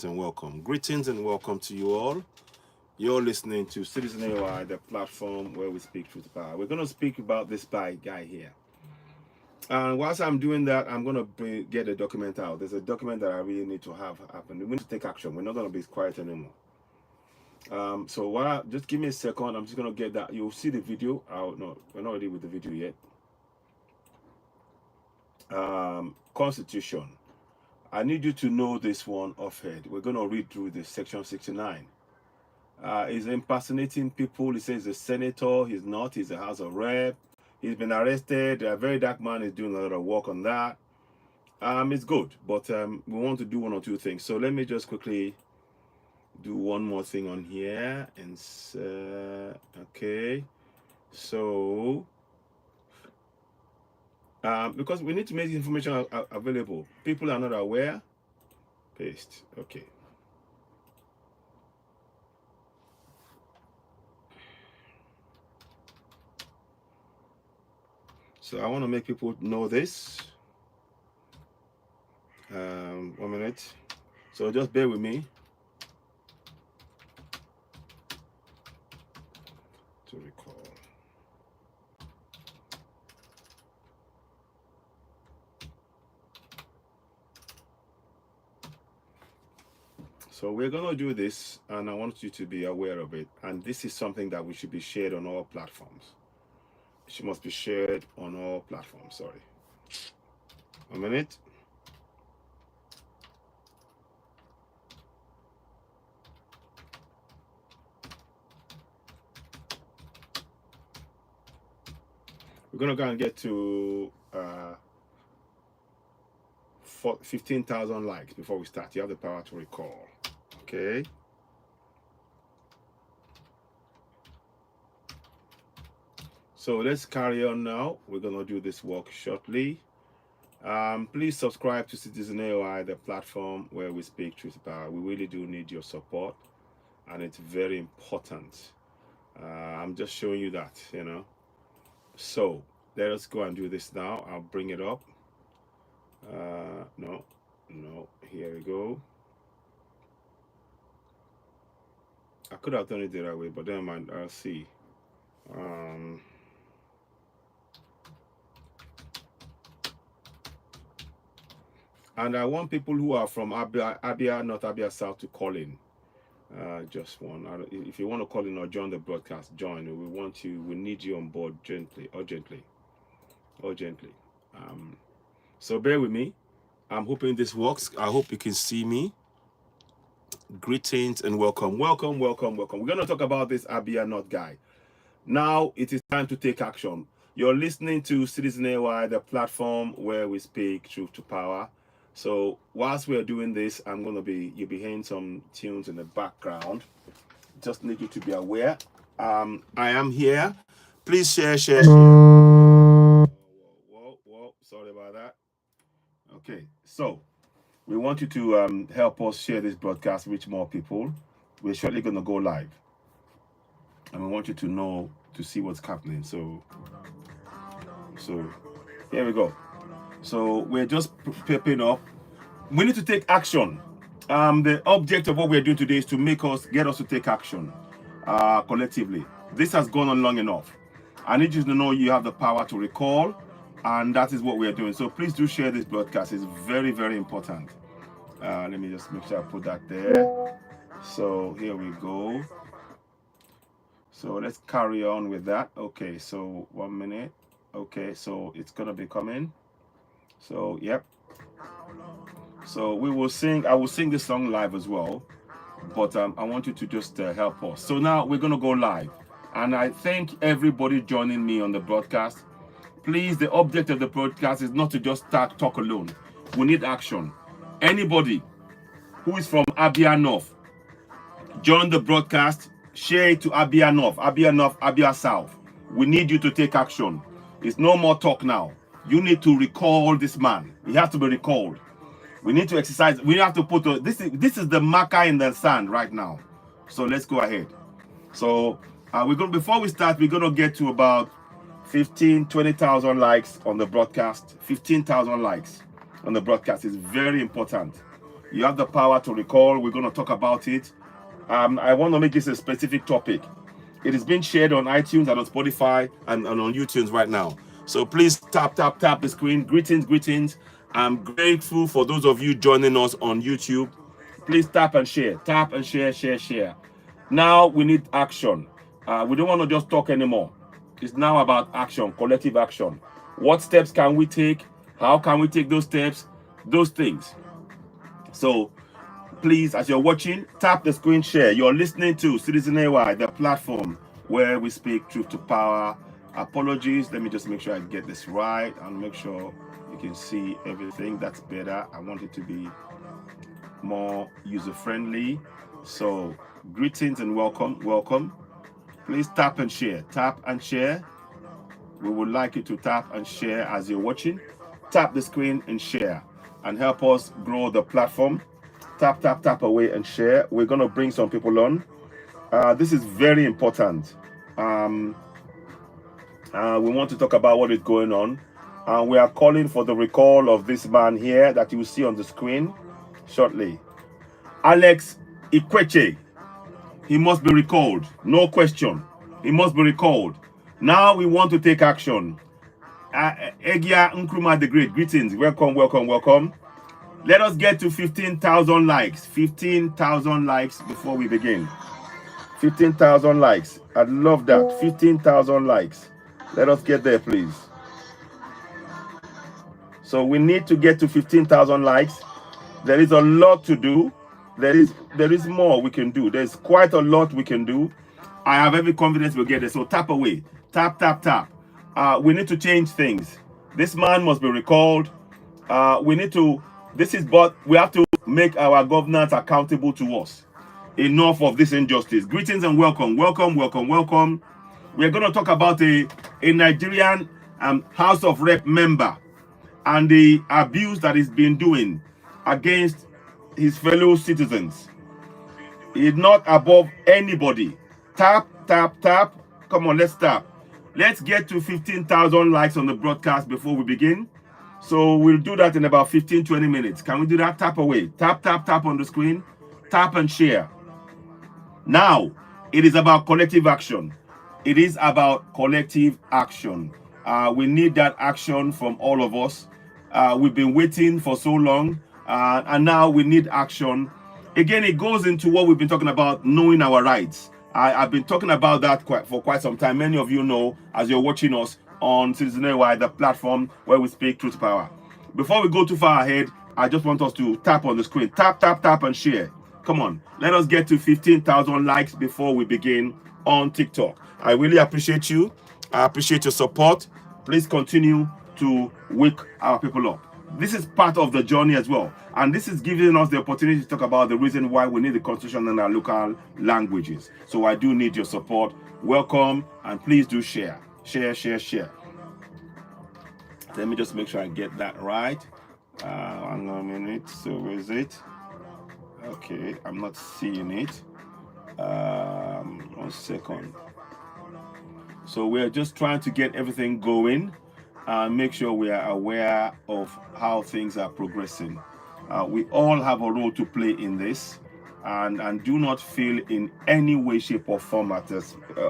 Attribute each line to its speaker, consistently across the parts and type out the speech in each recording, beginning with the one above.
Speaker 1: greetings and welcome. Greetings and welcome to you all. You're listening to CitizenAY, the platform where we speak truth to power. We're going to speak about this guy here. And whilst I'm doing that, I'm going to get a document out. There's a document that I really need to have happen. We need to take action. We're not going to be quiet anymore. So just give me a second. I'm just going to get that. You'll see the video. No, we're not ready with the video yet. Constitution. I need you to know this one offhand. We're going to read through this section 69. He's impersonating people. He says he's a senator. He's not. He's a House of Rep. He's been arrested. A very dark man is doing a lot of work on that. It's good, but we want to do one or two things. So let me just quickly do one more thing on here. And okay. So because we need to make the information available. People are not aware. Paste. Okay. So I want to make people know this. 1 minute. So just bear with me. To recall. So we're going to do this, and I want you to be aware of it. And this is something that we should be shared on all platforms. It must be shared on all platforms. Sorry. 1 minute. We're going to go and get to 15,000 likes before we start. You have the power to recall. Okay. So let's carry on now. We're going to do this work shortly. Please subscribe to CitizenAY, the platform where we speak truth to power. We really do need your support, and it's very important. I'm just showing you that, you know. So let us go and do this now. I'll bring it up. No, here we go. I could have done it the right way, but never mind. I'll see. And I want people who are from Abia, North Abia South to call in. Just one. If you want to call in or join the broadcast, join. We need you on board urgently. So bear with me. I'm hoping this works. I hope you can see me. Greetings and welcome. Welcome. We're going to talk about this Abia North guy. Now it is time to take action. You're listening to CitizenAY, the platform where we speak truth to power. So whilst we're doing this, you'll be hearing some tunes in the background. Just need you to be aware. I am here. Please share. Whoa. Sorry about that. Okay, so we want you to help us share this broadcast, reach more people. We're shortly going to go live. And we want you to see what's happening. So here we go. So we're just prepping up. We need to take action. The object of what we're doing today is to get us to take action collectively. This has gone on long enough. I need you to know you have the power to recall, and that is what we're doing. So please do share this broadcast. It's very, very important. Let me just make sure I put that there. So here we go. So let's carry on with that. Okay, so 1 minute. Okay, so it's gonna be coming. So yep. So we will sing. I will sing this song live as well, but I want you to just help us. So now we're gonna go live, and I thank everybody joining me on the broadcast. Please, the object of the broadcast is not to just talk alone. We need action. Anybody who is from Abia North, join the broadcast. Share it to Abia North, Abia South. We need you to take action. It's no more talk now. You need to recall this man. He has to be recalled. We need to exercise. We have to put this is the marker in the sand right now. So let's go ahead. So before we start, we're gonna get to about 20,000 likes on the broadcast. 15,000 likes on the broadcast is very important. You have the power to recall. We're going to talk about it. I want to make this a specific topic. It is being shared on iTunes and on Spotify and on YouTube right now. So please tap the screen. Greetings. I'm grateful for those of you joining us on YouTube. Please tap and share. Tap and share. Now we need action. We don't want to just talk anymore. It's now about action, collective action. What steps can we take? How can we take those steps? Those things. So please, as you're watching, tap the screen share. You're listening to CitizenAY, the platform where we speak truth to power. Apologies. Let me just make sure I get this right and make sure you can see everything. That's better. I want it to be more user-friendly. So greetings and welcome. Please tap and share. Tap and share. We would like you to tap and share as you're watching. Tap the screen and share and help us grow the platform. Tap away and share. We're going to bring some people on. This is very important. We want to talk about what is going on. We are calling for the recall of this man here that you will see on the screen shortly. IKWECHEGH. He must be recalled. No question. He must be recalled. Now we want to take action. Egia Nkrumah the Great. Greetings. Welcome. Let us get to 15,000 likes. 15,000 likes before we begin. 15,000 likes. I'd love that. 15,000 likes. Let us get there, please. So we need to get to 15,000 likes. There is a lot to do. There is more we can do. There's quite a lot we can do. I have every confidence we'll get there. So tap away. Tap. We need to change things. This man must be recalled. We have to make our governance accountable to us. Enough of this injustice. Greetings and welcome. We're going to talk about a Nigerian House of Rep member and the abuse that he's been doing against his fellow citizens. He's not above anybody. Tap. Come on, let's tap. Let's get to 15,000 likes on the broadcast before we begin. So we'll do that in about 15-20 minutes. Can we do that? Tap away. Tap on the screen. Tap and share. Now, it is about collective action. We need that action from all of us. We've been waiting for so long, and now we need action. Again, it goes into what we've been talking about, knowing our rights. I've been talking about that for quite some time. Many of you know, as you're watching us on CitizenAY, the platform where we speak truth to power. Before we go too far ahead, I just want us to tap on the screen. Tap and share. Come on, let us get to 15,000 likes before we begin on TikTok. I really appreciate you. I appreciate your support. Please continue to wake our people up. This is part of the journey as well. And this is giving us the opportunity to talk about the reason why we need the Constitution in our local languages. So I do need your support. Welcome, and please do share. Share. Let me just make sure I get that right. Hang on a minute. So where is it? Okay, I'm not seeing it. 1 second. So we're just trying to get everything going and make sure we are aware of how things are progressing. We all have a role to play in this, and do not feel in any way, shape, or form at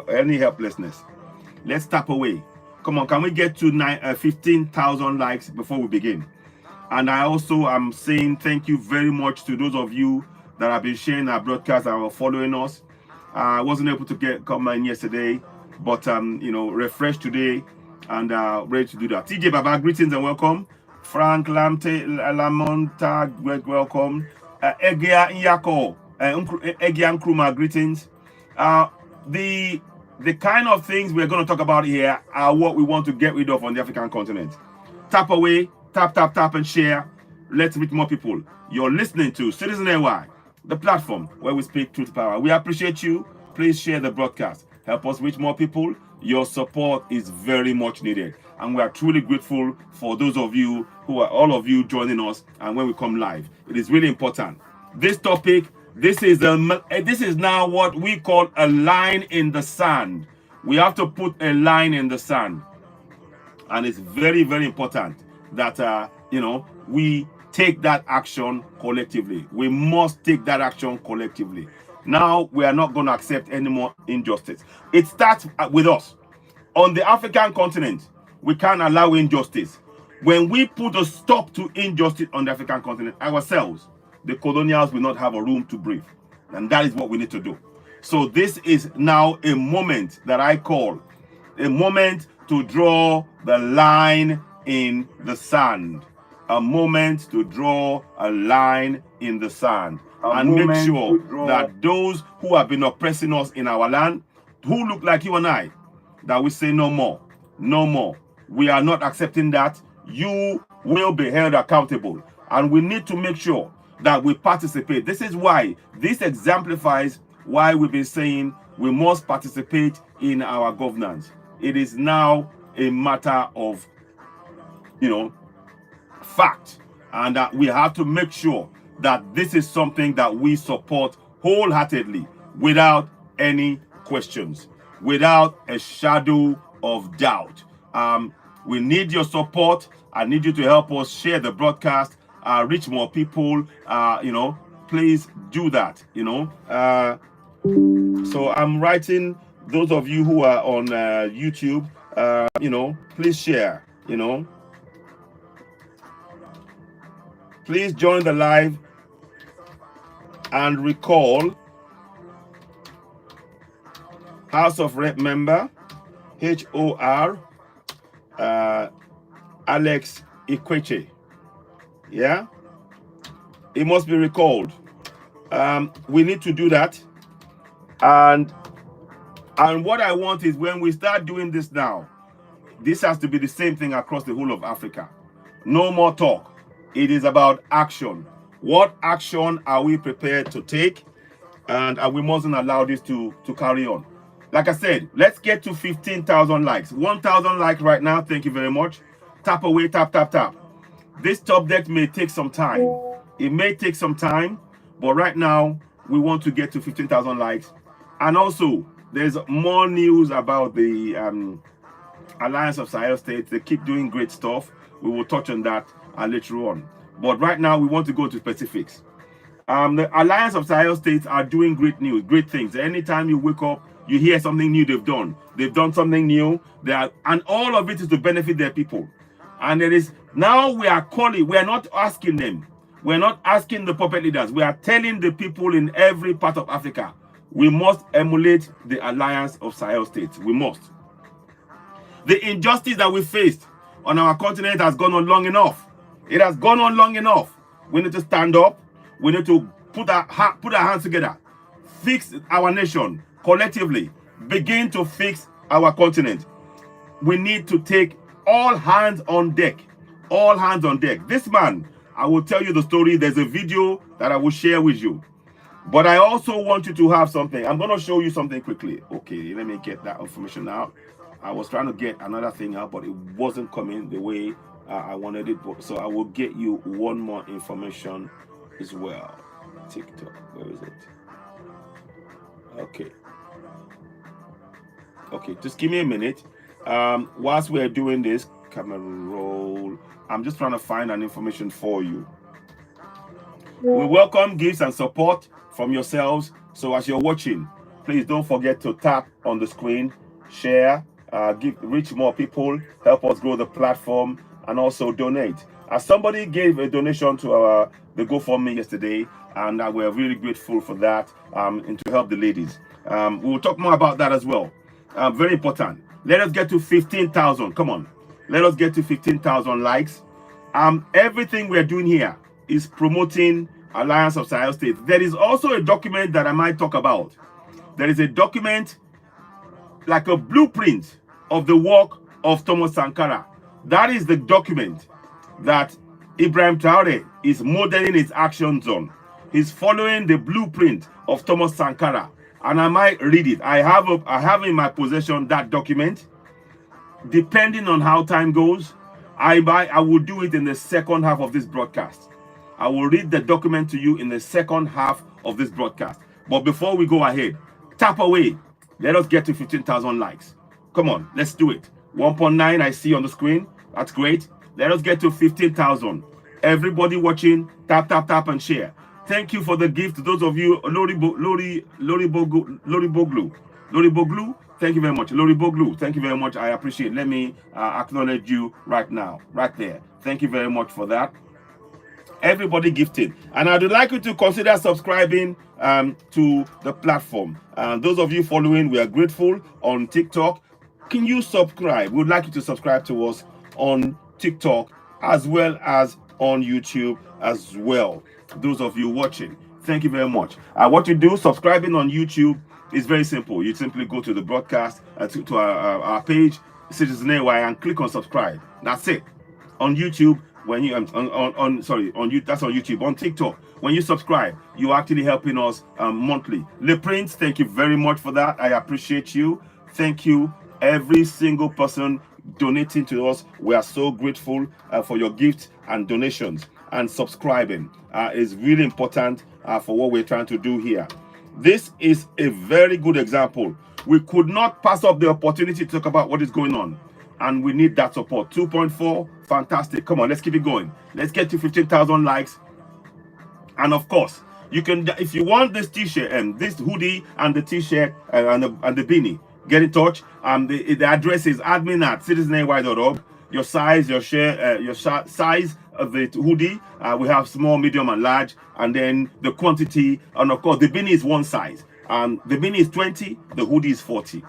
Speaker 1: any helplessness. Let's tap away. Come on, can we get to 15,000 likes before we begin? And I also am saying thank you very much to those of you that have been sharing our broadcast and are following us. I wasn't able to come in yesterday, but refreshed today and ready to do that. TJ Baba, greetings and welcome. Frank Lamonta, welcome. Egia Nyako, Egia Nkrumah, greetings. The kind of things we're going to talk about here are what we want to get rid of on the African continent. Tap away, tap and share. Let's reach more people. You're listening to CitizenAY, the platform where we speak truth to power. We appreciate you. Please share the broadcast. Help us reach more people. Your support is very much needed. And we are truly grateful for those of you all of you joining us and when we come live. It is really important. This topic, this is now what we call a line in the sand. We have to put a line in the sand. And it's very, very important that, we take that action collectively. We must take that action collectively. Now we are not going to accept any more injustice. It starts with us. On the African continent, we can't allow injustice. When we put a stop to injustice on the African continent ourselves, the colonials will not have a room to breathe. And that is what we need to do. So this is now a moment that I call a moment to draw the line in the sand. A moment to draw a line in the sand. And make sure that those who have been oppressing us in our land, who look like you and I, that we say no more. No more. We are not accepting that. You will be held accountable. And we need to make sure that we participate. This is why this exemplifies why we've been saying we must participate in our governance. It is now a matter of, fact. And that we have to make sure that this is something that we support wholeheartedly without any questions, without a shadow of doubt. We need your support. I need you to help us share the broadcast, reach more people. Please do that. So I'm writing those of you who are on YouTube. Please share. Please join the live and recall House of Rep member HOR Alex IKWECHEGH. Yeah, it must be recalled. We need to do that. And what I want is when we start doing this now, this has to be the same thing across the whole of Africa. No more talk. It is about action. What action are we prepared to take? And we mustn't allow this to carry on. Like I said, let's get to 15,000 likes. 1,000 likes right now. Thank you very much. Tap away, tap, tap, tap. This top deck may take some time. It may take some time, but right now we want to get to 15,000 likes. And also, there's more news about the Alliance of Sahel States. They keep doing great stuff. We will touch on that later on. But right now, we want to go to specifics. The Alliance of Sahel States are doing great news, great things. Anytime you wake up, you hear something new they've done. They've done something new. And all of it is to benefit their people. And there is, now we are calling, we are not asking them. We're not asking the puppet leaders. We are telling the people in every part of Africa, we must emulate the Alliance of Sahel States. We must. The injustice that we faced on our continent has gone on long enough. It has gone on long enough. We need to stand up. We need to put our hands together. Fix our nation collectively. Begin to fix our continent. We need to take all hands on deck. All hands on deck. This man, I will tell you the story. There's a video that I will share with you. But I also want you to have something. I'm going to show you something quickly. Okay, let me get that information out. I was trying to get another thing out, but it wasn't coming the way I wanted it. So I will get you one more information as well. TikTok, where is it? Okay, just give me a minute. Whilst we're doing this, camera roll. I'm just trying to find an information for you. We welcome gifts and support from yourselves. So as you're watching, please don't forget to tap on the screen, share, reach more people, help us grow the platform, and also donate. As somebody gave a donation to the GoFundMe yesterday, and we're really grateful for that, and to help the ladies. We will talk more about that as well. Very important. Let us get to 15,000. Come on. Let us get to 15,000 likes. Everything we're doing here is promoting Alliance of Sahel States. There is also a document that I might talk about. There is a document like a blueprint of the work of Thomas Sankara. That is the document that Ibrahim Traore is modeling his actions on. He's following the blueprint of Thomas Sankara. And I might read it. I have in my possession that document. Depending on how time goes, I will do it in the second half of this broadcast. I will read the document to you in the second half of this broadcast. But before we go ahead, tap away. Let us get to 15,000 likes. Come on, let's do it. 1.9 I see on the screen. That's great. Let us get to 15,000. Everybody watching, tap, tap, tap, and share. Thank you for the gift to those of you, Lori Boglu. Thank you very much. Lori Boglu, thank you very much. I appreciate it. Let me acknowledge you right now, right there. Thank you very much for that. Everybody gifted, and I'd like you to consider subscribing to the platform. Those of you following, we are grateful. On TikTok, can you subscribe? We'd like you to subscribe to us on TikTok as well as on YouTube as well. Those of you watching, thank you very much. What you do, subscribing on YouTube, is very simple. You simply go to the broadcast, to our page, CitizenAY, and click on subscribe. That's it. On YouTube, when you that's on YouTube. On TikTok, when you subscribe, you're actually helping us monthly. Le Prince, thank you very much for that. I appreciate you. Thank you, every single person donating to us. We are so grateful for your gifts and donations. And subscribing is really important for what we're trying to do here. This is a very good example. We could not pass up the opportunity to talk about what is going on, and we need that support. 2.4, fantastic. Come on, let's keep it going. Let's get to 15,000 likes. And of course, you can, if you want this t-shirt and this hoodie and the t-shirt and the beanie, get in touch. The address is admin@citizenay.org. Your size, your share, your size of the hoodie. We have small, medium, and large, and then the quantity. And of course, the beanie is one size. The beanie is 20. The hoodie is 40.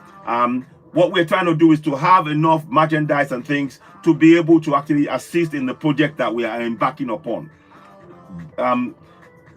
Speaker 1: What we're trying to do is to have enough merchandise and things to be able to actually assist in the project that we are embarking upon.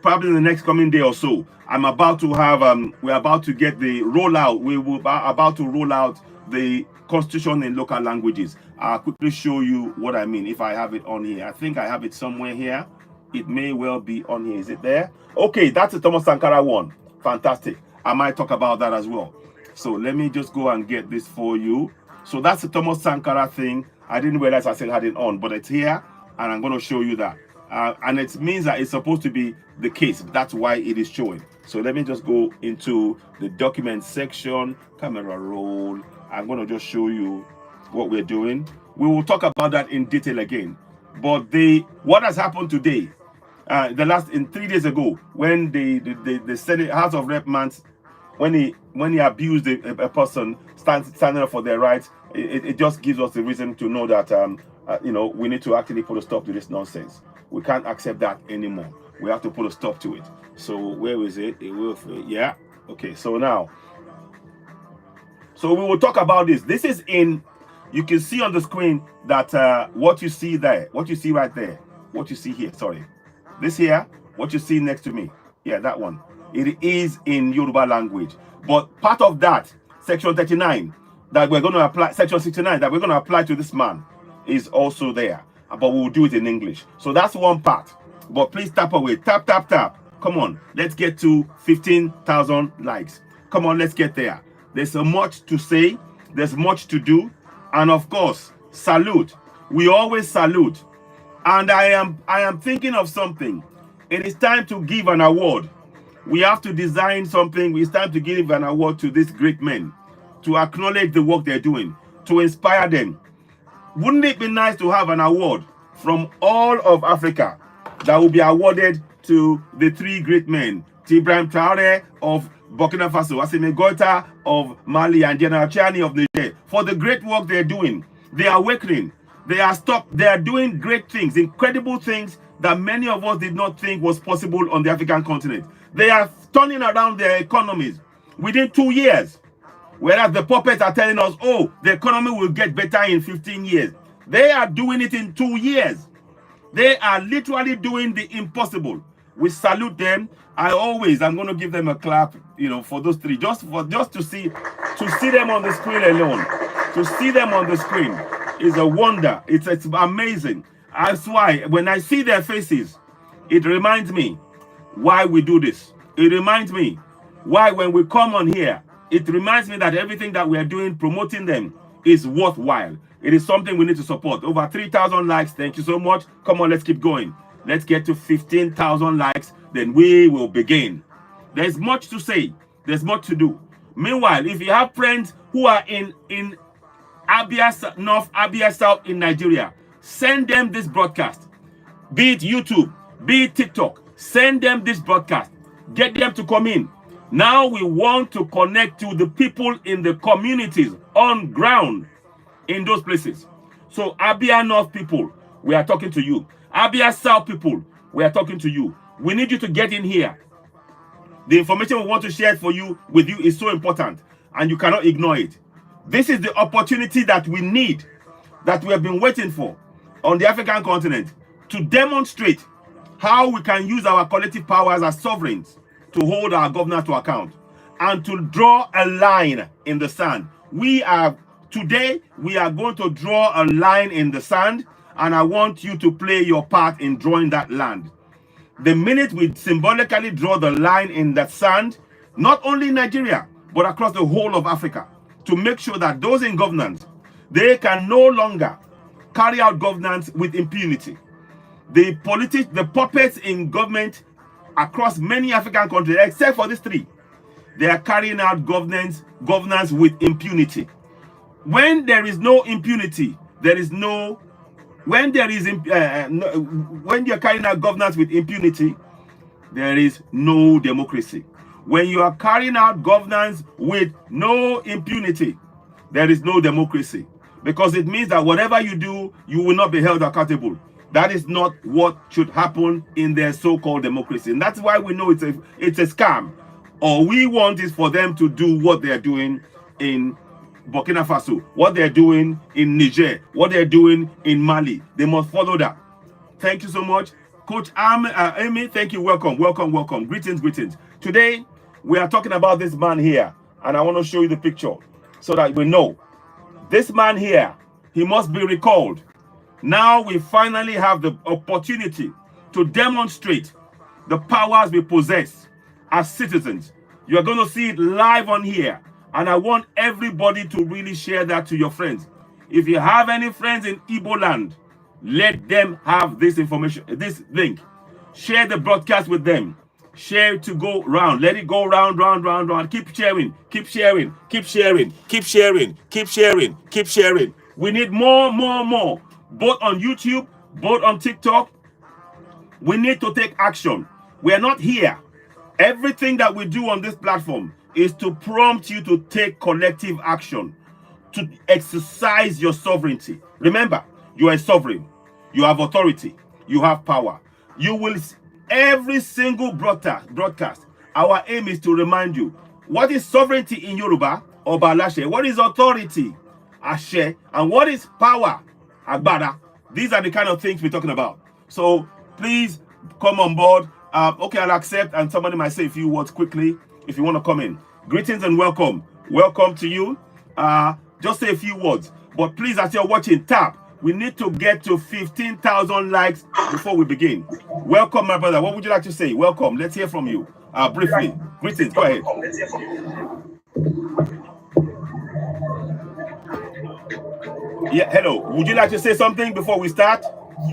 Speaker 1: Probably in the next coming day or so, I'm about to have, we're about to get the rollout. We will about to roll out the Constitution in local languages. I'll quickly show you what I mean if I have it on here. I think I have it somewhere here. It may well be on here. Is it there? Okay, that's the Thomas Sankara one. Fantastic. I might talk about that as well. So let me just go and get this for you. So that's the Thomas Sankara thing. I didn't realize I still had it on, but it's here, and I'm going to show you that. And it means that it's supposed to be the case. That's why it is showing. So let me just go into the document section, camera roll. I'm going to just show you what we're doing. We will talk about that in detail again. But what has happened today, in 3 days ago, when the Senate House of Rep man, when he abused a person standing up for their rights, it just gives us the reason to know that we need to actually put a stop to this nonsense. We can't accept that anymore. We have to put a stop to it. So where is it? Yeah. Okay. So now, so we will talk about this. This is in. You can see on the screen that what you see there, what you see right there, what you see here. Sorry, this here. What you see next to me. Yeah, that one. It is in Yoruba language, but part of that, section 39, that we're going to apply, section 69, that we're going to apply to this man, is also there. But we'll do it in English. So that's one part. But please tap away. Tap, tap, tap. Come on. Let's get to 15,000 likes. Come on, let's get there. There's so much to say. There's much to do. And of course, salute. We always salute. And I am thinking of something. It is time to give an award. We have to design something. It's time to give an award to these great men, to acknowledge the work they're doing, to inspire them. Wouldn't it be nice to have an award from all of Africa that will be awarded to the three great men, Ibrahim Traore of Burkina Faso, Assimi Goïta of Mali, and General Chiani of Niger, for the great work they're doing. They are awakening. They are doing great things, incredible things that many of us did not think was possible on the African continent. They are turning around their economies within 2 years. Whereas the puppets are telling us, oh, the economy will get better in 15 years. They are doing it in 2 years. They are literally doing the impossible. We salute them. I'm going to give them a clap, for those three, just to see them on the screen alone. To see them on the screen is a wonder. It's amazing. That's why when I see their faces, it reminds me why we do this. It reminds me why when we come on here, it reminds me that everything that we are doing, promoting them, is worthwhile. It is something we need to support. Over 3,000 likes. Thank you so much. Come on, let's keep going. Let's get to 15,000 likes. Then we will begin. There's much to say. There's much to do. Meanwhile, if you have friends who are in Abia North, Abia South in Nigeria, send them this broadcast. be it YouTube, be it TikTok. Send them this broadcast. Get them to come in. Now we want to connect to the people in the communities on ground in those places. So Abia North people, we are talking to you. Abia South people, we are talking to you. We need you to get in here. The information we want to share with you is so important, and you cannot ignore it. This is the opportunity that we need, that we have been waiting for on the African continent, to demonstrate how we can use our collective powers as sovereigns to hold our governors to account and to draw a line in the sand. Today, we are going to draw a line in the sand, and I want you to play your part in drawing that line. The minute we symbolically draw the line in that sand, not only in Nigeria, but across the whole of Africa, to make sure that those in governance, they can no longer carry out governance with impunity. The puppets in government across many African countries, except for these three, they are carrying out governance with impunity. When there is no impunity, when you're carrying out governance with impunity, there is no democracy. When you are carrying out governance with no impunity, there is no democracy. Because it means that whatever you do, you will not be held accountable. That is not what should happen in their so-called democracy. And that's why we know it's a scam. All we want is for them to do what they're doing in Burkina Faso, what they're doing in Niger, what they're doing in Mali. They must follow that. Thank you so much. Coach Amy, thank you. Welcome. Greetings. Today, we are talking about this man here, and I want to show you the picture so that we know. This man here, he must be recalled. Now we finally have the opportunity to demonstrate the powers we possess as citizens. You are going to see it live on here. And I want everybody to really share that to your friends. If you have any friends in Igbo land, let them have this information, this link. Share the broadcast with them. Share it to go round. Let it go round. Keep sharing. We need more. Both on YouTube, both on TikTok. We need to take action. We are not here. Everything that we do on this platform is to prompt you to take collective action, to exercise your sovereignty. Remember, you are a sovereign. You have authority. You have power. You will, every single broadcast, our aim is to remind you, what is sovereignty in Yoruba? Obalashe. What is authority? Ashe. And what is power? Agbada. These are the kind of things we're talking about. So please come on board. Okay, I'll accept, and somebody might say a few words quickly if you want to come in. Greetings and welcome. Welcome to you. Just say a few words. But please, as you're watching, tap. We need to get to 15,000 likes before we begin. Welcome, my brother. What would you like to say? Welcome. Let's hear from you. Briefly. Greetings. Go ahead. Yeah, hello. Would you like to say something before we start?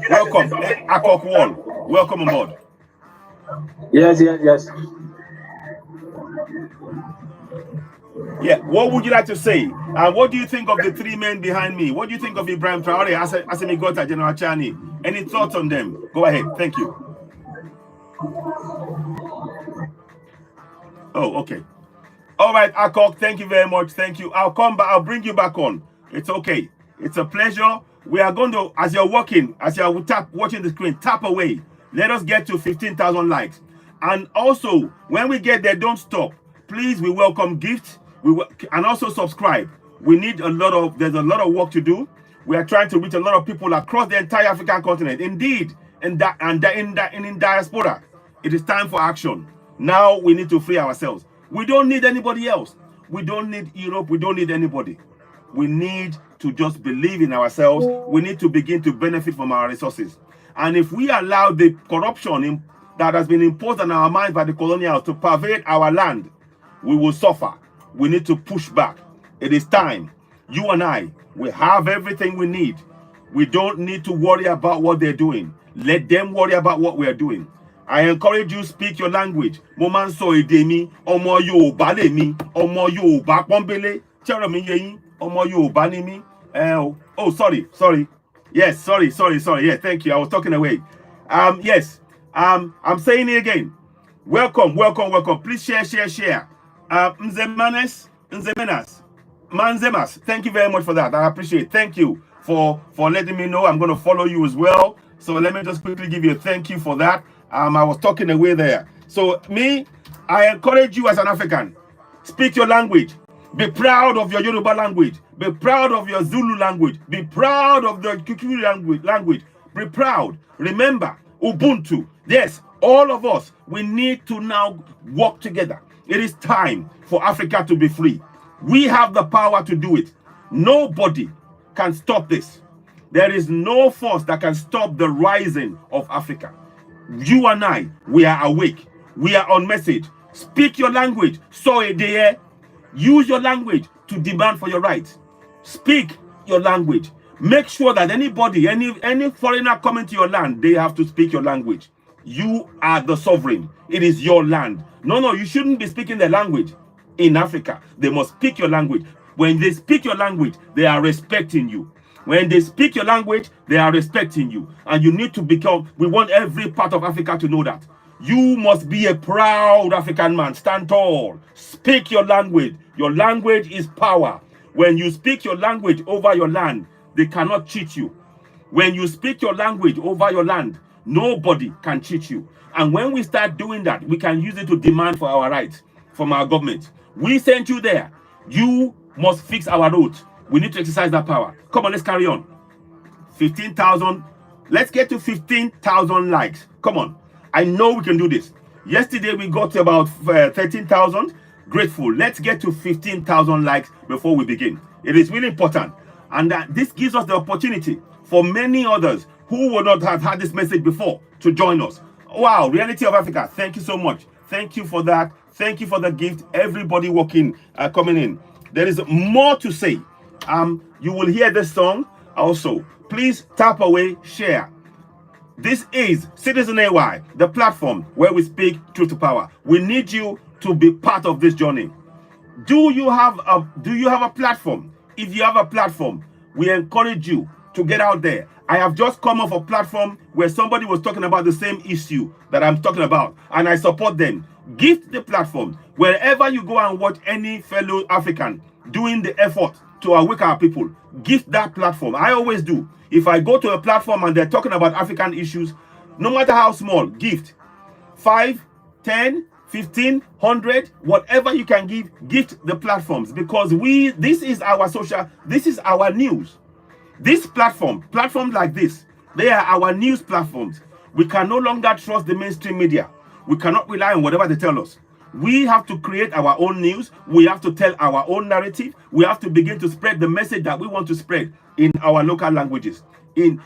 Speaker 1: Welcome. Akok Wall. Welcome on board.
Speaker 2: Yes.
Speaker 1: Yeah, what would you like to say? And what do you think of the three men behind me? What do you think of Ibrahim Traore, Asemi Gota, General Chani? Any thoughts on them? Go ahead. Thank you. Oh, okay. All right, Akok, thank you very much. Thank you. I'll come back. I'll bring you back on. It's okay. It's a pleasure. We are going to, as you're watching the screen, tap away. Let us get to 15,000 likes. And also, when we get there, don't stop. Please, we welcome gifts. And also subscribe. There's a lot of work to do. We are trying to reach a lot of people across the entire African continent. Indeed, in diaspora, it is time for action. Now we need to free ourselves. We don't need anybody else. We don't need Europe. We don't need anybody. We need to just believe in ourselves. We need to begin to benefit from our resources. And if we allow the corruption that has been imposed on our minds by the colonials to pervade our land, we will suffer. We need to push back. It is time. You and I, we have everything we need. We don't need to worry about what they're doing. Let them worry about what we're doing. I encourage you, speak your language. Moman so edemi, omo Yoruba le mi, omo Yoruba pọ́nbélé, chero mi yeyin, omo Yoruba ni mi. Oh, sorry. Yes, sorry. Yeah, thank you. I was talking away. Yes. I'm saying it again. Welcome, welcome, welcome. Please share, share, share. Nzemanes, Nzemenas, Manzemas. Thank you very much for that. I appreciate it. Thank you for letting me know. I'm going to follow you as well. So let me just quickly give you a thank you for that. I was talking away there. So me, I encourage you as an African, speak your language. Be proud of your Yoruba language. Be proud of your Zulu language. Be proud of the Kikuyu language. Be proud. Remember, Ubuntu. Yes, all of us, we need to now work together. It is time for Africa to be free. We have the power to do it. Nobody can stop this. There is no force that can stop the rising of Africa. You and I, we are awake. We are on message. Speak your language. SOUITH. Use your language to demand for your rights. Speak your language. Make sure that anybody, any foreigner coming to your land, they have to speak your language. You are the sovereign. It is your land. No, you shouldn't be speaking their language in Africa. They must speak your language. When they speak your language, they are respecting you. When they speak your language, they are respecting you. And you need to become, we want every part of Africa to know that. You must be a proud African man. Stand tall. Speak your language. Your language is power. When you speak your language over your land, they cannot cheat you. When you speak your language over your land, nobody can cheat you. And when we start doing that, we can use it to demand for our rights from our government. We sent you there. You must fix our roads. We need to exercise that power. Come on, let's carry on. 15,000. Let's get to 15,000 likes. Come on. I know we can do this. Yesterday we got to about 13,000. Grateful. Let's get to 15,000 likes before we begin. It is really important. And this gives us the opportunity for many others who would not have had this message before to join us. Wow, Reality of Africa. Thank you so much. Thank you for that. Thank you for the gift. Everybody working, coming in. There is more to say. You will hear this song also. Please tap away, share. This is CitizenAY, the platform where we speak truth to power. We need you to be part of this journey. Do you have a platform? If you have a platform, we encourage you to get out there. I have just come off a platform where somebody was talking about the same issue that I'm talking about, and I support them. Gift the platform. Wherever you go and watch any fellow African doing the effort to awake our people, gift that platform. I always do. If I go to a platform and they're talking about African issues, no matter how small, gift 5, 10, 15, 100, whatever you can give, gift the platforms, because this is our social, this is our news. This platforms like this, they are our news platforms. We can no longer trust the mainstream media. We cannot rely on whatever they tell us. We have to create our own news. We have to tell our own narrative. We have to begin to spread the message that we want to spread in our local languages,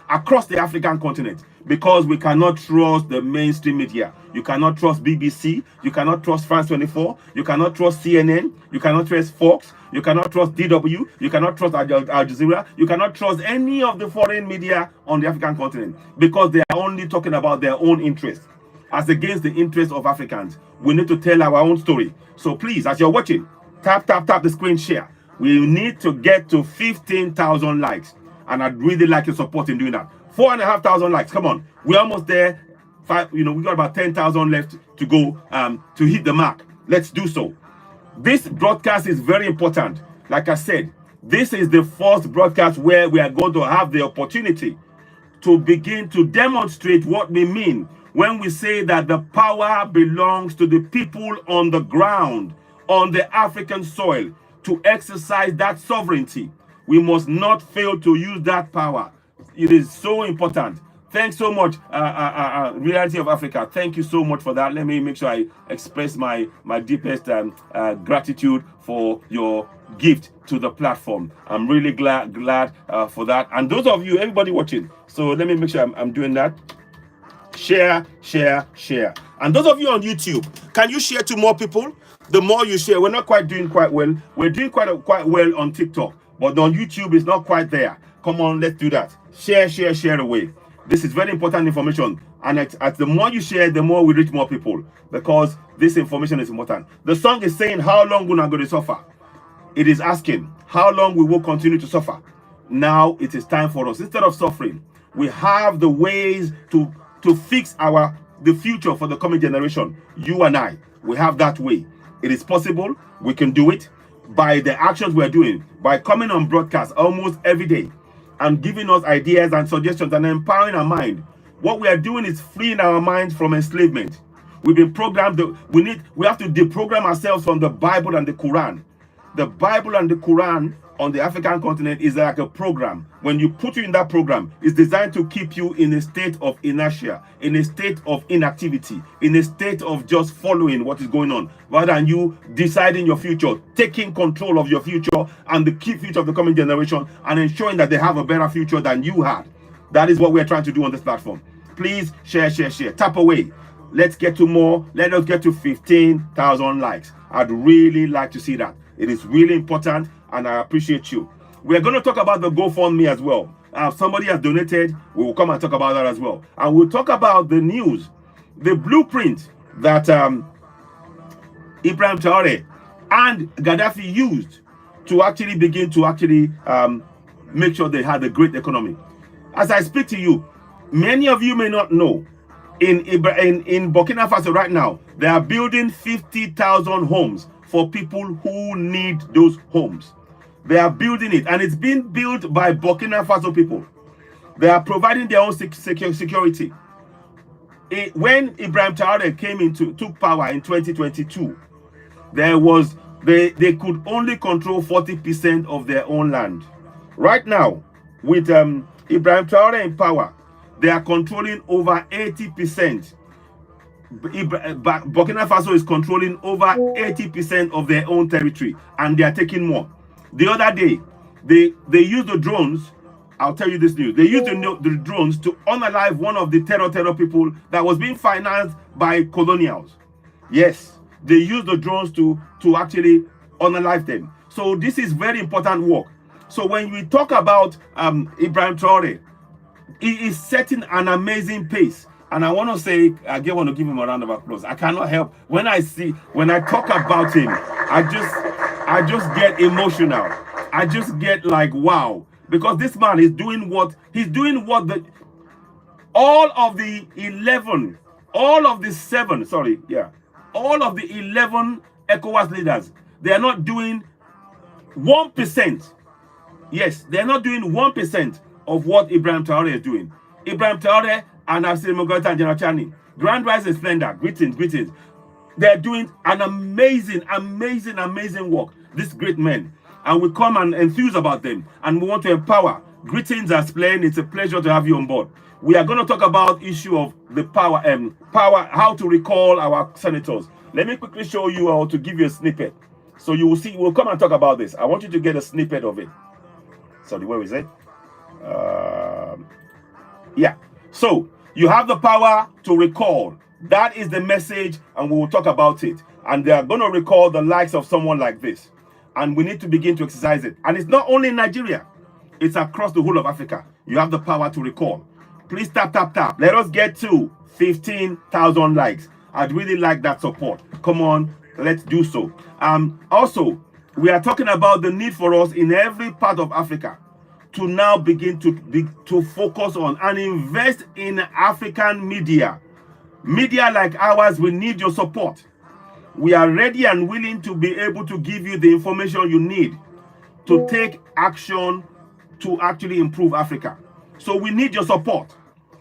Speaker 1: across the African continent, because we cannot trust the mainstream media. You cannot trust BBC. You cannot trust France 24. You cannot trust CNN. You cannot trust Fox. You cannot trust DW. You cannot trust Al Jazeera. You cannot trust any of the foreign media on the African continent, because they are only talking about their own interests as against the interests of Africans. We need to tell our own story. So please, as you're watching, tap the screen, share. We need to get to 15,000 likes, and I'd really like your support in doing that. 4,500 likes. Come on, we're almost there. We got about 10,000 left to go to hit the mark. Let's do so. This broadcast is very important. Like I said, this is the first broadcast where we are going to have the opportunity to begin to demonstrate what we mean when we say that the power belongs to the people on the ground, on the African soil, to exercise that sovereignty. We must not fail to use that power. It is so important. Thanks so much, Reality of Africa. Thank you so much for that. Let me make sure I express my deepest gratitude for your gift to the platform. I'm really glad for that. And those of you, everybody watching, so let me make sure I'm doing that. Share. And those of you on YouTube, can you share to more people? The more you share, we're not quite doing quite well. We're doing quite well on TikTok, but on YouTube it's not quite there. Come on, let's do that. Share away. This is very important information, and at the more you share, the more we reach more people, because this information is important. The song is saying, how long we're not going to suffer? It is asking, how long we will continue to suffer? Now it is time for us, instead of suffering, we have the ways to to fix the future for the coming generation. You and I, we have that way. It is possible. We can do it by the actions we're doing, by coming on broadcast almost every day and giving us ideas and suggestions and empowering our mind. What we are doing is freeing our minds from enslavement. We've been programmed. We have to deprogram ourselves from the Bible and the Quran. The Bible and the Quran on the African continent is like a program. When you put you in that program, it's designed to keep you in a state of inertia, in a state of inactivity, in a state of just following what is going on, rather than you deciding your future, taking control of your future and the key future of the coming generation, and ensuring that they have a better future than you had. That is what we're trying to do on this platform. Please share, share, share. Tap away. Let's get to more. Let us get to 15,000 likes. I'd really like to see that. It is really important, and I appreciate you. We're going to talk about the GoFundMe as well. Somebody has donated. We will come and talk about that as well. And we'll talk about the news, the blueprint that Ibrahim Traore and Gaddafi used to actually begin to make sure they had a great economy. As I speak to you, many of you may not know, in Burkina Faso right now, they are building 50,000 homes for people who need those homes. They are building it, and it's being built by Burkina Faso people. They are providing their own security. When Ibrahim Traore took power in 2022, they could only control 40% of their own land. Right now, with Ibrahim Traore in power, they are controlling over 80%. Burkina Faso is controlling over 80% of their own territory, and they are taking more. The other day, they used the drones. I'll tell you this news. They used the drones to unalive one of the terror people that was being financed by colonials. Yes, they used the drones to actually unalive them. So this is very important work. So when we talk about Ibrahim Traore, he is setting an amazing pace. And I want to say, I want to give him a round of applause. I cannot help when I talk about him, I just get emotional. I just get like, wow, because this man is doing what all of the 11 ECOWAS leaders, they are not doing 1%. Yes, they're not doing 1% of what Ibrahim Traore is doing. Ibrahim Traore and Asile Mogota and General Chani, Grand Rise and Splendor, greetings. They're doing an amazing work, these great men. And we come and enthuse about them, and we want to empower. Greetings, Asplain. It's a pleasure to have you on board. We are going to talk about issue of the power, how to recall our senators. Let me quickly show you how to give you a snippet. So you will see, we'll come and talk about this. I want you to get a snippet of it. Sorry, where is it? Yeah. So you have the power to recall. That is the message, and we will talk about it. And they are going to recall the likes of someone like this. And we need to begin to exercise it. And it's not only in Nigeria. It's across the whole of Africa. You have the power to recall. Please tap. Let us get to 15,000 likes. I'd really like that support. Come on, let's do so. Also, we are talking about the need for us in every part of Africa to now begin to focus on and invest in African media. Media like ours, we need your support. We are ready and willing to be able to give you the information you need to take action to actually improve Africa. So we need your support.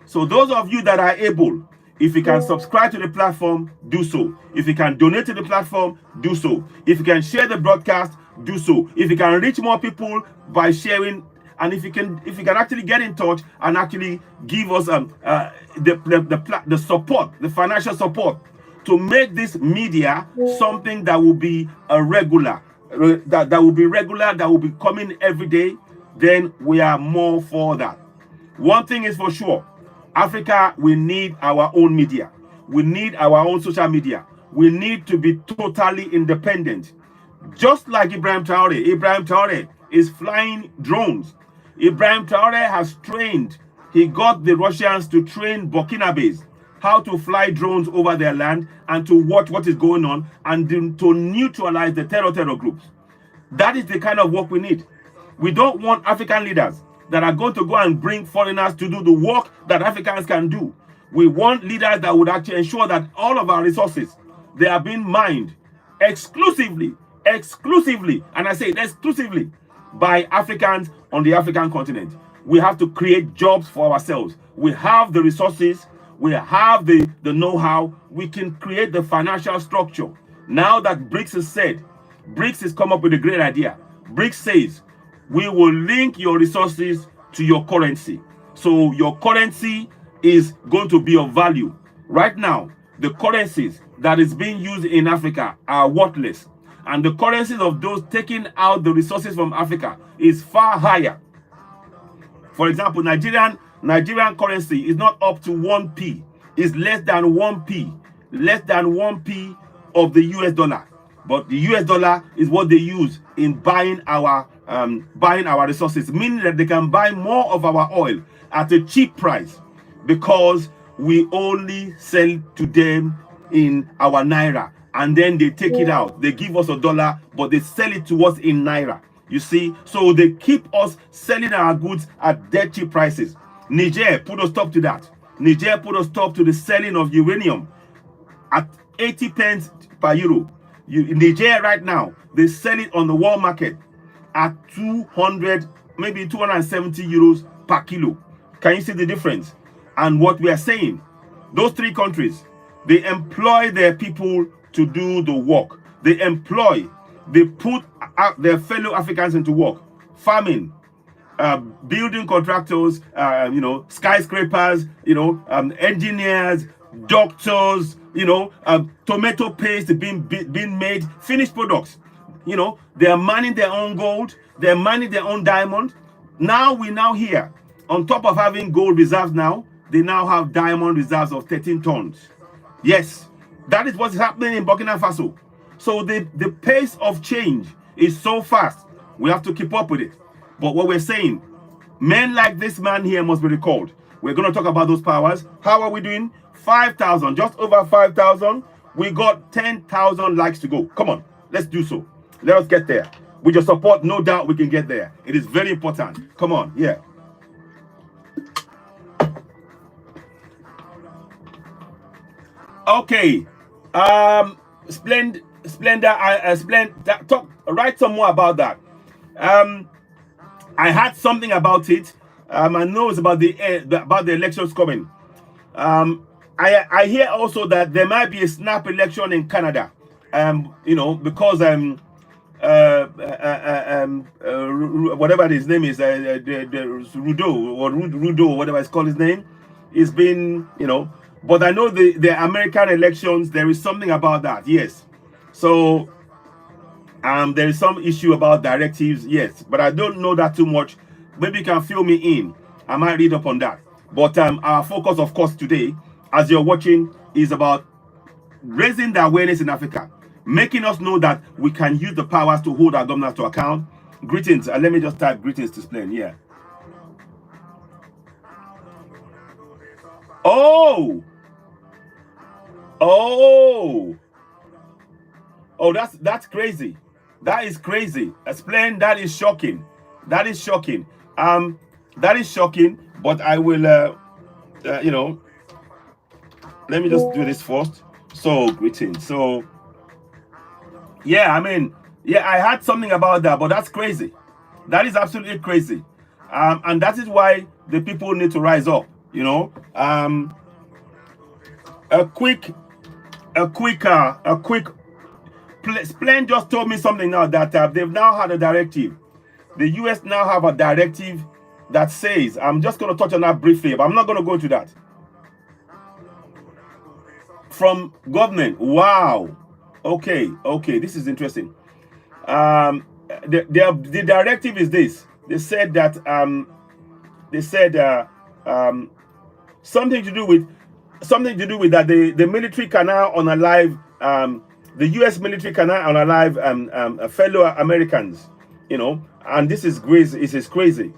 Speaker 1: So those of you that are able, if you can subscribe to the platform, do so. If you can donate to the platform, do so. If you can share the broadcast, do so. If you can reach more people by sharing, and if you can actually get in touch and actually give us the support, the financial support to make this media something that will be a regular, that will be coming every day, then we are more for that. One thing is for sure, Africa, we need our own media. We need our own social media. We need to be totally independent. Just like Ibrahim Traore. Ibrahim Traore is flying drones. Ibrahim Traore has trained. He got the Russians to train Burkinabes how to fly drones over their land and to watch what is going on and to neutralize the terror groups. That is the kind of work we need. We don't want African leaders that are going to go and bring foreigners to do the work that Africans can do. We want leaders that would actually ensure that all of our resources, they are being mined exclusively, and I say exclusively, by Africans on the African continent. We have to create jobs for ourselves. We have the resources, we have the know-how, we can create the financial structure. Now that BRICS has said, BRICS has come up with a great idea. BRICS says, we will link your resources to your currency. So your currency is going to be of value. Right now, the currencies that is being used in Africa are worthless. And the currencies of those taking out the resources from Africa is far higher. For example, Nigerian currency is not up to 1p. It's less than 1p. Less than 1p of the US dollar. But the US dollar is what they use in buying our resources, meaning that they can buy more of our oil at a cheap price because we only sell to them in our naira, and then they take it out. They give us a dollar, but they sell it to us in naira. You see, so they keep us selling our goods at dead cheap prices. Niger put a stop to that. Niger put a stop to the selling of uranium at 80 pence per euro. In Niger right now, they sell it on the world market at 200, maybe 270 euros per kilo. Can you see the difference? And what we are saying, those three countries, they employ their people to do the work. They put their fellow Africans into work. Farming, building contractors, skyscrapers, engineers, doctors, tomato paste being made, finished products. They are mining their own gold, they're mining their own diamond. Now we hear, on top of having gold reserves now, they now have diamond reserves of 13 tons. Yes, that is what is happening in Burkina Faso. So the pace of change is so fast. We have to keep up with it. But what we're saying, men like this man here must be recalled. We're going to talk about those powers. How are we doing? 5,000, just over 5,000. We got 10,000 likes to go. Come on, let's do so. Let us get there. With your support, no doubt we can get there. It is very important. Come on, yeah. Okay. Splendor, write some more about that. I had something about it. I know it's about the elections coming. I hear also that there might be a snap election in Canada. Because whatever his name is, Rudo, whatever it's called his name, is been, but I know the American elections, there is something about that, yes. So there is some issue about directives, yes, but I don't know that too much. Maybe you can fill me in. I might read up on that. But our focus, of course, today, as you're watching, is about raising the awareness in Africa, making us know that we can use the powers to hold our governors to account. Greetings. Let me just type greetings to explain. Yeah. Oh, that's crazy. That is crazy. Explain. That is shocking. That is shocking. That is shocking. But I will, let me just do this first. So greetings. So yeah, I had something about that, but that's crazy. That is absolutely crazy. And that is why the people need to rise up. Splend just told me something now that they've now had a directive. The US now have a directive that says, I'm just going to touch on that briefly, but I'm not going to go into that. From government, wow. Okay, this is interesting. The directive is this. They said that something to do with that the military can now unalive the US military can now unalive fellow Americans, and this is crazy. This is crazy,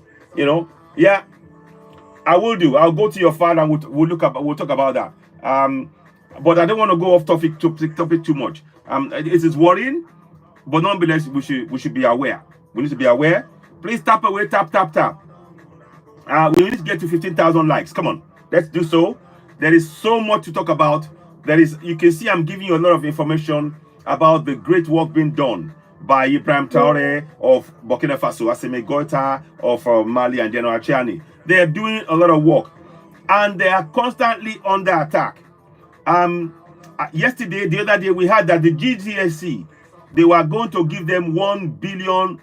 Speaker 1: Yeah, I will do. I'll go to your file and we'll talk about that. But I don't want to go off topic too much. It is worrying, but nonetheless, we should be aware. We need to be aware. Please tap away, tap. We need to get to 15,000 likes. Come on, let's do so. There is so much to talk about. You can see I'm giving you a lot of information about the great work being done by Ibrahim Traore of Burkina Faso, Assimi Goïta of Mali, and General Chiani. They are doing a lot of work, and they are constantly under attack. Yesterday, the other day, we heard that the GCSE, they were going to give them 1 billion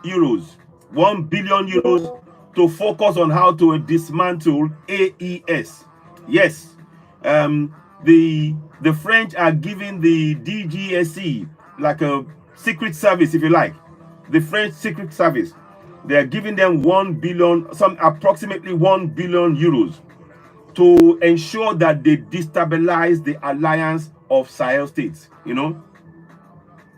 Speaker 1: euros. 1 billion euros to focus on how to dismantle AES. Yes, the French are giving the DGSE like a secret service, if you like. The French secret service. They are giving them 1 billion, approximately 1 billion euros to ensure that they destabilize the alliance of Sahel states,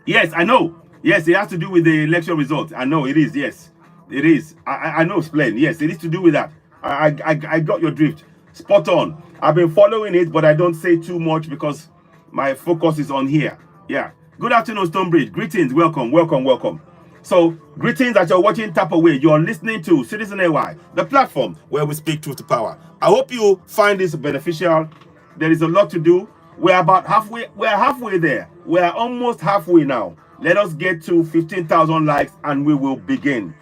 Speaker 1: Yes, I know. Yes, it has to do with the election results. I know it is. Yes, it is. I know it's plain. Yes, it is to do with that. I got your drift. Spot on. I've been following it, but I don't say too much because my focus is on here. Yeah. Good afternoon, Stonebridge. Greetings. Welcome, welcome, welcome. So, greetings that you're watching Tap Away. You're listening to CitizenAY, the platform where we speak truth to power. I hope you find this beneficial. There is a lot to do. We're about halfway. We're halfway there. We're almost halfway now. Let us get to 15,000 likes and we will begin.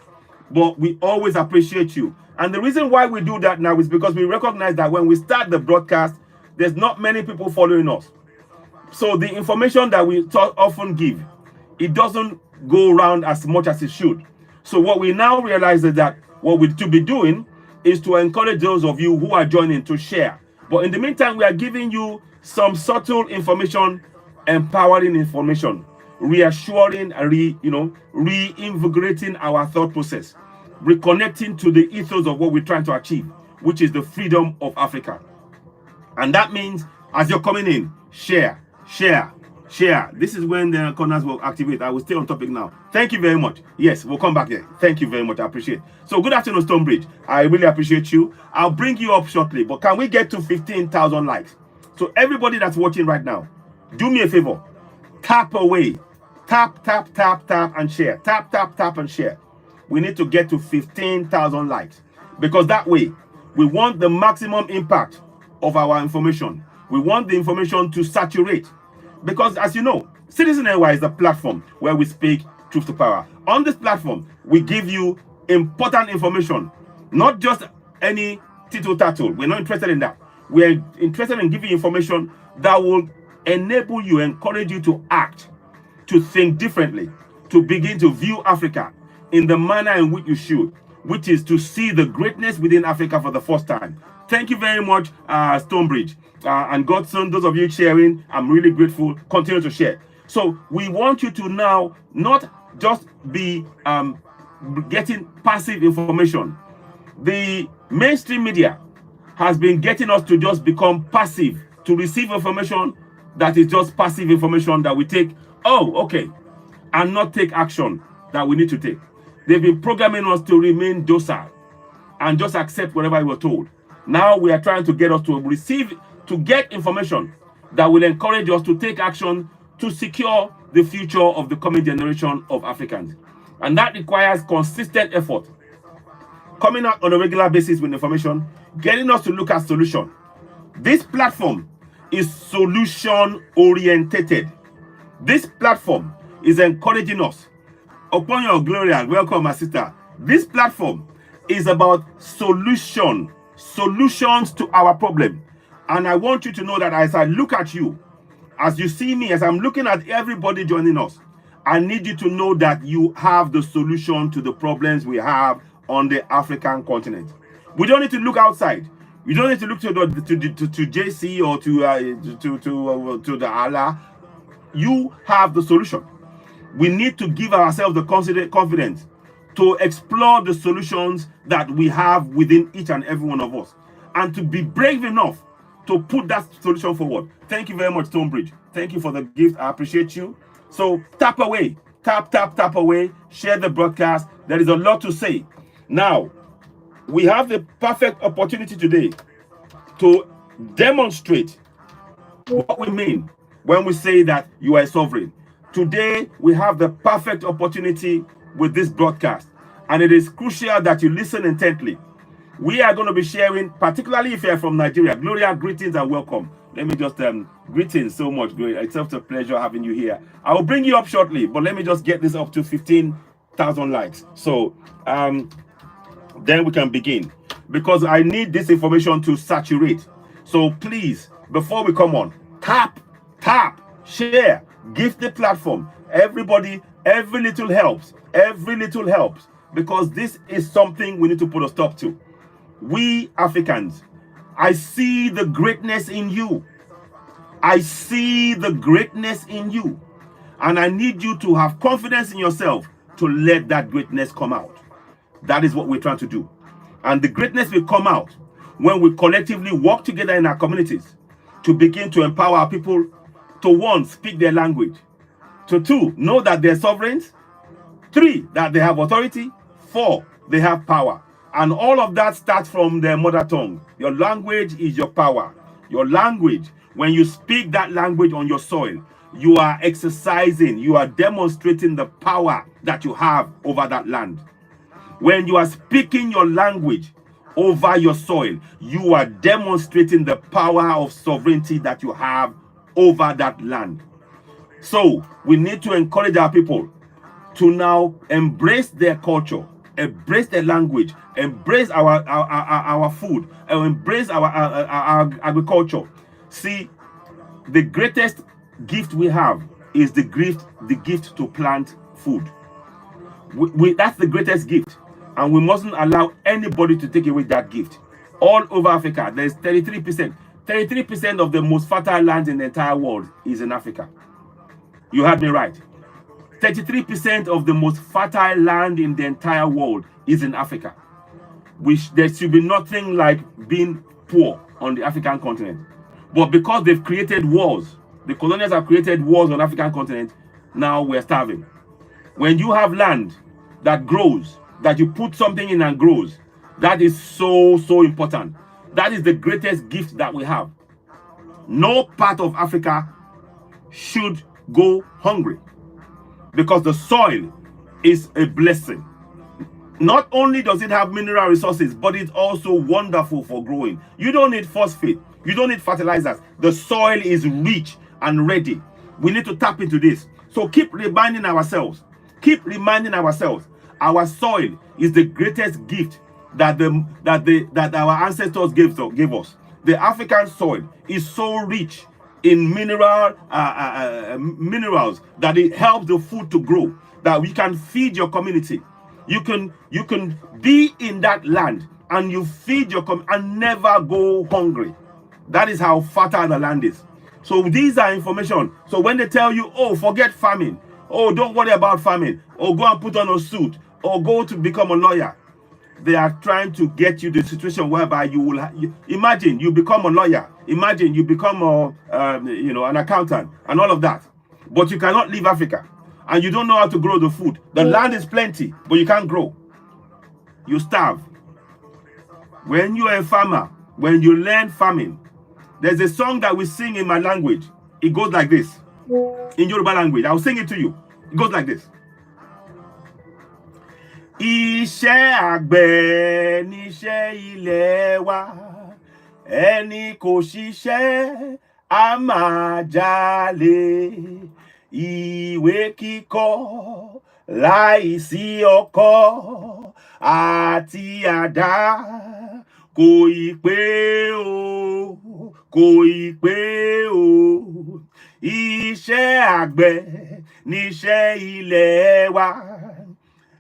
Speaker 1: But we always appreciate you. And the reason why we do that now is because we recognize that when we start the broadcast, there's not many people following us. So the information that we often give, it doesn't go around as much as it should. So what we now realize is that what we to be doing is to encourage those of you who are joining to share. But in the meantime, we are giving you some subtle information, empowering information, reassuring, reinvigorating our thought process, reconnecting to the ethos of what we're trying to achieve, which is the freedom of Africa. And that means as you're coming in, share. This is when the corners will activate. I will stay on topic now. Thank you very much. Yes, we'll come back here. Thank you very much. I appreciate it. So good afternoon, Stonebridge. I really appreciate you. I'll bring you up shortly, but can we get to 15,000 likes? So everybody that's watching right now, do me a favor. Tap away. Tap, and share. Tap, and share. We need to get to 15,000 likes because that way we want the maximum impact of our information. We want the information to saturate. Because as you know, CitizenAY is the platform where we speak truth to power. On this platform, we give you important information, not just any tittle-tattle. We're not interested in that. We're interested in giving information that will enable you, encourage you to act, to think differently, to begin to view Africa in the manner in which you should, which is to see the greatness within Africa for the first time. Thank you very much, Stonebridge. And Godson, those of you sharing, I'm really grateful. Continue to share. So we want you to now not just be getting passive information. The mainstream media has been getting us to just become passive, to receive information that is just passive information that we take, oh, okay, and not take action that we need to take. They've been programming us to remain docile and just accept whatever we were told. Now we are trying to get us to get information that will encourage us to take action to secure the future of the coming generation of Africans. And that requires consistent effort. Coming out on a regular basis with information, getting us to look at solution. This platform is solution-oriented. This platform is encouraging us. Upon your glory and welcome, my sister. This platform is about solutions to our problem. And I want you to know that as I look at you, as you see me, as I'm looking at everybody joining us, I need you to know that you have the solution to the problems we have on the African continent. We don't need to look outside. We don't need to look to JC or to the Allah. You have the solution. We need to give ourselves the confidence to explore the solutions that we have within each and every one of us, and to be brave enough to put that solution forward. Thank you very much, Stonebridge. Thank you for the gift. I appreciate you. So tap away. Tap away. Share the broadcast. There is a lot to say. Now, we have the perfect opportunity today to demonstrate what we mean when we say that you are a sovereign. Today, we have the perfect opportunity with this broadcast, and it is crucial that you listen intently. We are going to be sharing, particularly if you're from Nigeria. Gloria, greetings and welcome. Let me just greetings so much, Gloria. It's such a pleasure having you here. I will bring you up shortly, but let me just get this up to 15,000 likes. So then we can begin, because I need this information to saturate. So please, before we come on, tap, share, give the platform. Everybody, every little helps. Every little helps, because this is something we need to put a stop to. We Africans, I see the greatness in you. I see the greatness in you. And I need you to have confidence in yourself to let that greatness come out. That is what we're trying to do. And the greatness will come out when we collectively work together in our communities to begin to empower our people to, 1, speak their language, to 2, know that they're sovereigns, 3, that they have authority, 4, they have power. And all of that starts from their mother tongue. Your language is your power. Your language, when you speak that language on your soil, you are exercising, you are demonstrating the power that you have over that land. When you are speaking your language over your soil, you are demonstrating the power of sovereignty that you have over that land. So we need to encourage our people to now embrace their culture, embrace their language, embrace our food, and embrace our agriculture. See, the greatest gift we have is the gift to plant food. That's the greatest gift, and we mustn't allow anybody to take away that gift. All over Africa, there's 33%. 33% of the most fertile land in the entire world is in Africa. You heard me right. 33% of the most fertile land in the entire world is in Africa. There should be nothing like being poor on the African continent. But because they've created wars, the colonials have created wars on the African continent, now we're starving. When you have land that grows, that you put something in and grows, that is so, so important. That is the greatest gift that we have. No part of Africa should go hungry, because the soil is a blessing. Not only does it have mineral resources, but it's also wonderful for growing. You don't need phosphate. You don't need fertilizers. The soil is rich and ready. We need to tap into this. So keep reminding ourselves. Keep reminding ourselves. Our soil is the greatest gift that our ancestors gave us. The African soil is so rich in minerals that it helps the food to grow, that we can feed your community. You can be in that land and you feed your community and never go hungry. That is how fertile the land is. So these are information. So when they tell you, oh, forget farming, oh, don't worry about farming, or go and put on a suit, or go to become a lawyer, they are trying to get you the situation whereby you will imagine you become a lawyer, imagine you become an accountant and all of that, but you cannot leave Africa and you don't know how to grow the food. The land is plenty, but you can't grow. You starve. When you are a farmer, when you learn farming, there's a song that we sing in my language. It goes like this. In Yoruba language, I'll sing it to you. It goes like this. Iṣẹ́ àgbẹ̀ níṣẹ́ ilẹ̀ wa, ẹni kò ṣiṣẹ́ a máa jalè. Ìwé kíkọ́ láìsí ọkọ́ àti àdá kò ì pé o, kò ì pé o. Iṣẹ́ àgbẹ̀ níṣẹ́ ilẹ̀ wa,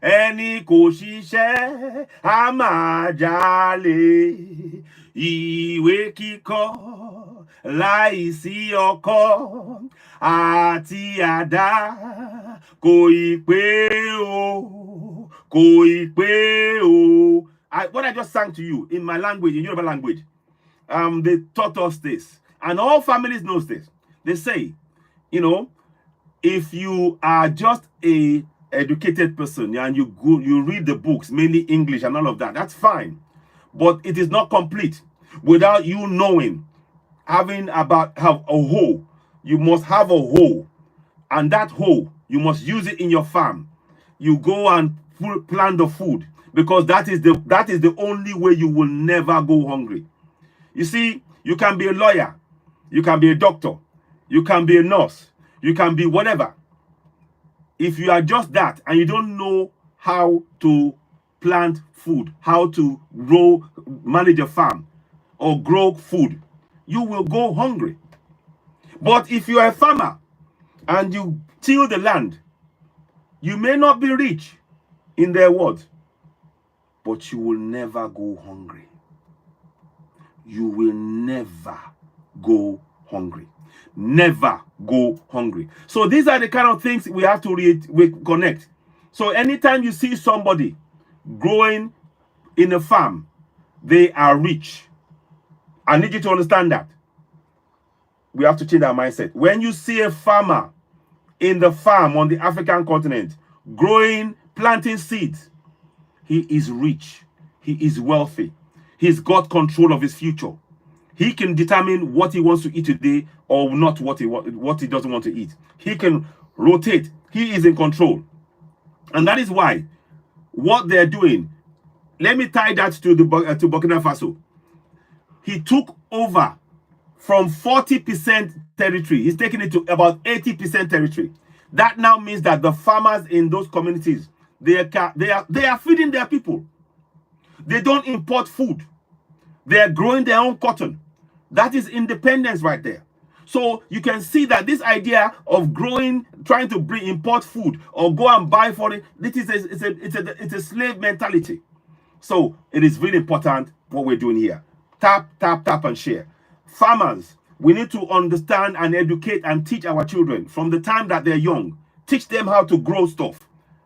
Speaker 1: ẹni kò ṣiṣẹ́ a máa jalè. Ìwé kíkọ́ láìsí ọkọ́ àti àdá kò ì pé o, kò ì pé o. What I just sang to you in my language, in Yoruba language, they taught us this, and all families knows this. They say, if you are just a educated person and you read the books, mainly English and all of that, that's fine. But it is not complete without you knowing, have a hoe. You must have a hoe, and that hoe, you must use it in your farm. You go and plant the food, because that is the only way you will never go hungry. You see, you can be a lawyer, you can be a doctor, you can be a nurse, you can be whatever. If you are just that and you don't know how to plant food, how to manage a farm or grow food, you will go hungry. But if you are a farmer and you till the land, you may not be rich, in their words, but you will never go hungry. You will never go hungry. Never go hungry. So these are the kind of things we have to connect. So anytime you see somebody growing in a farm, they are rich. I need you to understand that. We have to change our mindset. When you see a farmer in the farm on the African continent planting seeds, he is rich. He is wealthy. He's got control of his future. He can determine what he wants to eat today or not what he doesn't want to eat. He can rotate. He is in control. And that is why what they're doing, let me tie that to Burkina Faso. He took over from 40% territory. He's taking it to about 80% territory. That now means that the farmers in those communities, they are feeding their people. They don't import food. They are growing their own cotton. That is independence right there. So you can see that this idea of trying to import food or go and buy for it, it's a slave mentality. So it is really important what we're doing here. Tap, tap, tap, and share. Farmers, we need to understand and educate and teach our children from the time that they're young. Teach them how to grow stuff,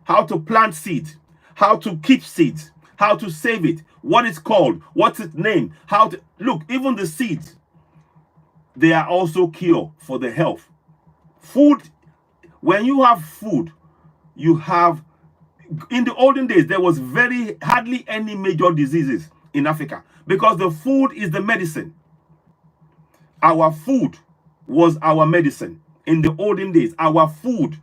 Speaker 1: how to plant seeds, how to keep seeds, how to save it, what it's called, what's its name, look, even the seeds, they are also cure for the health. Food, when you have food, you have, in the olden days, there was hardly any major diseases in Africa because the food is the medicine. Our food was our medicine in the olden days, our food.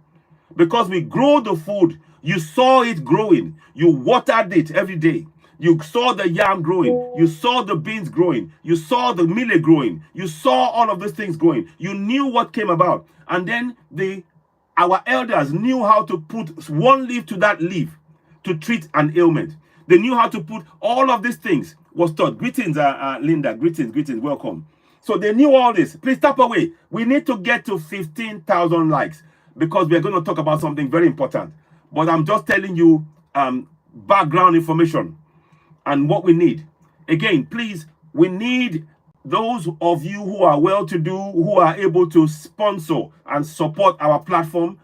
Speaker 1: Because we grow the food, you saw it growing, you watered it every day. You saw the yam growing, you saw the beans growing, you saw the millet growing, you saw all of these things growing. You knew what came about. And then our elders knew how to put one leaf to that leaf to treat an ailment. They knew how to put all of these things was taught. Greetings, Linda. Greetings, welcome. So they knew all this. Please tap away. We need to get to 15,000 likes because we're going to talk about something very important. But I'm just telling you background information and what we need. Again, please, we need those of you who are well-to-do, who are able to sponsor and support our platform.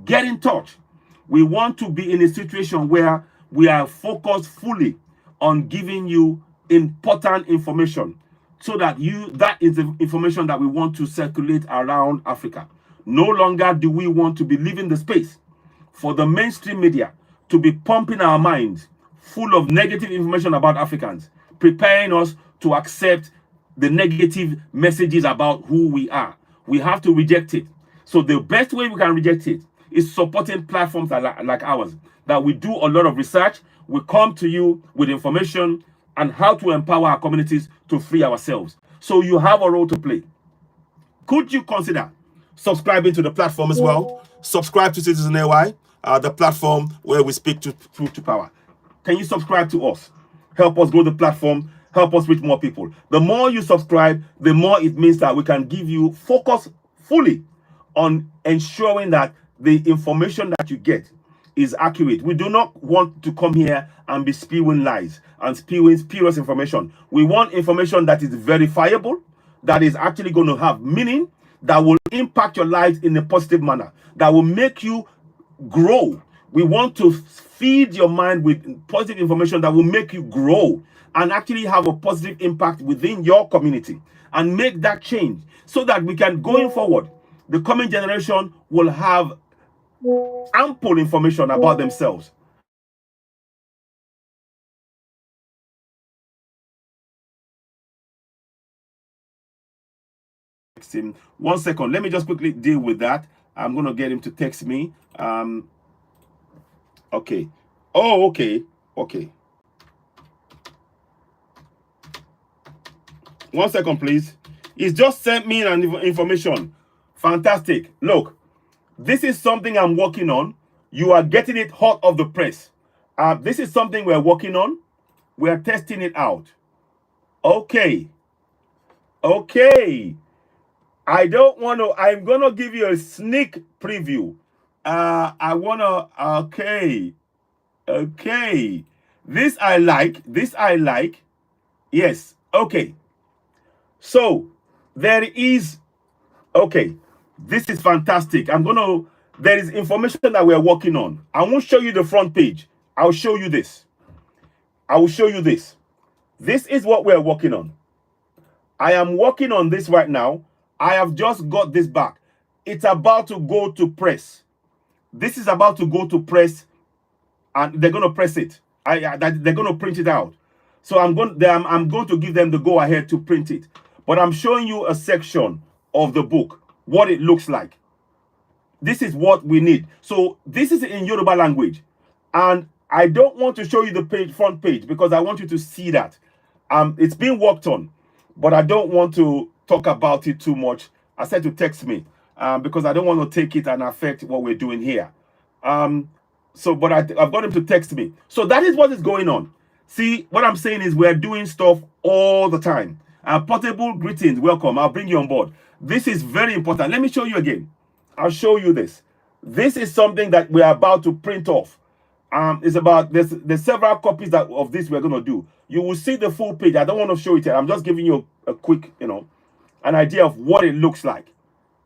Speaker 1: Get in touch. We want to be in a situation where we are focused fully on giving you important information so that that is the information that we want to circulate around Africa. No longer do we want to be leaving the space for the mainstream media to be pumping our minds full of negative information about Africans, preparing us to accept the negative messages about who we are. We have to reject it. So the best way we can reject it is supporting platforms like ours, that we do a lot of research, we come to you with information and how to empower our communities to free ourselves. So you have a role to play. Could you consider subscribing to the platform as well? Subscribe to CitizenAY, the platform where we speak to truth to power. Can you subscribe to us? Help us grow the platform. Help us reach more people. The more you subscribe, the more it means that we can give you focus fully on ensuring that the information that you get is accurate. We do not want to come here and be spewing lies and spewing spurious information. We want information that is verifiable, that is actually going to have meaning, that will impact your lives in a positive manner, that will make you grow. We want to feed your mind with positive information that will make you grow and actually have a positive impact within your community and make that change so that we can, going forward, the coming generation will have ample information about themselves. Him 1 second. Let me just quickly deal with that. I'm going to get him to text me. Okay. Oh, okay. Okay. 1 second, please. He's just sent me an information. Fantastic. Look, this is something I'm working on. You are getting it hot off the press. This is something we're working on. We're testing it out. Okay. Okay. I don't want to, I'm going to give you a sneak preview. I want to, okay. Okay. This I like. This I like. Yes. Okay. So there is, okay. This is fantastic. There is information that we're working on. I won't show you the front page. I'll show you this. I will show you this. This is what we're working on. I am working on this right now. I have just got this back. It's about to go to press. This is about to go to press, and they're going to press it. They're going to print it out. So I'm going to give them the go ahead to print it. But I'm showing you a section of the book, what it looks like. This is what we need. So this is in Yoruba language. And I don't want to show you the front page, because I want you to see that. It's being worked on, but I don't want to talk about it too much. I said to text me, because I don't want to take it and affect what we're doing here. But I've got him to text me. So that is what is going on. See, what I'm saying is we're doing stuff all the time. Portable, greetings, welcome. I'll bring you on board. This is very important. Let me show you again. I'll show you this. This is something that we're about to print off. It's about, there's several copies of this we're going to do. You will see the full page. I don't want to show it yet. I'm just giving you a quick, an idea of what it looks like.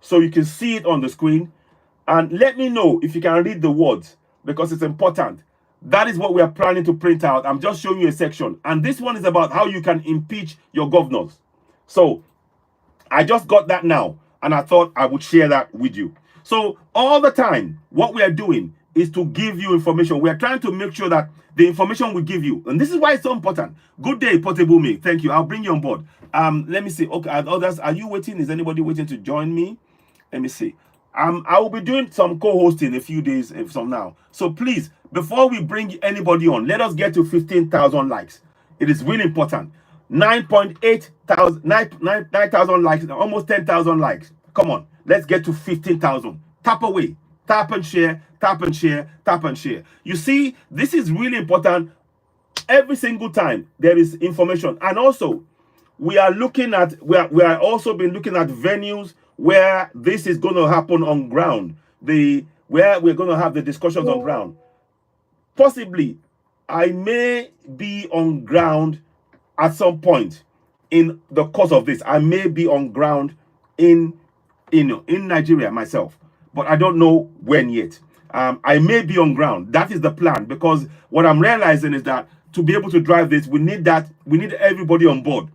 Speaker 1: So you can see it on the screen. And let me know if you can read the words, because it's important. That is what we are planning to print out. I'm just showing you a section. And this one is about how you can impeach your governors. So I just got that now, and I thought I would share that with you. So all the time, what we are doing is to give you information. We are trying to make sure that the information we give you, and this is why it's so important. Good day, Portable Me. Thank you. I'll bring you on board. Let me see. Okay, others, are you waiting? Is anybody waiting to join me? Let me see. I will be doing some co-hosting a few days from now. So please, before we bring anybody on, let us get to 15,000 likes. It is really important. 9,000 likes, almost 10,000 likes. Come on, let's get to 15,000. Tap away. Tap and share, tap and share, tap and share. You see, this is really important. Every single time there is information. And also, we are looking at, we are also been looking at venues where this is going to happen on ground. Where we're going to have the discussions on ground. Possibly, I may be on ground at some point in the course of this. I may be on ground in Nigeria myself, but I don't know when yet. I may be on ground. That is the plan, because what I'm realizing is that to be able to drive this, we need everybody on board.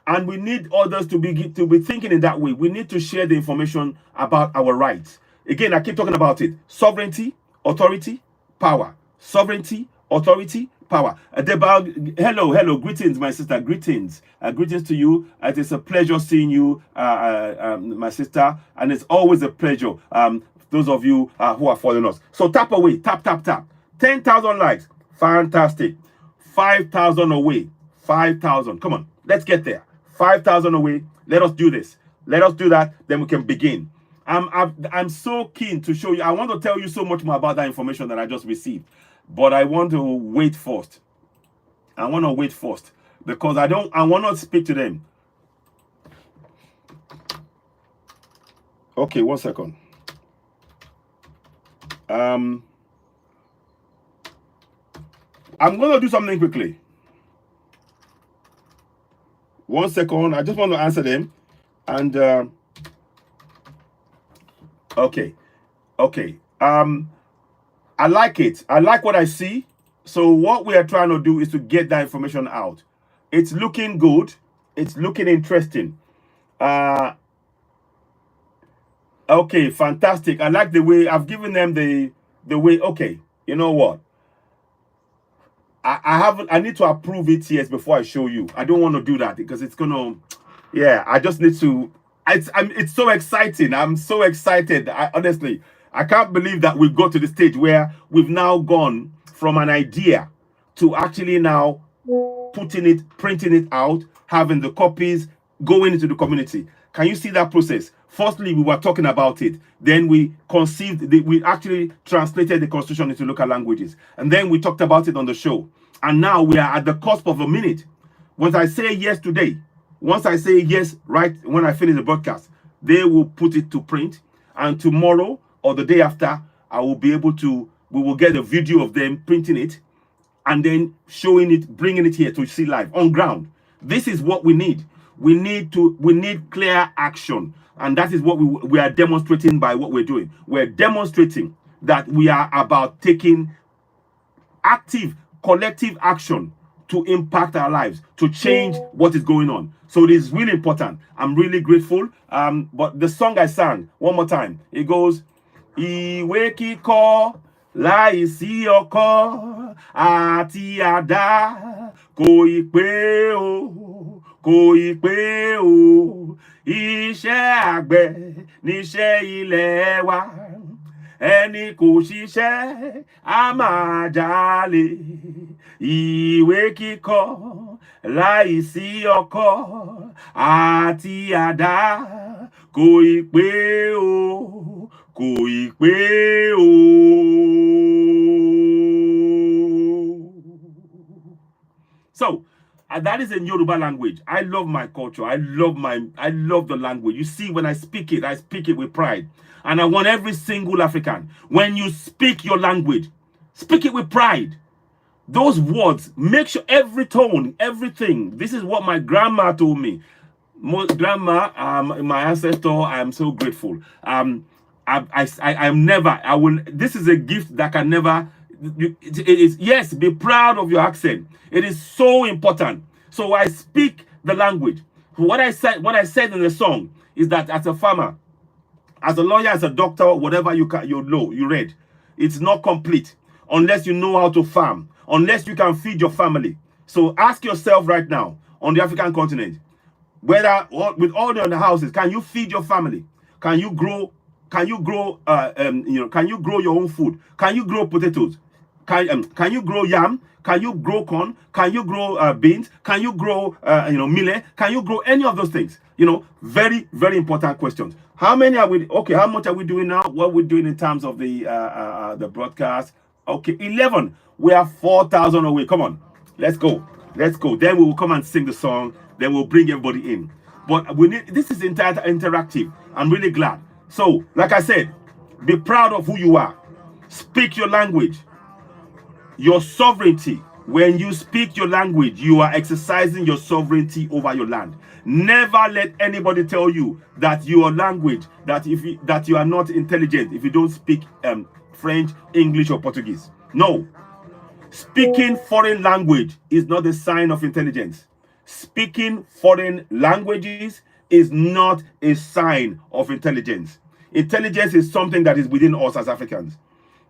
Speaker 1: And we need others to be thinking in that way. We need to share the information about our rights. Again, I keep talking about it. Sovereignty, authority, power. Sovereignty, authority, power. Hello, greetings, my sister, greetings. Greetings to you. It is a pleasure seeing you, my sister, and it's always a pleasure, those of you who are following us. So tap away, tap, tap, tap. 10,000 likes, fantastic. 5,000 away, 5,000, come on, let's get there. 5,000 away, let us do this. Let us do that, then we can begin. I'm so keen to show you. I want to tell you so much more about that information that I just received, but I want to wait first. I want to wait first, because I want to speak to them. Okay, 1 second. I'm going to do something quickly. 1 second. I just want to answer them. And okay. I like it. I like what I see. So what we are trying to do is to get that information out. It's looking good. It's looking interesting. Okay, fantastic. I like the way I've given them the way. Okay, you know what? I need to approve it yes before I show you. I don't want to do that, because it's gonna, yeah, I just need to. It's so exciting. I'm so excited. Honestly, I can't believe that we've got to the stage where we've now gone from an idea to actually now printing it out, having the copies, going into the community. Can you see that process? Firstly, we were talking about it. Then we we actually translated the constitution into local languages. And then we talked about it on the show. And now we are at the cusp of a minute. Once I say yes today, once I say yes right when I finish the broadcast, they will put it to print. And tomorrow or the day after, I will be able to, we will get a video of them printing it and then showing it, bringing it here to see live on ground. This is what we need. We need clear action. And that is what we are demonstrating by what we're doing. We're demonstrating that we are about taking active, collective action to impact our lives, to change what is going on. So it is really important. I'm really grateful. But the song I sang, one more time, it goes, IKWECHEGH láìsí ọkọ́ àti àdá kò ì pé o, kò ì pé o, iṣẹ́ àgbẹ̀ níṣẹ́ ilẹ̀ wa, ẹni kò ṣiṣẹ́ á máa jalè. Ìwé kíkọ láìsí ọkọ́ àti àdá kò ì pé o, kò ì pé o. So that is in Yoruba language. I love my culture. I love the language. You see, when I speak it with pride. And I want every single African, when you speak your language, speak it with pride. Those words, make sure every tone, everything. This is what my grandma told me. Grandma, my ancestor, I am so grateful. This is a gift that can never, it is, yes, be proud of your accent. It is so important. So I speak the language. What I said in the song is that as a farmer, as a lawyer, as a doctor, whatever you read, it's not complete unless you know how to farm, unless you can feed your family. So ask yourself right now, on the African continent, whether with all the other houses, can you feed your family? Can you grow? Can you grow? Can you grow your own food? Can you grow potatoes? Can you grow yam? Can you grow corn? Can you grow beans? Can you grow millet? Can you grow any of those things? Very, very important questions. How many are we? Okay, how much are we doing now? What we're doing in terms of the broadcast? Okay, 11. We are 4,000 away. Come on, let's go. Let's go. Then we will come and sing the song. Then we'll bring everybody in. But we need. This is interactive. I'm really glad. So, like I said, be proud of who you are. Speak your language. Your sovereignty. When you speak your language, you are exercising your sovereignty over your land. Never let anybody tell you that your language, that you are not intelligent if you don't speak French, English, or Portuguese. No. Speaking foreign language is not a sign of intelligence. Speaking foreign languages is not a sign of intelligence. Intelligence is something that is within us as Africans.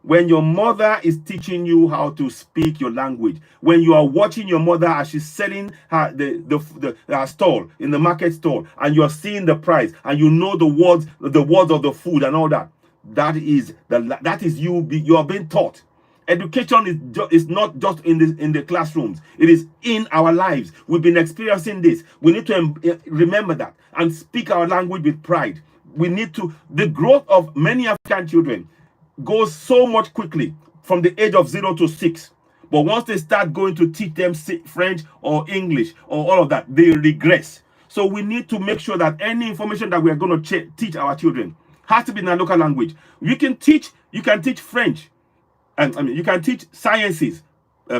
Speaker 1: When your mother is teaching you how to speak your language, when you are watching your mother as she's selling her stall in the market store, and you are seeing the price, and you know the words of the food and all that, that is you are being taught. Education is not just in the classrooms. It is in our lives. We've been experiencing this. We need to remember that and speak our language with pride. We need to. The growth of many African children goes so much quickly from the age of 0 to 6. But once they start going to teach them French or English or all of that, they regress. So we need to make sure that any information that we are going to teach our children has to be in a local language. You can teach French. You can teach sciences,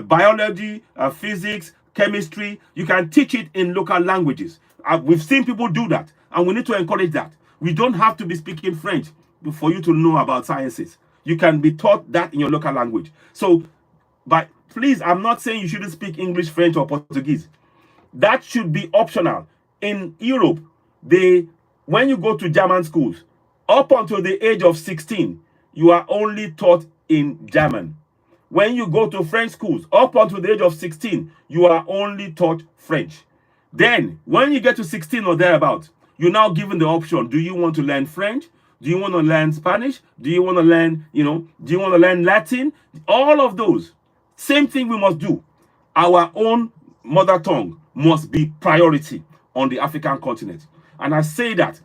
Speaker 1: biology, physics, chemistry. You can teach it in local languages. We've seen people do that, and we need to encourage that. We don't have to be speaking French for you to know about sciences. You can be taught that in your local language. So, but please, I'm not saying you shouldn't speak English, French, or Portuguese. That should be optional. In Europe, when you go to German schools, up until the age of 16, you are only taught in German. When you go to French schools, up until the age of 16, you are only taught French. Then, when you get to 16 or thereabout, you're now given the option. Do you want to learn French? Do you want to learn Spanish? Do you want to learn, do you want to learn Latin? All of those. Same thing we must do. Our own mother tongue must be priority. on the African continent. And I say that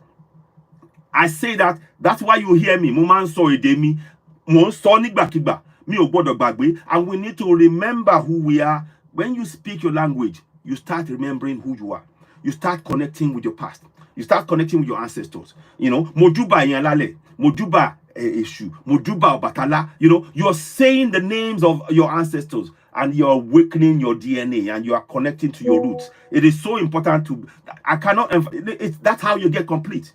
Speaker 1: that's why you hear me. Mo máa ń sọ èdè mi, mo ń sọ nígbàkigbà, mi ò gbọ́dọ̀ gbàgbé. And we need to remember who we are. When you speak your language, you start remembering who you are. You start connecting with your past. You start connecting with your ancestors. You know, Mojuba Yanlale, Mojuba Eshu, Mojuba Obatala. You know, you're saying the names of your ancestors and you're awakening your DNA and you are connecting to your roots. It is so important to, that's how you get complete.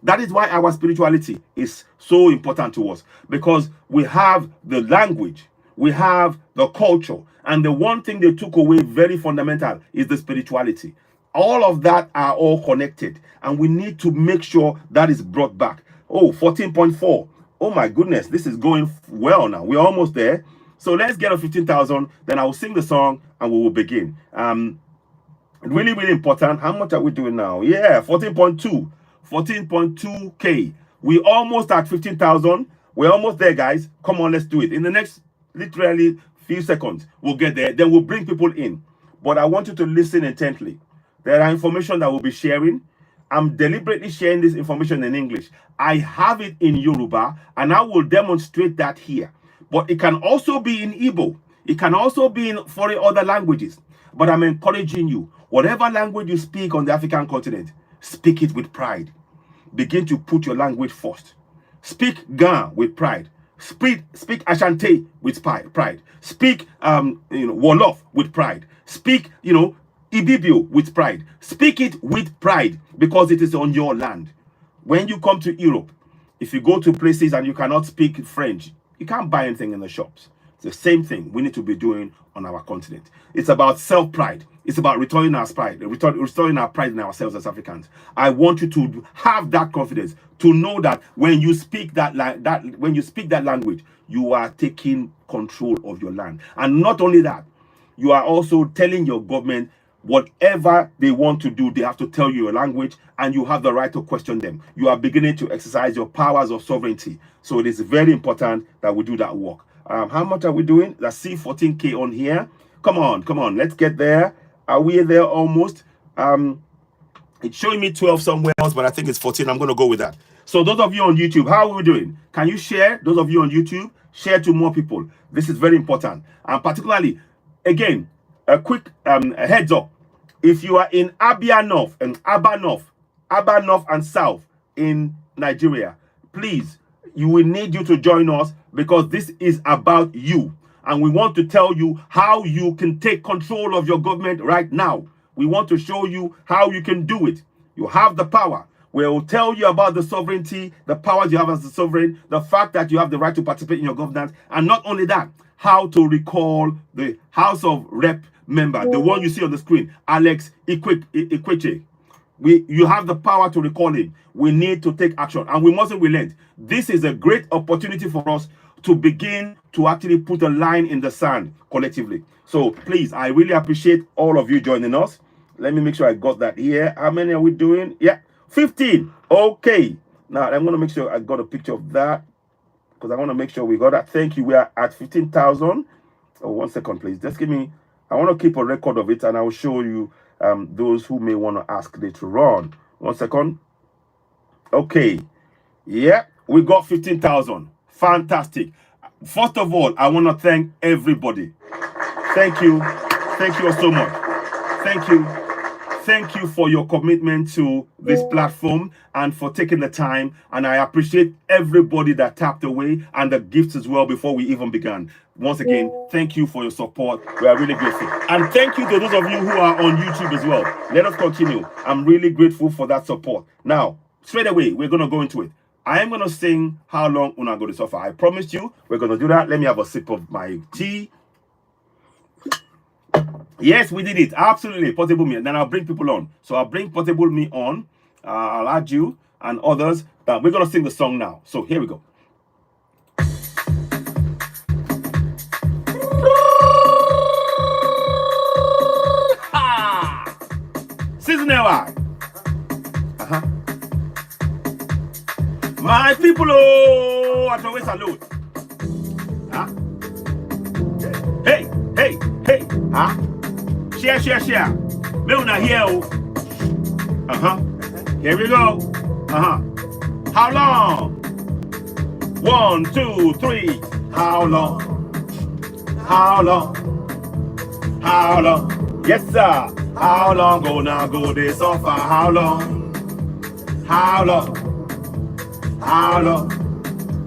Speaker 1: That is why our spirituality is so important to us, because we have the language, we have the culture, and the one thing they took away very fundamental is the spirituality. All of that are all connected, and we need to make sure that is brought back. Oh, 14.4. Oh my goodness, this is going well now. We're almost there. So let's get a 15,000, then I will sing the song and we will begin. Really, really important. How much are we doing now? Yeah, 14.2. 14.2K. We almost at 15,000. We're almost there, guys. Come on, let's do it. In the next literally few seconds, we'll get there. Then we'll bring people in. But I want you to listen intently. There are information that we'll be sharing. I'm deliberately sharing this information in English. I have it in Yoruba, and I will demonstrate that here. But it can also be in Igbo. It can also be in 40 other languages. But I'm encouraging you, whatever language you speak on the African continent, speak it with pride. Begin to put your language first. Speak Ga with pride. Speak Ashanti with pride. Speak Wolof with pride. Speak Ibibio with pride. Speak it with pride, because it is on your land. When you come to Europe, if you go to places and you cannot speak French, you can't buy anything in the shops. It's the same thing we need to be doing on our continent. It's about self-pride. It's about restoring our pride, restoring our pride in ourselves as Africans. I want you to have that confidence, to know that when you speak that language, you are taking control of your land. And not only that, you are also telling your government whatever they want to do, they have to tell you your language, and you have the right to question them. You are beginning to exercise your powers of sovereignty. So it is very important that we do that work. How much are we doing? Let's see, 14K on here. Come on, let's get there. Are we there almost? It's showing me 12 somewhere else, but I think it's 14. I'm going to go with that. So those of you on YouTube, how are we doing? Can you share? Those of you on YouTube, share to more people. This is very important. And particularly, again, a quick heads up. If you are in Abia North and Aba North and South in Nigeria, please, we will need you to join us, because this is about you. And we want to tell you how you can take control of your government right now. We want to show you how you can do it. You have the power. We will tell you about the sovereignty, the powers you have as a sovereign, the fact that you have the right to participate in your governance, and not only that, how to recall the House of Rep member, the one you see on the screen, Alex IKWECHEGH. You have the power to recall him. We need to take action, and we mustn't relent. This is a great opportunity for us to begin to actually put a line in the sand collectively. So please, I really appreciate all of you joining us. Let me make sure I got that here. How many are we doing? Yeah, 15. Okay. Now I'm going to make sure I got a picture of that, because I want to make sure we got that. Thank you. We are at 15,000. Oh, 1 second, please. Just give me, I want to keep a record of it, and I will show you those who may want to ask later on. 1 second. Okay. Yeah, we got 15,000. Fantastic. First of all, I want to thank everybody. Thank you. Thank you all so much. Thank you. Thank you for your commitment to this platform and for taking the time. And I appreciate everybody that tapped away, and the gifts as well before we even began. Once again, thank you for your support. We are really grateful. And thank you to those of you who are on YouTube as well. Let us continue. I'm really grateful for that support. Now, straight away, we're going to go into it. I am going to sing How Long Una Go to Suffer. I promised you we're going to do that. Let me have a sip of my tea. Yes, we did it. Absolutely. Portable Me. Then I'll bring people on. So I'll bring Portable Me on. I'll add you and others. We're going to sing the song now. So here we go. CitizenAY. My people, oh, I always salute. Huh? Hey, hey, hey, huh? Share. Me una here, oh. Here we go. How long? 1, 2, 3. How long? How long? How long? Yes, sir. How long gonna go this suffer? How long? How long? How long?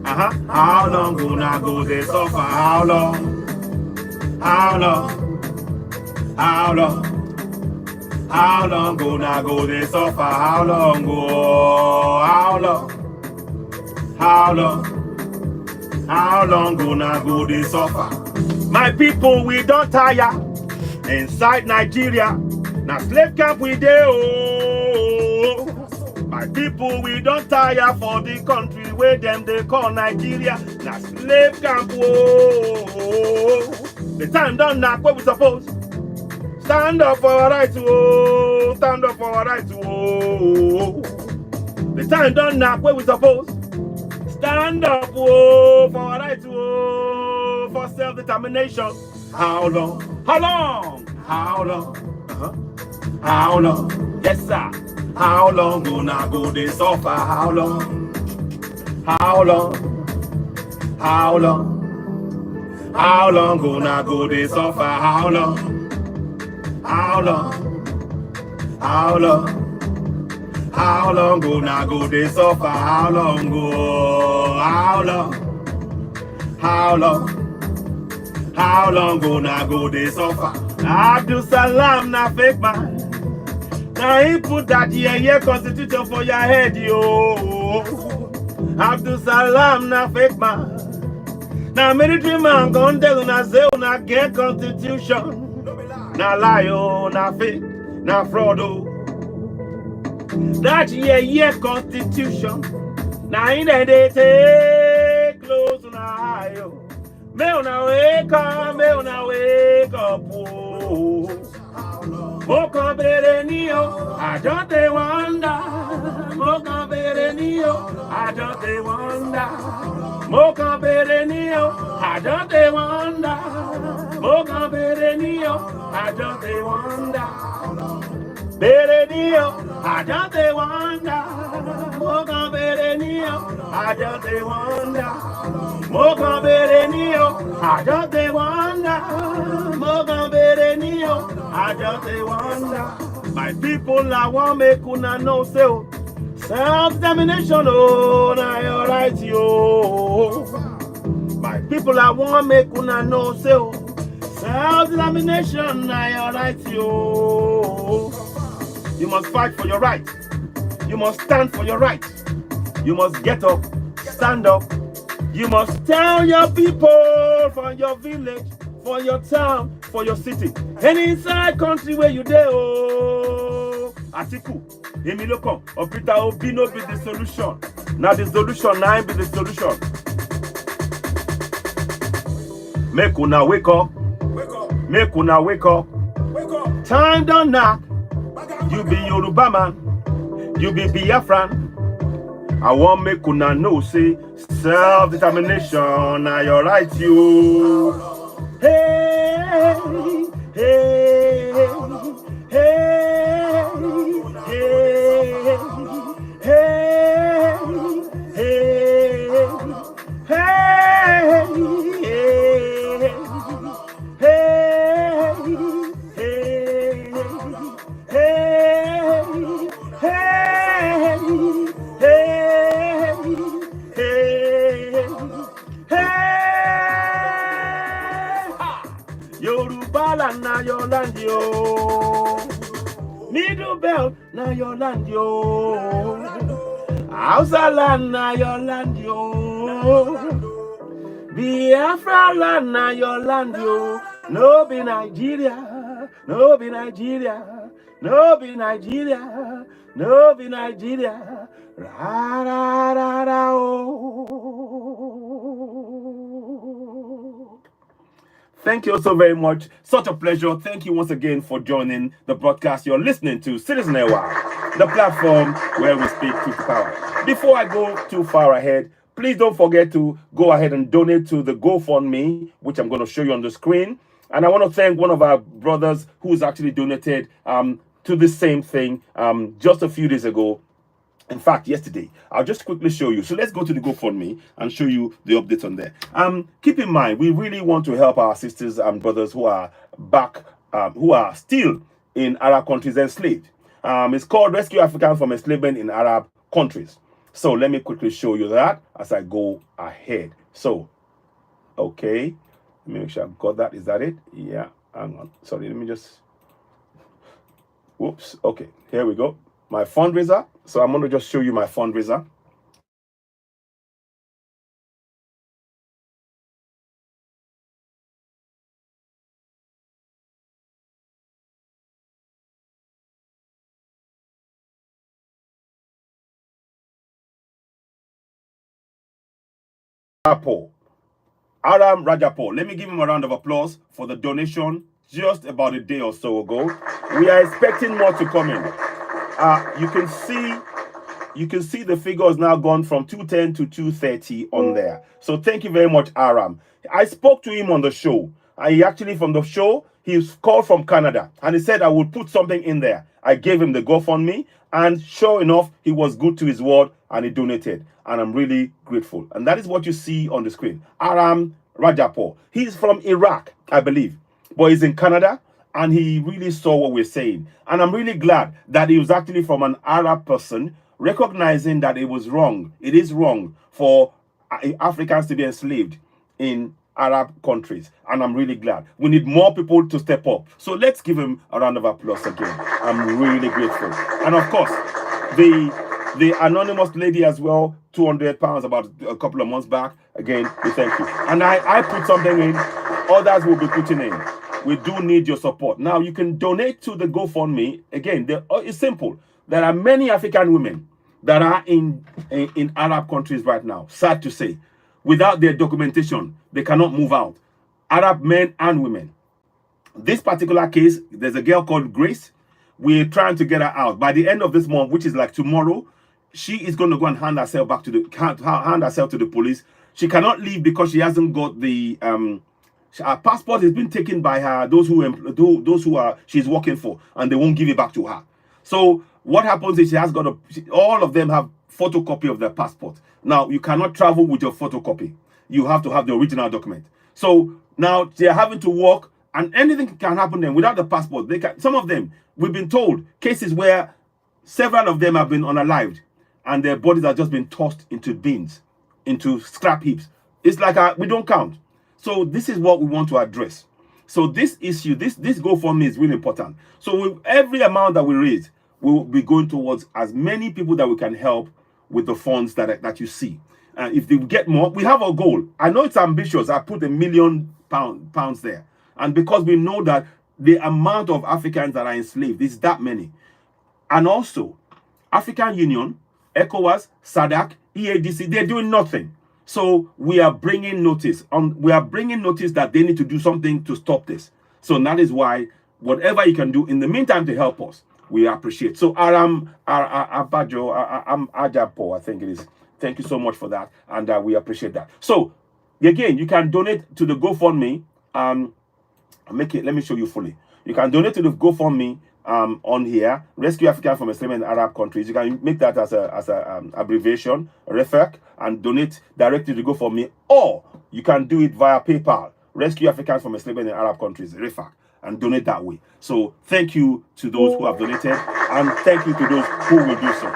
Speaker 1: How long gonna go this suffer? How long? How long? How long? How long gonna go this suffer? How long go? How long? How long? How long gonna go this suffer? My people, we don't tire. Inside Nigeria, now slave camp we dey oh. My people, we don't tire for the country where them they call Nigeria. Now slave camp oh. The time done knock what we suppose. Stand up for our rights oh. Stand up for our rights oh. The time done knock what we suppose. Stand up oh, for our rights oh, for self-determination. How long? How long? How long? How long? Yes, sir. How long gonna go this suffer? How long? How long? How long? How long gonna go this suffer? How long? How long? How long? How long gonna go this suffer? How long go? How long? How long? How long gonna go this suffer? Abdul Salam na fake man. Now he put that yeah constitution for your head, yo. Abdul Salam na fake man. Now military man gon' tell una say una get constitution. Na lie, oh, na fake, na fraud, oh. That yeah constitution. Now in the day take close una eye, oh. May una wake up, oh. Moka berenio, I don't wonder. Moka berenio, I don't wonder. Moka berenio, I don't wonder. Moka berenio, I don't wonder. Berenio, I don't wonder. Moka berenio, I don't wonder. Moka berenio, I don't wonder. Moka berenio, I just wonder. My people, I want make una know so. Self-determination, oh, na your right, yo. My people, I want make una know so. Self-determination, na your right, yo. You must fight for your right. You must stand for your right. You must get up, stand up. You must tell your people from your village, for your town, for your city, any inside country where you there, oh. Atiku, Emiloko, or Peter Obi no be the solution. Now the solution, now be the solution. Make una wake up. Make una wake up. Time don't knock. You be Yoruba man. You be Biafran. I want make una know, say, self-determination, now your right, you. Hey, hey, hey, hey, hey, hey, Yoruba land na your land, yo. Middle belt na your land, yo. Hausa land na your land, yo. Biafra land na your land, yo. No be Nigeria, no be Nigeria, no be Nigeria, no be Nigeria. Ra ra ra ra oh. Thank you so very much. Such a pleasure. Thank you once again for joining the broadcast. You're listening to CitizenAY, the platform where we speak truth to power. Before I go too far ahead, please don't forget to go ahead and donate to the GoFundMe, which I'm going to show you on the screen. And I want to thank one of our brothers who's actually donated to the same thing just a few days ago. In fact, yesterday. I'll just quickly show you. So let's go to the GoFundMe and show you the updates on there. Keep in mind, we really want to help our sisters and brothers who are back, who are still in Arab countries enslaved. It's called Rescue Africans from Enslavement in Arab Countries. So let me quickly show you that as I go ahead. So, okay, let me make sure I've got that. Is that it? Yeah. Hang on. Sorry, let me just. Whoops. Okay, here we go. My fundraiser. So I'm going to just show you my fundraiser. Aram Rajapal. Let me give him a round of applause for the donation just about a day or so ago. We are expecting more to come in. You can see the figure has now gone from 210 to 230 on there. So thank you very much, Aram. I spoke to him on the show. He actually, from the show, he's called from Canada and he said I would put something in there. I gave him the GoFundMe, and sure enough, he was good to his word and he donated. And I'm really grateful. And that is what you see on the screen. Aram Rajapal. He's from Iraq, I believe, but he's in Canada. And he really saw what we're saying. And I'm really glad that he was actually from an Arab person, recognizing that it was wrong. It is wrong for Africans to be enslaved in Arab countries. And I'm really glad. We need more people to step up. So let's give him a round of applause again. I'm really grateful. And of course, the anonymous lady as well, £200 about a couple of months back. Again, we thank you. And I put something in. Others will be putting in. We do need your support. Now, you can donate to the GoFundMe. Again, it's simple. There are many African women that are in Arab countries right now, sad to say. Without their documentation, they cannot move out. Arab men and women. This particular case, there's a girl called Grace. We're trying to get her out. By the end of this month, which is like tomorrow, she is going to go and hand herself to the police. She cannot leave because she hasn't got the her passport has been taken by her, those who are she's working for, and they won't give it back to her. So what happens is she has got all of them have photocopy of their passport. Now you cannot travel with your photocopy. You have to have the original document. So now they're having to work, and anything can happen then without the passport. They can. Some of them, we've been told cases where several of them have been unalived, and their bodies have just been tossed into bins, into scrap heaps. It's like we don't count. So this is what we want to address. So this issue, this GoFundMe is really important. So with every amount that we raise, we will be going towards as many people that we can help with the funds that you see. And if they get more, we have a goal. I know it's ambitious. I put £1 million there. And because we know that the amount of Africans that are enslaved is that many. And also, African Union, ECOWAS, SADC, EADC, they're doing nothing. So we are bringing notice that they need to do something to stop this. So that is why whatever you can do in the meantime to help us, we appreciate. So Aram Ajapo, I think it is. Thank you so much for that, and we appreciate that. So again, you can donate to the GoFundMe. Let me show you fully. You can donate to the GoFundMe on here, Rescue Africa from Enslavement in Arab Countries. You can make that as a abbreviation, REFAC, and donate directly to GoFundMe, or you can do it via PayPal, Rescue Africans from Enslavement in Arab Countries, REFAC, and donate that way. So thank you to those who have donated, and thank you to those who will do so.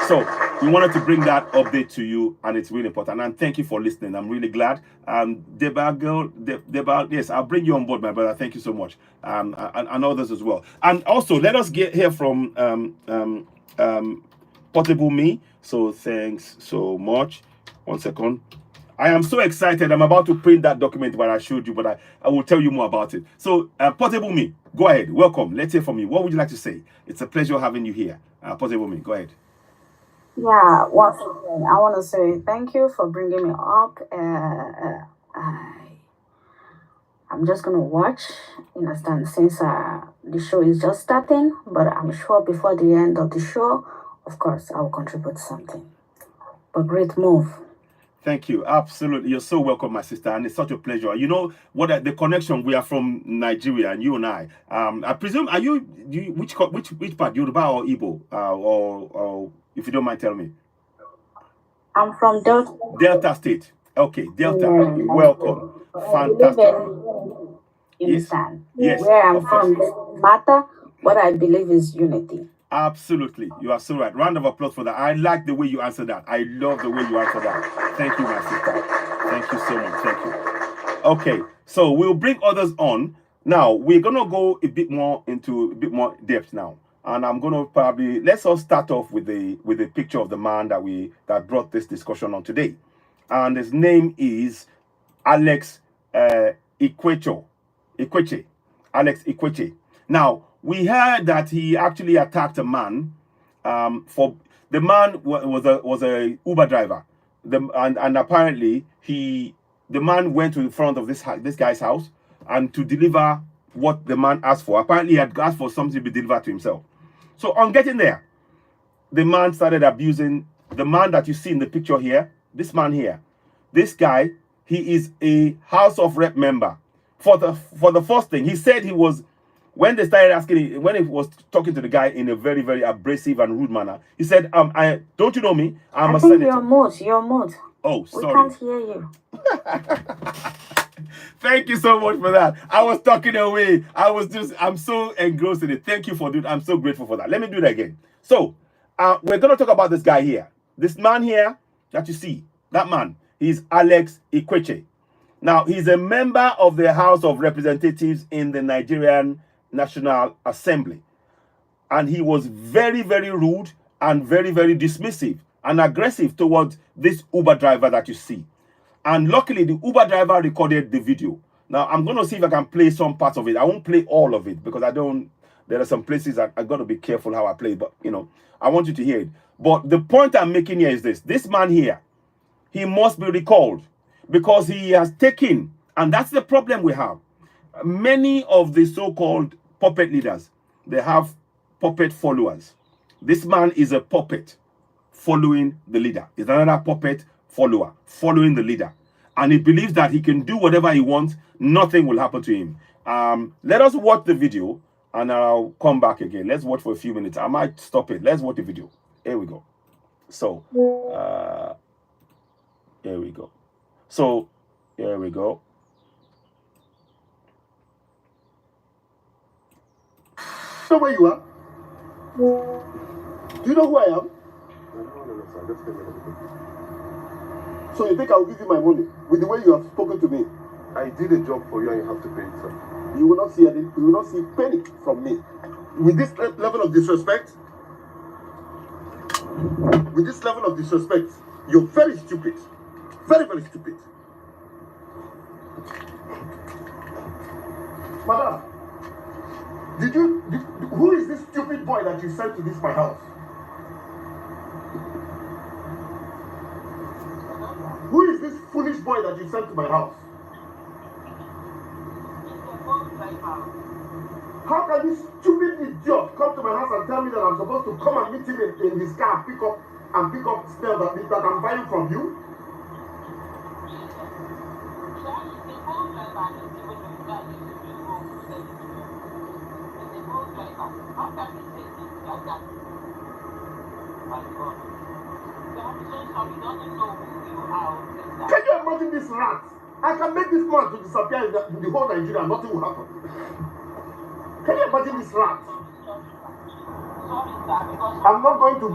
Speaker 1: So we wanted to bring that update to you, and it's really important. And thank you for listening. I'm really glad. Deba, yes, I'll bring you on board, my brother. Thank you so much, and others as well. And also, let us hear from Portable Me. So thanks so much. 1 second. I am so excited. I'm about to print that document where I showed you, but I will tell you more about it. So, Portable Me, go ahead. Welcome. Let's hear from you. What would you like to say? It's a pleasure having you here. Portable Me, go ahead.
Speaker 3: Yeah, once again, I want to say thank you for bringing me up. I'm just going to watch, understand, since the show is just starting, but I'm sure before the end of the show, of course, I will contribute something. But great move.
Speaker 1: Thank you. Absolutely. You're so welcome, my sister. And it's such a pleasure. You know what the connection, we are from Nigeria, and you and I presume, are you, which part, Yoruba or Igbo? Or if you don't mind telling me.
Speaker 3: I'm from Delta.
Speaker 1: Delta State. Okay, Delta.
Speaker 3: Yeah,
Speaker 1: Welcome.
Speaker 3: I believe
Speaker 1: Fantastic.
Speaker 3: in
Speaker 1: Yes.
Speaker 3: unity.
Speaker 1: Yes.
Speaker 3: Where I'm
Speaker 1: Of course.
Speaker 3: from doesn't matter. What I believe is unity.
Speaker 1: Absolutely. You are so right. Round of applause for that. I like the way you answer that. I love the way you answer that. Thank you, my sister. Thank you so much. Thank you. Okay, so we'll bring others on. Now, we're going to go a bit more depth now. And I'm going to probably, let's all start off with the picture of the man that brought this discussion on today. And his name is Alex IKWECHEGH. Alex IKWECHEGH. Now, we heard that he actually attacked a man. For the man was a Uber driver. And apparently the man went to the front of this guy's house and to deliver what the man asked for. Apparently, he had asked for something to be delivered to himself. So on getting there, the man started abusing the man that you see in the picture here. This man here, this guy, he is a House of Rep member. For the first thing, he said he was, when they started asking, when he was talking to the guy in a very, very abrasive and rude manner, he said, don't you know me? I'm a senator.
Speaker 3: You're mute.
Speaker 1: Oh, sorry.
Speaker 3: We can't hear you.
Speaker 1: Thank you so much for that. I was talking away. I'm so engrossed in it. Thank you for doing. I'm so grateful for that. Let me do that again. So, we're going to talk about this guy here. This man here that you see, that man, he's Alex IKWECHEGH. Now, he's a member of the House of Representatives in the Nigerian National Assembly. And he was very, very rude and very, very dismissive and aggressive towards this Uber driver that you see. And luckily, the Uber driver recorded the video. Now, I'm going to see if I can play some parts of it. I won't play all of it because there are some places that I've got to be careful how I play. But, I want you to hear it. But the point I'm making here is this. This man here, he must be recalled because he has taken, and that's the problem we have. Many of the so-called puppet leaders, they have puppet followers. This man is a puppet following the leader. He's another puppet follower following the leader. And he believes that he can do whatever he wants. Nothing will happen to him. Let us watch the video and I'll come back again. Let's watch for a few minutes. I might stop it. Let's watch the video. Here we go. So, here we go. So, here we go.
Speaker 4: So where you are? Do you know who I am? So you think I will give you my money with the way you have spoken to me?
Speaker 5: I did a job for you and you have to pay it, sir.
Speaker 4: You will not see any, you will not see a penny from me. With this level of disrespect, you're very stupid. Very, very stupid. Madam, who is this stupid boy that you sent to this my house? Who is this foolish boy that you sent to my house? How can this stupid idiot come to my house and tell me that I'm supposed to come and meet him in his car and pick up smell that I'm buying from you? Can you imagine this rat? I can make this man to disappear in the whole Nigeria and nothing will happen. Can you imagine this rat? I'm not going to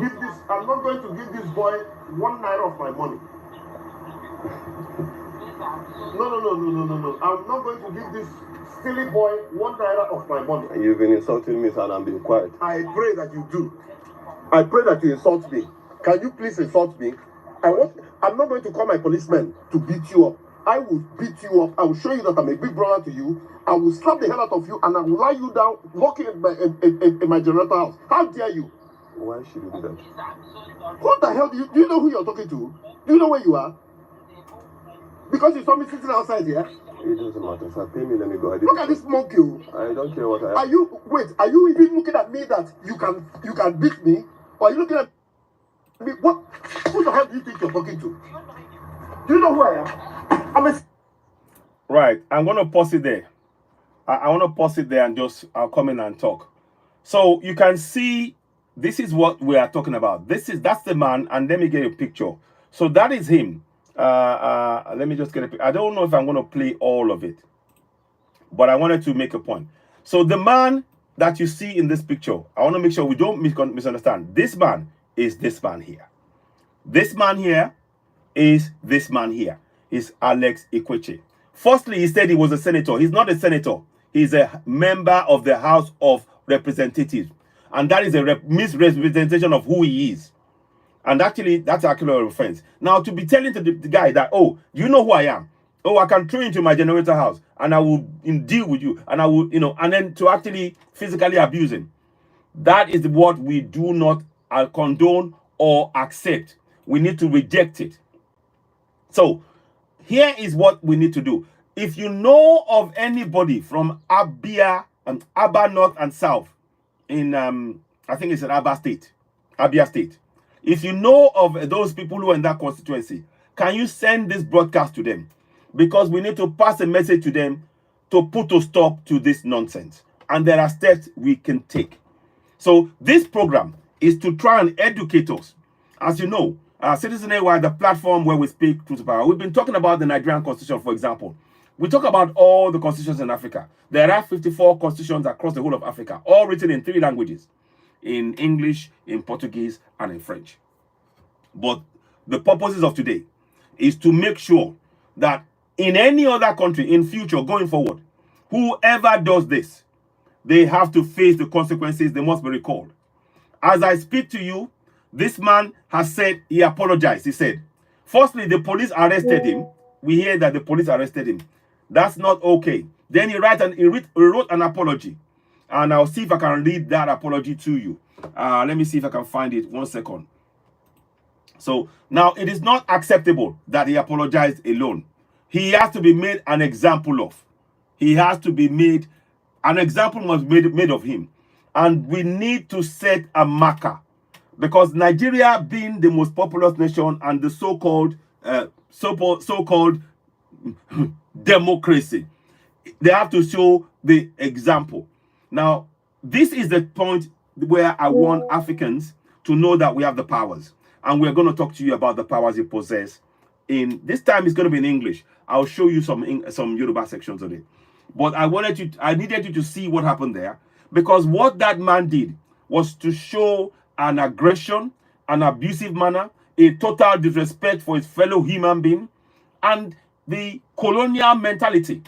Speaker 4: give this boy 1 naira of my money. No. I'm not going to give this silly boy 1 naira of my money.
Speaker 5: You've been insulting me, sir, and I'm being quiet.
Speaker 4: I pray that you do. I pray that you insult me. Can you please insult me? I'm not going to call my policemen to beat you up. I will beat you up. I will show you that I'm a big brother to you. I will slap the hell out of you and I will lie you down walking in my generator house. How dare you?
Speaker 5: Why should you do that?
Speaker 4: What the hell do you know who you're talking to? Do you know where you are? Because you saw me sitting outside here?
Speaker 5: It doesn't matter, sir. Pay me, let me go.
Speaker 4: Look at this monkey.
Speaker 5: I don't care what I am.
Speaker 4: Are you even looking at me that you can beat me? Or are you looking at me? What? Who the hell do you think you're talking to? Do you know who I am? I'm a...
Speaker 1: Right. I'm going to pause it there. I want to pause it there and just I'll come in and talk. So you can see this is what we are talking about. That's the man, and let me get a picture. So that is him. Let me just get a picture. I don't know if I'm going to play all of it, but I wanted to make a point. So the man that you see in this picture, I want to make sure we don't misunderstand. This man is this man here. This man here is this man here. Is Alex IKWECHEGH. Firstly, he said he was a senator. He's not a senator. He's a member of the House of Representatives. And that is a misrepresentation of who he is. And actually, that's actually an offense. Now, to be telling to the guy that, oh, you know who I am? Oh, I can throw you into my generator house and I will deal with you. And I will, and then to actually physically abuse him. That is what we do not condone or accept. We need to reject it. So, here is what we need to do. If you know of anybody from Abia North and South in I think it's in Abia State. If you know of those people who are in that constituency, can you send this broadcast to them? Because we need to pass a message to them to put a stop to this nonsense. And there are steps we can take. So this program is to try and educate us. As you know, CitizenAY, the platform where we speak truth to power. We've been talking about the Nigerian constitution, for example. We talk about all the constitutions in Africa. There are 54 constitutions across the whole of Africa, all written in 3 languages, in English, in Portuguese, and in French. But the purposes of today is to make sure that in any other country, in future, going forward, whoever does this, they have to face the consequences. They must be recalled. As I speak to you, this man has said he apologized. He said, firstly, the police arrested him. We hear that the police arrested him. That's not okay. Then he wrote an apology. And I'll see if I can read that apology to you. Let me see if I can find it. 1 second. So now it is not acceptable that he apologized alone. He has to be made an example of. He has to be made, an example must be made of him. And we need to set a marker. Because Nigeria being the most populous nation and the so-called democracy, they have to show the example. Now, this is the point where I want Africans to know that we have the powers. And we're going to talk to you about the powers you possess. In this time, it's going to be in English. I'll show you some Yoruba sections of it. But I needed you to see what happened there. Because what that man did was to show an aggression, an abusive manner, a total disrespect for his fellow human being, and the colonial mentality.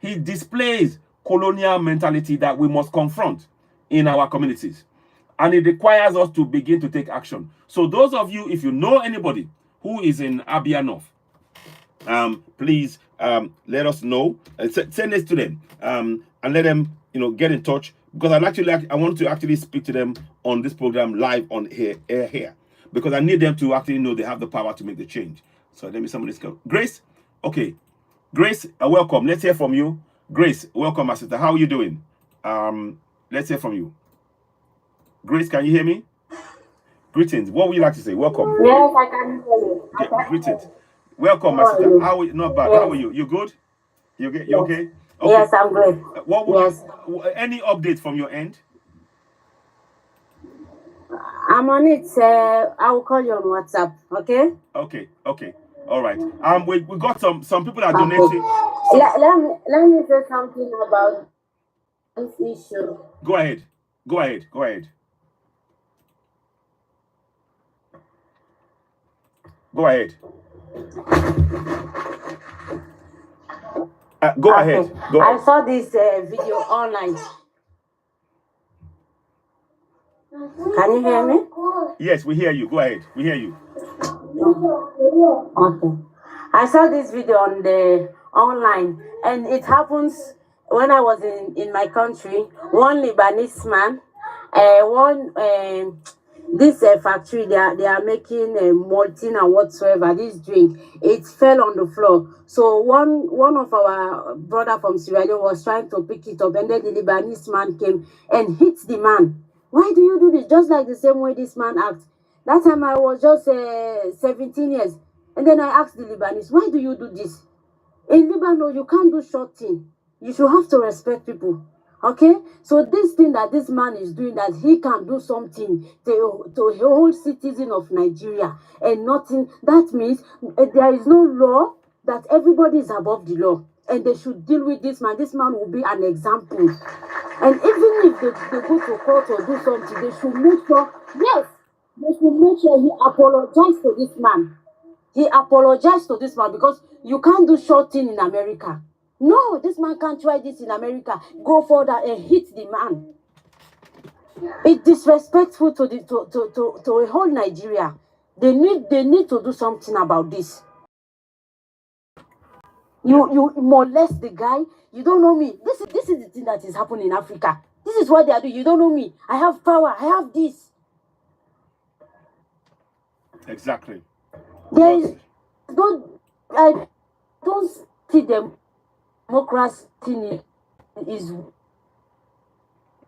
Speaker 1: He displays colonial mentality that we must confront in our communities. And it requires us to begin to take action. So those of you, if you know anybody who is in Abia North, please let us know. Send this to them and let them get in touch. Because I want to actually speak to them on this program live on here. Because I need them to actually know they have the power to make the change. So let me somebody's go. Grace, okay. Grace, welcome. Let's hear from you. Grace, welcome, my sister. How are you doing? Let's hear from you. Grace, can you hear me? Greetings. What would you like to say? Welcome.
Speaker 3: Yes, I can hear you.
Speaker 1: Okay, greetings. Welcome, my sister. How are you? Not bad. Yes. How are you? You good? You okay? Okay?
Speaker 3: Yes, I'm good.
Speaker 1: Any update from your end?
Speaker 3: I'm on it. I will call you on WhatsApp. Okay?
Speaker 1: Okay. All right. We got some people are donating.
Speaker 3: Let me say something about this issue.
Speaker 1: Go ahead. Go ahead. Go ahead. Go ahead.
Speaker 3: I saw this video online. Can you hear me?
Speaker 1: Yes, we hear you. Go ahead. We hear you.
Speaker 3: Okay. I saw this video on the online, and it happens when I was in my country. One Lebanese man, this factory, they are making Maltin and whatsoever, this drink, it fell on the floor. So one of our brother from Sierra Leone was trying to pick it up, and then the Lebanese man came and hit the man. Why do you do this? Just like the same way this man acts. That time I was just 17 years. And then I asked the Lebanese, why do you do this? In Lebanon, you can't do short thing. You should have to respect people. Okay? So this thing that this man is doing, that he can do something to the whole citizen of Nigeria and nothing, that means there is no law, that everybody is above the law. And they should deal with this man. This man will be an example. And even if they go to court or do something, they should make sure, yes, they should make sure he apologizes to this man. He apologized to this man, because you can't do short thing in America. No, this man can't try this in America. Go further and hit the man. It's disrespectful to a whole Nigeria. They need to do something about this. You molest the guy. You don't know me. This is the thing that is happening in Africa. This is what they are doing. You don't know me. I have power. I have this.
Speaker 1: Exactly.
Speaker 3: There is I don't see democracy is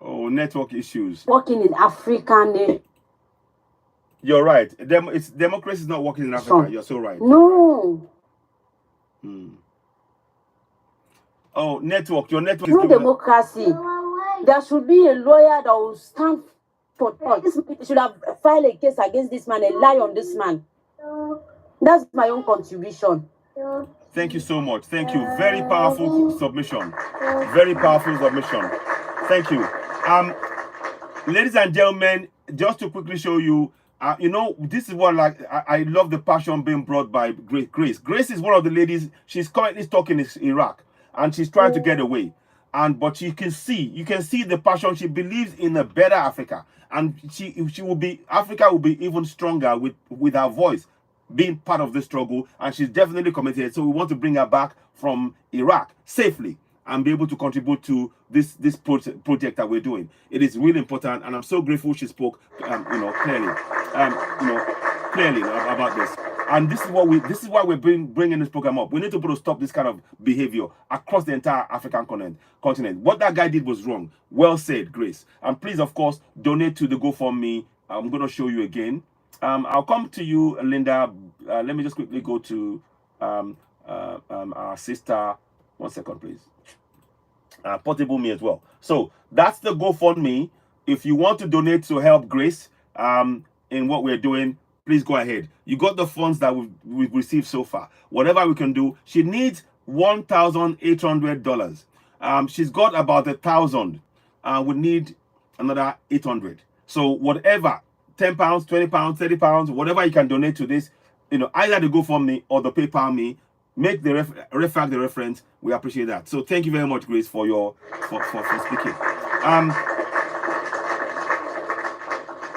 Speaker 1: network issues
Speaker 3: working in African.
Speaker 1: You're right. Democracy is not working in Africa. You're so right.
Speaker 3: No.
Speaker 1: Oh, network. Your network
Speaker 3: No
Speaker 1: is giving
Speaker 3: democracy. There should be a lawyer that will stand for this. Should have filed a case against this man and lie on this man. That's my own contribution.
Speaker 1: Thank you so much. Thank you. Very powerful submission. Very powerful submission. Thank you. Ladies and gentlemen, just to quickly show you, this is what I love the passion being brought by Grace. Grace is one of the ladies. She's currently stuck in Iraq, and she's trying to get away. But you can see the passion. She believes in a better Africa, and Africa will be even stronger with her voice being part of the struggle, and she's definitely committed. So we want to bring her back from Iraq safely and be able to contribute to this project that we're doing. It is really important, and I'm so grateful she spoke clearly about this. And this is why we're bringing this program up. We need to put a stop this kind of behavior across the entire African continent. What that guy did was wrong. Well said, Grace. And please, of course, donate to the GoFundMe. I'm going to show you again. I'll come to you, Linda. Let me just quickly go to our sister. 1 second, please. Portable Me as well. So that's the GoFundMe. If you want to donate to help Grace in what we're doing, please go ahead. You got the funds that we've received so far. Whatever we can do. She needs $1,800. She's got about 1,000. We need another 800. So whatever, 10 pounds, 20 pounds, 30 pounds, whatever you can donate to this, either the GoFundMe or the PayPal me, make the reflect the reference. We appreciate that. So thank you very much, Grace, for speaking.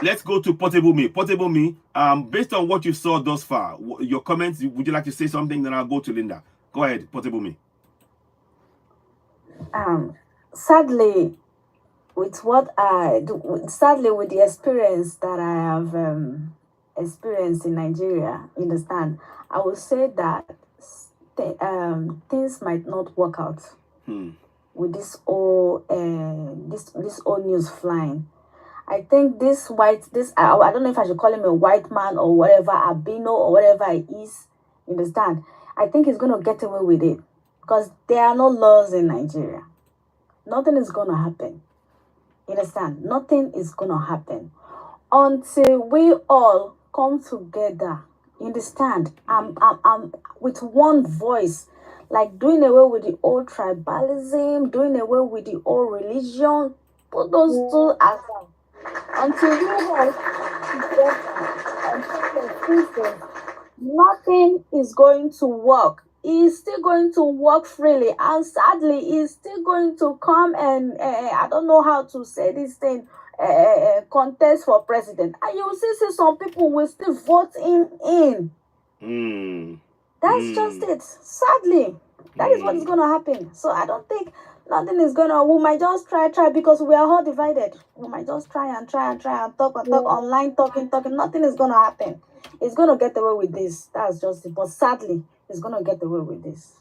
Speaker 1: Let's go to Portable Me. Portable Me, based on what you saw thus far, your comments, would you like to say something? Then I'll go to Linda. Go ahead, Portable Me.
Speaker 6: Sadly, with the experience that I have experienced in Nigeria, understand, I would say that things might not work out with this old news flying. I think I don't know if I should call him a white man or whatever, albino or whatever it is, understand? I think he's going to get away with it because there are no laws in Nigeria. Nothing is going to happen. Understand? Nothing is going to happen until we all come together. Understand? I'm with one voice, like doing away with the old tribalism, doing away with the old religion. Put those two aside. Until we all together, nothing is going to work. It's still going to work freely, and sadly, it's still going to come and I don't know how to say this thing. Contest for president, and you will see some people will still vote him in. That's just it. Sadly, that is what is going to happen. So I don't think nothing is going to. We might just try because we are all divided. We might just try and talk online, talking. Nothing is going to happen. It's going to get away with this. That's just it. But sadly, it's going to get away with this.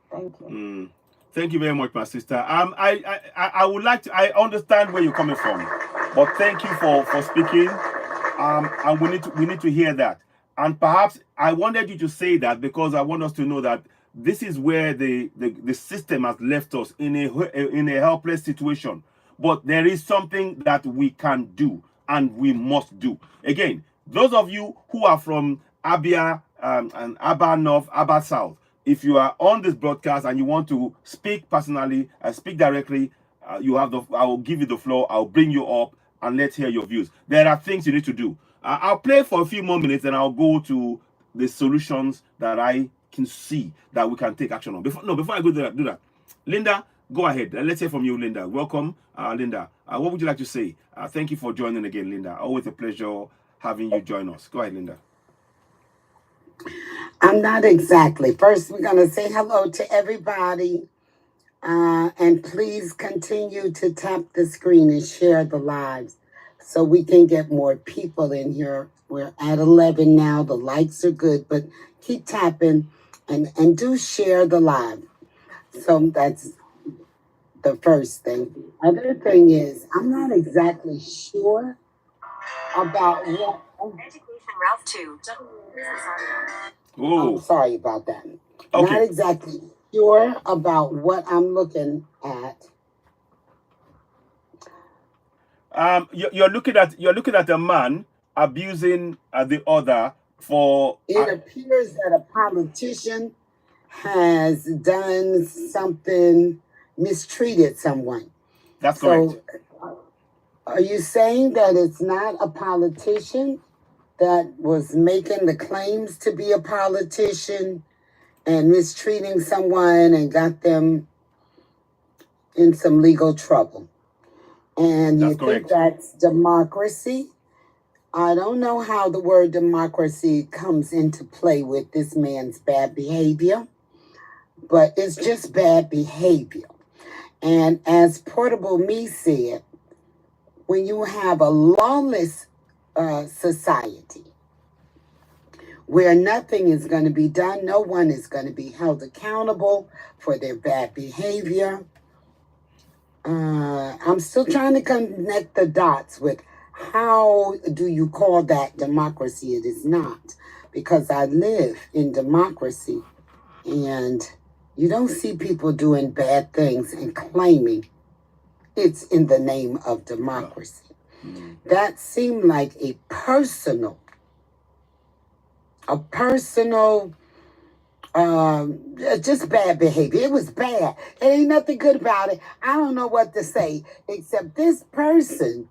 Speaker 6: Thank you.
Speaker 1: Thank you very much, my sister. I would like to. I understand where you're coming from, but thank you for speaking. And we need to hear that. And perhaps I wanted you to say that because I want us to know that this is where the system has left us in a helpless situation. But there is something that we can do and we must do. Again, those of you who are from Abia and Aba North, Aba South, if you are on this broadcast and you want to speak personally and speak directly, you have I will give you the floor. I'll bring you up and let's hear your views. There are things you need to do. I'll play for a few more minutes and I'll go to the solutions that I can see that we can take action on. Before I go do that. Linda, go ahead. Let's hear from you, Linda. Welcome, Linda. What would you like to say? Thank you for joining again, Linda. Always a pleasure having you join us. Go ahead, Linda.
Speaker 7: I'm not exactly. First, we're going to say hello to everybody. And please continue to tap the screen and share the lives so we can get more people in here. We're at 11 now. The likes are good, but keep tapping and do share the live. So that's the first thing. Other thing is, I'm not exactly sure about what...
Speaker 8: Education Route 2.
Speaker 7: Oh, sorry about that.
Speaker 1: Okay.
Speaker 7: Not exactly sure about what I'm looking at.
Speaker 1: You're looking at a man abusing the other for.
Speaker 7: It appears that a politician has done something, mistreated someone.
Speaker 1: That's correct.
Speaker 7: Are you saying that it's not a politician that was making the claims to be a politician and mistreating someone and got them in some legal trouble? And you think that's democracy? I don't know how the word democracy comes into play with this man's bad behavior, but it's just bad behavior. And as Portable Me said, when you have a lawless society where nothing is going to be done, no one is going to be held accountable for their bad behavior. I'm still trying to connect the dots with how do you call that democracy? It is not, because I live in democracy and you don't see people doing bad things and claiming it's in the name of democracy. That seemed like a personal, just bad behavior. It was bad. It ain't nothing good about it. I don't know what to say, except this person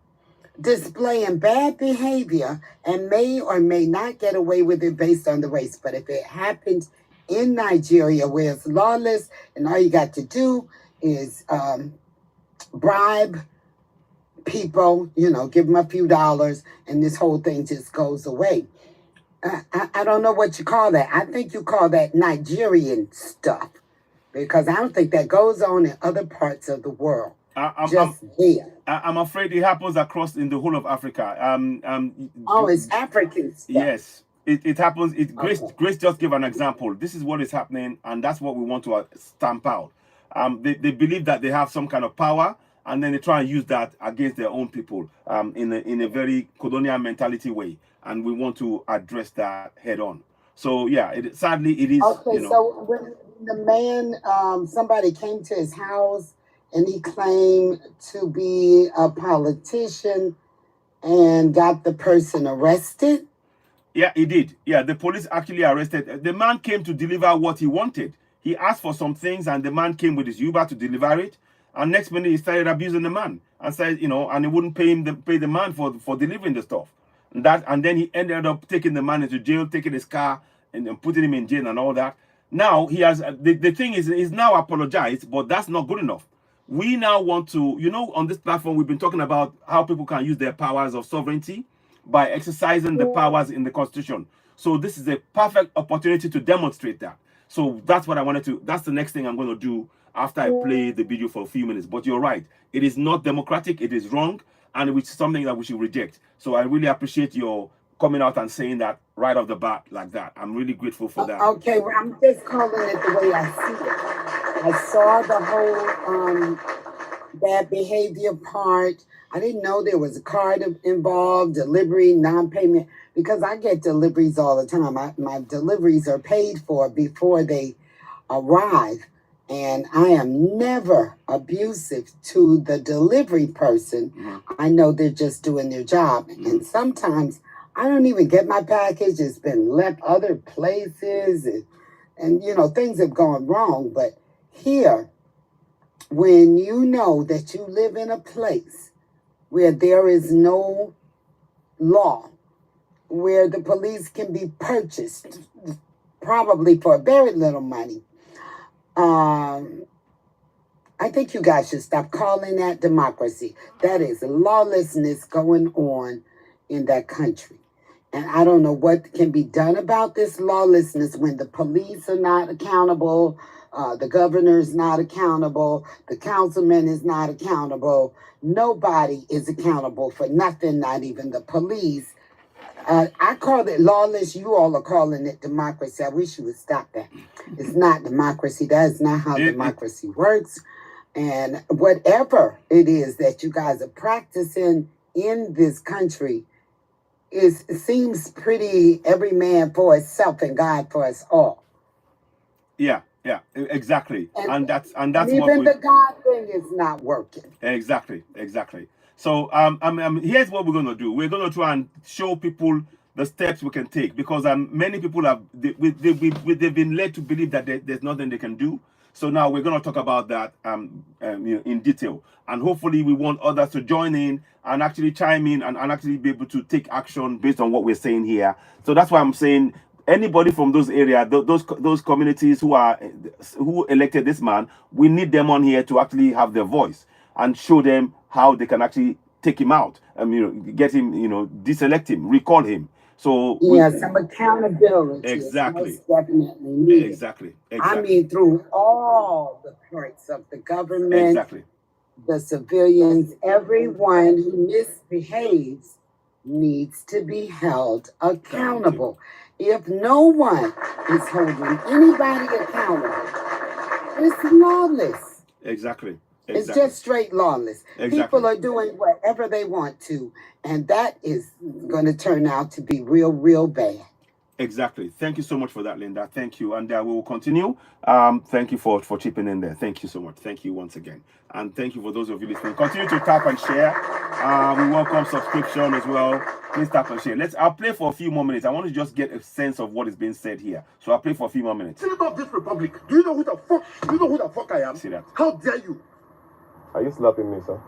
Speaker 7: displaying bad behavior and may or may not get away with it based on the race. But if it happens in Nigeria where it's lawless and all you got to do is bribe people, give them a few dollars and this whole thing just goes away. I don't know what you call that. I think you call that Nigerian stuff, because I don't think that goes on in other parts of the world.
Speaker 1: I'm afraid it happens across in the whole of Africa.
Speaker 7: It's African stuff.
Speaker 1: Yes, it happens. Grace just gave an example. This is what is happening, and that's what we want to stamp out. They believe that they have some kind of power, and then they try and use that against their own people in a very colonial mentality way. And we want to address that head on. So yeah, sadly it is.
Speaker 7: Okay, so when the man, somebody came to his house and he claimed to be a politician and got the person arrested.
Speaker 1: Yeah, he did. Yeah, the police actually arrested. The man came to deliver what he wanted. He asked for some things, and the man came with his Uber to deliver it. And next minute, he started abusing the man and said, and he wouldn't pay the man for delivering the stuff. And then he ended up taking the man into jail, taking his car and putting him in jail and all that. Now he has the thing is he's now apologized, but that's not good enough. We now want to, on this platform, we've been talking about how people can use their powers of sovereignty by exercising the powers in the Constitution. So this is a perfect opportunity to demonstrate that. So that's what I wanted to, that's the next thing I'm going to do after I play the video for a few minutes. But you're right, it is not democratic, it is wrong, and it's something that we should reject. So I really appreciate your coming out and saying that right off the bat like that. I'm really grateful for that.
Speaker 7: Okay, well, I'm just calling it the way I see it. I saw the whole bad behavior part. I didn't know there was a card involved, delivery, non-payment, because I get deliveries all the time. My deliveries are paid for before they arrive. And I am never abusive to the delivery person. I know they're just doing their job. And sometimes I don't even get my package. It's been left other places and you know, things have gone wrong. But here, when you know that you live in a place where there is no law, where the police can be purchased, probably for very little money, I think you guys should stop calling that democracy. That is lawlessness going on in that country. And I don't know what can be done about this lawlessness when the police are not accountable, the governor is not accountable, the councilman is not accountable. Nobody is accountable for nothing, not even the police. I call it lawless. You all are calling it democracy. I wish you would stop that. It's not democracy. That is not how democracy works. And whatever it is that you guys are practicing in this country, it seems pretty every man for himself and God for us all.
Speaker 1: Yeah, exactly. And that's
Speaker 7: and
Speaker 1: what
Speaker 7: even the God thing is not working.
Speaker 1: Exactly. So here's what we're gonna do. We're gonna try and show people the steps we can take, because many people have they've been led to believe that there's nothing they can do. So now we're gonna talk about that in detail, and hopefully we want others to join in and actually chime in and actually be able to take action based on what we're saying here. So that's why I'm saying anybody from those areas, those communities who elected this man, we need them on here to actually have their voice and show them how they can actually take him out, get him, deselect him, recall him. So
Speaker 7: some accountability.
Speaker 1: Exactly.
Speaker 7: Is most definitely needed.
Speaker 1: Exactly.
Speaker 7: I mean, through all the parts of the government,
Speaker 1: Exactly.
Speaker 7: the civilians, everyone who misbehaves needs to be held accountable. If no one is holding anybody accountable, it's lawless.
Speaker 1: Exactly.
Speaker 7: It's just straight lawless.
Speaker 1: Exactly.
Speaker 7: People are doing whatever they want to, and that is going to turn out to be real, real bad.
Speaker 1: Exactly. Thank you so much for that, Linda. Thank you. And we will continue. Thank you for chipping in there. Thank you so much. Thank you once again. And thank you for those of you listening. Continue to tap and share. We welcome subscription as well. Please tap and share. I'll play for a few more minutes. I want to just get a sense of what is being said here. So I'll play for a few more minutes.
Speaker 4: Senator of this republic, do you know who the fuck I am?
Speaker 1: See that?
Speaker 4: How dare you?
Speaker 5: Are you slapping me, sir?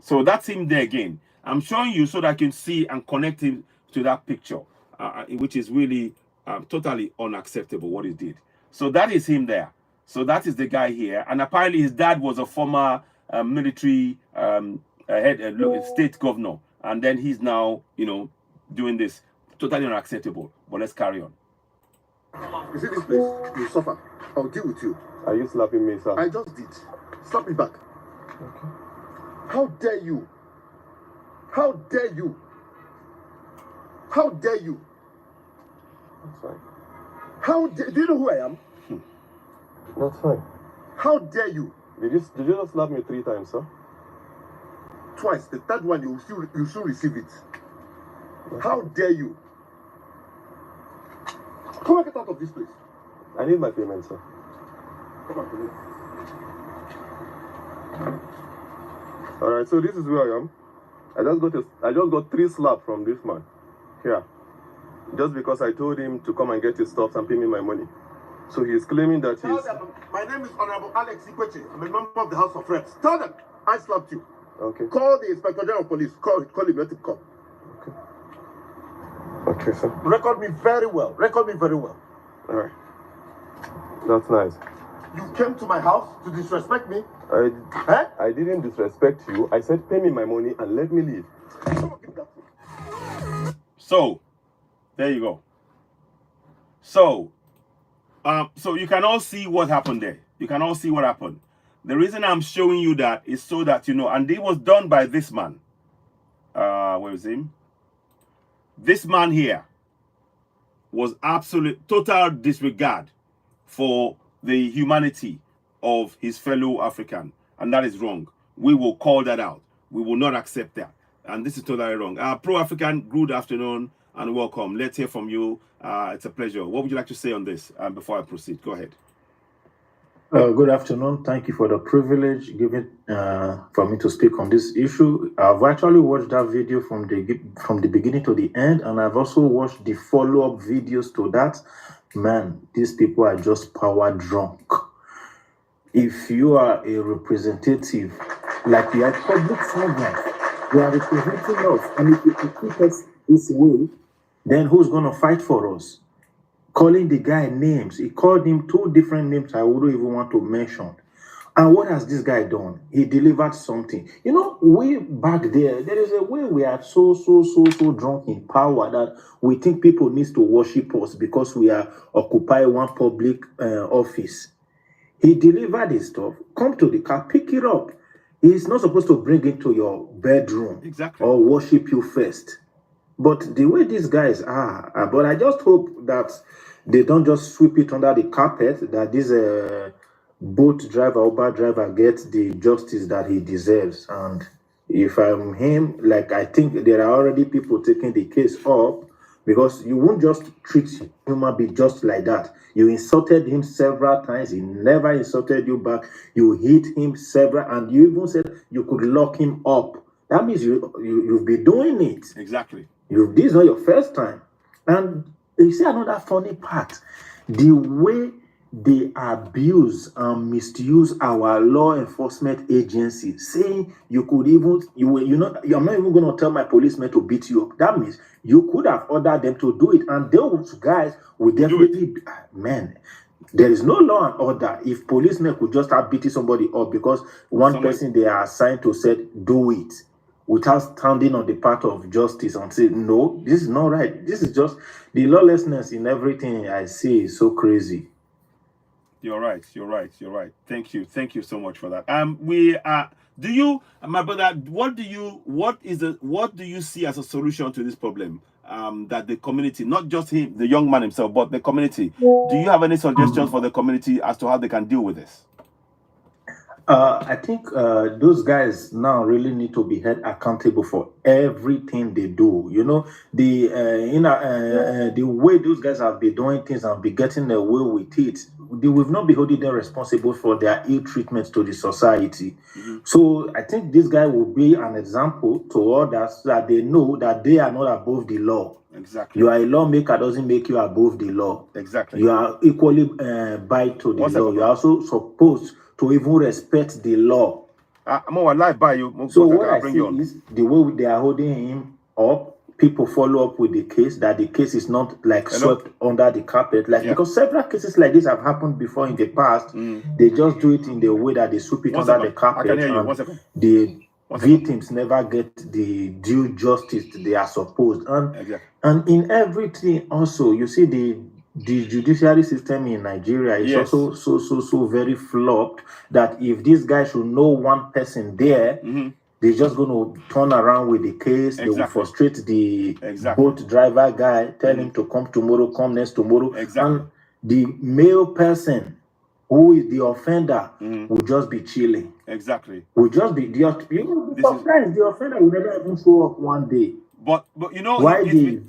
Speaker 1: So that's him there again. I'm showing you so that I can see and connect him to that picture, which is really totally unacceptable what he did. So that is him there. So that is the guy here. And apparently his dad was a former military state governor. And then he's now, doing this. Totally unacceptable. But let's carry on.
Speaker 4: You see this place? You suffer. I'll deal with you.
Speaker 5: Are you slapping me, sir?
Speaker 4: I just did. Slap me back.
Speaker 5: Okay.
Speaker 4: How dare you? How dare you? How dare you?
Speaker 5: That's fine.
Speaker 4: Do you know who I am?
Speaker 5: That's fine.
Speaker 4: How dare you?
Speaker 5: Did you just slap me 3 times, sir?
Speaker 4: Twice. The third one, you should receive it. How dare you? Come on, get out of this place.
Speaker 5: I need my payment, sir.
Speaker 4: Come on, please.
Speaker 5: Alright, so this is where I am. I just got 3 slaps from this man. Here. Just because I told him to come and get his stuff and pay me my money. So he's claiming that
Speaker 4: Tell them, my name is Honorable IKWECHEGH. I'm a member of the House of Reps. Tell them I slapped you.
Speaker 5: Okay.
Speaker 4: Call the Inspector General of Police. Call him, let him come.
Speaker 5: Okay. Okay, sir.
Speaker 4: Record me very well. Record me very well.
Speaker 5: Alright. That's nice.
Speaker 4: You came to my house to disrespect me?
Speaker 5: I didn't disrespect you. I said pay me my money and let me leave.
Speaker 1: So, there you go. So you can all see what happened there. You can all see what happened. The reason I'm showing you that is so that you know, and it was done by this man. Where is him? This man here was absolute total disregard for the humanity of his fellow African, and that is wrong. We will call that out. We will not accept that, and this is totally wrong. Pro-African, good afternoon and welcome. Let's hear from you. It's a pleasure. What would you like to say on this before I proceed? Go ahead.
Speaker 9: Good afternoon. Thank you for the privilege given for me to speak on this issue. I've actually watched that video from the beginning to the end, and I've also watched the follow-up videos to that. Man, these people are just power drunk. If you are a representative, like you are public servant, you are representing us, and if you treat us this way, then who's going to fight for us? Calling the guy names. He called him 2 different names I wouldn't even want to mention. And what has this guy done? He delivered something. You know, way back there is a way we are so drunk in power that we think people need to worship us because we are occupy one public office. He delivered his stuff. Come to the car, pick it up. He's not supposed to bring it to your bedroom.
Speaker 1: Exactly.
Speaker 9: Or worship you first. But the way these guys are, but I just hope that they don't just sweep it under the carpet, that this boat driver, Uber driver gets the justice that he deserves. And if I'm him, like, I think there are already people taking the case up, because you won't just treat human being just like that. You insulted him several times. He never insulted you back. You hit him several, and you even said you could lock him up. That means you've been doing it.
Speaker 1: Exactly.
Speaker 9: This is not your first time. And you see another funny part, the way they abuse and misuse our law enforcement agency, saying you could even, I'm not even going to tell my policemen to beat you up. That means you could have ordered them to do it, and those guys will definitely, man, there is no law and order if policemen could just have beaten somebody up because person they are assigned to said do it, without standing on the part of justice and say, no, this is not right. This is just the lawlessness in everything I see is so crazy.
Speaker 1: You're right. Thank you so much for that. Do you, my brother, what do you see as a solution to this problem? That the community, not just him, the young man himself, but the community, do you have any suggestions for the community as to how they can deal with this?
Speaker 9: I think those guys now really need to be held accountable for everything they do. You know, the way those guys have been doing things and be getting away with it, they will not be holding them responsible for their ill treatment to the society. So I think this guy will be an example to others that they know that they are not above the law.
Speaker 1: Exactly.
Speaker 9: You are a lawmaker doesn't make you above the law.
Speaker 1: Exactly.
Speaker 9: You are equally bound to the law. You are also supposed to even respect the law.
Speaker 1: I'm alive by you.
Speaker 9: So what I see is the way they are holding him up, people follow up with the case, that the case is not like swept under the carpet, like because several cases like this have happened before in the past. They just do it in the way that they sweep it under the carpet, and the victims never get the due justice they are supposed. And in everything also, you see the judiciary system in Nigeria is also so very flopped that if this guy should know one person there, they're just going to turn around with the case. They will frustrate the boat driver guy, tell him to come tomorrow, come next tomorrow. And the male person who is the offender will just be chilling. Will just be surprised the offender will never even show up one day.
Speaker 1: But you know, why he's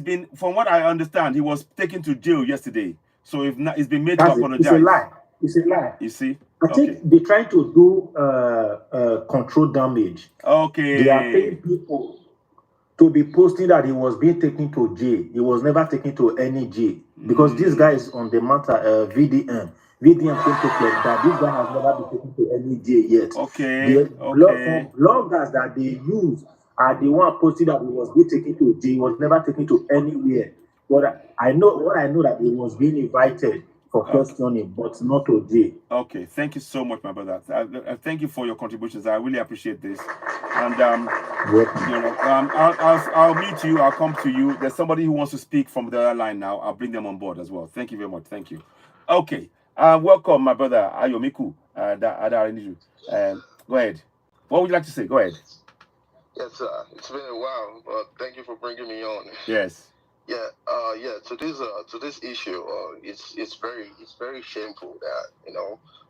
Speaker 1: been, from what I understand, he was taken to jail yesterday. So if not, he's been made to apologize.
Speaker 9: It's a lie. It's a lie.
Speaker 1: You see?
Speaker 9: I think they're trying to do control damage.
Speaker 1: Okay.
Speaker 9: They are paying people to be posting that he was being taken to jail. He was never taken to any jail. Because this guy is on the matter, VDM. VDM came to claim that this guy has never been taken to any jail yet. The bloggers that they use are the one posting that he was being taken to jail. He was never taken to anywhere. But I know that he was being invited for questioning, but not to jail.
Speaker 1: Okay, thank you so much, my brother. Thank you for your contributions. I really appreciate this. And I'll meet you. I'll come to you. There's somebody who wants to speak from the other line now. I'll bring them on board as well. Thank you very much. Thank you. Okay. Welcome, my brother Ayomiku. Go ahead. What would you like to say? Go ahead.
Speaker 5: Yes, sir. It's been a while, but thank you for bringing me on.
Speaker 1: Yes.
Speaker 5: Yeah. To this issue, it's very shameful that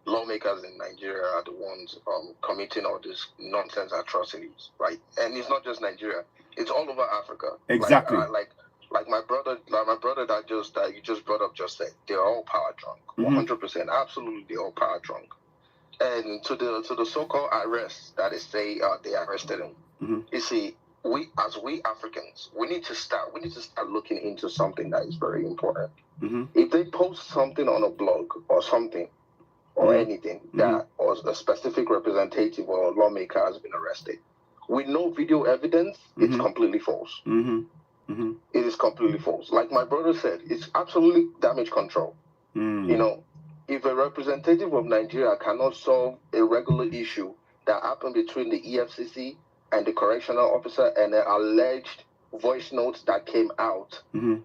Speaker 5: lawmakers in Nigeria are the ones committing all this nonsense atrocities, right? And it's not just Nigeria; it's all over Africa.
Speaker 1: Exactly.
Speaker 5: Like my brother that you just brought up just said, they're all power drunk, 100%, absolutely, they're all power drunk. And to the so-called arrests that they say they arrested him, you see, we Africans, we need to start looking into something that is very important. If they post something on a blog or something or anything that or a specific representative or lawmaker has been arrested, with no video evidence, it's completely false. It is completely false. Like my brother said, it's absolutely damage control. If a representative of Nigeria cannot solve a regular issue that happened between the EFCC and the correctional officer and an alleged voice note that came out, and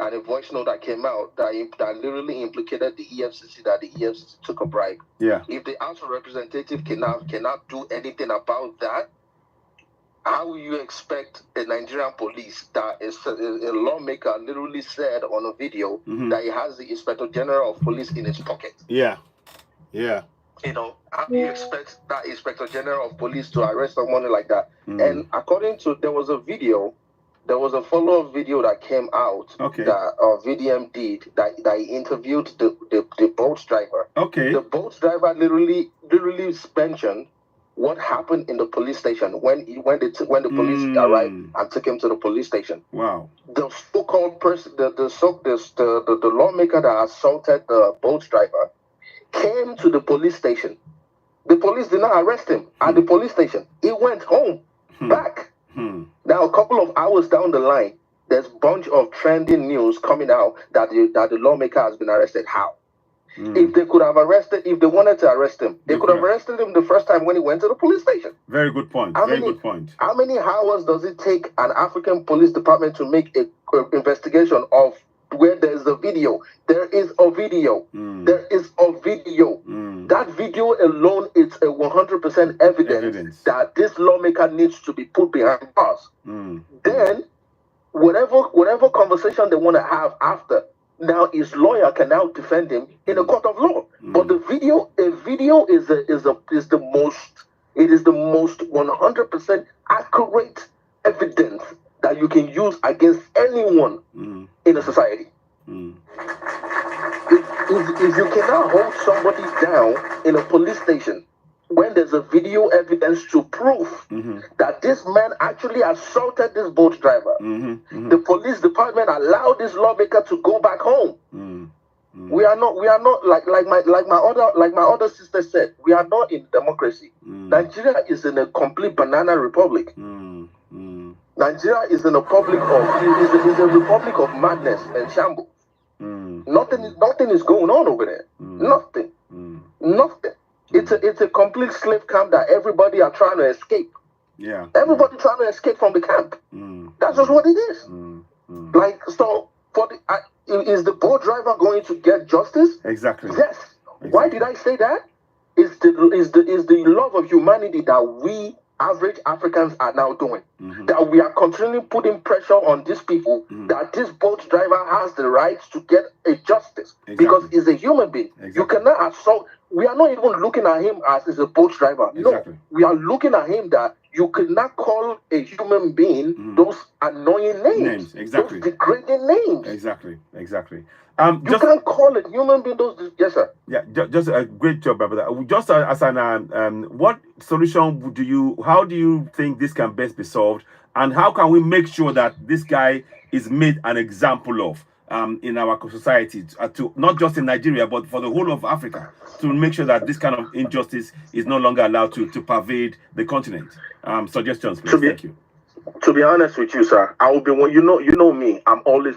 Speaker 5: a voice note that came out that literally implicated the EFCC, that the EFCC took a bribe.
Speaker 1: Yeah.
Speaker 5: If the House of Representatives cannot do anything about that, how will you expect a Nigerian police that is a lawmaker literally said on a video that he has the Inspector General of Police in his pocket?
Speaker 1: Yeah.
Speaker 5: How do you expect that Inspector General of Police to arrest someone like that? And according to, there was a follow-up video that came out that VDM did that he interviewed the boat driver.
Speaker 1: Okay.
Speaker 5: The boat driver literally mentioned what happened in the police station when the police arrived and took him to the police station.
Speaker 1: Wow.
Speaker 5: The so-called person, the lawmaker that assaulted the boat driver came to the police station. The police did not arrest him at the police station. He went home, back. Now, a couple of hours down the line, there's a bunch of trending news coming out that the lawmaker has been arrested. How? If they could have arrested, if they wanted to arrest him, they could have arrested him the first time when he went to the police station.
Speaker 1: Very good point. Very good point.
Speaker 5: How many hours does it take an African police department to make an investigation of where there's a video? There is a video. There is a video. That video alone is a 100% evidence that this lawmaker needs to be put behind bars. Then, whatever conversation they want to have after, now his lawyer can now defend him in a court of law. But a video is the most 100% accurate evidence that you can use against anyone in a society. If you cannot hold somebody down in a police station when there's a video evidence to prove that this man actually assaulted this boat driver, the police department allowed this lawmaker to go back home. We are not like my other sister said, we are not in democracy. Nigeria is in a complete banana republic. Nigeria is in a republic of madness and shambles. Nothing is going on over there. Nothing. It's a complete slave camp that everybody are trying to escape.
Speaker 1: Yeah.
Speaker 5: Everybody trying to escape from the camp. That's just what it is. So is the boat driver going to get justice?
Speaker 1: Exactly.
Speaker 5: Yes. Exactly. Why did I say that? Is the love of humanity that we average Africans are now doing. That we are continually putting pressure on these people, that this boat driver has the right to get a justice because he's a human being. You cannot assault. We are not even looking at him as a boat driver. No, we are looking at him that you cannot call a human being those annoying names.
Speaker 1: Exactly.
Speaker 5: Those degrading names.
Speaker 1: Exactly.
Speaker 5: You can't call a human being those. Yes, sir.
Speaker 1: Yeah, just a great job, brother. Just as an what solution how do you think this can best be solved, and how can we make sure that this guy is made an example of in our society, to not just in Nigeria but for the whole of Africa, to make sure that this kind of injustice is no longer allowed to pervade the continent? Suggestions, please. Thank you.
Speaker 5: To be honest with you, sir, I will be you know me. I'm always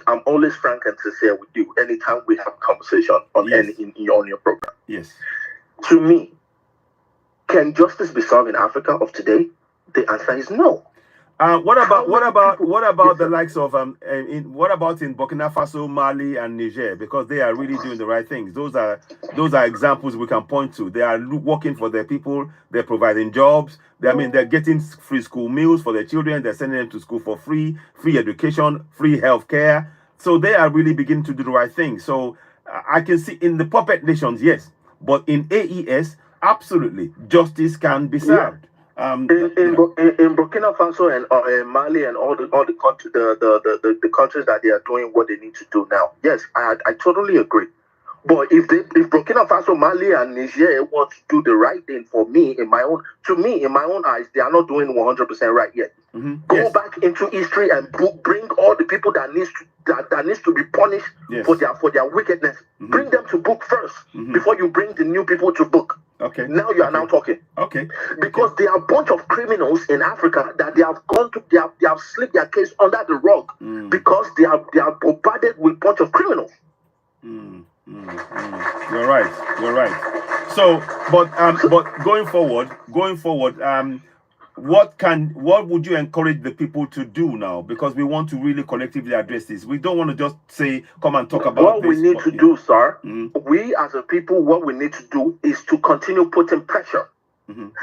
Speaker 5: frank and sincere with you. Anytime we have conversation on on your program.
Speaker 1: Yes.
Speaker 5: To me, can justice be solved in Africa of today? The answer is no.
Speaker 1: What about
Speaker 4: Yes,
Speaker 1: the
Speaker 4: sir.
Speaker 1: likes of what about in Burkina Faso, Mali, and Niger? Because they are really doing the right things. Those are examples we can point to. They are working for their people. They're providing jobs. They're getting free school meals for their children. They're sending them to school for free education, free healthcare. So they are really beginning to do the right thing. So I can see in the puppet nations, yes, but in AES, absolutely, justice can be
Speaker 4: Yeah.
Speaker 1: served.
Speaker 4: In Burkina Faso and Mali and all the country, the countries that they are doing what they need to do now. Yes, I totally agree. But if Burkina Faso, Mali, and Niger want to do the right thing for me, in my own eyes, they are not doing 100% right yet. Go back into history and bring all the people that needs to be punished for their wickedness. Bring them to book first before you bring the new people to book.
Speaker 1: Okay.
Speaker 4: Now you are now talking.
Speaker 1: Okay.
Speaker 4: Because there are a bunch of criminals in Africa that they have slipped their case under the rug because they are bombarded with a bunch of criminals.
Speaker 1: You're right. So, but going forward, what would you encourage the people to do now? Because we want to really collectively address this. We don't want to just say, come and talk about
Speaker 4: what
Speaker 1: this.
Speaker 4: We need to do, sir, we as a people, what we need to do is to continue putting pressure.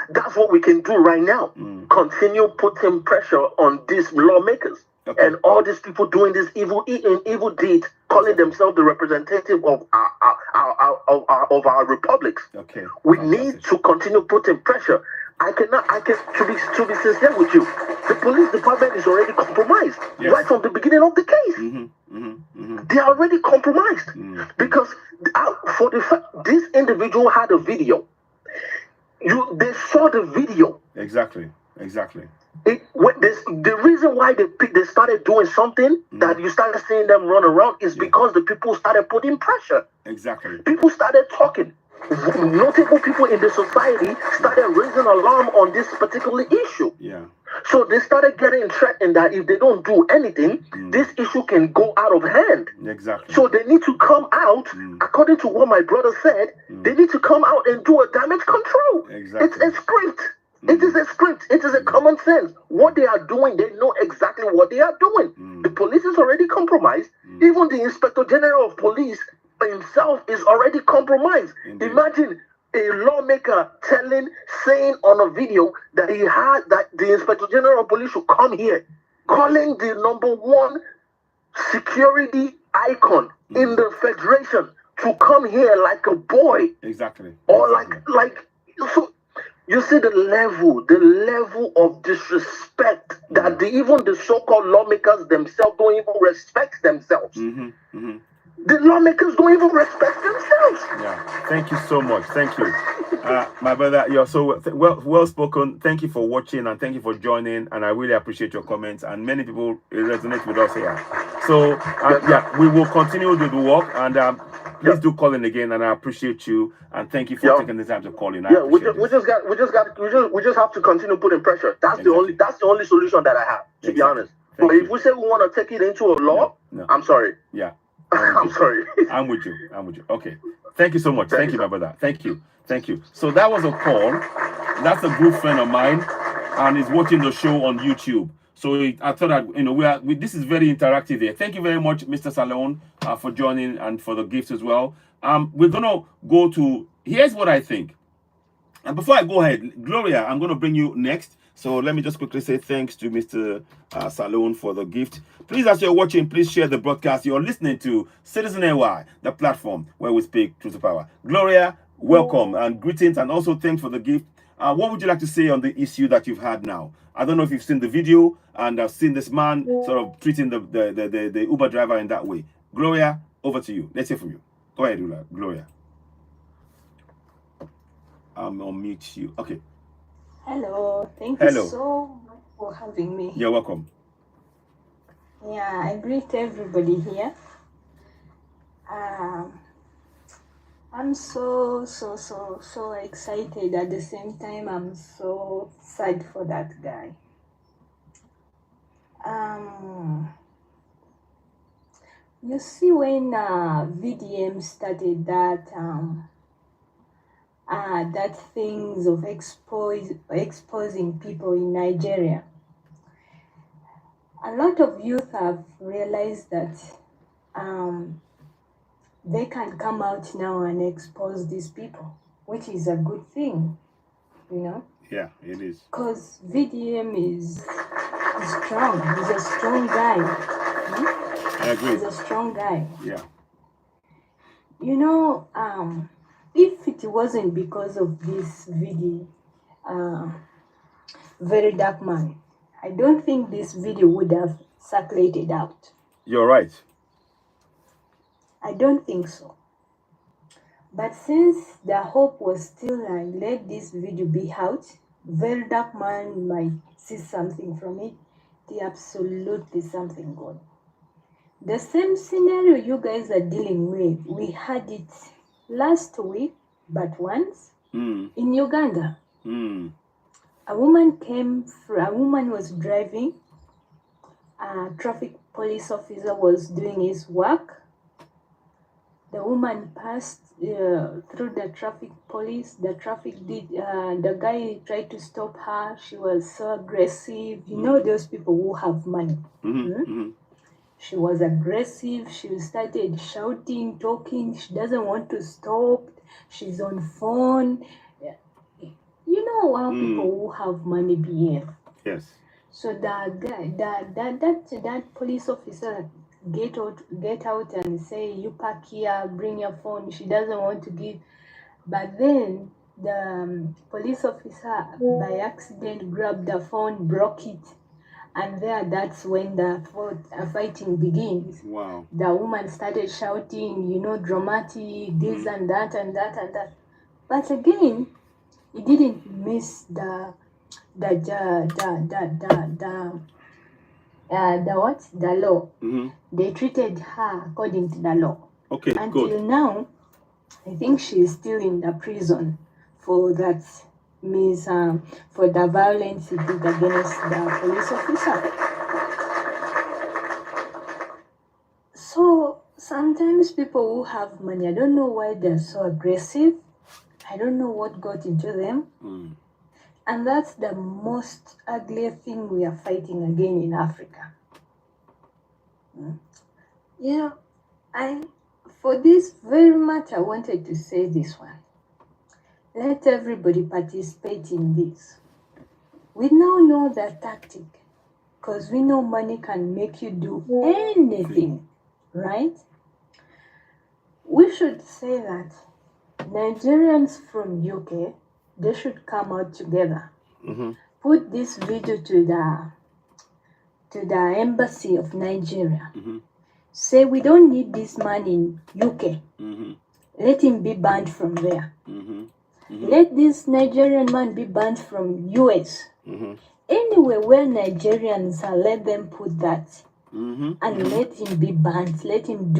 Speaker 4: That's what we can do right now. Continue putting pressure on these lawmakers and all these people doing this evil deeds, calling themselves the representative of our republics. We need to continue putting pressure. To be sincere with you, the police department is already compromised right from the beginning of the case. They are already compromised because this individual had a video. They saw the video.
Speaker 1: Exactly.
Speaker 4: The reason why they started doing something that you started seeing them run around is because the people started putting pressure.
Speaker 1: Exactly.
Speaker 4: People started talking. Notable people in the society started raising alarm on this particular issue.
Speaker 1: Yeah.
Speaker 4: So they started getting threatened that if they don't do anything, this issue can go out of hand.
Speaker 1: Exactly.
Speaker 4: So they need to come out, according to what my brother said, they need to come out and do a damage control.
Speaker 1: Exactly.
Speaker 4: It's a script. It is a script. It is a common sense. What they are doing, they know exactly what they are doing. The police is already compromised. Even the Inspector General of Police himself is already compromised. Imagine a lawmaker saying on a video that the Inspector General of Police should come here, calling the #1 security icon in the Federation to come here like a boy.
Speaker 1: Exactly.
Speaker 4: Or so you see the level of disrespect that even the so-called lawmakers themselves don't even respect themselves. The lawmakers don't even respect themselves.
Speaker 1: Yeah. Thank you so much. Thank you. My brother, you're so well spoken. Thank you for watching and thank you for joining. And I really appreciate your comments. And many people resonate with us here. So, we will continue to do the work. And please do call in again. And I appreciate you. And thank you for taking the time to call in.
Speaker 4: We just have to continue putting pressure. That's the only solution that I have, to be honest. But if we say we want to take it into a law,
Speaker 1: no.
Speaker 4: I'm sorry.
Speaker 1: Yeah.
Speaker 4: I'm sorry.
Speaker 1: I'm with you. Okay. Thank you so much. Thank you, my brother. Thank you. So that was a call. That's a good friend of mine, and he's watching the show on YouTube. So I thought that this is very interactive here. Thank you very much, Mr. Salon, for joining and for the gifts as well. We're gonna go to here's what I think. And before I go ahead, Gloria, I'm gonna bring you next. So let me just quickly say thanks to Mr. Salon for the gift. Please, as you're watching, please share the broadcast. You're listening to CitizenAY, the platform where we speak truth to power. Gloria, welcome and greetings, and also thanks for the gift. What would you like to say on the issue that you've had now? I don't know if you've seen the video and I've seen this man sort of treating the Uber driver in that way. Gloria, over to you. Let's hear from you. Go ahead, Gloria. I'm on mute you. Okay.
Speaker 10: Hello, thank you so much for having me.
Speaker 1: You're welcome.
Speaker 10: Yeah, I greet everybody here. I'm so excited. At the same time, I'm so sad for that guy. You see, when VDM started that things of exposing people in Nigeria, a lot of youth have realized that they can come out now and expose these people, which is a good thing, you know.
Speaker 1: Yeah, it is.
Speaker 10: Because VDM is strong. He's a strong guy.
Speaker 1: I agree.
Speaker 10: He's a strong guy.
Speaker 1: Yeah.
Speaker 10: You know, if it wasn't because of this video, very dark man, I don't think this video would have circulated out.
Speaker 1: You're right.
Speaker 10: I don't think so. But since the hope was still like, let this video be out, very dark man might see something from it. The absolutely something good. The same scenario you guys are dealing with, we had it last week, but once in Uganda. A woman was driving, a traffic police officer was doing his work. The woman passed through the traffic police. The guy tried to stop her. She was so aggressive. You know those people who have money. She was aggressive. She started shouting, talking. She doesn't want to stop. She's on phone. You know how people who have money behave.
Speaker 1: Yes.
Speaker 10: So that guy, that police officer get out and say, you park here, bring your phone. She doesn't want to give. But then the police officer by accident grabbed the phone, broke it. And that's when the fighting begins.
Speaker 1: Wow.
Speaker 10: The woman started shouting, you know, dramatic, this and that and that and that. But again, it didn't miss the law. They treated her according to the law.
Speaker 1: Okay,
Speaker 10: Until
Speaker 1: good.
Speaker 10: now, I think she's still in the prison for that for the violence he did against the police officer. So sometimes people who have money, I don't know why they're so aggressive. I don't know what got into them. And that's the most ugly thing we are fighting again in Africa. You know, for this very much, I wanted to say this one. Let everybody participate in this. We now know the tactic, because we know money can make you do anything, right? We should say that Nigerians from UK, they should come out together. Put this video to the embassy of Nigeria. Say we don't need this man in UK. Let him be banned from there. Let this Nigerian man be banned from US. Anywhere where Nigerians are, let them put that. And let him be banned. Let him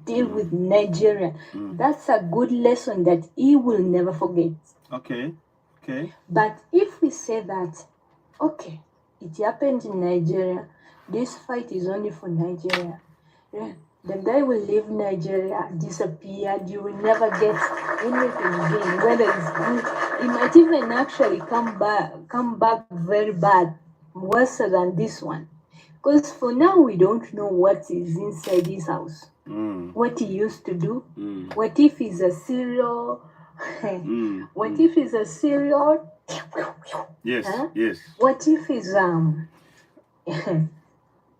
Speaker 10: deal with Nigeria. That's a good lesson that he will never forget.
Speaker 1: Okay.
Speaker 10: But if we say that, okay, it happened in Nigeria, this fight is only for Nigeria. The guy will leave Nigeria, disappeared, you will never get anything again, whether it's good. It might even actually come back very bad, worse than this one. Because for now, we don't know what is inside his house, what he used to do. What if he's a serial? What if he's a serial?
Speaker 1: Yes,
Speaker 10: huh?
Speaker 1: yes.
Speaker 10: What if he's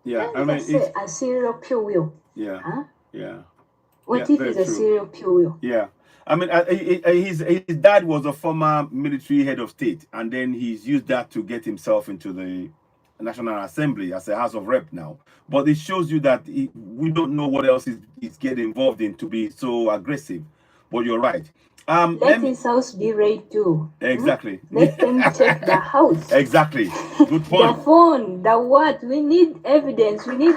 Speaker 1: Yeah, I mean, it's,
Speaker 10: a serial pure.
Speaker 1: yeah,
Speaker 10: Huh?
Speaker 1: yeah.
Speaker 10: What
Speaker 1: Yeah,
Speaker 10: if
Speaker 1: very
Speaker 10: he's a
Speaker 1: true.
Speaker 10: serial pure?
Speaker 1: Yeah, I mean, his dad was a former military head of state, and then he's used that to get himself into the National Assembly as a House of Rep now. But it shows you that we don't know what else he's getting involved in to be so aggressive. But you're right.
Speaker 10: Let his house be raided too.
Speaker 1: Exactly.
Speaker 10: Let them take the house.
Speaker 1: Exactly. Good point.
Speaker 10: The phone, the what? We need evidence. We need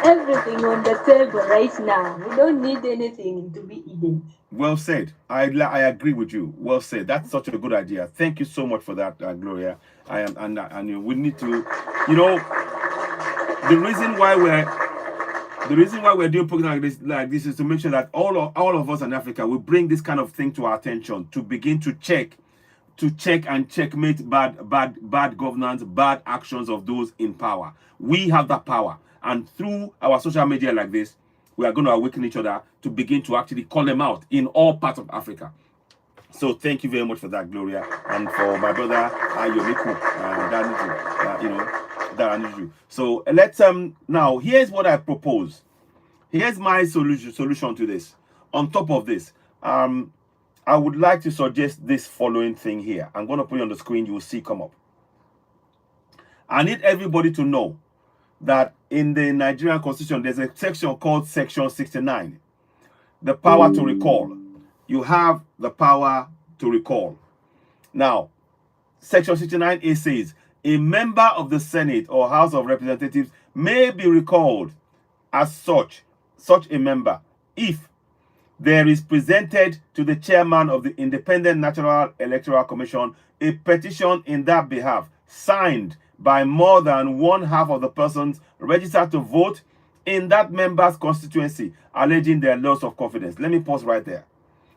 Speaker 10: everything on the table right now. We don't need anything to be hidden.
Speaker 1: Well said. I agree with you. Well said. That's such a good idea. Thank you so much for that, Gloria. And we need to, you know, the reason why we're doing programs like this is to make sure that all of us in Africa will bring this kind of thing to our attention, to begin to check, to check and checkmate bad governance, bad actions of those in power. We have that power. And through our social media like this, we are going to awaken each other to begin to actually call them out in all parts of Africa. So thank you very much for that, Gloria, and for my brother Ayomiku, Daraniju. So let's now here's what I propose. Here's my solution to this. On top of this, I would like to suggest this following thing here. I'm going to put it on the screen. You will see come up. I need everybody to know that in the Nigerian Constitution, there's a section called Section 69, the power to recall. You have the power to recall. Now, Section 69A says, a member of the Senate or House of Representatives may be recalled as such a member if there is presented to the chairman of the Independent National Electoral Commission a petition in that behalf, signed by more than one half of the persons registered to vote in that member's constituency, alleging their loss of confidence. Let me pause right there.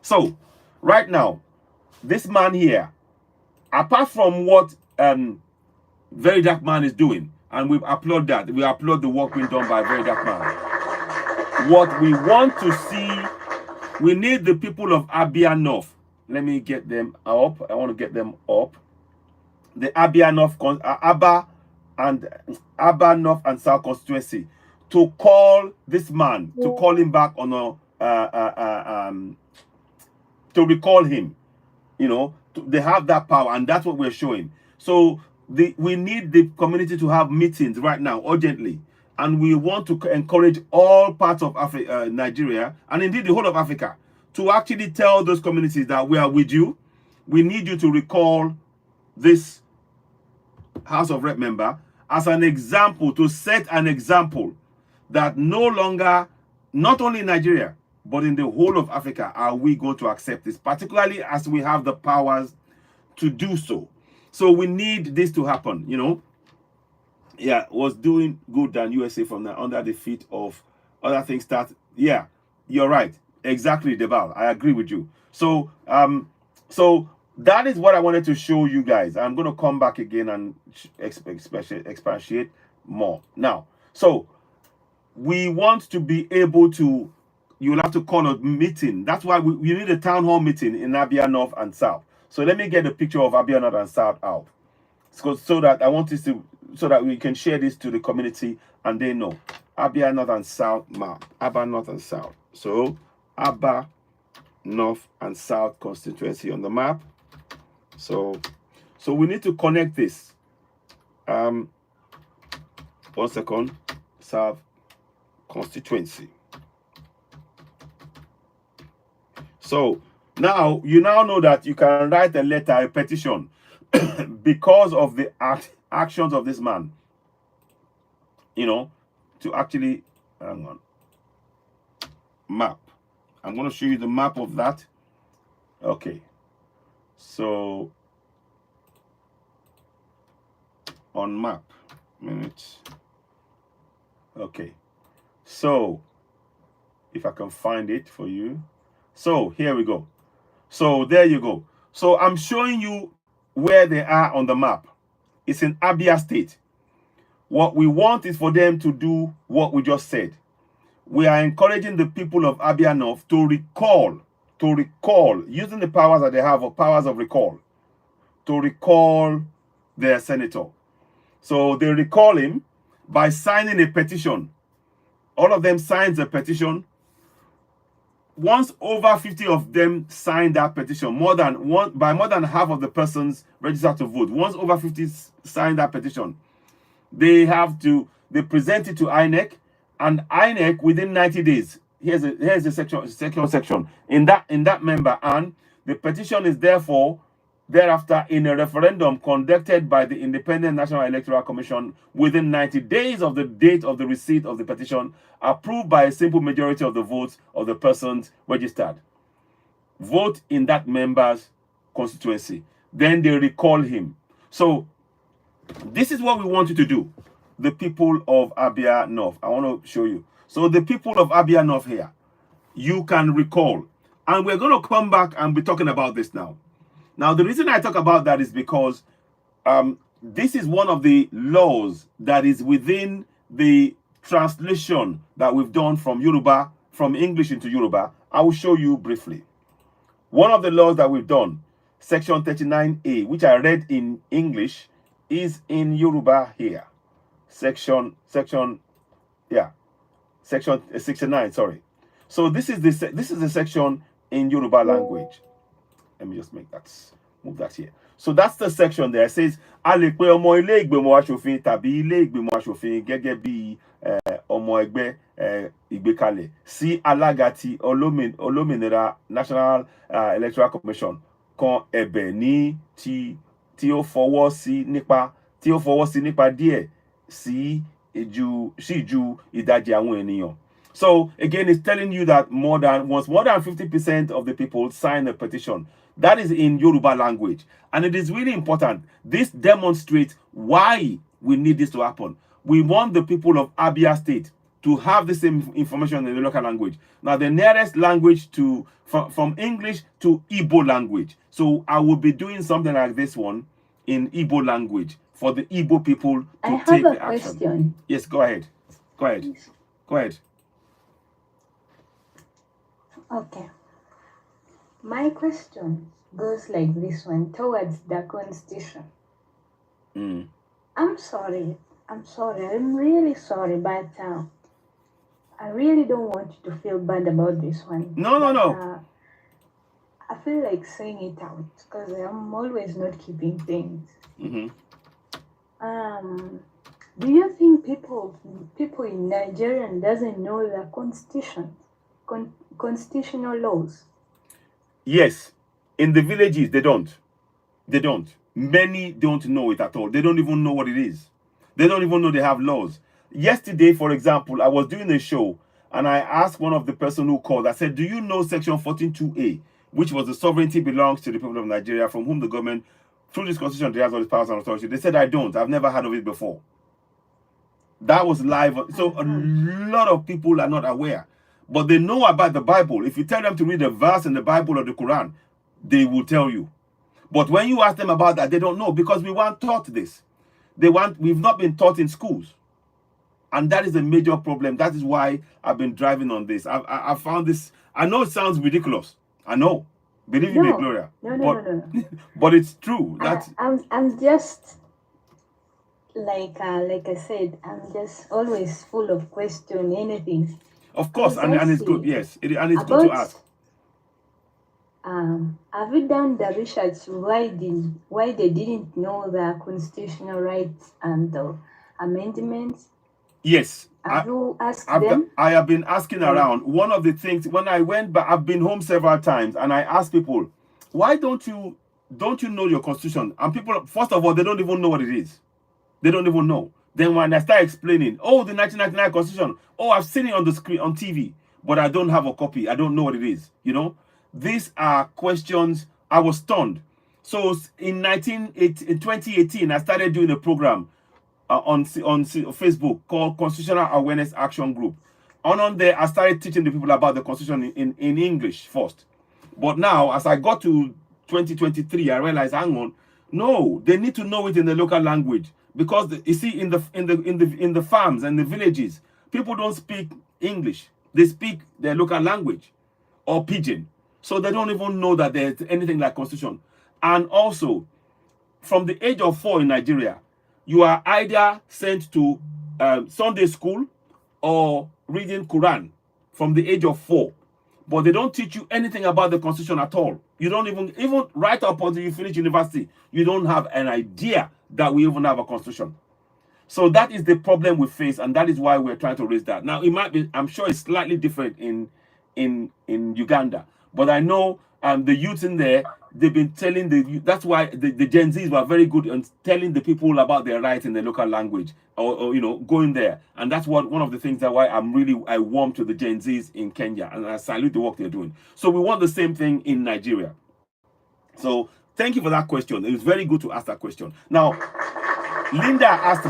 Speaker 1: So, right now, this man here, apart from what Very Dark Man is doing, and we applaud that, we applaud the work being done by Very Dark Man. What we want to see, we need the people of Abia North. Let me get them up. I want to get them up. The Abia North, Abba North and South constituency to call this man, to call him back on to recall him. You know, they have that power, and that's what we're showing. So we need the community to have meetings right now urgently, and we want to encourage all parts of Africa, Nigeria, and indeed the whole of Africa, to actually tell those communities that we are with you. We need you to recall this House of Rep member as an example, to set an example that no longer, not only in Nigeria, but in the whole of Africa, are we going to accept this, particularly as we have the powers to do so. So we need this to happen, you know. Yeah, was doing good than USA from now under the feet of other things start. Yeah, you're right. Exactly, Debal. I agree with you. So, so that is what I wanted to show you guys. I'm going to come back again and expatiate more. Now, so we want to be able to, you'll have to call a meeting. That's why we need a town hall meeting in Abia North and South. So let me get a picture of Abia North and South out. So that I want this to, so that we can share this to the community and they know. Abia North and South map. Abba North and South. So Abba North and South constituency on the map. So we need to connect this. 1 second. South constituency. So now you know that you can write a letter, a petition, because of the actions of this man. You know, to actually, hang on, map. I'm going to show you the map of that. Okay. So, on map, minutes. Okay. So, if I can find it for you. So, here we go. So, there you go. So, I'm showing you where they are on the map. It's in Abia State. What we want is for them to do what we just said. We are encouraging the people of Abia North to recall, using the powers that they have, or powers of recall, to recall their senator. So they recall him by signing a petition. All of them signs a petition. Once over 50 of them sign that petition, more than half of the persons registered to vote, once over 50 sign that petition, they present it to INEC, and INEC within 90 days, here's the section in that member, and the petition is therefore thereafter in a referendum conducted by the Independent National Electoral Commission within 90 days of the date of the receipt of the petition, approved by a simple majority of the votes of the persons registered. Vote in that member's constituency. Then they recall him. So this is what we want you to do, the people of Abia North. I want to show you. So the people of Abia North here, you can recall. And we're going to come back and be talking about this now. Now, the reason I talk about that is because this is one of the laws that is within the translation that we've done from Yoruba, from English into Yoruba. I will show you briefly. One of the laws that we've done, section 39A, which I read in English, is in Yoruba here. Section 69, sorry. So this is the section in Yoruba language. Let me just move that here. So that's the section there. It says, a lè pe ọmọ ilé ìgbìmọ̀ aṣòfin tàbí ilé ìgbìmọ̀ aṣòfin gẹ́gẹ́ bí ọmọ ẹgbẹ́ ìgbékalẹ̀ sí alága ti olómìnira National Electoral Commission kan ẹ̀bẹ̀ ní tí ó fọwọ́ sí nípa díẹ̀ sí ju ìdajì àwọn ènìyàn. So again, it's telling you that more than 50% of the people sign a petition. That is in Yoruba language. And it is really important. This demonstrates why we need this to happen. We want the people of Abia State to have the same information in the local language. Now, the nearest language from English to Igbo language. So I will be doing something like this one in Igbo language for the Igbo people to take the action. I have a question. Yes, go ahead. Go ahead. Go ahead.
Speaker 10: Okay. My question goes like this one towards the Constitution. I'm sorry. I'm really sorry, but I really don't want you to feel bad about this one.
Speaker 1: No.
Speaker 10: I feel like saying it out because I'm always not keeping things. Do you think people in Nigeria doesn't know the Constitution, constitutional laws?
Speaker 1: Yes, in the villages they don't. Many don't know it at all. They don't even know what it is. They don't even know they have laws. Yesterday, for example, I was doing a show and I asked one of the person who called. I said, "Do you know Section 14.2a, which was the sovereignty belongs to the people of Nigeria, from whom the government, through this constitution, derives all its powers and authority?" They said, "I don't. I've never heard of it before." That was live. So a lot of people are not aware. But they know about the Bible. If you tell them to read a verse in the Bible or the Quran, they will tell you. But when you ask them about that, they don't know because we weren't taught this. We've not been taught in schools. And that is a major problem. That is why I've been driving on this. I found this. I know it sounds ridiculous. I know. Believe me, Gloria.
Speaker 10: No.
Speaker 1: But it's true.
Speaker 10: I'm just like I said, I'm just always full of question, anything.
Speaker 1: Of course, and it's good, yes. And it's good to ask.
Speaker 10: Have you done the research why they didn't know the constitutional rights and the amendments?
Speaker 1: Yes.
Speaker 10: Have you asked them?
Speaker 1: I have been asking around. One of the things, when I went back, I've been home several times, and I asked people, why don't you know your constitution? And people, first of all, they don't even know what it is. They don't even know. Then when I start explaining, oh, the 1999 Constitution, oh, I've seen it on the screen, on TV, but I don't have a copy. I don't know what it is, you know? These are questions. I was stunned. So in 2018, I started doing a program on Facebook called Constitutional Awareness Action Group. On there, I started teaching the people about the Constitution in English first. But now, as I got to 2023, I realized, hang on, no, they need to know it in the local language. Because you see, in the farms and the villages, people don't speak English. They speak their local language or pidgin. So they don't even know that there's anything like constitution. And also, from the age of 4 in Nigeria, you are either sent to Sunday school or reading Quran from the age of 4. But they don't teach you anything about the constitution at all. You don't even right up until you finish university, you don't have an idea that we even have a constitution. So that is the problem we face, and that is why we're trying to raise that. Now, it might be, I'm sure it's slightly different in Uganda, but I know the youth in there, they've been telling that's why the Gen Zs were very good in telling the people about their rights in their local language, or you know, going there. And that's one of the things that why I warm to the Gen Zs in Kenya, and I salute the work they're doing. So we want the same thing in Nigeria. So thank you for that question. It was very good to ask that question. Now, Linda asked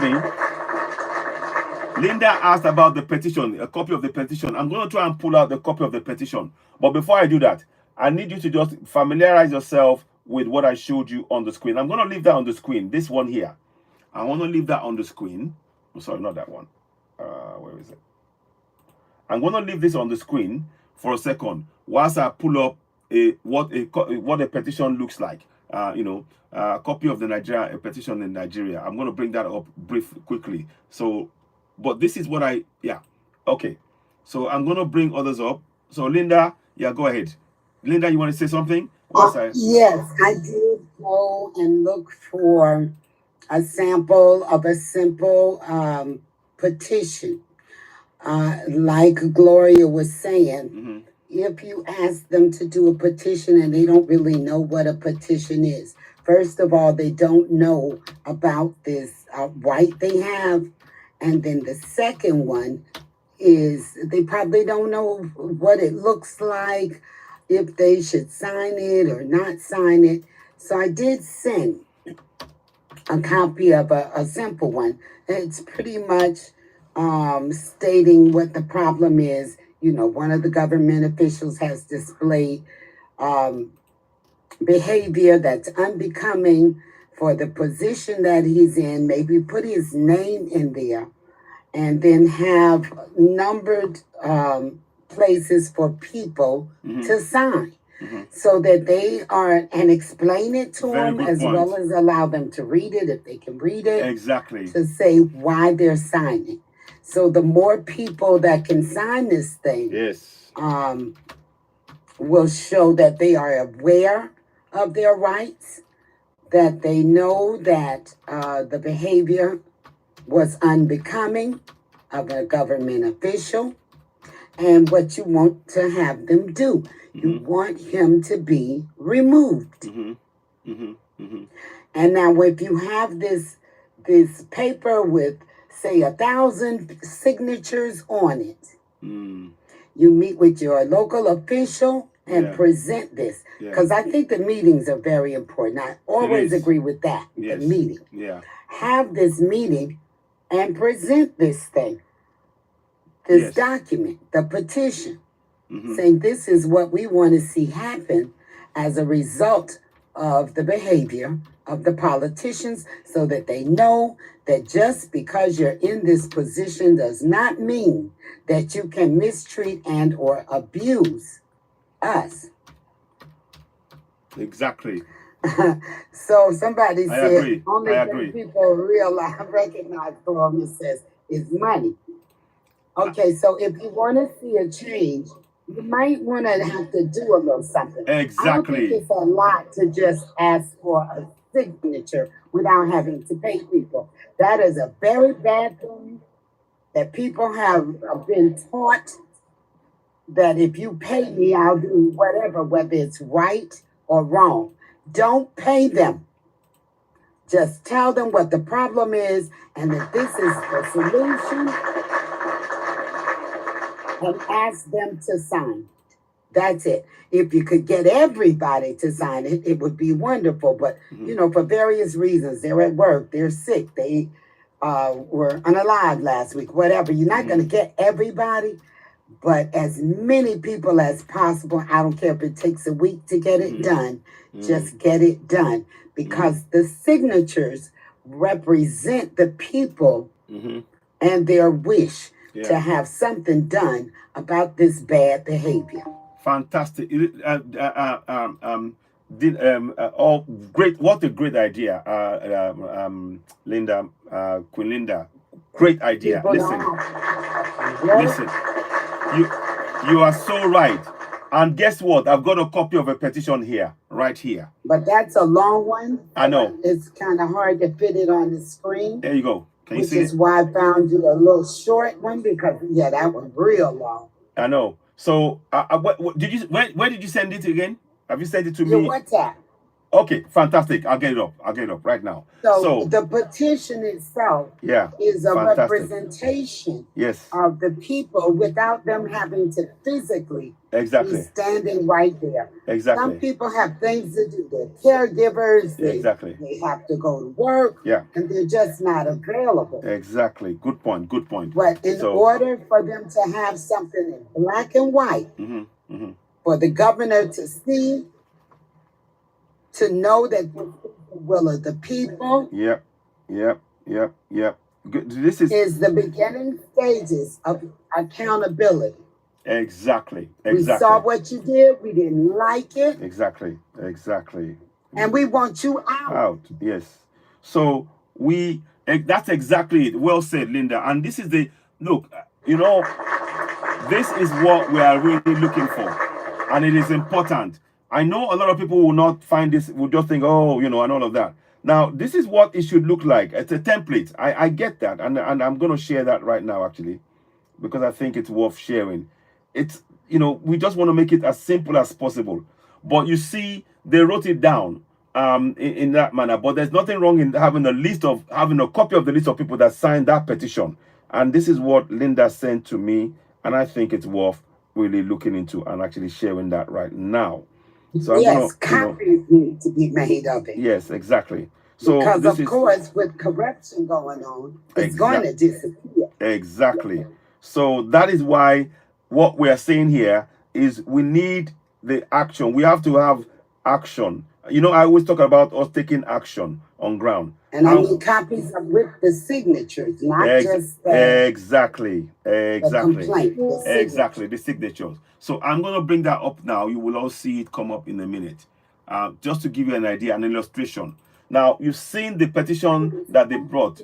Speaker 1: about the petition, a copy of the petition. I'm going to try and pull out the copy of the petition. But before I do that, I need you to just familiarize yourself with what I showed you on the screen. I'm going to leave that on the screen. This one here. I want to leave that on the screen. I'm sorry, not that one. Where is it? I'm going to leave this on the screen for a second whilst I pull up what a petition looks like. A copy of a petition in Nigeria. I'm going to bring that up quickly. So, but this is what okay. So I'm going to bring others up. So Linda, go ahead. Linda, you want to say something?
Speaker 7: Yes, I did go and look for a sample of a simple petition. Like Gloria was saying, if you ask them to do a petition and they don't really know what a petition is, first of all, they don't know about this right they have. And then the second one is they probably don't know what it looks like, if they should sign it or not sign it. So I did send a copy of a simple one. It's pretty much stating what the problem is. One of the government officials has displayed behavior that's unbecoming for the position that he's in. Maybe put his name in there and then have numbered places for people to sign. So that they are, and explain it to them as well as allow them to read it if they can read it.
Speaker 1: Exactly.
Speaker 7: To say why they're signing. So the more people that can sign this thing, will show that they are aware of their rights, that they know that the behavior was unbecoming of a government official, and what you want to have them do. You want him to be removed. And now if you have this paper with, say, 1,000 signatures on it, you meet with your local official and present this. Because I think the meetings are very important. I always agree with that, the meeting. Have this meeting and present this thing, this document, the petition, saying this is what we want to see happen as a result of the behavior of the politicians, so that they know that just because you're in this position does not mean that you can mistreat and or abuse us.
Speaker 1: Exactly.
Speaker 7: So somebody said
Speaker 1: agree.
Speaker 7: only thing people recognize, Gloria says, is money. Okay, so if you want to see a change, you might want to have to do a little something.
Speaker 1: Exactly.
Speaker 7: I don't think it's a lot to just ask for a signature without having to pay people. That is a very bad thing that people have been taught, that if you pay me, I'll do whatever, whether it's right or wrong. Don't pay them. Just tell them what the problem is and that this is the solution, and ask them to sign. That's it. If you could get everybody to sign it, it would be wonderful. But, for various reasons, they're at work, they're sick, they were unalive last week, whatever. You're not going to get everybody, but as many people as possible. I don't care if it takes a week to get it done. Just get it done. Because the signatures represent the people and their wish to have something done about this bad behavior.
Speaker 1: Fantastic. All great. What a great idea, Linda, Queen Linda. Great idea. Listen, you are so right. And guess what? I've got a copy of a petition here, right here.
Speaker 7: But that's a long one.
Speaker 1: I know.
Speaker 7: It's kind of hard to fit it on the screen.
Speaker 1: There you go. Can you see
Speaker 7: Which is why I found you a little short one, because that was real long.
Speaker 1: I know. So, what did you? Where did you send it again? Have you sent it to
Speaker 7: Your
Speaker 1: me?
Speaker 7: WhatsApp.
Speaker 1: Okay, fantastic. I'll get it up. I'll get it up right now.
Speaker 7: So the petition itself is a representation of the people without them having to physically be standing right there.
Speaker 1: Exactly.
Speaker 7: Some people have things to do. They're caregivers. They have to go to work. And they're just not available.
Speaker 1: Exactly. Good point. Good point.
Speaker 7: But in order for them to have something in black and white for the governor to see, to know that this is the will of the people.
Speaker 1: Yep. Good. This
Speaker 7: is the beginning stages of accountability.
Speaker 1: Exactly.
Speaker 7: We saw what you did. We didn't like it.
Speaker 1: Exactly.
Speaker 7: And we want you out.
Speaker 1: Yes. So that's exactly it. Well said, Linda. And this is the look, this is what we are really looking for. And it is important. I know a lot of people will not find this, will just think, oh, and all of that. Now, this is what it should look like. It's a template. I get that. And I'm going to share that right now, actually, because I think it's worth sharing. It's, we just want to make it as simple as possible. But you see, they wrote it down in that manner. But there's nothing wrong in having a copy of the list of people that signed that petition. And this is what Linda sent to me. And I think it's worth really looking into and actually sharing that right now. So
Speaker 7: copies need to be made of it.
Speaker 1: Yes, exactly. So
Speaker 7: because of course, with corruption going on, it's going to disappear.
Speaker 1: Exactly. So that is why what we are saying here is we need the action. We have to have action. I always talk about us taking action on ground.
Speaker 7: And I need copies of with the signatures, not just
Speaker 1: exactly.
Speaker 7: The complaint.
Speaker 1: Exactly, the signatures. So I'm going to bring that up now. You will all see it come up in a minute. Just to give you an idea, an illustration. Now, you've seen the petition that they brought.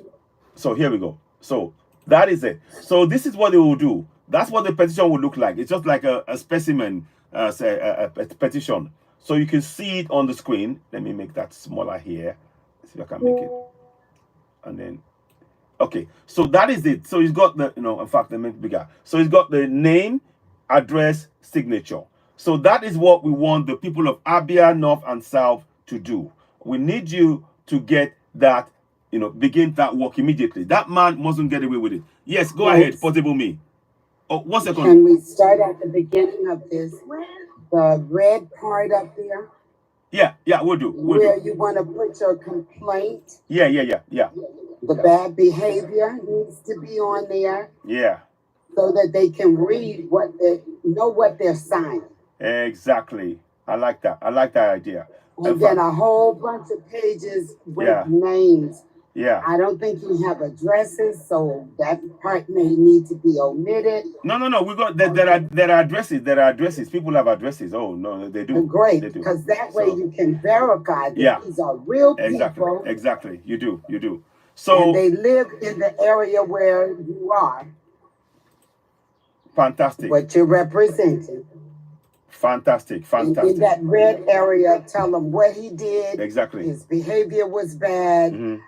Speaker 1: So here we go. So that is it. So this is what they will do. That's what the petition will look like. It's just like a specimen, a petition. So you can see it on the screen. Let me make that smaller here. Let's see if I can make it. And then, okay. So that is it. So it's got the, in fact, let me make it bigger. So it's got the name, address, signature. So that is what we want the people of Abia, North and South to do. We need you to get that, begin that work immediately. That man mustn't get away with it. Yes, go ahead, Portable Me. Oh, 1 second.
Speaker 7: Can we start at the beginning of this? The red part up there?
Speaker 1: Yeah, we'll do.
Speaker 7: Where you want to put your complaint?
Speaker 1: Yeah.
Speaker 7: The bad behavior needs to be on there.
Speaker 1: Yeah.
Speaker 7: So that they can read know what they're signing.
Speaker 1: Exactly. I like that. I like that idea.
Speaker 7: And then a whole bunch of pages with names.
Speaker 1: Yeah.
Speaker 7: I don't think you have addresses, so that part may need to be omitted.
Speaker 1: No. We got there are addresses. There are addresses. People have addresses. Oh no, they do.
Speaker 7: Great, because that way you can verify that these are real people.
Speaker 1: Exactly. You do. So
Speaker 7: and they live in the area where you are.
Speaker 1: Fantastic.
Speaker 7: What you're representing.
Speaker 1: Fantastic.
Speaker 7: In that red area, tell them what he did.
Speaker 1: Exactly.
Speaker 7: His behavior was bad.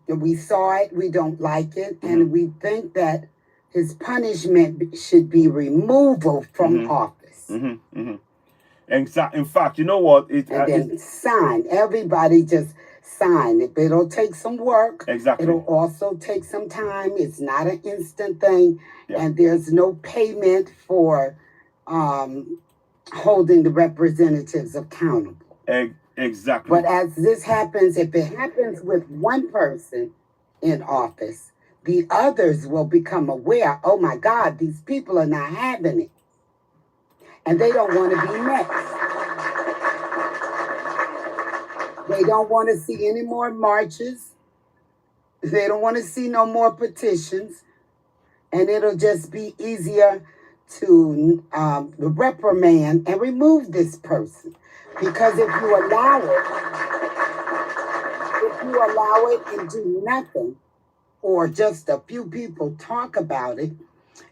Speaker 7: We saw it. We don't like it. And we think that his punishment should be removal from office.
Speaker 1: In fact, you know what?
Speaker 7: And then sign. Everybody just sign. It'll take some work.
Speaker 1: Exactly.
Speaker 7: It'll also take some time. It's not an instant thing. Yeah. And there's no payment for holding the representatives accountable.
Speaker 1: Exactly.
Speaker 7: But as this happens, if it happens with one person in office, the others will become aware, oh my God, these people are not having it. And they don't want to be next. They don't want to see any more marches. They don't want to see no more petitions. And it'll just be easier to reprimand and remove this person. Because if you allow it and do nothing, or just a few people talk about it,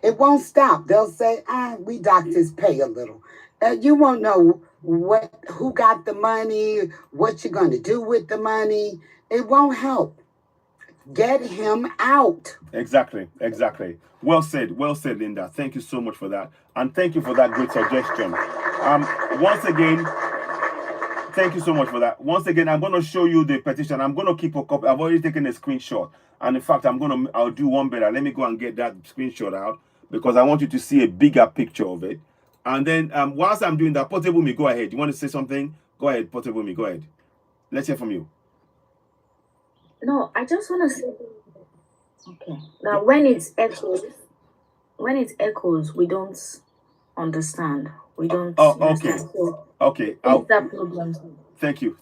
Speaker 7: it won't stop. They'll say, we doctors pay a little. You won't know who got the money, what you're going to do with the money. It won't help. Get him out.
Speaker 1: Exactly. Well said, Linda. Thank you so much for that. And thank you for that great suggestion. Once again, thank you so much for that. Once again, I'm going to show you the petition. I'm going to keep a copy. I've already taken a screenshot. And in fact, I'll do one better. Let me go and get that screenshot out because I want you to see a bigger picture of it. And then whilst I'm doing that, Portable Me, go ahead. You want to say something? Go ahead, Portable Me, go ahead. Let's hear from you.
Speaker 6: No, I just want to say, okay. Now, when it echoes, we don't understand. We don't
Speaker 1: Oh,
Speaker 6: understand.
Speaker 1: okay.
Speaker 6: So
Speaker 1: Okay.
Speaker 6: is that problem?
Speaker 1: Thank you.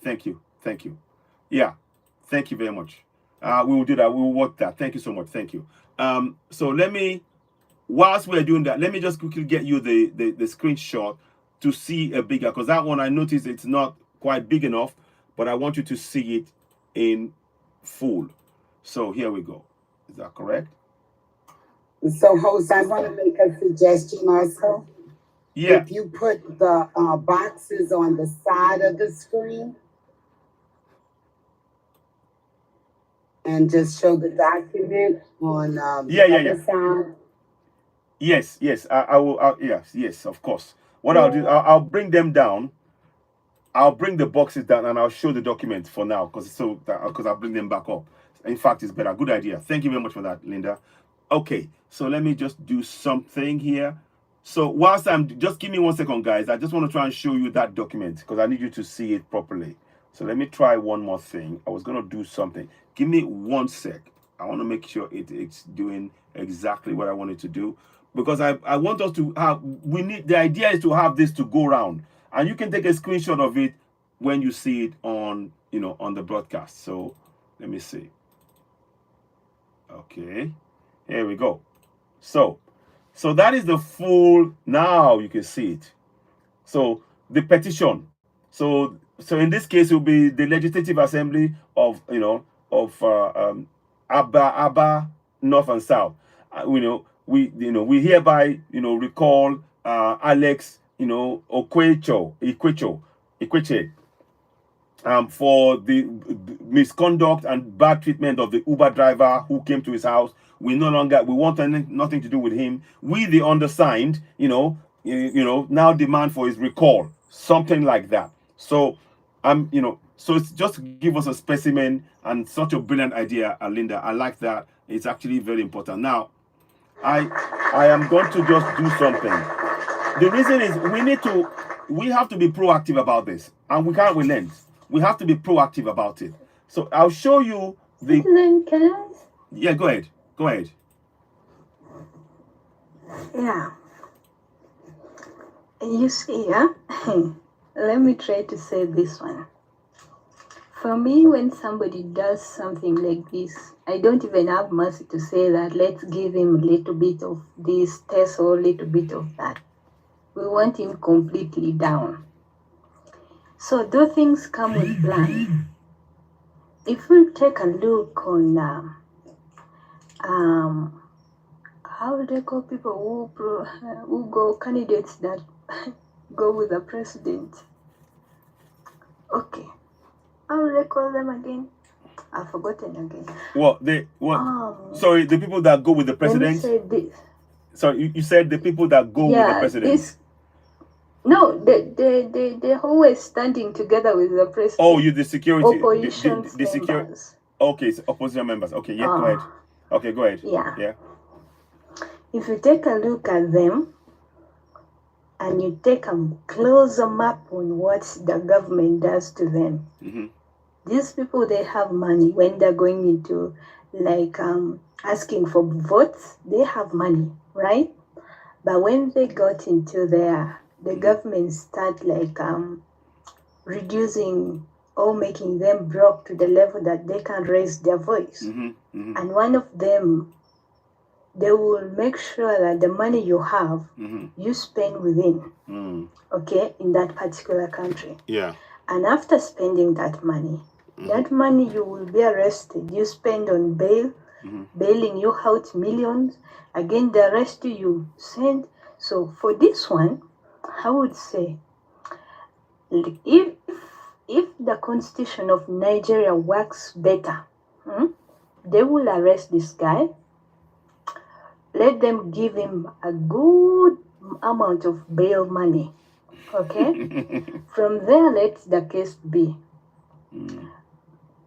Speaker 1: Yeah. Thank you very much. We will do that. We will work that. Thank you so much. Thank you. So let me, whilst we're doing that, let me just quickly get you the screenshot to see a bigger, because that one I noticed it's not quite big enough, but I want you to see it in full. So here we go. Is that correct?
Speaker 7: So, host, I want to make a suggestion also.
Speaker 1: Yeah.
Speaker 7: If you put the boxes on the side of the screen and just show the document on the other side.
Speaker 1: Yes. I will. Yes, of course. What I'll do, I'll bring them down. I'll bring the boxes down and I'll show the document for now, because I'll bring them back up. In fact, it's better. Good idea. Thank you very much for that, Linda. Okay, so let me just do something here. So whilst just give me 1 second, guys. I just want to try and show you that document because I need you to see it properly. So let me try one more thing. I was going to do something. Give me 1 sec. I want to make sure it's doing exactly what I want it to do, because I want us to have, the idea is to have this to go around, and you can take a screenshot of it when you see it on, on the broadcast. So let me see. Okay, here we go. So that is the full, now you can see it. So the petition. So in this case, it will be the Legislative Assembly of, Abba, North and South. We hereby, recall Alex, IKWECHEGH, for the misconduct and bad treatment of the Uber driver who came to his house. We want nothing to do with him. We, the undersigned, now demand for his recall, something like that. So so it's just to give us a specimen, and such a brilliant idea, Linda. I like that. It's actually very important. Now, I am going to just do something. The reason is we have to be proactive about this, and we can't relent. We have to be proactive about it. So I'll show you the.
Speaker 10: Can I?
Speaker 1: Yeah, go ahead.
Speaker 10: Yeah. You see, let me try to say this one. For me, when somebody does something like this, I don't even have mercy to say that let's give him a little bit of this test or a little bit of that. We want him completely down. So those things come with plan. If we take a look on how do they call people who go candidates that go with the president? Okay, how do they call them again? I've forgotten again.
Speaker 1: Sorry, the people that go with the president.
Speaker 10: Let me say this.
Speaker 1: Sorry, you said the people that go with the president.
Speaker 10: No, they're always standing together with the president.
Speaker 1: Oh, you the security.
Speaker 10: Opposition members.
Speaker 1: Okay, so opposition members. Okay, yeah, go ahead. Okay, go ahead.
Speaker 10: Yeah. If you take a look at them and you take a closer map on what the government does to them, these people, they have money. When they're going into asking for votes, they have money, right? But when they got into there, the government start reducing or making them broke to the level that they can raise their voice. And one of them, they will make sure that the money you have, you spend within, okay, in that particular country.
Speaker 1: Yeah.
Speaker 10: And after spending that money you will be arrested. You spend on bail, bailing you out millions. Again, the rest you send. So for this one, I would say, if the constitution of Nigeria works better, they will arrest this guy. Let them give him a good amount of bail money, okay? From there, let the case be.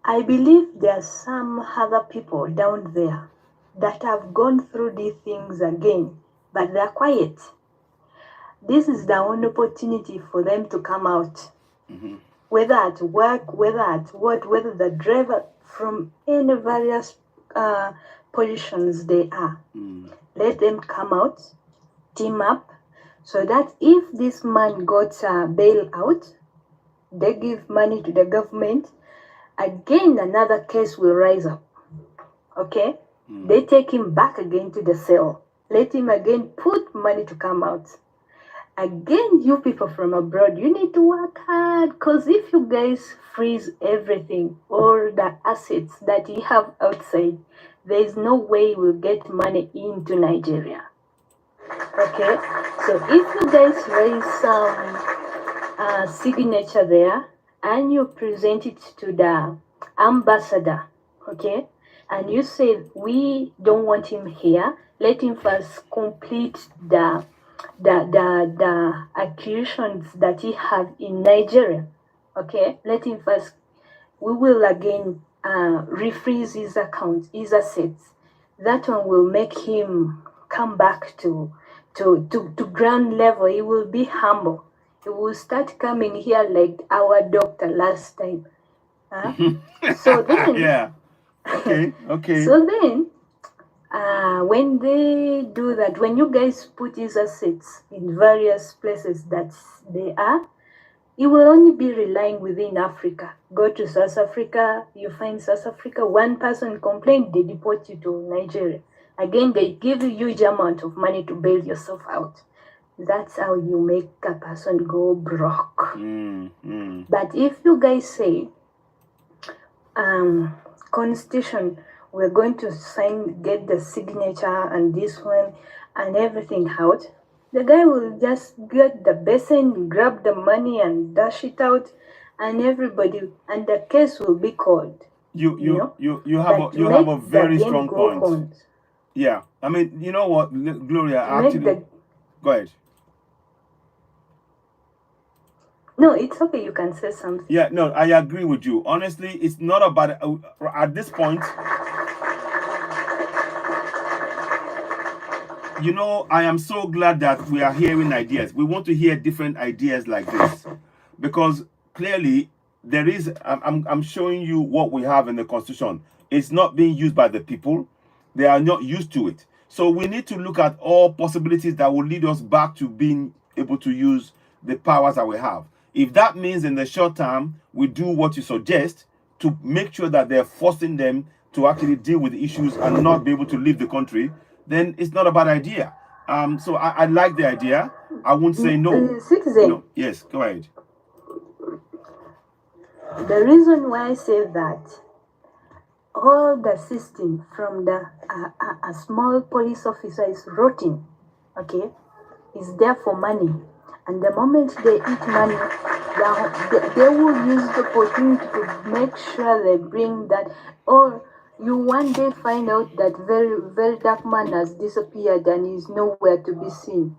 Speaker 10: I believe there are some other people down there that have gone through these things again, but they're quiet. This is the only opportunity for them to come out, whether at work, whether at what, whether the driver, from any various positions they are. Let them come out, team up, so that if this man got bail out, they give money to the government, again another case will rise up. Okay? They take him back again to the cell, let him again put money to come out. Again, you people from abroad, you need to work hard, because if you guys freeze everything, all the assets that you have outside, there is no way you will get money into Nigeria. Okay? So if you guys raise some signature there and you present it to the ambassador, okay, and you say we don't want him here, let him first complete the accusations that he have in Nigeria, okay, let him first, we will again refreeze his account, his assets. That one will make him come back to ground level. He will be humble. He will start coming here like our doctor last time. So then,
Speaker 1: yeah. Okay.
Speaker 10: So then, when they do that, when you guys put his assets in various places that they are, you will only be relying within Africa. Go to South Africa, you find South Africa, one person complained, they deport you to Nigeria. Again, they give you huge amount of money to bail yourself out. That's how you make a person go broke. But if you guys say, Constitution, we're going to sign, get the signature and this one and everything out, the guy will just get the basin, grab the money and dash it out, and everybody, and the case will be called.
Speaker 1: You have a very strong point.
Speaker 10: On.
Speaker 1: Yeah, I mean, you know what, Gloria, actually, go ahead.
Speaker 10: No, it's okay, you can say something.
Speaker 1: Yeah, no, I agree with you. Honestly, it's not about, at this point, you know, I am so glad that we are hearing ideas. We want to hear different ideas like this, because clearly there is, I'm showing you what we have in the Constitution. It's not being used by the people. They are not used to it. So we need to look at all possibilities that will lead us back to being able to use the powers that we have. If that means in the short term, we do what you suggest to make sure that they're forcing them to actually deal with issues and not be able to leave the country, then it's not a bad idea. So I like the idea. I won't say no.
Speaker 10: Citizen.
Speaker 1: You know, yes, go ahead.
Speaker 10: The reason why I say that, all the system from the a small police officer is rotten, okay, is there for money. And the moment they eat money, they will use the opportunity to make sure they bring that, or you one day find out that very dark man has disappeared and is nowhere to be seen.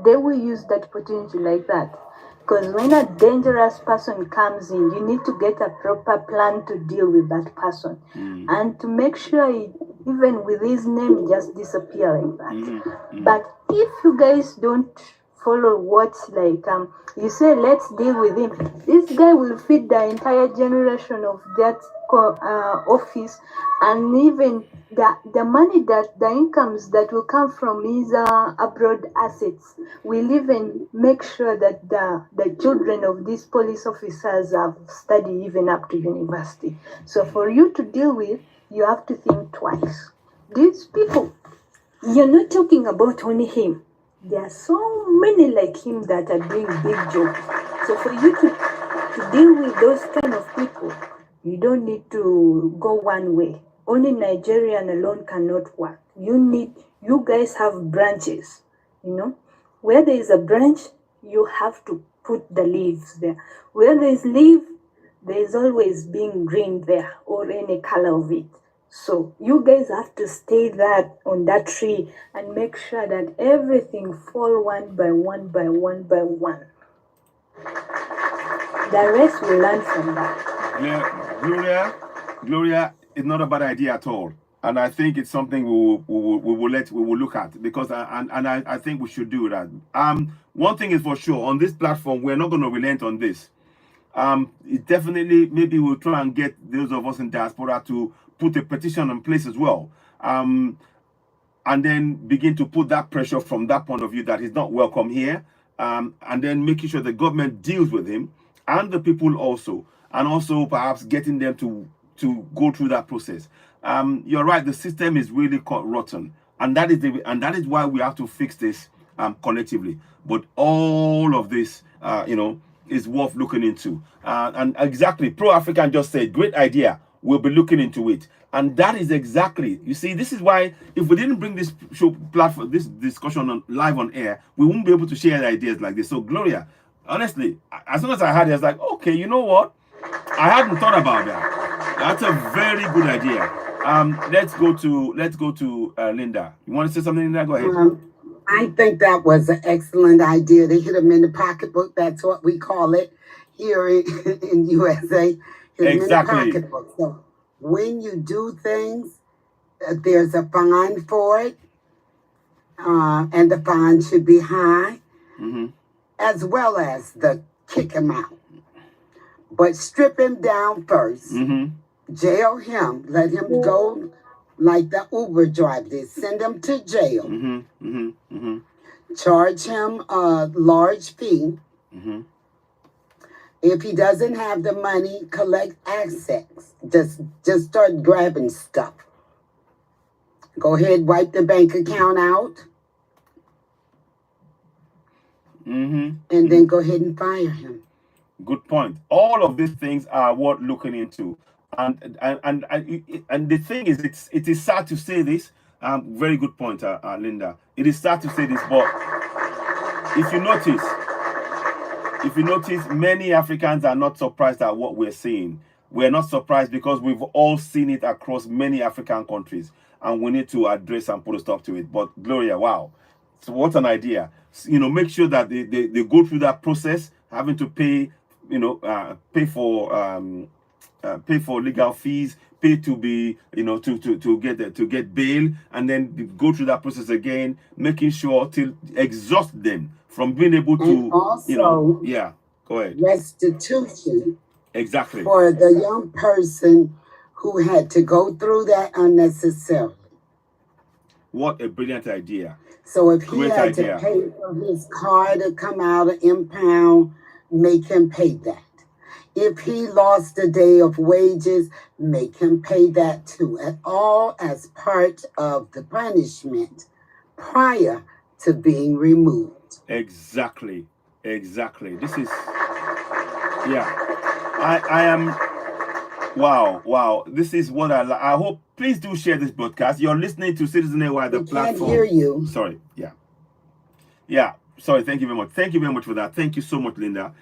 Speaker 10: They will use that opportunity like that. Because when a dangerous person comes in, you need to get a proper plan to deal with that person. And to make sure, even with his name, just disappear like that. But if you guys don't follow what, like, you say, let's deal with him, this guy will feed the entire generation of that office, and even the money, that the incomes that will come from his abroad assets will even make sure that the children of these police officers have studied even up to university. So for you to deal with, you have to think twice. These people, you're not talking about only him. There are so many like him that are doing big jobs. So for you to deal with those kind of people, you don't need to go one way. Only Nigerian alone cannot work. You guys have branches, you know. Where there is a branch, you have to put the leaves there. Where there is leaf, there is always being green there, or any color of it. So you guys have to stay that on that tree and make sure that everything fall one by one by one by one. The rest will learn from that.
Speaker 1: Gloria, it's not a bad idea at all, and I think it's something we will look at, because I think we should do that. One thing is for sure, on this platform, we're not going to relent on this. It definitely, maybe we'll try and get those of us in diaspora to put a petition in place as well. and then begin to put that pressure from that point of view that he's not welcome here, and then making sure the government deals with him and the people also, and also perhaps getting them to go through that process. You're right, the system is really rotten, and that is why we have to fix this collectively. But all of this, is worth looking into. And exactly, Pro-African just said, great idea. We'll be looking into it. And that is exactly, you see, this is why if we didn't bring this show platform, this discussion live on air, we wouldn't be able to share ideas like this. So Gloria, honestly, as soon as I heard it, I was like, okay, you know what? I hadn't thought about that. That's a very good idea. Let's go to Linda. You want to say something, Linda? Go ahead.
Speaker 7: I think that was an excellent idea. They hit him in the pocketbook. That's what we call it here in USA. Hit
Speaker 1: exactly.
Speaker 7: In the pocketbook. So when you do things, there's a fine for it, and the fine should be high, as well as the kick him out. But strip him down first, jail him, let him go like the Uber driver, send him to jail, charge him a large fee. If he doesn't have the money, collect assets. Just start grabbing stuff. Go ahead, wipe the bank account out, and then go ahead and fire him.
Speaker 1: Good point. All of these things are worth looking into. And the thing is, it is sad to say this. Very good point, Linda. It is sad to say this, but if you notice, many Africans are not surprised at what we're seeing. We're not surprised because we've all seen it across many African countries, and we need to address and put a stop to it. But Gloria, wow, so what an idea! Make sure that they go through that process, having to pay, pay for legal fees, pay to be, to get bail, and then go through that process again, making sure to exhaust them from being able to,
Speaker 7: and also,
Speaker 1: go ahead.
Speaker 7: Restitution.
Speaker 1: Exactly.
Speaker 7: For the young person who had to go through that unnecessarily.
Speaker 1: What a brilliant idea.
Speaker 7: So if he had to pay for his car to come out of impound, make him pay that. If he lost a day of wages, make him pay that too. And all as part of the punishment prior to being removed.
Speaker 1: Exactly. This is, I am, wow. This is what I hope. Please do share this broadcast. You're listening to CitizenAY, the platform.
Speaker 7: Can't hear you.
Speaker 1: Sorry. Sorry. Thank you very much. Thank you very much for that. Thank you so much, Linda.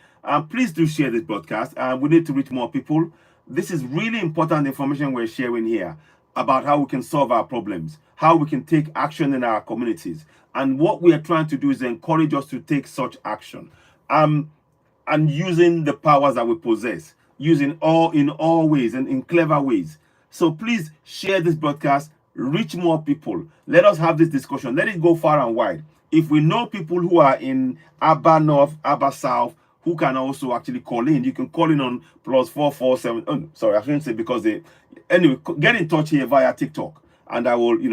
Speaker 1: Please do share this broadcast. We need to reach more people. This is really important information we're sharing here about how we can solve our problems, how we can take action in our communities. And what we are trying to do is encourage us to take such action. And using the powers that we possess, in all ways and in clever ways. So please share this broadcast, reach more people. Let us have this discussion. Let it go far and wide. If we know people who are in Aba North, Aba South, who can also actually call in, you can call in on +447. Oh, sorry, I shouldn't say because anyway, get in touch here via TikTok, and I will, we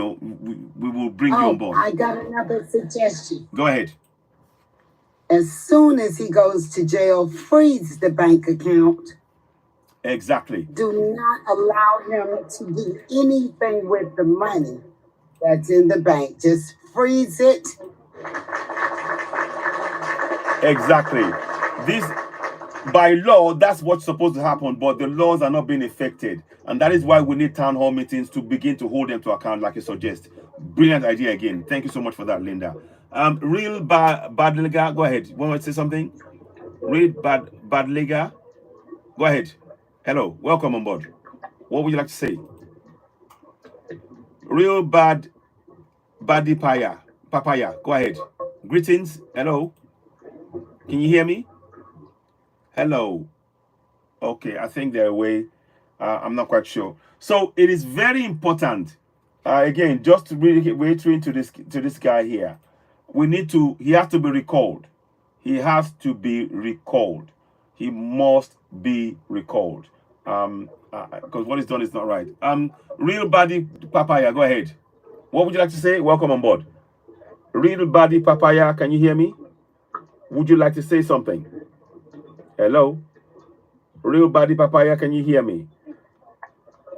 Speaker 1: will bring you on board.
Speaker 7: I got another suggestion.
Speaker 1: Go ahead.
Speaker 7: As soon as he goes to jail, freeze the bank account.
Speaker 1: Exactly.
Speaker 7: Do not allow him to do anything with the money that's in the bank. Just freeze it.
Speaker 1: Exactly. This, by law, that's what's supposed to happen, but the laws are not being effected. And that is why we need town hall meetings to begin to hold them to account, like you suggest. Brilliant idea again. Thank you so much for that, Linda. Real bad Liga, go ahead. You want to say something? Real bad Liga, go ahead. Hello, welcome on board. What would you like to say? Real bad papaya, go ahead. Greetings. Hello. Can you hear me? Hello. Okay, I think they're away. I'm not quite sure. So it is very important. Again, just to really reiterate to this guy here, he has to be recalled. He has to be recalled. He must be recalled. Because what he's done is not right. Real body papaya, go ahead. What would you like to say? Welcome on board. Real Body Papaya, can you hear me? Would you like to say something? Hello? Real Body Papaya, can you hear me?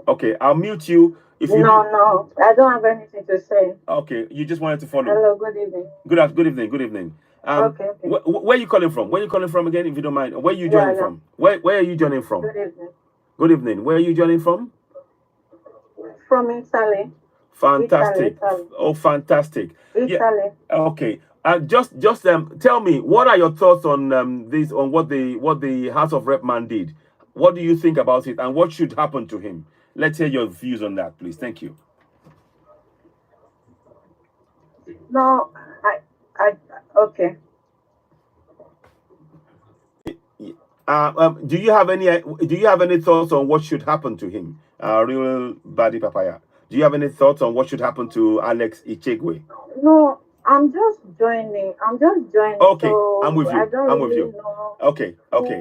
Speaker 1: Okay, I'll mute you. If you
Speaker 3: No, I don't have anything to say.
Speaker 1: Okay, you just wanted to follow.
Speaker 3: Hello, good evening.
Speaker 1: Good evening. Good evening.
Speaker 3: Okay.
Speaker 1: Where are you calling from? Where are you calling from again, if you don't mind? Where are you joining from? Where are you joining from?
Speaker 3: Good evening.
Speaker 1: Good evening. Where are you joining from?
Speaker 3: From Italy.
Speaker 1: Fantastic.
Speaker 3: Italy.
Speaker 1: Oh, fantastic.
Speaker 3: Italy.
Speaker 1: Yeah. Okay. Just tell me, what are your thoughts on this, on what the House of Rep man did? What do you think about it, and what should happen to him? Let's hear your views on that, please. Thank you.
Speaker 3: No, okay.
Speaker 1: Do you have any thoughts on what should happen to him, Real Body Papaya? Do you have any thoughts on what should happen to Alex IKWECHEGH?
Speaker 3: No, I'm just joining.
Speaker 1: Okay,
Speaker 3: so
Speaker 1: I'm with you.
Speaker 3: I don't
Speaker 1: I'm with
Speaker 3: really
Speaker 1: you.
Speaker 3: know
Speaker 1: Okay.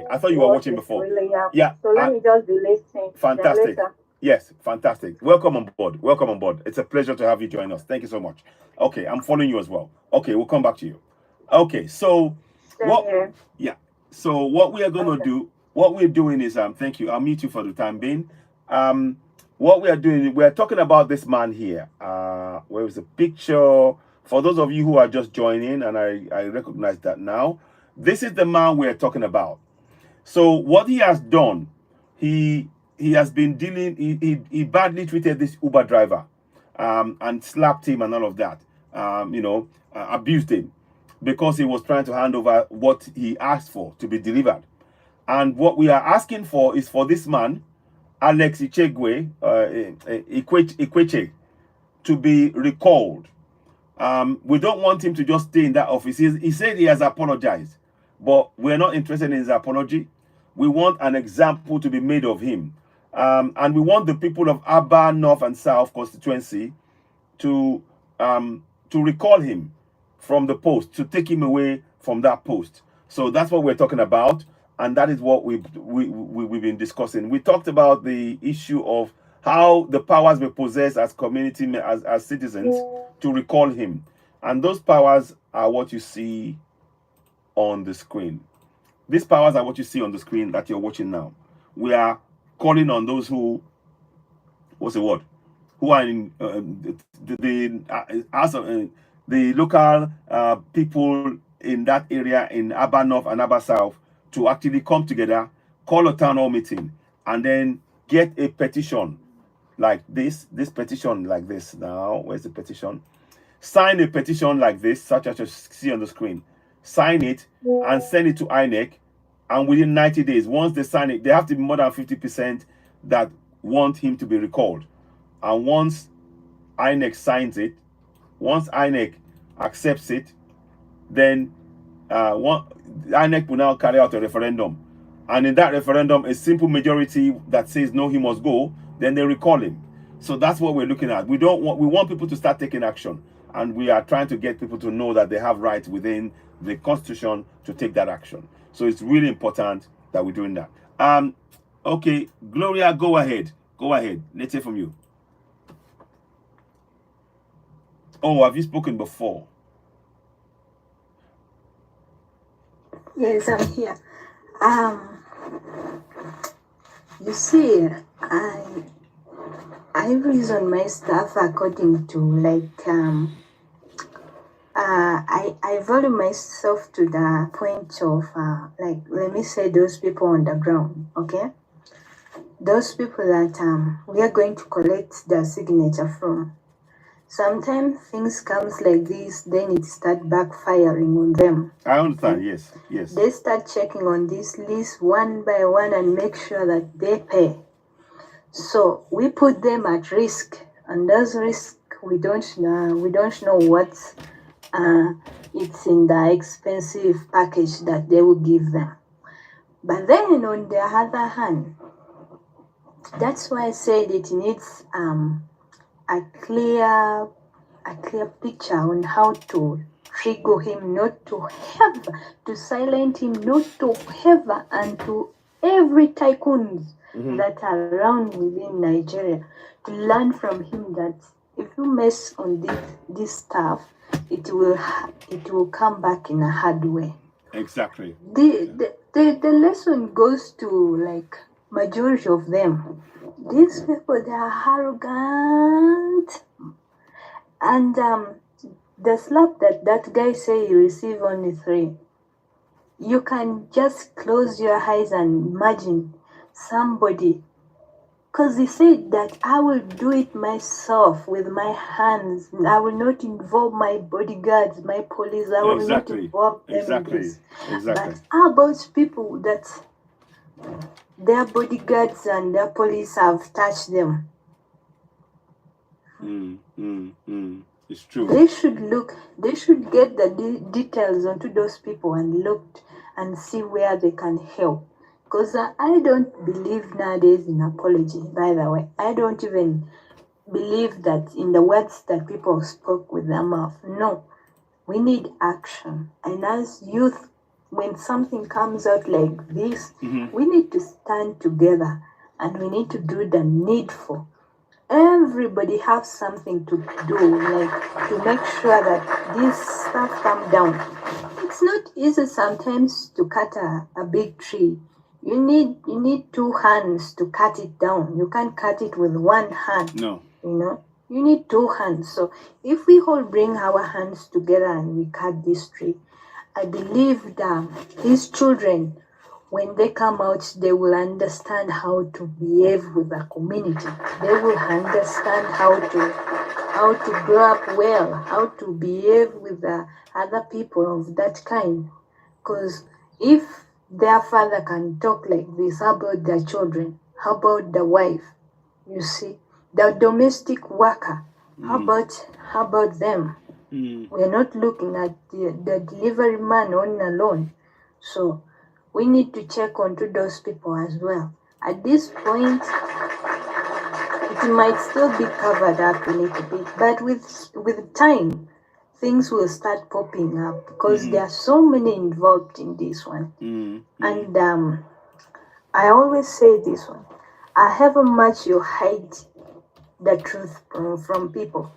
Speaker 1: I thought you were watching before.
Speaker 3: Really
Speaker 1: Yeah.
Speaker 3: So let me just be listening.
Speaker 1: Fantastic.
Speaker 3: Later.
Speaker 1: Yes, fantastic. Welcome on board. Welcome on board. It's a pleasure to have you join us. Thank you so much. Okay, I'm following you as well. Okay, we'll come back to you. Okay, so yeah. So what we are going to do, what we're doing is thank you. I'll mute you for the time being. What we are doing, we're talking about this man here. Where is the picture? For those of you who are just joining, and I recognize that now, this is the man we're talking about. So what he has done, he has been dealing, he badly treated this Uber driver, and slapped him and all of that, abused him, because he was trying to hand over what he asked for to be delivered. And what we are asking for is for this man, Alex IKWECHEGH, to be recalled. We don't want him to just stay in that office. He said he has apologized, but we're not interested in his apology. We want an example to be made of him. And we want the people of Aba North and South constituency to recall him from the post, to take him away from that post. So that's what we're talking about, and that is what we've been discussing. We talked about the issue of how the powers we possess as community, as citizens, to recall him. And those powers are what you see on the screen. These powers are what you see on the screen that you're watching now. We are calling on those who, what's the word? Who are in the local people in that area in Aba North and Aba South to actually come together, call a town hall meeting, and then get a petition like this petition like this. Now, where's the petition? Sign a petition like this, such as you see on the screen. Sign it and send it to INEC, and within 90 days, once they sign it, they have to be more than 50% that want him to be recalled. And once INEC signs it, once INEC accepts it, then INEC will now carry out a referendum. And in that referendum, a simple majority that says no, he must go, then they recall him. So that's what we're looking at. We want people to start taking action. And we are trying to get people to know that they have rights within the Constitution to take that action. So it's really important that we're doing that. Okay, Gloria, go ahead. Go ahead. Let's hear from you. Oh, have you spoken before?
Speaker 10: Yes, I'm here. You see, I reason my stuff according to I value myself to the point of let me say those people on the ground, okay? Those people that we are going to collect their signature from. Sometimes things comes like this, then it start backfiring on them.
Speaker 1: I understand, yes.
Speaker 10: They start checking on this list one by one and make sure that they pay. So we put them at risk, and those risks we don't know what it's in the expensive package that they will give them. But then on the other hand, that's why I said it needs a clear picture on how to trigger him, not to have to silence him, not to have, and to every tycoons that are around within Nigeria to learn from him that if you mess on this stuff, it will come back in a hard way.
Speaker 1: Exactly.
Speaker 10: The lesson goes to like majority of them. These people, they are arrogant, and the slap that guy say he received only 3. You can just close your eyes and imagine somebody, because he said that I will do it myself with my hands. I will not involve my bodyguards, my police. I will not involve them in this. But how about people that their bodyguards and their police have touched them?
Speaker 1: It's true.
Speaker 10: They should get the details onto those people and look and see where they can help. Because I don't believe nowadays in apology, by the way. I don't even believe that in the words that people spoke with their mouth. No, we need action. And as youth, when something comes out like this, we need to stand together and we need to do the needful. Everybody has something to do, like to make sure that this stuff comes down. It's not easy sometimes to cut a big tree. You need 2 hands to cut it down. You can't cut it with 1 hand.
Speaker 1: No.
Speaker 10: You know, you need 2 hands. So if we all bring our hands together and we cut this tree, I believe that these children, when they come out, they will understand how to behave with the community. They will understand how to grow up well, how to behave with the other people of that kind. Because if their father can talk like this, how about their children? How about the wife? You see, the domestic worker. How about them? We're not looking at the delivery man on alone. So we need to check onto those people as well. At this point, it might still be covered up a little bit, but with time, things will start popping up because there are so many involved in this one. And I always say this one: however much you hide the truth from people,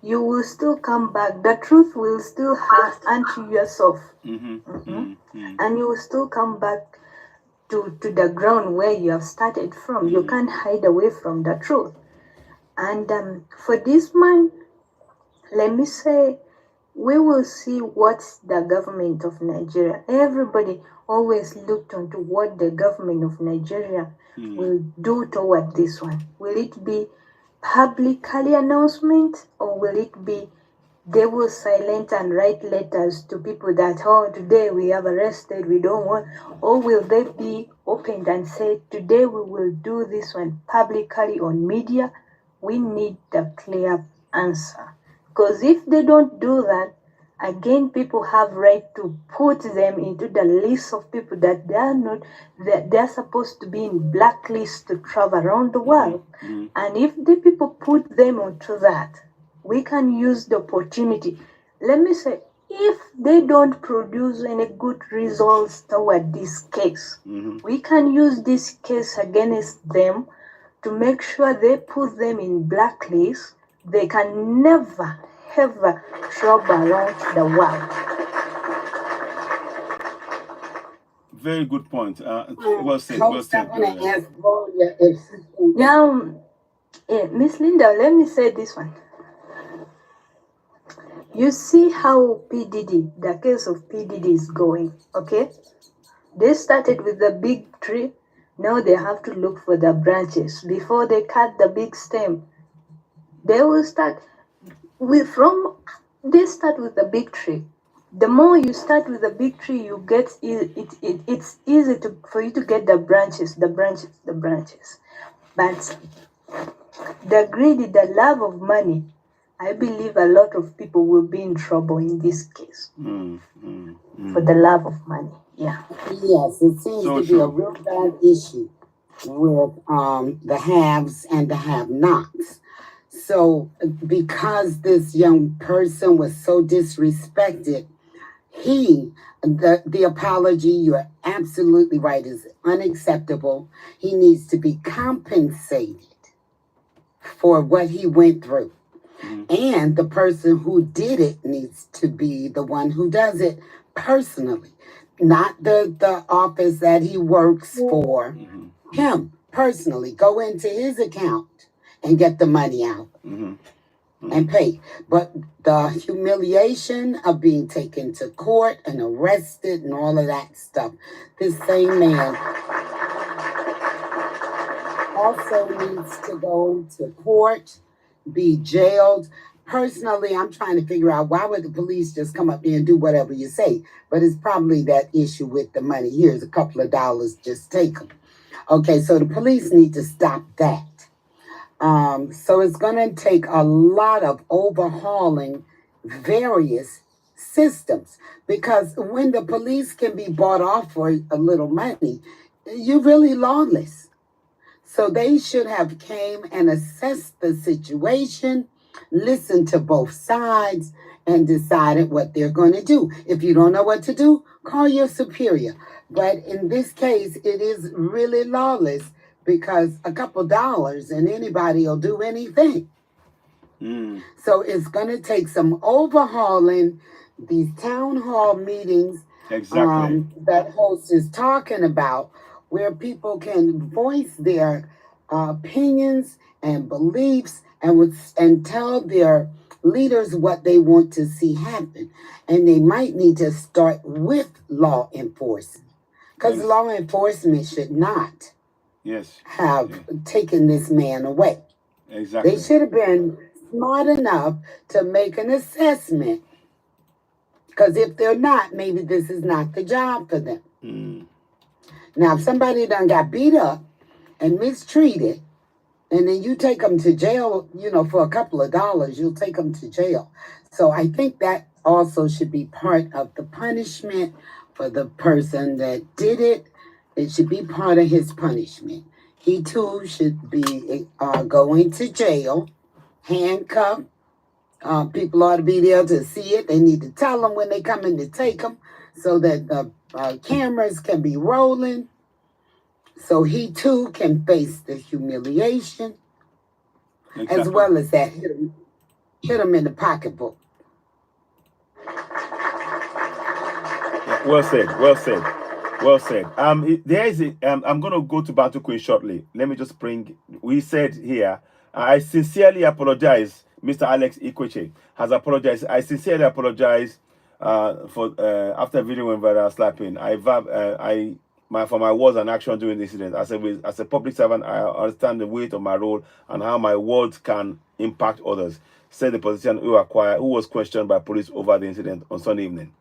Speaker 10: you will still come back. The truth will still have unto yourself. And you will still come back to the ground where you have started from. You can't hide away from the truth. And for this man, let me say, we will see what the government of Nigeria, everybody always looked onto what the government of Nigeria will do toward this one. Will it be publicly announcement, or will it be they will silent and write letters to people that, oh, today we have arrested, we don't want, or will they be opened and say, today we will do this one publicly on media? We need the clear answer. Because if they don't do that, again, people have right to put them into the list of people that they are not, that they're supposed to be in blacklist to travel around the world. And if the people put them onto that, we can use the opportunity. Let me say, if they don't produce any good results toward this case, we can use this case against them to make sure they put them in blacklist. They can never, ever travel around the world.
Speaker 1: Very good point. Well said. Well said.
Speaker 10: Miss Linda, let me say this one. You see how the case of P. Diddy is going, okay? They started with the big tree. Now they have to look for the branches. Before they cut the big stem, they will start they start with the big tree. The more you start with the big tree, you get it's easy for you to get the branches. But the greed, the love of money, I believe a lot of people will be in trouble in this case for the love of money. Yeah.
Speaker 7: Yes, it seems to be a real bad issue with the haves and the have-nots. So because this young person was so disrespected, the apology, you're absolutely right, is unacceptable. He needs to be compensated for what he went through. And the person who did it needs to be the one who does it personally, not the office that he works for. Him personally, go into his account and get the money out and pay. But the humiliation of being taken to court and arrested and all of that stuff, this same man also needs to go to court, be jailed. Personally, I'm trying to figure out why would the police just come up there and do whatever you say? But it's probably that issue with the money. Here's a couple of dollars, just take them. Okay, so the police need to stop that. So it's going to take a lot of overhauling various systems, because when the police can be bought off for a little money, you're really lawless. So they should have came and assessed the situation, listened to both sides, and decided what they're going to do. If you don't know what to do, call your superior. But in this case, it is really lawless, because a couple dollars and anybody will do anything. So it's going to take some overhauling these town hall meetings that host is talking about, where people can voice their opinions and beliefs and tell their leaders what they want to see happen. And they might need to start with law enforcement, because law enforcement should not have taken this man away. They should have been smart enough to make an assessment, because if they're not, maybe this is not the job for them. Now, if somebody done got beat up and mistreated, and then you take them to jail, for a couple of dollars, you'll take them to jail. So I think that also should be part of the punishment for the person that did it. It should be part of his punishment. He too should be going to jail, handcuffed. People ought to be there to see it. They need to tell them when they come in to take them, so that the cameras can be rolling, so he too can face the humiliation, as well as that hit him in the pocketbook.
Speaker 1: Well said. There is I'm going to go to Battle Queen shortly. Let me just bring. We said here, I sincerely apologize. Mr. Alex IKWECHEGH has apologized. I sincerely apologize for after video went viral slapping. For my words and action during the incident. As a public servant, I understand the weight of my role and how my words can impact others, said the politician who was questioned by police over the incident on Sunday evening.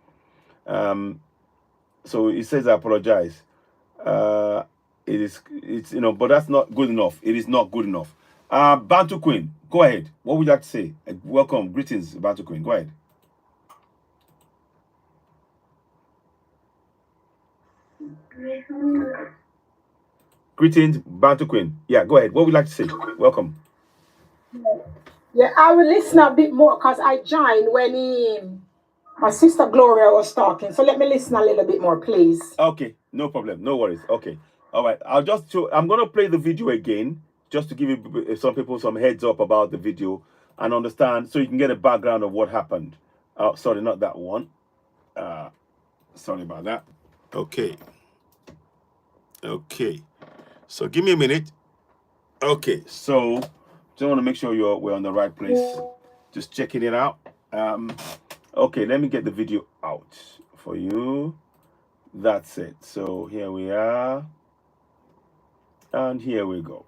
Speaker 1: So he says, I apologize. But that's not good enough. It is not good enough. Bantu Queen, go ahead. What would you like to say? Welcome, greetings, Bantu Queen. Go ahead. Greetings, Bantu Queen. Yeah, go ahead. What would you like to say? Welcome.
Speaker 11: Yeah, I will listen a bit more, because I joined when my sister Gloria was talking. So let me listen a little bit more, please.
Speaker 1: Okay, no problem. No worries. Okay. All right. I'm going to play the video again, just to give some people some heads up about the video and understand, so you can get a background of what happened. Sorry, not that one. Sorry about that. Okay. So give me a minute. Okay. So just want to make sure we're on the right place. Just checking it out. Okay, let me get the video out for you. That's it. So here we are. And here we go.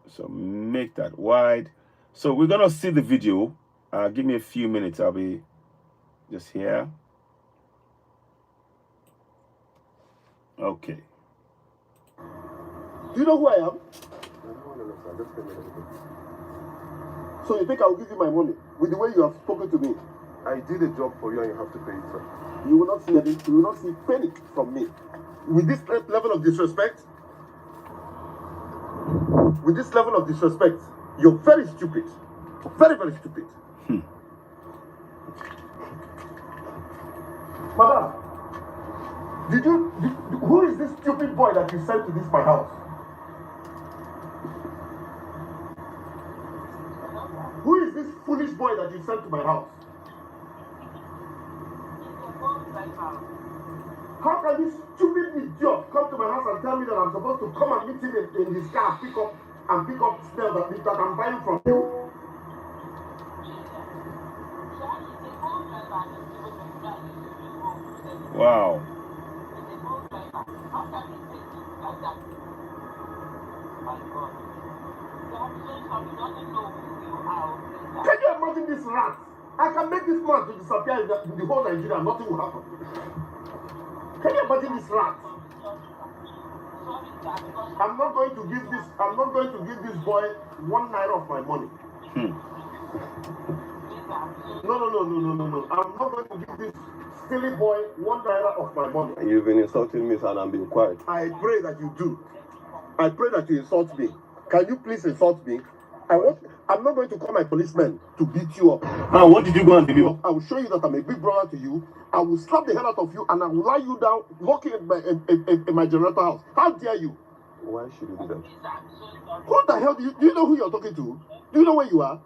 Speaker 1: So make that wide. So we're going to see the video. Give me a few minutes. I'll be just here. Okay.
Speaker 4: Do you know who I am? So you think I will give you my money with the way you have spoken to me?
Speaker 5: I did a job for you and you have to pay it, sir.
Speaker 4: You will not see anything. You will not see penny from me. With this level of disrespect, you're very stupid. Very, very stupid. Madam, who is this stupid boy that you sent to this my house? Who is this boy that you sent to my house? How can this stupid idiot come to my house and tell me that I'm supposed to come and meet him in his car, pick up snail that I'm buying from you?
Speaker 1: Wow.
Speaker 4: Can you imagine this rat? I can make this man to disappear in the whole Nigeria, nothing will happen. Can you imagine this rat? I'm not going to give this boy 1 naira of my money. No. I'm not going to give this silly boy 1 naira of my money.
Speaker 5: You've been insulting me, sir, and I'm being quiet.
Speaker 4: I pray that you do. I pray that you insult me. Can you please insult me? I'm not going to call my policemen to beat you up.
Speaker 1: Now, what did you go and deliver?
Speaker 4: I will show you that I'm a big brother to you. I will slap the hell out of you and I will lie you down, locking in my generator house. How dare you?
Speaker 5: Why should you do that?
Speaker 4: What the hell do you know who you're talking to? Do you know where you are?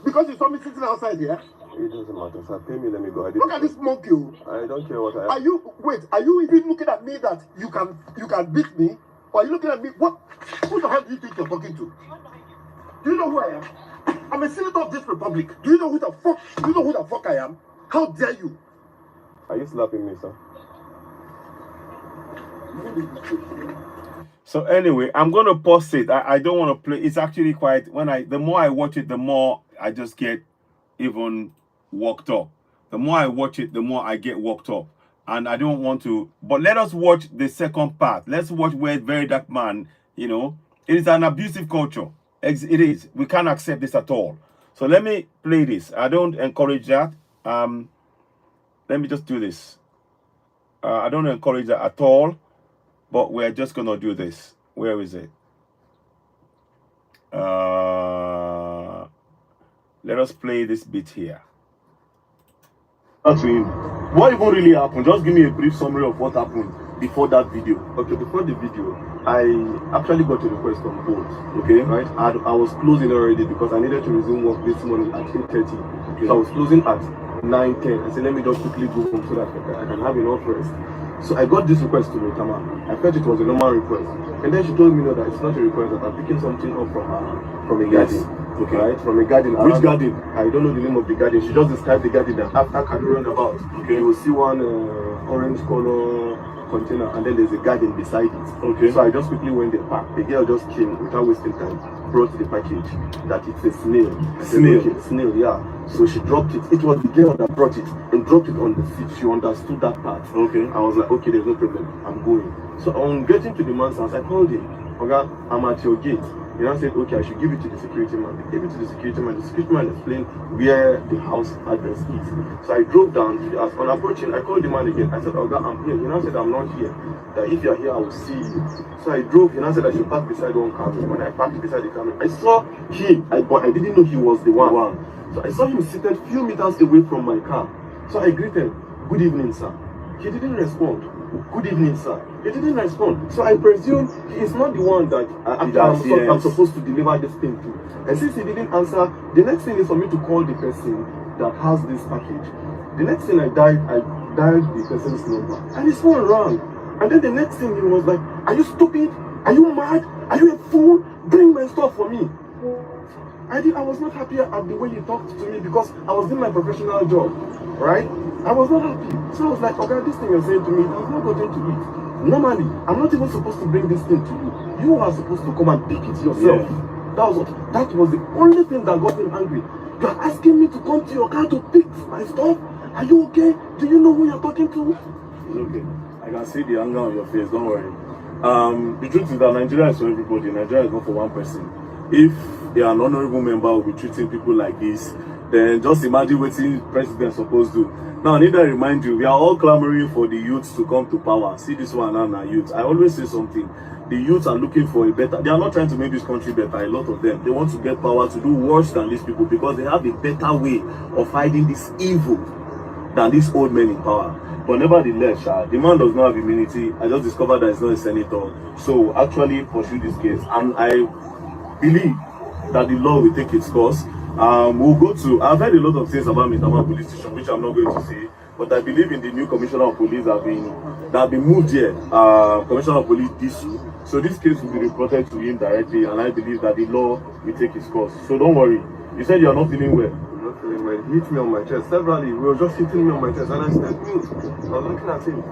Speaker 4: Because you saw me sitting outside here?
Speaker 5: It doesn't matter, sir. Pay me, let me go.
Speaker 4: Look at this monkey.
Speaker 5: I don't care what I am.
Speaker 4: Are you even looking at me that you can beat me? Or are you looking at me? What? Who the hell do you think you're talking to? Do you know who I am? I'm a senator of this republic. Do you know who the fuck I am? How dare you?
Speaker 5: Are you slapping me, sir?
Speaker 1: So anyway, I'm going to pause it. I don't want to play. It's actually quite, the more I watch it, the more I just get even worked up. The more I watch it, the more I get worked up. And I don't want to, but let us watch the second part. Let's watch where Very Dark Man, it is an abusive culture. It is. We can't accept this at all. So let me play this. I don't encourage that. Let me just do this. I don't encourage that at all. But we're just going to do this. Where is it? Let us play this bit here.
Speaker 12: To him. What even really happened? Just give me a brief summary of what happened before that video.
Speaker 5: Okay, before the video, I actually got a request from both. Okay, right? I was closing already because I needed to resume work this morning at 8:30. Okay. So I was closing at 9:10. I said, let me just quickly go home so that I can have enough rest. So I got this request to Rotama. I felt it was a normal request. And then she told me no, that it's not a request, that I'm picking something up from a garden. Okay, right? From a garden.
Speaker 12: Which garden?
Speaker 5: I don't know the name of the garden. She just described the garden that after carrying about. Okay. You will see one orange color container and then there's a garden beside it.
Speaker 12: Okay.
Speaker 5: So I just quickly went there back. The girl just came without wasting time, brought the package that it's a snail.
Speaker 12: Snail?
Speaker 5: Okay, snail, yeah. So she dropped it. It was the girl that brought it and dropped it on the seat. She understood that part.
Speaker 12: Okay.
Speaker 5: I was like, okay, there's no problem. I'm going. So on getting to the man's house, I called him. Okay, I'm at your gate. He now said, okay, I should give it to the security man. I gave it to the security man. The security man explained where the house address is. So I drove down to the house. On approaching, I called the man again. I said, Oga, I'm here. He now said, I'm not here. That if you're here, I will see you. So I drove. He now said I should park beside one car. When I parked beside the car, I saw him, but I didn't know he was the one. So I saw him seated few meters away from my car. So I greeted, good evening, sir. He didn't respond. Good evening, sir. He didn't respond. So I presume he is not the one that I'm supposed to deliver this thing to. And since he didn't answer, the next thing is for me to call the person that has this package. The next thing I dialed the person's number. And his phone rang. And then the next thing he was like, are you stupid? Are you mad? Are you a fool? Bring my stuff for me. I was not happy at the way he talked to me because I was doing my professional job, right? I was not happy. So I was like, okay, this thing you're saying to me, I was not going to eat. Normally, I'm not even supposed to bring this thing to you. You are supposed to come and pick it yourself. Yeah. That was the only thing that got him angry. You are asking me to come to your car to pick my stuff? Are you okay? Do you know who you're talking to?
Speaker 12: It's okay. I can see the anger on your face, don't worry. The truth is that Nigeria is for everybody. Nigeria is not for one person. If an honorable member will be treating people like this, then just imagine what the president is supposed to do. Now, I need to remind you, we are all clamoring for the youth to come to power. See this one now, youth. I always say something. The youth are looking for a better, they are not trying to make this country better, a lot of them. They want to get power to do worse than these people because they have a better way of fighting this evil than these old men in power. But nevertheless, the man does not have immunity. I just discovered that he's not a senator. So actually pursue this case. And I believe that the law will take its course. We'll go to. I've heard a lot of things about Mr. Police Station, which I'm not going to say, but I believe in the new commissioner of police that have been moved here. Commissioner of police Disu. So this case will be reported to him directly, and I believe that the law will take its course. So don't worry. You said you are not feeling well.
Speaker 5: I'm not feeling well. He hit me on my chest severally. He was just hitting me on my chest, and I stepped mute. I was looking at him.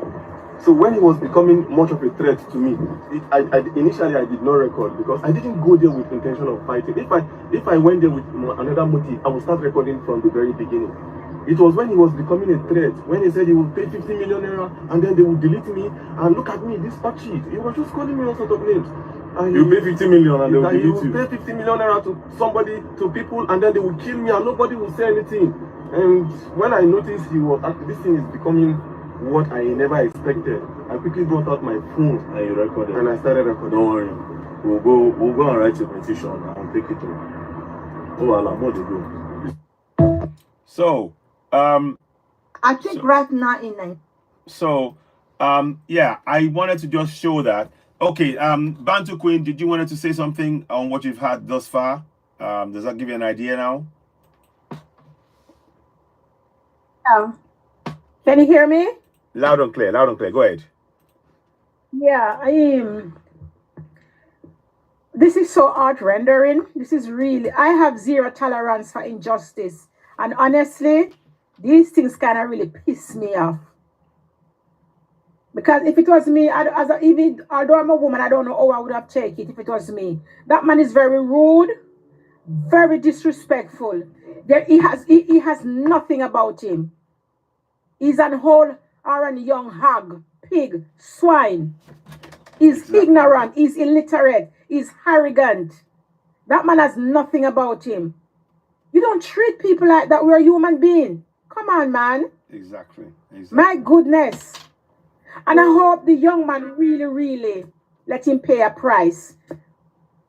Speaker 5: So when he was becoming much of a threat to me, initially I did not record because I didn't go there with intention of fighting. If I went there with another motive, I would start recording from the very beginning. It was when he was becoming a threat, when he said he would pay 50 million naira and then they would delete me and look at me, this patchy. He was just calling me all sorts of names.
Speaker 12: You pay 50 million and they will delete you.
Speaker 5: He will pay 50 million naira to somebody, to people, and then they will kill me and nobody will say anything. And when I noticed this thing is becoming what I never expected, I quickly brought out my phone
Speaker 12: and you recorded.
Speaker 5: And I started recording.
Speaker 12: Don't worry, we'll go and write a petition and take it to. Oh, Allah, more to go. So,
Speaker 11: I think right now in
Speaker 1: yeah, I wanted to just show that. Okay, Bantu Queen, did you want to say something on what you've had thus far? Does that give you an idea now?
Speaker 11: Can you hear me?
Speaker 1: Loud and clear, loud and clear. Go ahead.
Speaker 11: Yeah, this is so heart-rendering. This is really, I have zero tolerance for injustice. And honestly, these things kind of really piss me off. Because if it was me, although I'm a woman, I don't know how I would have taken it if it was me. That man is very rude, very disrespectful. He has nothing about him. He's an whole young hog, pig, swine. He's ignorant, he's illiterate, he's arrogant. That man has nothing about him. You don't treat people like that. We're a human being. Come on, man.
Speaker 1: Exactly.
Speaker 11: My goodness. And I hope the young man really, really let him pay a price.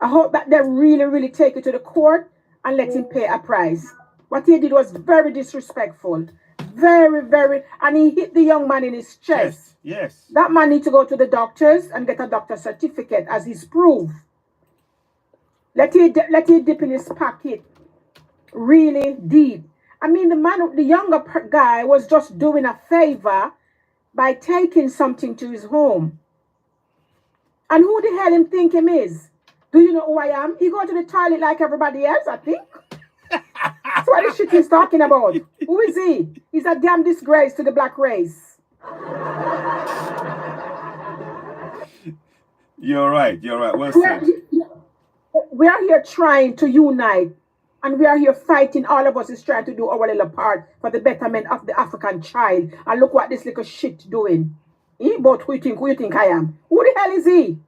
Speaker 11: I hope that they really, really take it to the court and let him pay a price. What he did was very disrespectful. Very, very, and he hit the young man in his chest.
Speaker 1: Yes.
Speaker 11: That man needs to go to the doctors and get a doctor's certificate as his proof. Let it dip in his pocket really deep. I mean, the younger guy was just doing a favor by taking something to his home. And who the hell him think him is? Do you know who I am? He go to the toilet like everybody else, I think. That's what the shit he's talking about. Who is he? He's a damn disgrace to the black race.
Speaker 1: You're right. Well said.
Speaker 11: We are here trying to unite. And we are here fighting. All of us is trying to do our little part for the betterment of the African child. And look what this little shit doing. But who you think I am? Who the hell is he?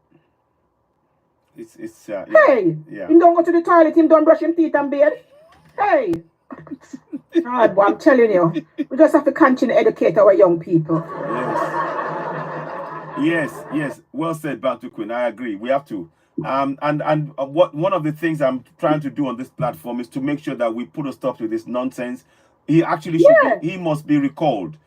Speaker 11: Hey, him don't go to the toilet, him don't brush him teeth and beard. Hey. God, boy, I'm telling you, we just have to continue to educate our young people.
Speaker 1: Yes. Well said, Bantu Queen. I agree. We have to. One of the things I'm trying to do on this platform is to make sure that we put a stop to this nonsense. He actually he must be recalled.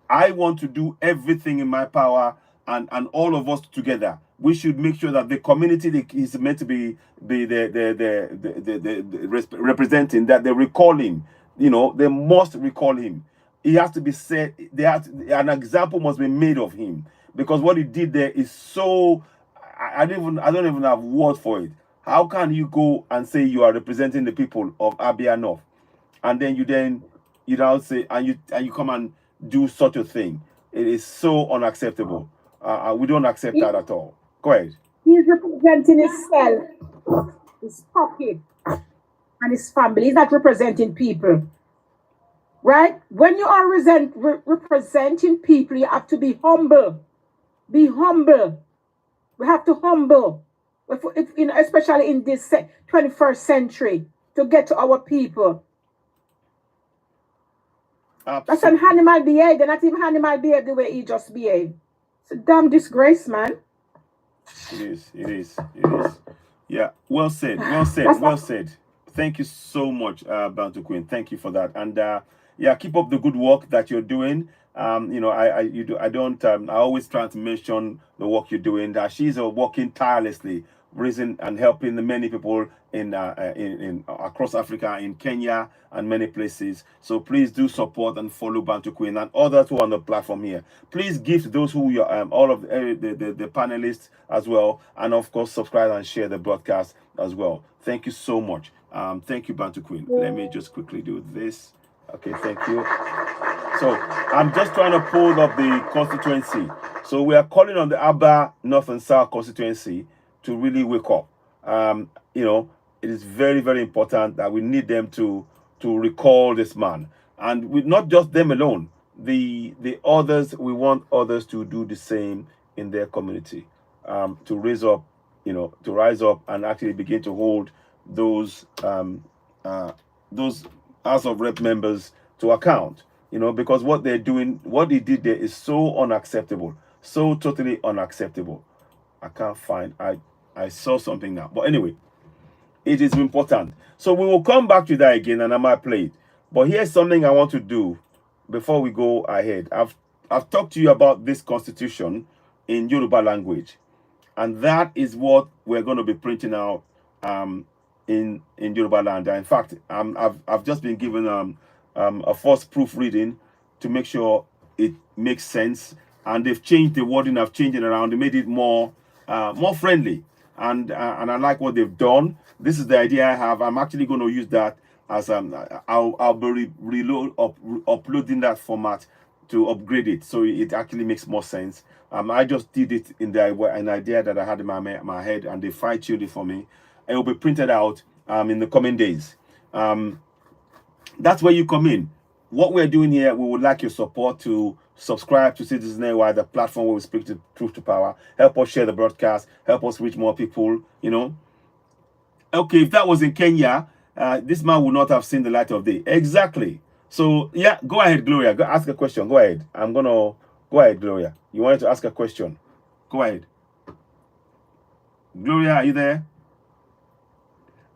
Speaker 1: I want to do everything in my power, and all of us together. We should make sure that the community that is meant to be representing, that they recall him. You know, they must recall him. He has to be said. An example must be made of him, because what he did there is so. I don't even have words for it. How can you go and say you are representing the people of Abia North, and then you don't say and you come and do such a thing? It is so unacceptable. We don't accept that at all. Go ahead.
Speaker 11: He's representing himself, his pocket, and his family. He's not representing people. Right? When you are representing people, you have to be humble. Be humble. We have to humble, especially in this 21st century, to get to our people. Absolutely. That's an animal behavior. Not even animal behavior the way he just behaved. It's a damn disgrace, man.
Speaker 1: It is. Yeah, well said. Well said. Thank you so much, Bantu Queen. Thank you for that. And yeah, keep up the good work that you're doing. You know, I always try to mention the work you're doing, that she's working tirelessly raising and helping the many people in across Africa, in Kenya, and many places. So please do support and follow Bantu Queen and others who are on the platform here. Please give to those who are all of the panelists as well, and of course subscribe and share the broadcast as well. Thank you so much. Thank you, Bantu Queen. Let me just quickly do this. Okay, thank you. So I'm just trying to pull up the constituency. So we are calling on the Aba North and South constituency to really wake up. You know, it is very, very important that we need them to recall this man, and with not just them alone, the others. We want others to do the same in their community, to raise up, you know, to rise up and actually begin to hold those House of Rep members to account. You know, because what they're doing, what they did there is so unacceptable, so totally unacceptable. I can't find, I saw something now, but anyway, it is important. So we will come back to that again, and I might play it. But here's something I want to do before we go ahead. I've talked to you about this constitution in Yoruba language, and that is what we're going to be printing out in Yoruba land. In fact, I've just been given a first proofreading to make sure it makes sense, and they've changed the wording. I've changed it around. They made it more friendly, and I like what they've done. This is the idea I have. I'm actually going to use that as I'll be uploading that format to upgrade it, so it actually makes more sense. I just did it in an idea that I had in my head, and they fine-tuned it for me. It will be printed out in the coming days. That's where you come in. What we're doing here, we would like your support to subscribe to CitizenAY, the platform where we speak to truth to power. Help us share the broadcast. Help us reach more people, you know. Okay, if that was in Kenya, this man would not have seen the light of day. Exactly. So, yeah, go ahead, Gloria. Go ask a question. Go ahead. Go ahead, Gloria. You wanted to ask a question. Go ahead. Gloria, are you there?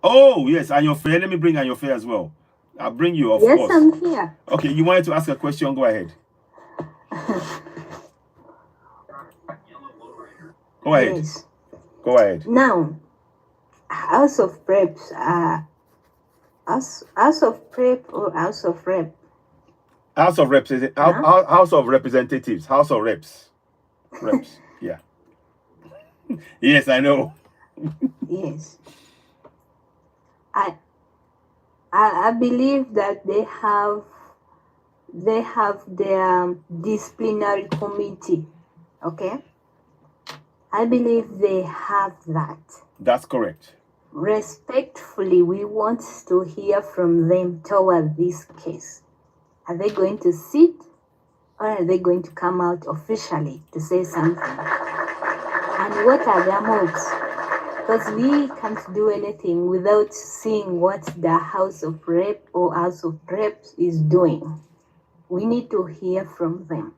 Speaker 1: Oh, yes, Ayofe. Let me bring Ayofe as well. I'll bring you, of course.
Speaker 10: Yes, I'm here.
Speaker 1: Okay, you wanted to ask a question. Go ahead. Go ahead.
Speaker 10: Yes.
Speaker 1: Go ahead.
Speaker 10: Now, House of Preps, House of Prep or House of Rep?
Speaker 1: House of House of Representatives. House of Reps. Reps. Yeah. Yes, I know.
Speaker 10: Yes. I believe that they have their disciplinary committee. Okay. I believe they have that.
Speaker 1: That's correct.
Speaker 10: Respectfully, we want to hear from them toward this case. Are they going to sit, or are they going to come out officially to say something? And what are their moves? Because we can't do anything without seeing what the House of Rep or House of Reps is doing. We need to hear from them.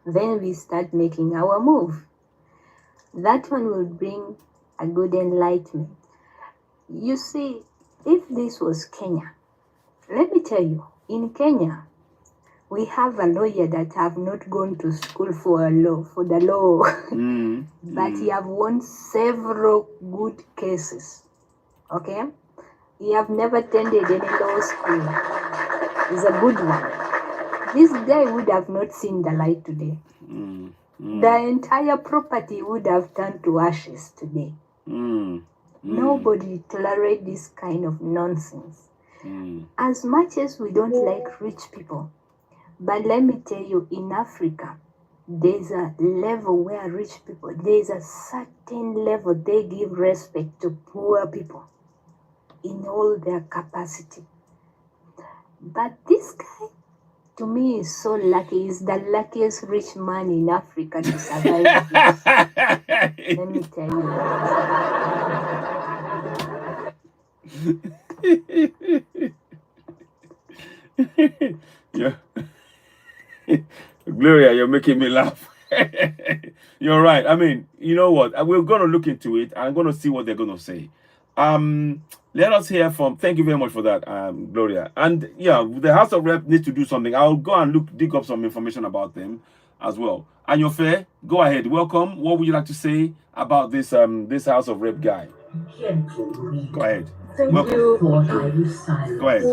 Speaker 10: Then we start making our move. That one will bring a good enlightenment. You see, if this was Kenya, let me tell you, in Kenya, we have a lawyer that have not gone to school for the law, but he have won several good cases. Okay, he have never attended any law school. He's a good one. This guy would have not seen the light today. The entire property would have turned to ashes today. Nobody tolerate this kind of nonsense. As much as we don't like rich people, but let me tell you, in Africa, there's a level where rich people, there's a certain level they give respect to poor people in all their capacity. But this guy, to me, is so lucky. He's the luckiest rich man in Africa to survive this. Let me tell you.
Speaker 1: Yeah. Gloria, you're making me laugh. You're right. I mean, you know what? We're going to look into it. I'm going to see what they're going to say. Let us hear from. Thank you very much for that, Gloria. And yeah, the House of Rep needs to do something. I'll go and dig up some information about them, as well. And your fair, go ahead. Welcome. What would you like to say about this this House of Rep guy? Go ahead.
Speaker 11: Thank
Speaker 1: Welcome.
Speaker 11: you.
Speaker 1: Go ahead.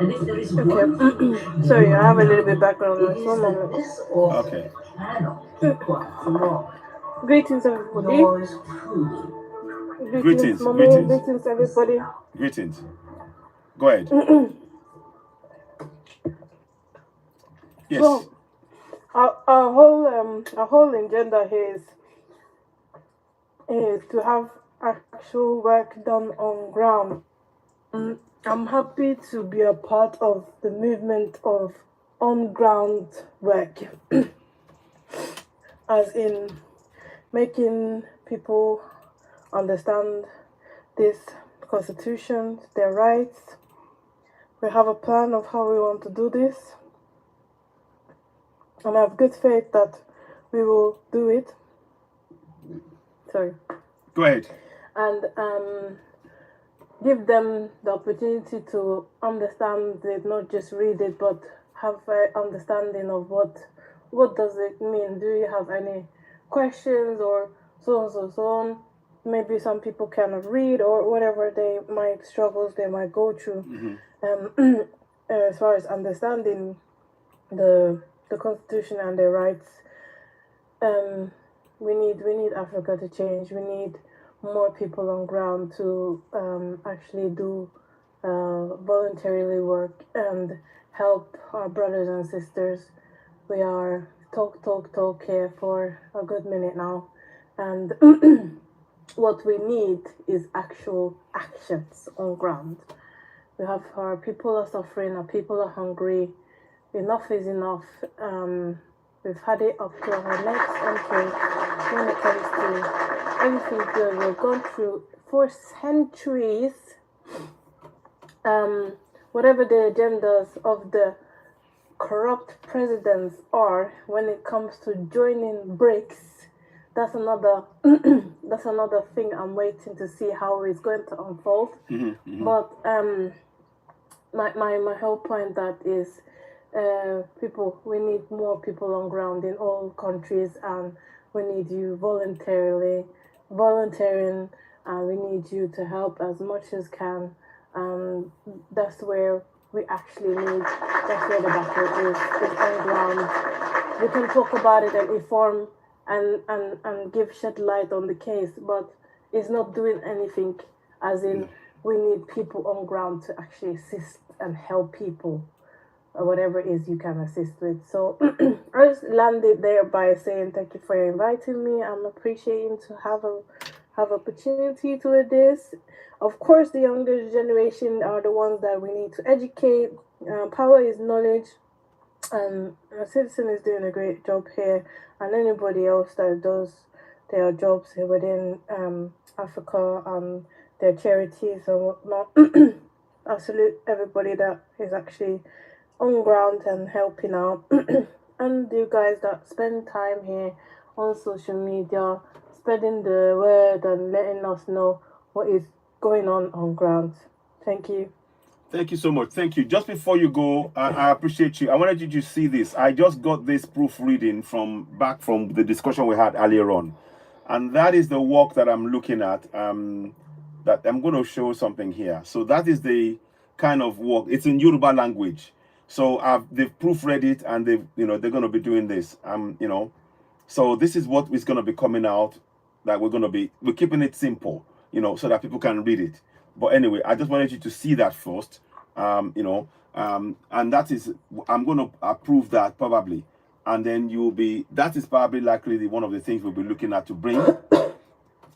Speaker 11: Okay. Sorry, I have a little bit background noise. One moment.
Speaker 1: Okay.
Speaker 11: Greetings, everybody.
Speaker 1: Greetings.
Speaker 11: Mommy.
Speaker 1: Greetings.
Speaker 11: Greetings, everybody.
Speaker 1: Greetings. Go ahead. Yes.
Speaker 11: So, our whole agenda here is to have actual work done on ground. I'm happy to be a part of the movement of on-ground work, as in making people understand this constitution, their rights. We have a plan of how we want to do this, and I have good faith that we will do it. Sorry.
Speaker 1: Go ahead.
Speaker 11: And give them the opportunity to understand it, not just read it, but have an understanding of what does it mean. Do you have any questions or so on, so on? Maybe some people cannot read or whatever struggles they might go through. As far as understanding the Constitution and their rights, we need Africa to change. We need more people on ground to actually do voluntarily work and help our brothers and sisters. We are talk here for a good minute now, and what we need is actual actions on ground. We have our people are suffering, our people are hungry. Enough is enough. We've had it up to our necks and throats when it comes to everything good we've gone through for centuries. Whatever the agendas of the corrupt presidents are when it comes to joining BRICS, that's another thing I'm waiting to see how it's going to unfold. But my whole point that is we need more people on ground in all countries, and we need you volunteering, and we need you to help as much as can. That's where we actually need, that's where the battle is on ground. We can talk about it and inform and shed light on the case, but it's not doing anything, as in we need people on ground to actually assist and help people, or whatever it is you can assist with. So I just landed there by saying thank you for inviting me. I'm appreciating to have opportunity to this. Of course, the younger generation are the ones that we need to educate. Power is knowledge, and Citizen is doing a great job here, and anybody else that does their jobs within Africa and their charities and whatnot. I salute everybody that is actually on ground and helping out, and you guys that spend time here on social media, spreading the word and letting us know what is going on ground. Thank you.
Speaker 1: Thank you so much. Thank you. Just before you go, I appreciate you. I wanted you to see this. I just got this proofreading from the discussion we had earlier on, and that is the work that I'm looking at. That I'm going to show something here. So that is the kind of work. It's in Yoruba language. So they've proofread it, and they're going to be doing this. So this is what is going to be coming out. That we're keeping it simple, so that people can read it. But anyway, I just wanted you to see that first, and that is, I'm going to approve that probably, and then that is probably likely one of the things we'll be looking at to bring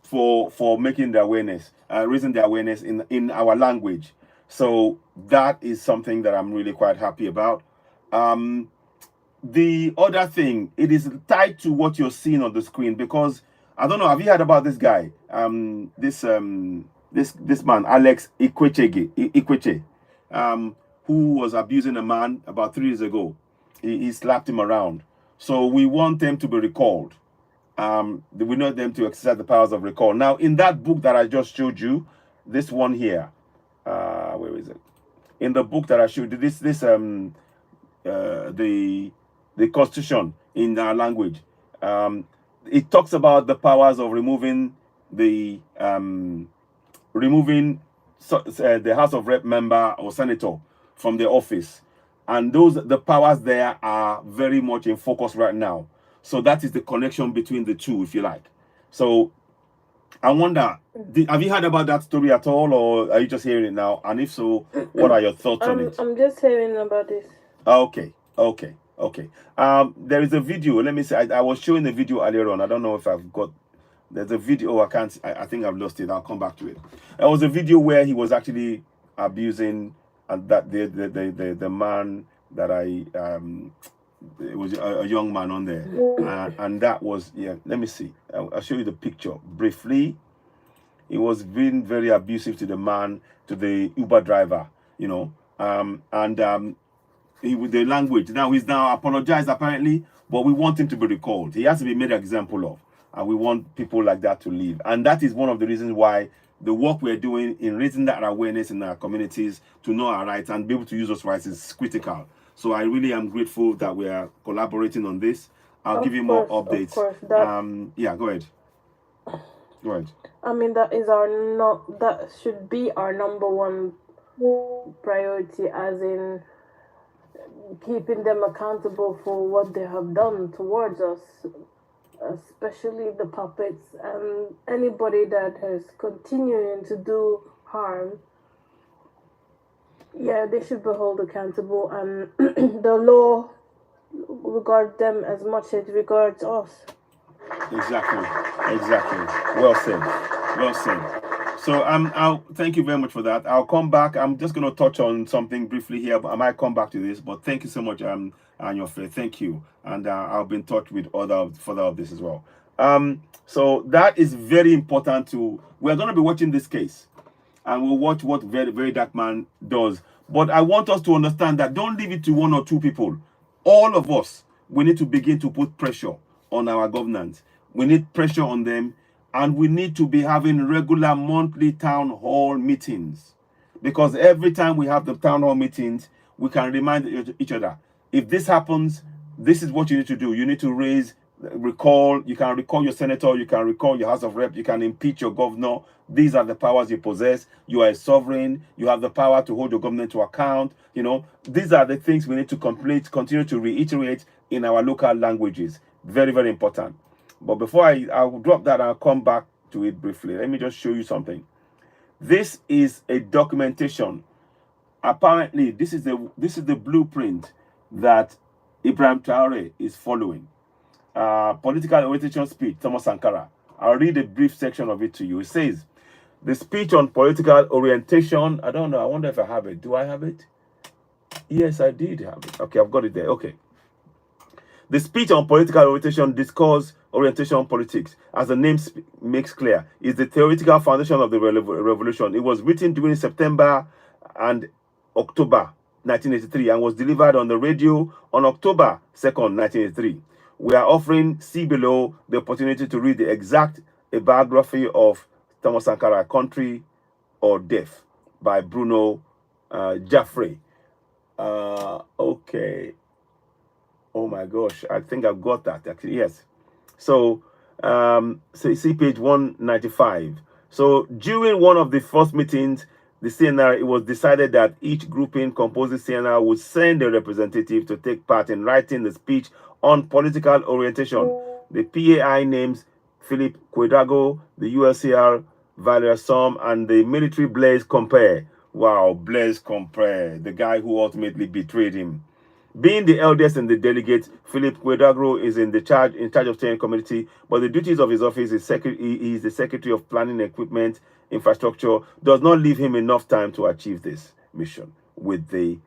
Speaker 1: for making the awareness, raising the awareness in our language. So that is something that I'm really quite happy about. The other thing, it is tied to what you're seeing on the screen, because I don't know, have you heard about this guy? This man, Alex IKWECHEGH, who was abusing a man about 3 years ago. He slapped him around. So we want them to be recalled. We want them to exercise the powers of recall. Now, in that book that I just showed you, this one here, where is it? In the book that I showed you, the Constitution in our language. It talks about the powers of removing the the House of Rep member or senator from the office, and the powers there are very much in focus right now. So that is the connection between the two, if you like. So I wonder, have you heard about that story at all, or are you just hearing it now? And if so, what are your thoughts on it?
Speaker 13: I'm just hearing about this.
Speaker 1: Okay. There is a video. Let me see. I was showing the video earlier on. I don't know if I've got. There's a video. I can't. I think I've lost it. I'll come back to it. There was a video where he was actually abusing, and that the man that it was a young man on there, and that was, yeah. Let me see. I'll show you the picture briefly. He was being very abusive to the man, to the Uber driver, you know, with the language. Now he's now apologized apparently, but we want him to be recalled. He has to be made an example of, and we want people like that to leave. And that is one of the reasons why the work we're doing in raising that awareness in our communities to know our rights and be able to use those rights is critical. So I really am grateful that we are collaborating on this. I'll give you more updates.
Speaker 13: Of course,
Speaker 1: yeah, go ahead. Go ahead.
Speaker 13: I mean, that should be our number one priority, as in keeping them accountable for what they have done towards us, especially the puppets and anybody that has continuing to do harm. Yeah, they should be held accountable, and the law regards them as much as it regards us.
Speaker 1: Exactly. Well said. So I'll thank you very much for that. I'll come back. I'm just going to touch on something briefly here, but I might come back to this. But thank you so much, Anyofe. Thank you, and I'll be in touch with further of this as well. So that is very important. We're going to be watching this case, and we'll watch what very dark man does. But I want us to understand that don't leave it to one or two people. All of us, we need to begin to put pressure on our governance. We need pressure on them. And we need to be having regular monthly town hall meetings, because every time we have the town hall meetings, we can remind each other, if this happens, this is what you need to do. You need to recall, you can recall your senator, you can recall your House of Rep, you can impeach your governor. These are the powers you possess. You are a sovereign. You have the power to hold your government to account. You know, these are the things we need to continue to reiterate in our local languages. Very, very important. But before I'll drop that, I'll come back to it briefly. Let me just show you something. This is a documentation. Apparently, this is the blueprint that Ibrahim Traore is following. Political orientation speech, Thomas Sankara. I'll read a brief section of it to you. It says, the speech on political orientation. I don't know. I wonder if I have it. Do I have it? Yes, I did have it. Okay, I've got it there. Okay. The speech on political orientation, discourse, orientation politics, as the name makes clear, is the theoretical foundation of the revolution. It was written during September and October 1983 and was delivered on the radio on October 2nd, 1983. We are offering, see below, the opportunity to read the exact biography of Thomas Sankara, Country or Death, by Bruno Jaffray. Okay. Oh my gosh, I think I've got that actually. Yes. So see page 195. So during one of the first meetings, the CNR, it was decided that each grouping composing CNR would send a representative to take part in writing the speech on political orientation. The PAI names Philip Kwedago, the USCR Valeria Som, and the military Blaise Compaoré. Wow, Blaise Compaoré, the guy who ultimately betrayed him. Being the eldest in the delegates, Philip Kwedago is in charge of steering committee, but the duties of his office is he is the Secretary of Planning, Equipment, Infrastructure, does not leave him enough time to achieve this mission. With the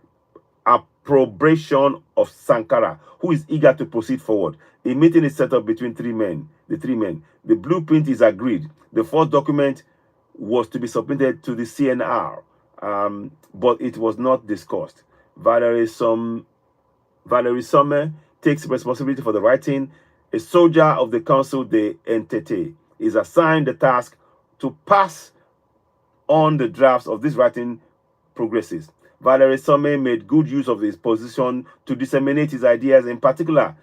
Speaker 1: approbation of Sankara, who is eager to proceed forward, a meeting is set up between the three men. The blueprint is agreed. The first document was to be submitted to the CNR, but it was not discussed. Valerie Sommer takes responsibility for the writing. A soldier of the Council de Entité is assigned the task to pass on the drafts of this writing progresses. Valerie Some made good use of his position to disseminate his ideas, in particular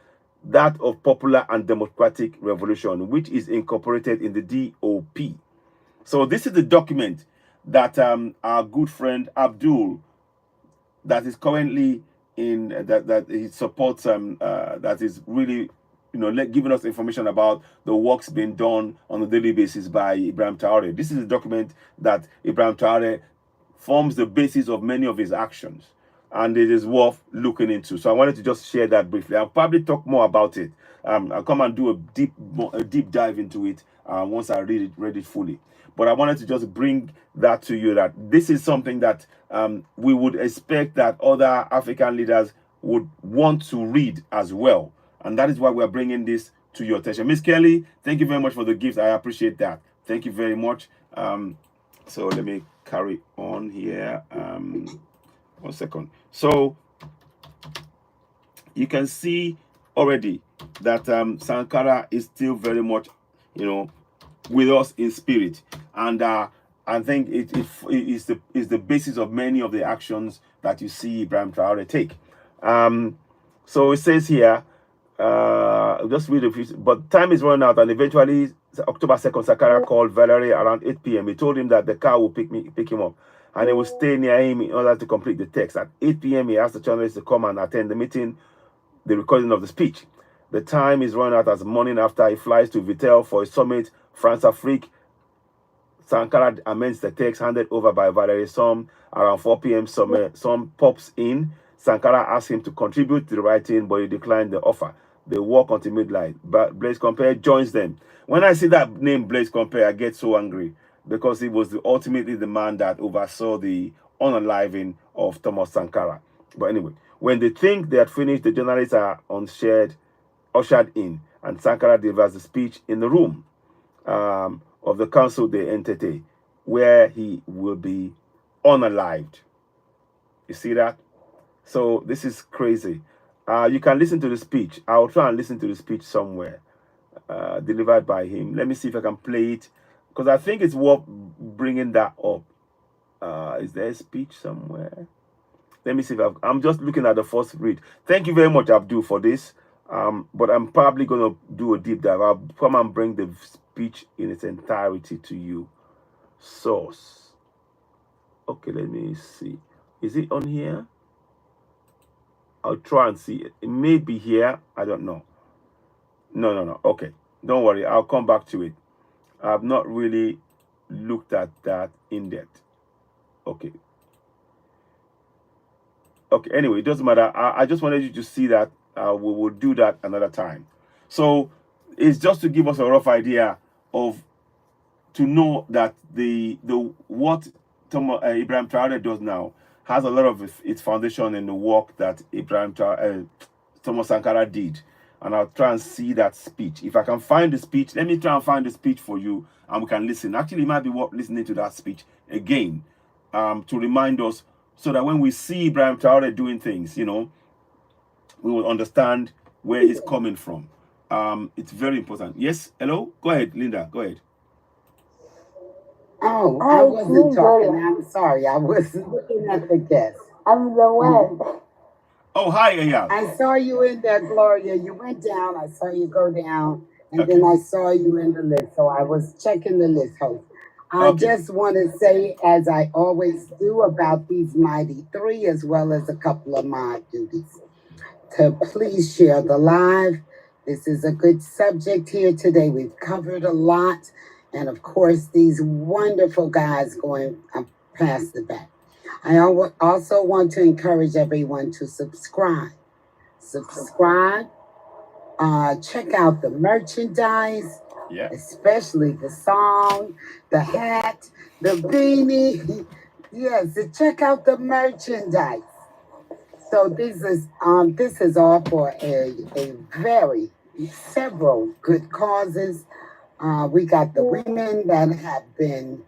Speaker 1: that of popular and democratic revolution, which is incorporated in the DOP. So this is the document that our good friend Abdul, that is currently in that he supports, that is really, you know, giving us information about the works being done on a daily basis by Ibrahim Traore. This is a document that Ibrahim Traore forms the basis of many of his actions, and it is worth looking into. So I wanted to just share that briefly. I'll probably talk more about it. I'll come and do a deep dive into it once I read it fully. But I wanted to just bring that to you, that this is something that we would expect that other African leaders would want to read as well. And that is why we're bringing this to your attention. Miss Kelly, thank you very much for the gift. I appreciate that. Thank you very much. So let me carry on here. 1 second. So you can see already that Sankara is still very much, you know, with us in spirit, and I think it is the basis of many of the actions that you see Ibrahim Traore take. So it says here, just read a few, but time is running out, and eventually October 2nd, Sankara called Valerie around 8 p.m. He told him that the car will pick him up, and he will stay near him in order to complete the text. At 8 p.m., he asked the journalist to come and attend the meeting, the recording of the speech. The time is running out as morning after he flies to Vitel for a summit, France Afrique. Sankara amends the text handed over by Valerie Some around 4 p.m. Some pops in. Sankara asked him to contribute to the writing, but he declined the offer. They walk until midnight. But Blaise Compaoré joins them. When I see that name, Blaise Compaoré, I get so angry, because he was ultimately the man that oversaw the unaliving of Thomas Sankara. But anyway, when they think they had finished, the journalists are ushered in, and Sankara delivers the speech in the room of the Council de Entité, where he will be unalived. You see that? So this is crazy. You can listen to the speech. I'll try and listen to the speech somewhere delivered by him. Let me see if I can play it, because I think it's worth bringing that up. Is there a speech somewhere? Let me see if I'm just looking at the first read. Thank you very much, Abdul, for this. But I'm probably going to do a deep dive. I'll come and bring the speech in its entirety to you. Source. Okay, let me see. Is it on here? I'll try and see it. It may be here. I don't know. No. Okay. Don't worry. I'll come back to it. I've not really looked at that in depth. Okay. Okay, anyway, it doesn't matter. I just wanted you to see that. We will do that another time. So it's just to give us a rough idea of, to know that the what Ibrahim Traore does now has a lot of its foundation in the work that Thomas Sankara did. And I'll try and see that speech. If I can find the speech, let me try and find the speech for you, and we can listen. Actually, it might be worth listening to that speech again to remind us, so that when we see Ibrahim Traore doing things, you know, we will understand where he's coming from. It's very important. Yes, hello? Go ahead, Linda, go ahead.
Speaker 7: Oh, I wasn't talking. I'm sorry. I was looking at the guest.
Speaker 6: I'm the one.
Speaker 1: Oh, hi, Eyal.
Speaker 7: I saw you in there, Gloria. You went down. I saw you go down. And then I saw you in the list. So I was checking the list, host. I just want to say, as I always do about these mighty three, as well as a couple of mod duties, to please share the live. This is a good subject here today. We've covered a lot. And of course, these wonderful guys going past the back. I also want to encourage everyone to subscribe. Check out the merchandise, especially the song, the hat, the beanie. Yes, check out the merchandise. So this is all for several good causes. We got the women that have been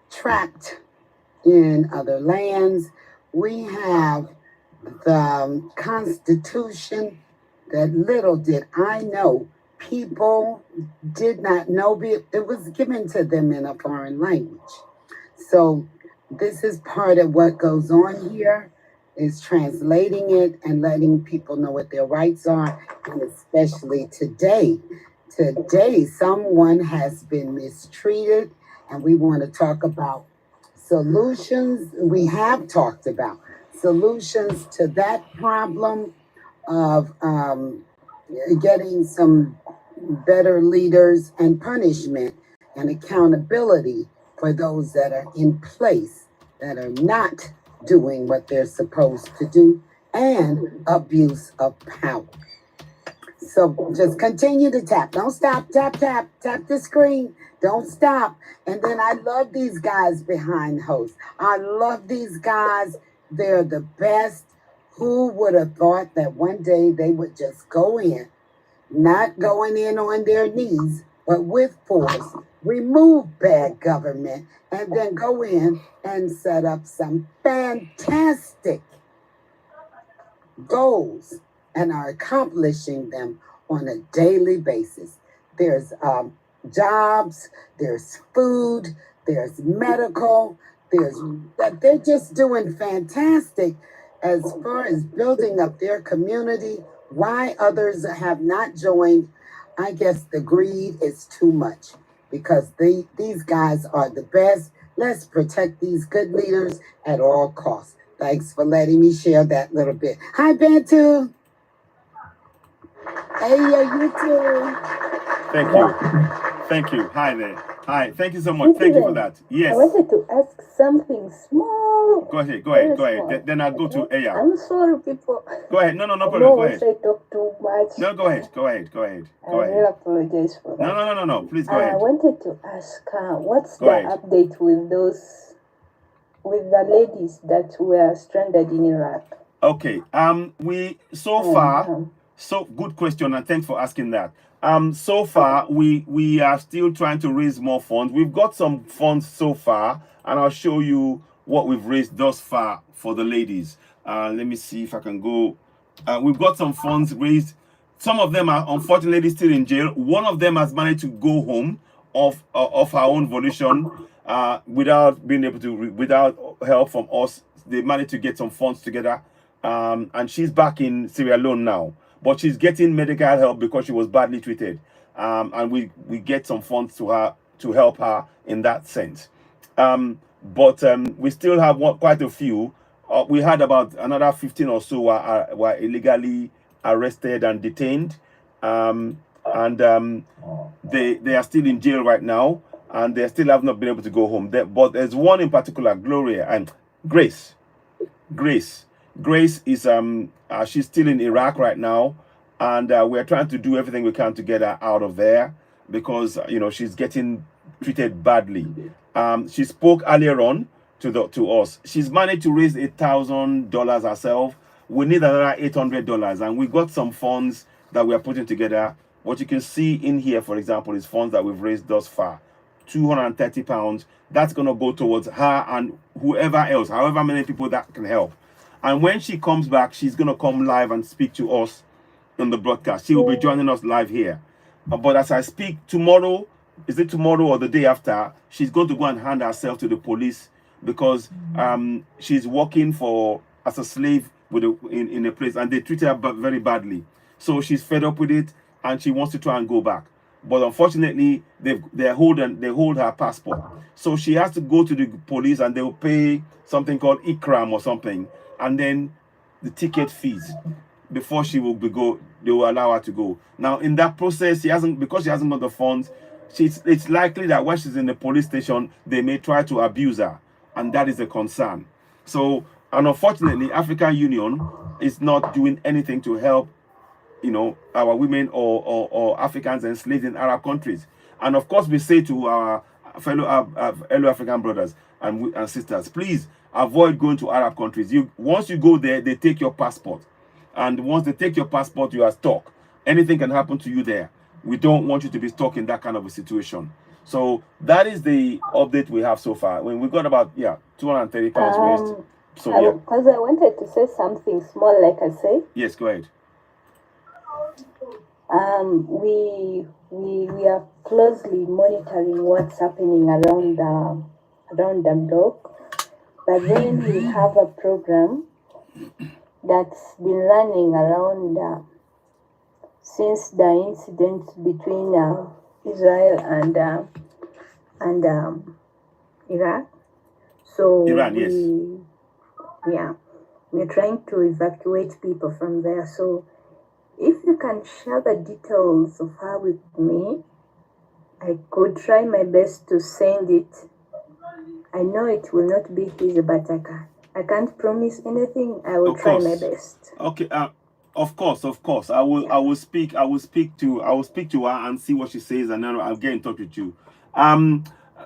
Speaker 7: trapped in other lands. We have the Constitution that little did I know people did not know it was given to them in a foreign language. So this is part of what goes on here, is translating it and letting people know what their rights are, and especially today. Today, someone has been mistreated, and we want to talk about solutions. We have talked about solutions to that problem of getting some better leaders and punishment and accountability for those that are in place that are not doing what they're supposed to do, and abuse of power. So just continue to tap. Don't stop. Tap, tap, tap the screen. Don't stop. And then I love these guys behind hosts. I love these guys. They're the best. Who would have thought that one day they would just go in, not going in on their knees, but with force, remove bad government, and then go in and set up some fantastic goals and are accomplishing them on a daily basis. There's jobs, there's food, there's medical, they're just doing fantastic as far as building up their community. Why others have not joined, I guess the greed is too much, because these guys are the best. Let's protect these good leaders at all costs. Thanks for letting me share that little bit. Hi, Bantu. Hey, you too.
Speaker 1: Thank you. Thank you. Hi there. Hi. Thank you so much. Thank you for that. Yes.
Speaker 10: I wanted to ask something small.
Speaker 1: Go ahead. Go
Speaker 10: Very
Speaker 1: ahead. Go
Speaker 10: small.
Speaker 1: ahead. Then I'll go to Aya.
Speaker 10: I'm sorry, people.
Speaker 1: Go ahead. No
Speaker 10: I
Speaker 1: problem.
Speaker 10: know
Speaker 1: Go
Speaker 10: if
Speaker 1: ahead.
Speaker 10: I talk too much.
Speaker 1: No, go ahead. Go ahead. Go ahead.
Speaker 10: I
Speaker 1: Go
Speaker 10: really
Speaker 1: ahead.
Speaker 10: apologize for that.
Speaker 1: No. Please go
Speaker 10: I
Speaker 1: ahead.
Speaker 10: wanted to ask, what's
Speaker 1: Go
Speaker 10: the
Speaker 1: ahead.
Speaker 10: update with the ladies that were stranded in Iraq?
Speaker 1: Okay. We so far. So good question, and thanks for asking that. So far we are still trying to raise more funds. We've got some funds so far, and I'll show you what we've raised thus far for the ladies. Let me see if I can go. We've got some funds raised. Some of them are unfortunately still in jail. One of them has managed to go home of her own volition, without being able to, without help from us. They managed to get some funds together, and she's back in Sierra Leone now. But she's getting medical help because she was badly treated, and we get some funds to her to help her in that sense. But we still have quite a few. We had about another 15 or so were illegally arrested and detained, and they are still in jail right now, and they still have not been able to go home. But there's one in particular, Gloria and Grace. Grace is she's still in Iraq right now, and we're trying to do everything we can to get her out of there, because she's getting treated badly. She spoke earlier on to us. She's managed to raise $8,000 herself. We need another $800, and we got some funds that we are putting together. What you can see in here, for example, is funds that we've raised thus far. £230. That's going to go towards her and whoever else, however many people that can help. And when she comes back, she's going to come live and speak to us on the broadcast. She will be joining us live here. But as I speak tomorrow, is it tomorrow or the day after, she's going to go and hand herself to the police, because she's working as a slave in a place, and they treat her very badly. So she's fed up with it, and she wants to try and go back. But unfortunately, they hold her passport. So she has to go to the police, and they will pay something called IKRAM or something, and then the ticket fees before she will they will allow her to go. Now in that process, because she hasn't got the funds, it's likely that when she's in the police station, they may try to abuse her, and that is a concern. So, and unfortunately, African Union is not doing anything to help our women or Africans enslaved in Arab countries. And of course, we say to our fellow African brothers and sisters, please avoid going to Arab countries. Once you go there, they take your passport, and once they take your passport, you are stuck. Anything can happen to you there. We don't want you to be stuck in that kind of a situation. So that is the update we have so far. When we got about £230 raised. So yeah,
Speaker 10: because I wanted to say something small, like I say.
Speaker 1: Yes, go ahead.
Speaker 10: We are closely monitoring what's happening around the block. But then we have a program that's been running around since the incident between Israel and Iraq. So
Speaker 1: Iran, yes.
Speaker 10: we're trying to evacuate people from there. So if you can share the details of how with me, I could try my best to send it. I know it will not be easy, but I can't promise anything. I will try my best.
Speaker 1: Okay. Of course. I will speak to her and see what she says, and then I'll get in touch with you.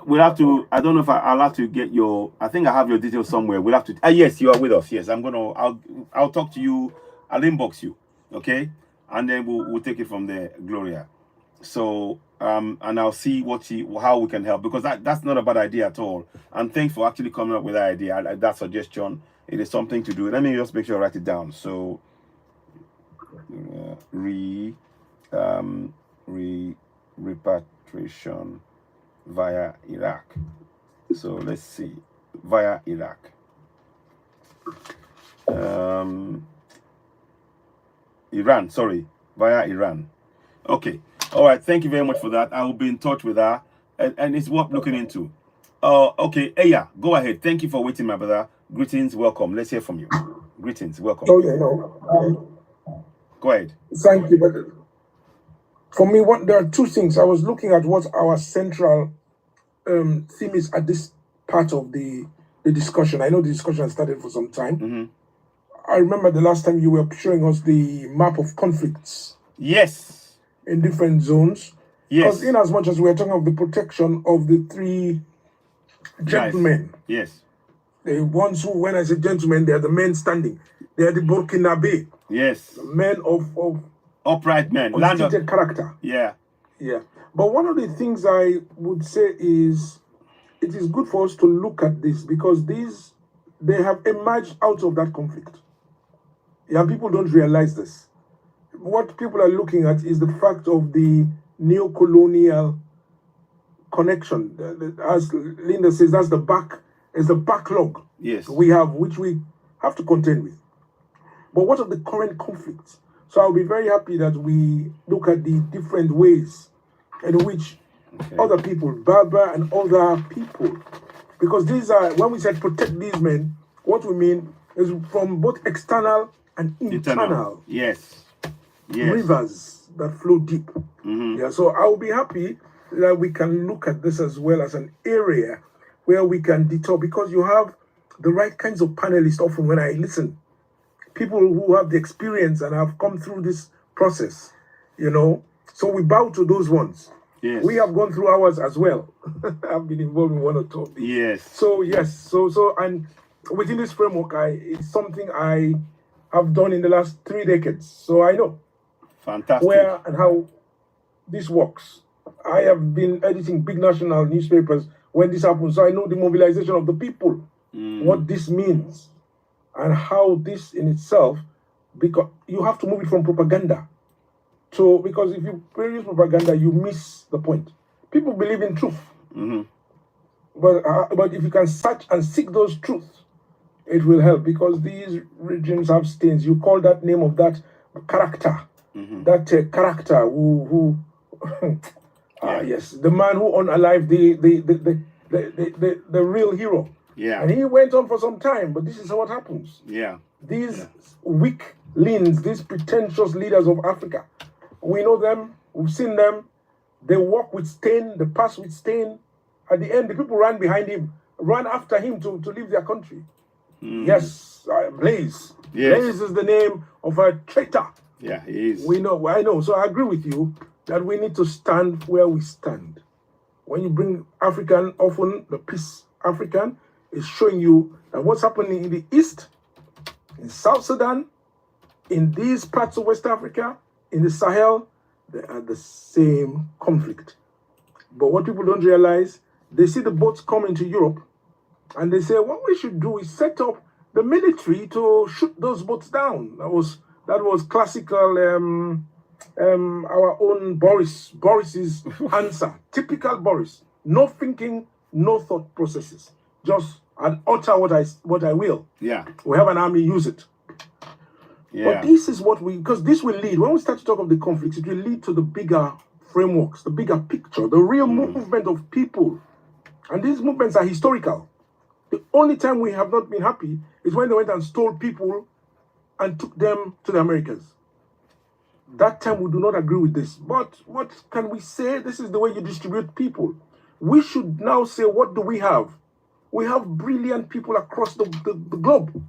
Speaker 1: We'll have to. I don't know if I'll have to get your. I think I have your details somewhere. We'll have to. Yes, you are with us. Yes, I'll talk to you. I'll inbox you. Okay, and then we'll take it from there, Gloria. So and I'll see how we can help, because that's not a bad idea at all. And thanks for actually coming up with that idea, that suggestion. It is something to do. Let me just make sure I write it down. So repatriation via Iraq. So let's see, via Iraq. Iran, sorry, via Iran. Okay. All right. Thank you very much for that. I will be in touch with her, and it's worth looking into. Okay. Eya, go ahead. Thank you for waiting, my brother. Greetings. Welcome. Let's hear from you. Greetings. Welcome.
Speaker 14: Oh, yeah, no.
Speaker 1: Go ahead.
Speaker 14: Thank you. But for me, there are two things. I was looking at what our central theme is at this part of the discussion. I know the discussion started for some time.
Speaker 1: Mm-hmm.
Speaker 14: I remember the last time you were showing us the map of conflicts.
Speaker 1: Yes.
Speaker 14: In different zones.
Speaker 1: Yes.
Speaker 14: Because in as much as we're talking of the protection of the three gentlemen.
Speaker 1: Yes.
Speaker 14: The ones who, when I say gentlemen, they are the men standing. They are the Burkinabe.
Speaker 1: Yes.
Speaker 14: The men of
Speaker 1: upright men.
Speaker 14: Constituted character.
Speaker 1: Yeah.
Speaker 14: Yeah. But one of the things I would say is it is good for us to look at this, because they have emerged out of that conflict. Yeah, people don't realize this. What people are looking at is the fact of the neo-colonial connection. As Linda says, that's the backlog.
Speaker 1: Yes.
Speaker 14: We have, which we have to contend with. But what of the current conflicts? So I'll be very happy that we look at the different ways in which other people, Berber and other people, because these are, when we said protect these men, what we mean is from both external and internal.
Speaker 1: Yes.
Speaker 14: Rivers that flow deep.
Speaker 1: Mm-hmm.
Speaker 14: Yeah, so I will be happy that we can look at this as well as an area where we can detour, because you have the right kinds of panelists. Often when I listen, people who have the experience and have come through this process, so we bow to those ones.
Speaker 1: Yes.
Speaker 14: We have gone through ours as well. I've been involved in one or two of these.
Speaker 1: Yes.
Speaker 14: So yes, so and within this framework, it's something I have done in the last 3 decades. So I know
Speaker 1: fantastic
Speaker 14: where and how this works. I have been editing big national newspapers when this happens, so I know the mobilization of the people, what this means, and how this in itself, because you have to move it from propaganda. So, because if you produce propaganda, you miss the point. People believe in truth.
Speaker 1: Mm-hmm.
Speaker 14: But if you can search and seek those truths, it will help, because these regimes have stains. You call that name of that character.
Speaker 1: Mm-hmm.
Speaker 14: That character who yes, the man who unalived the real hero.
Speaker 1: Yeah.
Speaker 14: And he went on for some time, but this is what happens.
Speaker 1: Yeah.
Speaker 14: These weaklings, these pretentious leaders of Africa, we know them, we've seen them. They walk with stain, they pass with stain. At the end, the people ran behind him, ran after him to leave their country. Yes, Blaise.
Speaker 1: Yes.
Speaker 14: Blaise is the name of a traitor.
Speaker 1: Yeah, he is.
Speaker 14: I know. So I agree with you that we need to stand where we stand. When you bring African, often the peace African is showing you that what's happening in the East, in South Sudan, in these parts of West Africa, in the Sahel, they are the same conflict. But what people don't realize, they see the boats coming to Europe, and they say, what we should do is set up the military to shoot those boats down. That was classical, our own Boris's answer. Typical Boris. No thinking, no thought processes. Just and utter what I will.
Speaker 1: Yeah.
Speaker 14: We have an army, use it.
Speaker 1: Yeah.
Speaker 14: But this is what because this will lead, when we start to talk of the conflicts, it will lead to the bigger frameworks, the bigger picture, the real movement of people. And these movements are historical. The only time we have not been happy is when they went and stole people and took them to the Americas. That time we do not agree with this. But what can we say? This is the way you distribute people. We should now say, what do we have? We have brilliant people across the globe.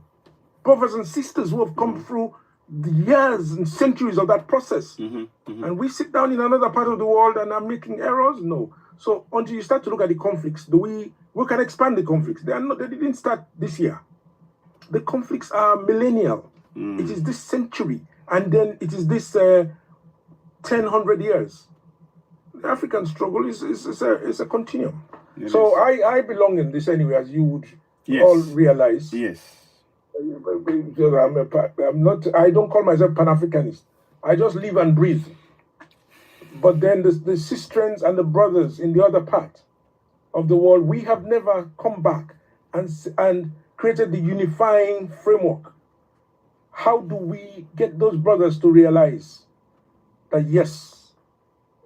Speaker 14: Brothers and sisters who have come through the years and centuries of that process. And we sit down in another part of the world and are making errors? No. So until you start to look at the conflicts, we can expand the conflicts. They didn't start this year. The conflicts are millennial. It is this century, and then it is this 1,000 years. The African struggle is a continuum. So I belong in this anyway, as you would all realize.
Speaker 1: Yes.
Speaker 14: I don't call myself Pan-Africanist. I just live and breathe. But then the sisters and the brothers in the other part of the world, we have never come back and created the unifying framework. How do we get those brothers to realize that yes,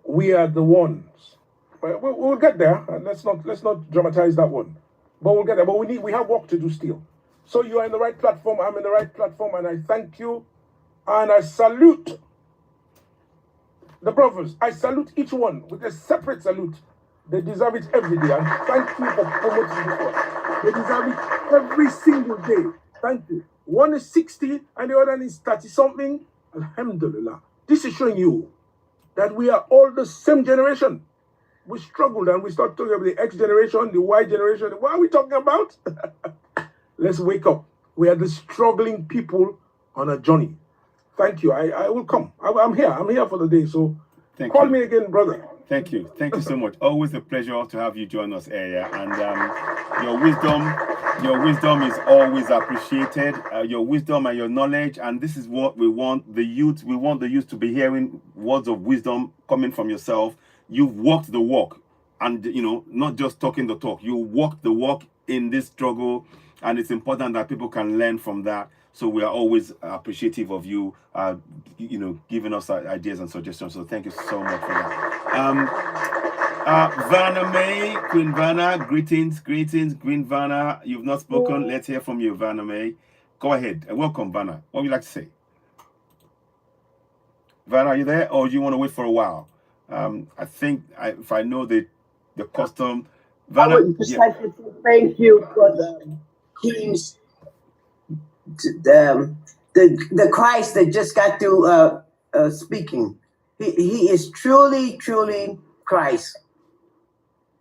Speaker 14: we are the ones? We'll get there, and let's not dramatize that one. But we'll get there. But we have work to do still. So you are in the right platform, I'm in the right platform, and I thank you, and I salute the brothers. I salute each one with a separate salute. They deserve it every day, and thank you for promoting this one. They deserve it every single day. Thank you. One is 60 and the other is 30-something. Alhamdulillah. This is showing you that we are all the same generation. We struggled and we start talking about the X generation, the Y generation. What are we talking about? Let's wake up. We are the struggling people on a journey. Thank you. I will come. I'm here. I'm here for the day. So call me again, brother.
Speaker 1: Thank you. Thank you so much. Always a pleasure to have you join us, Aya. And your wisdom is always appreciated. Your wisdom and your knowledge. And this is what we want the youth. We want the youth to be hearing words of wisdom coming from yourself. You've walked the walk, and not just talking the talk. You walked the walk in this struggle, and it's important that people can learn from that. So we are always appreciative of you, giving us ideas and suggestions. So thank you so much for that. Vanna May, Queen Vanna, greetings, Queen Vanna. You've not spoken. Let's hear from you, Vanna May. Go ahead. Welcome, Vanna. What would you like to say? Vanna, are you there, or do you want to wait for a while? I think if I know the custom, Vanna.
Speaker 15: I would just like to say thank you for the King's. The Christ that just got through speaking. He is truly Christ.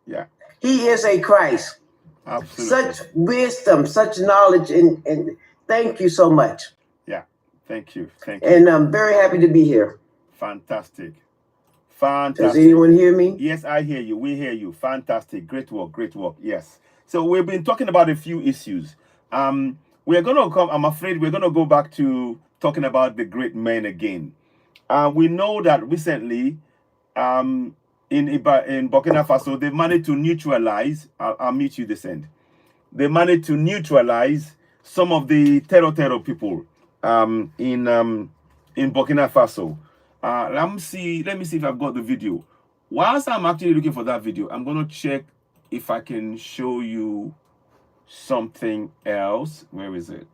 Speaker 1: Yeah.
Speaker 15: He is a Christ.
Speaker 1: Absolutely.
Speaker 15: Such wisdom, such knowledge, and thank you so much.
Speaker 1: Yeah. Thank you.
Speaker 15: And I'm very happy to be here.
Speaker 1: Fantastic.
Speaker 15: Does anyone hear me?
Speaker 1: Yes, I hear you. We hear you. Fantastic. Great work. Yes. So we've been talking about a few issues. We're going to come, I'm afraid we're going to go back to talking about the great men again. We know that recently in Burkina Faso, they managed to neutralize, I'll mute you this end. They managed to neutralize some of the terror people in Burkina Faso. Let me see if I've got the video. Whilst I'm actually looking for that video, I'm going to check if I can show you something else. Where is it?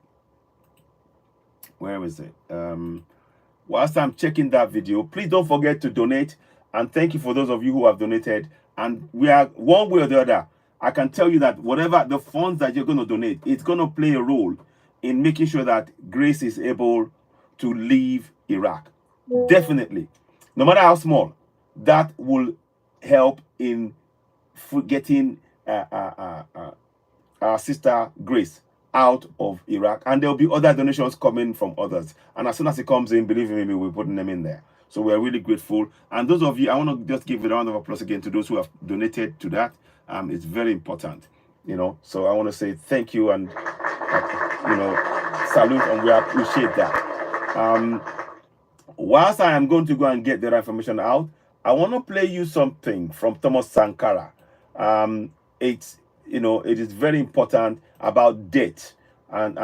Speaker 1: Whilst I'm checking that video, please don't forget to donate, and thank you for those of you who have donated. And we are one way or the other, I can tell you that whatever the funds that you're going to donate, it's going to play a role in making sure that Grace is able to leave Iraq. Definitely, no matter how small, that will help in getting our sister Grace out of Iraq, and there'll be other donations coming from others, and as soon as it comes in, believe me, we're putting them in there. So we're really grateful. And those of you, I want to just give a round of applause again to those who have donated to that. It's very important, so I want to say thank you and salute, and we appreciate that. Whilst I am going to go and get that information out, I want to play you something from Thomas Sankara. It's you know, it is very important about debt and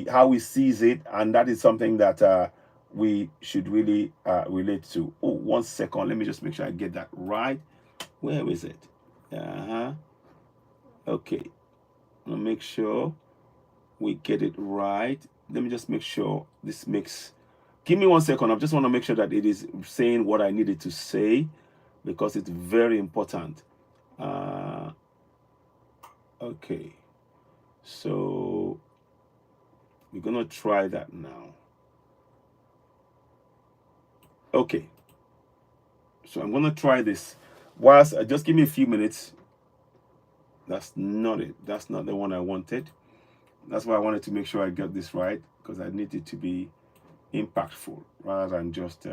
Speaker 1: how he sees it, and that is something that we should really relate to. Oh, 1 second, let me just make sure I get that right. Where is it? Okay, I'll make sure we get it right. Let me just make sure this makes. Give me 1 second. I just want to make sure that it is saying what I needed to say, because it's very important. Okay, so we're gonna try that now. Okay, so I'm gonna try this. Whilst just give me a few minutes. That's not it. That's not the one I wanted. That's why I wanted to make sure I got this right, because I need it to be impactful rather than just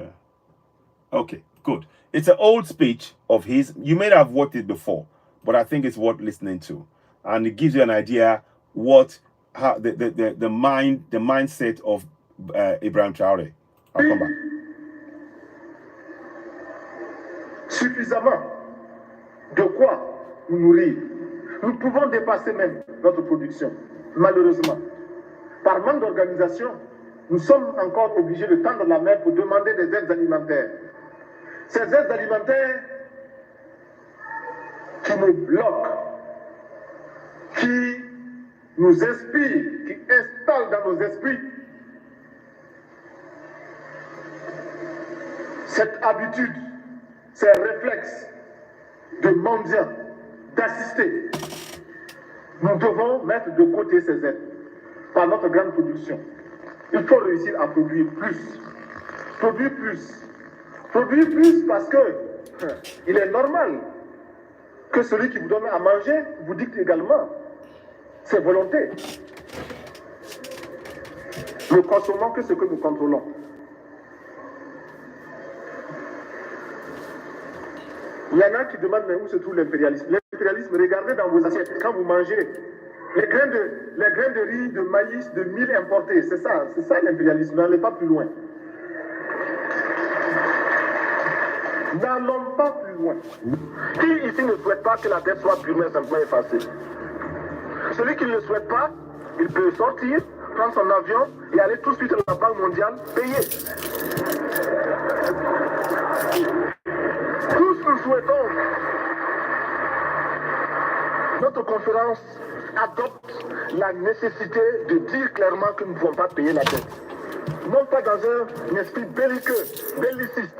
Speaker 1: okay, good. It's an old speech of his. You may have watched it before, but I think it's worth listening to, and it gives you an idea how the mindset of Ibrahim Traoré. I'll come back.
Speaker 4: Suffisamment de quoi nous nourrir. Nous pouvons dépasser même notre production, malheureusement. Par manque d'organisation, nous sommes encore obligés de tendre la main pour demander des aides alimentaires. Ces aides alimentaires qui nous bloquent, qui nous inspirent, qui installent dans nos esprits cette habitude, ces réflexes de mendiants, d'assister. Nous devons mettre de côté ces aides par notre grande production. Il faut réussir à produire plus. Produire plus. Produire plus parce que il est normal que celui qui vous donne à manger vous dicte également ses volontés. Nous consommons que ce que nous contrôlons. Il y en a qui demandent mais où se trouve l'impérialisme. L'impérialisme, regardez dans vos assiettes, quand vous mangez, les grains de riz, de maïs, de mil importés, c'est ça l'impérialisme, n'allez pas plus loin. N'allons pas plus loin. Qui ici ne souhaite pas que la dette soit purement simplement effacée? Celui qui ne le souhaite pas, il peut sortir, prendre son avion et aller tout de suite à la Banque mondiale payer. Tous nous souhaitons. Notre conférence adopte la nécessité de dire clairement que nous ne pouvons pas payer la dette. Non pas dans un esprit belliqueux, belliciste.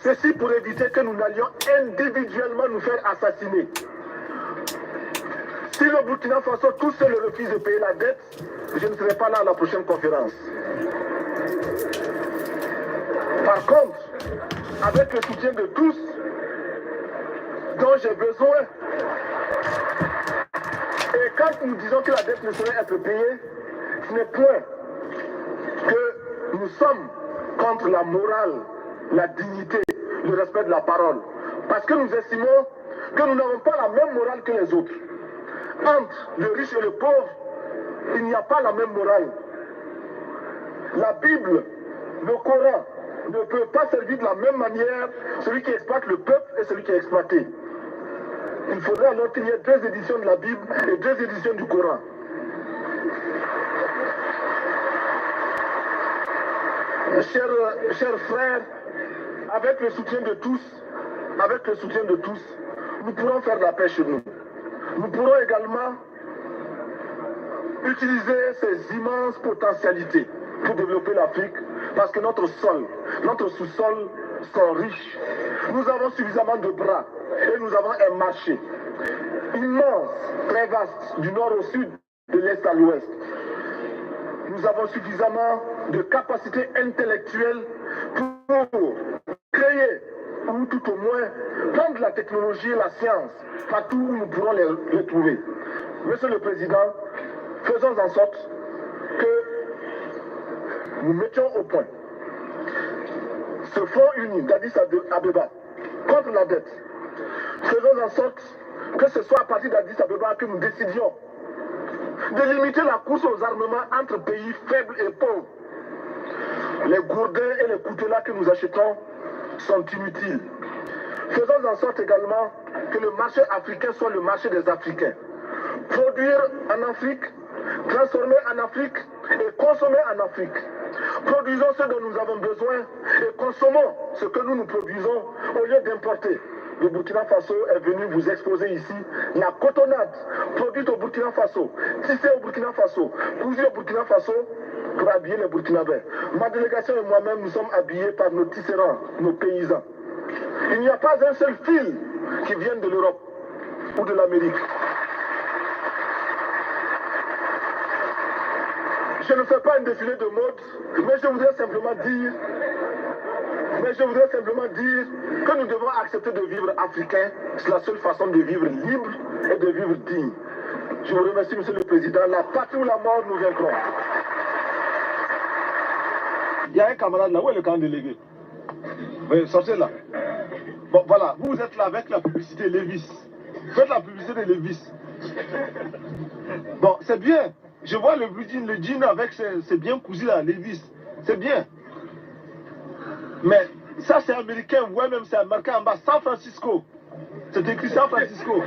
Speaker 4: Ceci pour éviter que nous n'allions individuellement nous faire assassiner. Si le Burkina Faso tout seul refuse de payer la dette, je ne serai pas là à la prochaine conférence. Par contre, avec le soutien de tous, dont j'ai besoin, et quand nous disons que la dette ne saurait être payée, ce n'est point que nous sommes contre la morale, la dignité, le respect de la parole. Parce que nous estimons que nous n'avons pas la même morale que les autres. Entre le riche et le pauvre, il n'y a pas la même morale. La Bible, le Coran, ne peut pas servir de la même manière celui qui exploite le peuple et celui qui est exploité. Il faudrait alors qu'il y ait 2 éditions de la Bible et 2 éditions du Coran. Chers frères, avec le soutien de tous, nous pourrons faire la paix chez nous. Nous pourrons également utiliser ces immenses potentialités pour développer l'Afrique, parce que notre sol, notre sous-sol sont riches. Nous avons suffisamment de bras et nous avons un marché immense, très vaste, du nord au sud, de l'est à l'ouest. Nous avons suffisamment de capacités intellectuelles pour créer, ou tout au moins prendre la technologie et la science partout où nous pourrons les trouver. Monsieur le Président, faisons en sorte que nous mettions au point ce fonds uni d'Addis Abeba contre la dette. Faisons en sorte que ce soit à partir d'Addis Abeba que nous décidions de limiter la course aux armements entre pays faibles et pauvres. Les gourdins et les coutelas que nous achetons sont inutiles.
Speaker 16: Faisons en sorte également que le marché africain soit le marché des Africains. Produire en Afrique, transformer en Afrique et consommer en Afrique. Produisons ce dont nous avons besoin et consommons ce que nous produisons au lieu d'importer. Le Burkina Faso est venu vous exposer ici la cotonnade produite au Burkina Faso, tissée au Burkina Faso, cousue au Burkina Faso pour habiller les Burkinabés. Ma délégation et moi-même, nous sommes habillés par nos tisserands, nos paysans. Il n'y a pas un seul fil qui vienne de l'Europe ou de l'Amérique. Je ne fais pas un défilé de mode, mais je voudrais simplement dire que nous devons accepter de vivre africain. C'est la seule façon de vivre libre et de vivre digne. Je vous remercie, Monsieur le Président. La patrie ou la mort, nous vaincrons. Il y a un camarade là. Où est le camp délégué? Oui, sortez là. Bon, voilà. Vous êtes là avec la publicité Lévis. Faites la publicité de Lévis. Bon, c'est bien. Je vois le jean avec c'est bien cousu là, Lévis. C'est bien. Mais ça c'est américain, vous voyez même c'est marqué en bas, San Francisco. C'est écrit San Francisco.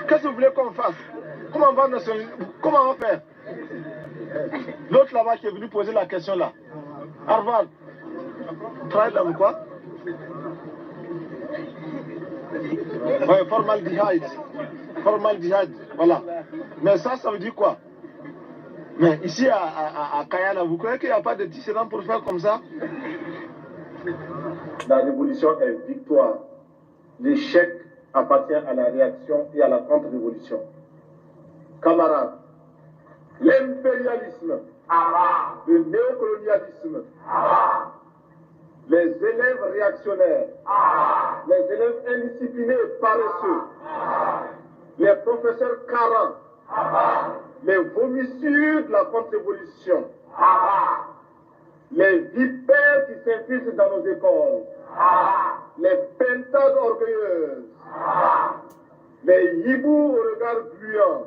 Speaker 16: Qu'est-ce que vous voulez qu'on fasse? Comment on va faire? L'autre là-bas qui est venu poser la question là. Harvard. Travaille dans quoi? Ouais, formaldehyd. Formaldehyd, voilà. Mais ça veut dire quoi? Mais ici à Kayala, vous croyez qu'il n'y a pas de tisserand pour faire comme ça? La révolution est victoire. L'échec appartient à la réaction et à la contre-révolution. Camarades, l'impérialisme, le néocolonialisme, les élèves réactionnaires, les élèves indisciplinés et paresseux, les professeurs carents, les vomissures de la contre-révolution, les vipères qui s'infiltrent dans nos écoles, les pentades orgueilleuses, les hiboux au regard bruyant,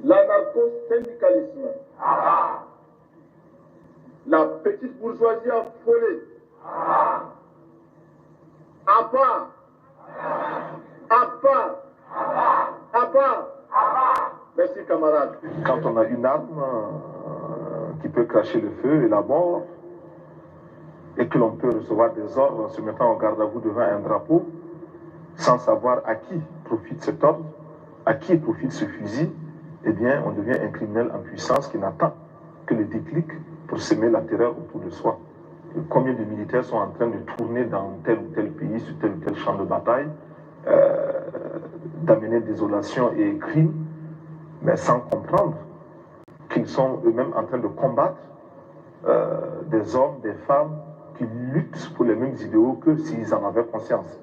Speaker 16: l'anarcho-syndicalisme, la petite bourgeoisie affolée, à part, merci camarades. Quand on a une arme qui peut cacher le feu et la mort, et que l'on peut recevoir des ordres en se mettant en garde à vous devant un drapeau, sans savoir à qui profite cet ordre, à qui profite ce fusil, eh bien, on devient un criminel en puissance qui n'attend que le déclic pour semer la terreur autour de soi. Et combien de militaires sont en train de tourner dans tel ou tel pays, sur tel ou tel champ de bataille, d'amener désolation et crime, mais sans comprendre qu'ils sont eux-mêmes en train de combattre des hommes, des femmes qui luttent pour les mêmes idéaux que s'ils en avaient conscience.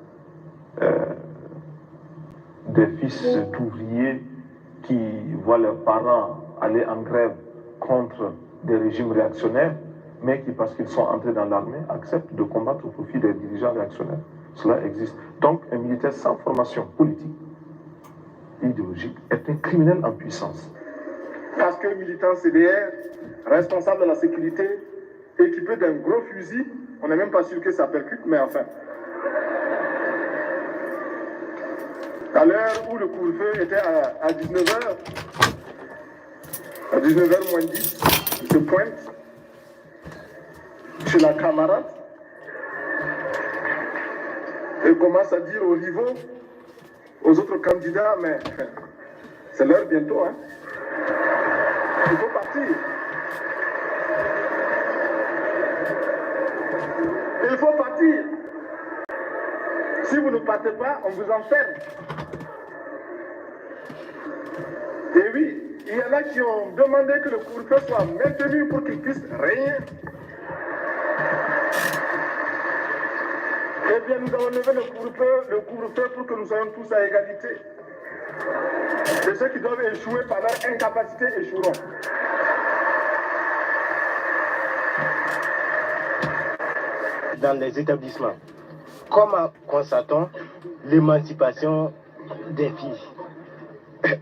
Speaker 16: Des fils d'ouvriers qui voient leurs parents aller en grève contre des régimes réactionnaires, mais qui, parce qu'ils sont entrés dans l'armée, acceptent de combattre au profit des dirigeants réactionnaires. Cela existe. Donc, un militaire sans formation politique, idéologique, est un criminel en puissance. Parce que militant CDR, responsable de la sécurité, équipé d'un gros fusil, on n'est même pas sûr que ça percute, mais enfin. À l'heure où le couvre-feu était à 19h, à 19h moins 10, il se pointe chez la camarade et commence à dire aux rivaux, aux autres candidats, mais c'est l'heure bientôt, hein. Il faut partir. Il faut partir. Si vous ne partez pas, on vous enferme. Et oui, il y en a qui ont demandé que le couvre-feu soit maintenu pour qu'ils puissent régner. Eh bien, nous avons levé le couvre-feu pour que nous soyons tous à égalité. Et ceux qui doivent échouer par leur incapacité échoueront. Dans les établissements, comment constatons l'émancipation des filles?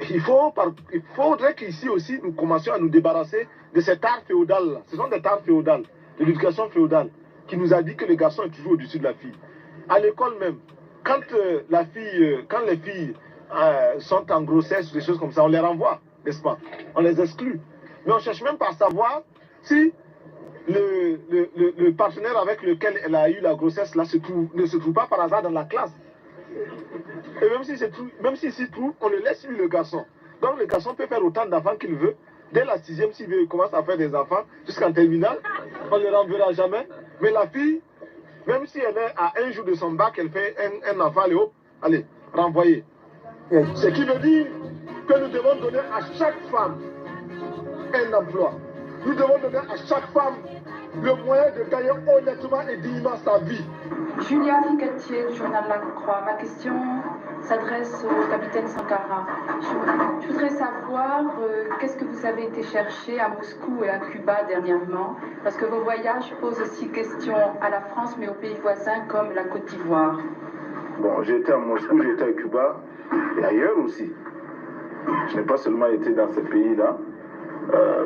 Speaker 16: Il faudrait qu'ici aussi nous commencions à nous débarrasser de cet art féodal. Ce sont des arts féodales, de l'éducation féodale. qui nous a dit que le garçon est toujours au-dessus de la fille. À l'école même, quand les filles sont en grossesse, des choses comme ça, on les renvoie, n'est-ce pas? On les exclut. Mais on ne cherche même pas à savoir si le partenaire avec lequel elle a eu la grossesse là ne se trouve pas par hasard dans la classe. Et même s'il s'y trouve, on le laisse lui, le garçon. Donc le garçon peut faire autant d'enfants qu'il veut. Dès la 6e, s'il commence à faire des enfants, jusqu'en terminale, on ne le renverra jamais. Mais la fille, même si elle est à un jour de son bac, elle fait un enfant, allez, renvoyer. Ce qui veut dire que nous devons donner à chaque femme un emploi. Nous devons donner à chaque femme le moyen de gagner honnêtement et dignement sa vie.
Speaker 17: Julia Ficatier, journal La Croix. Ma question s'adresse au capitaine Sankara. Je voudrais savoir qu'est-ce que vous avez été chercher à Moscou et à Cuba dernièrement, parce que vos voyages posent aussi question à la France, mais aux pays voisins comme la Côte d'Ivoire.
Speaker 18: Bon, j'ai été à Moscou, j'ai été à Cuba et ailleurs aussi. Je n'ai pas seulement été dans ces pays-là,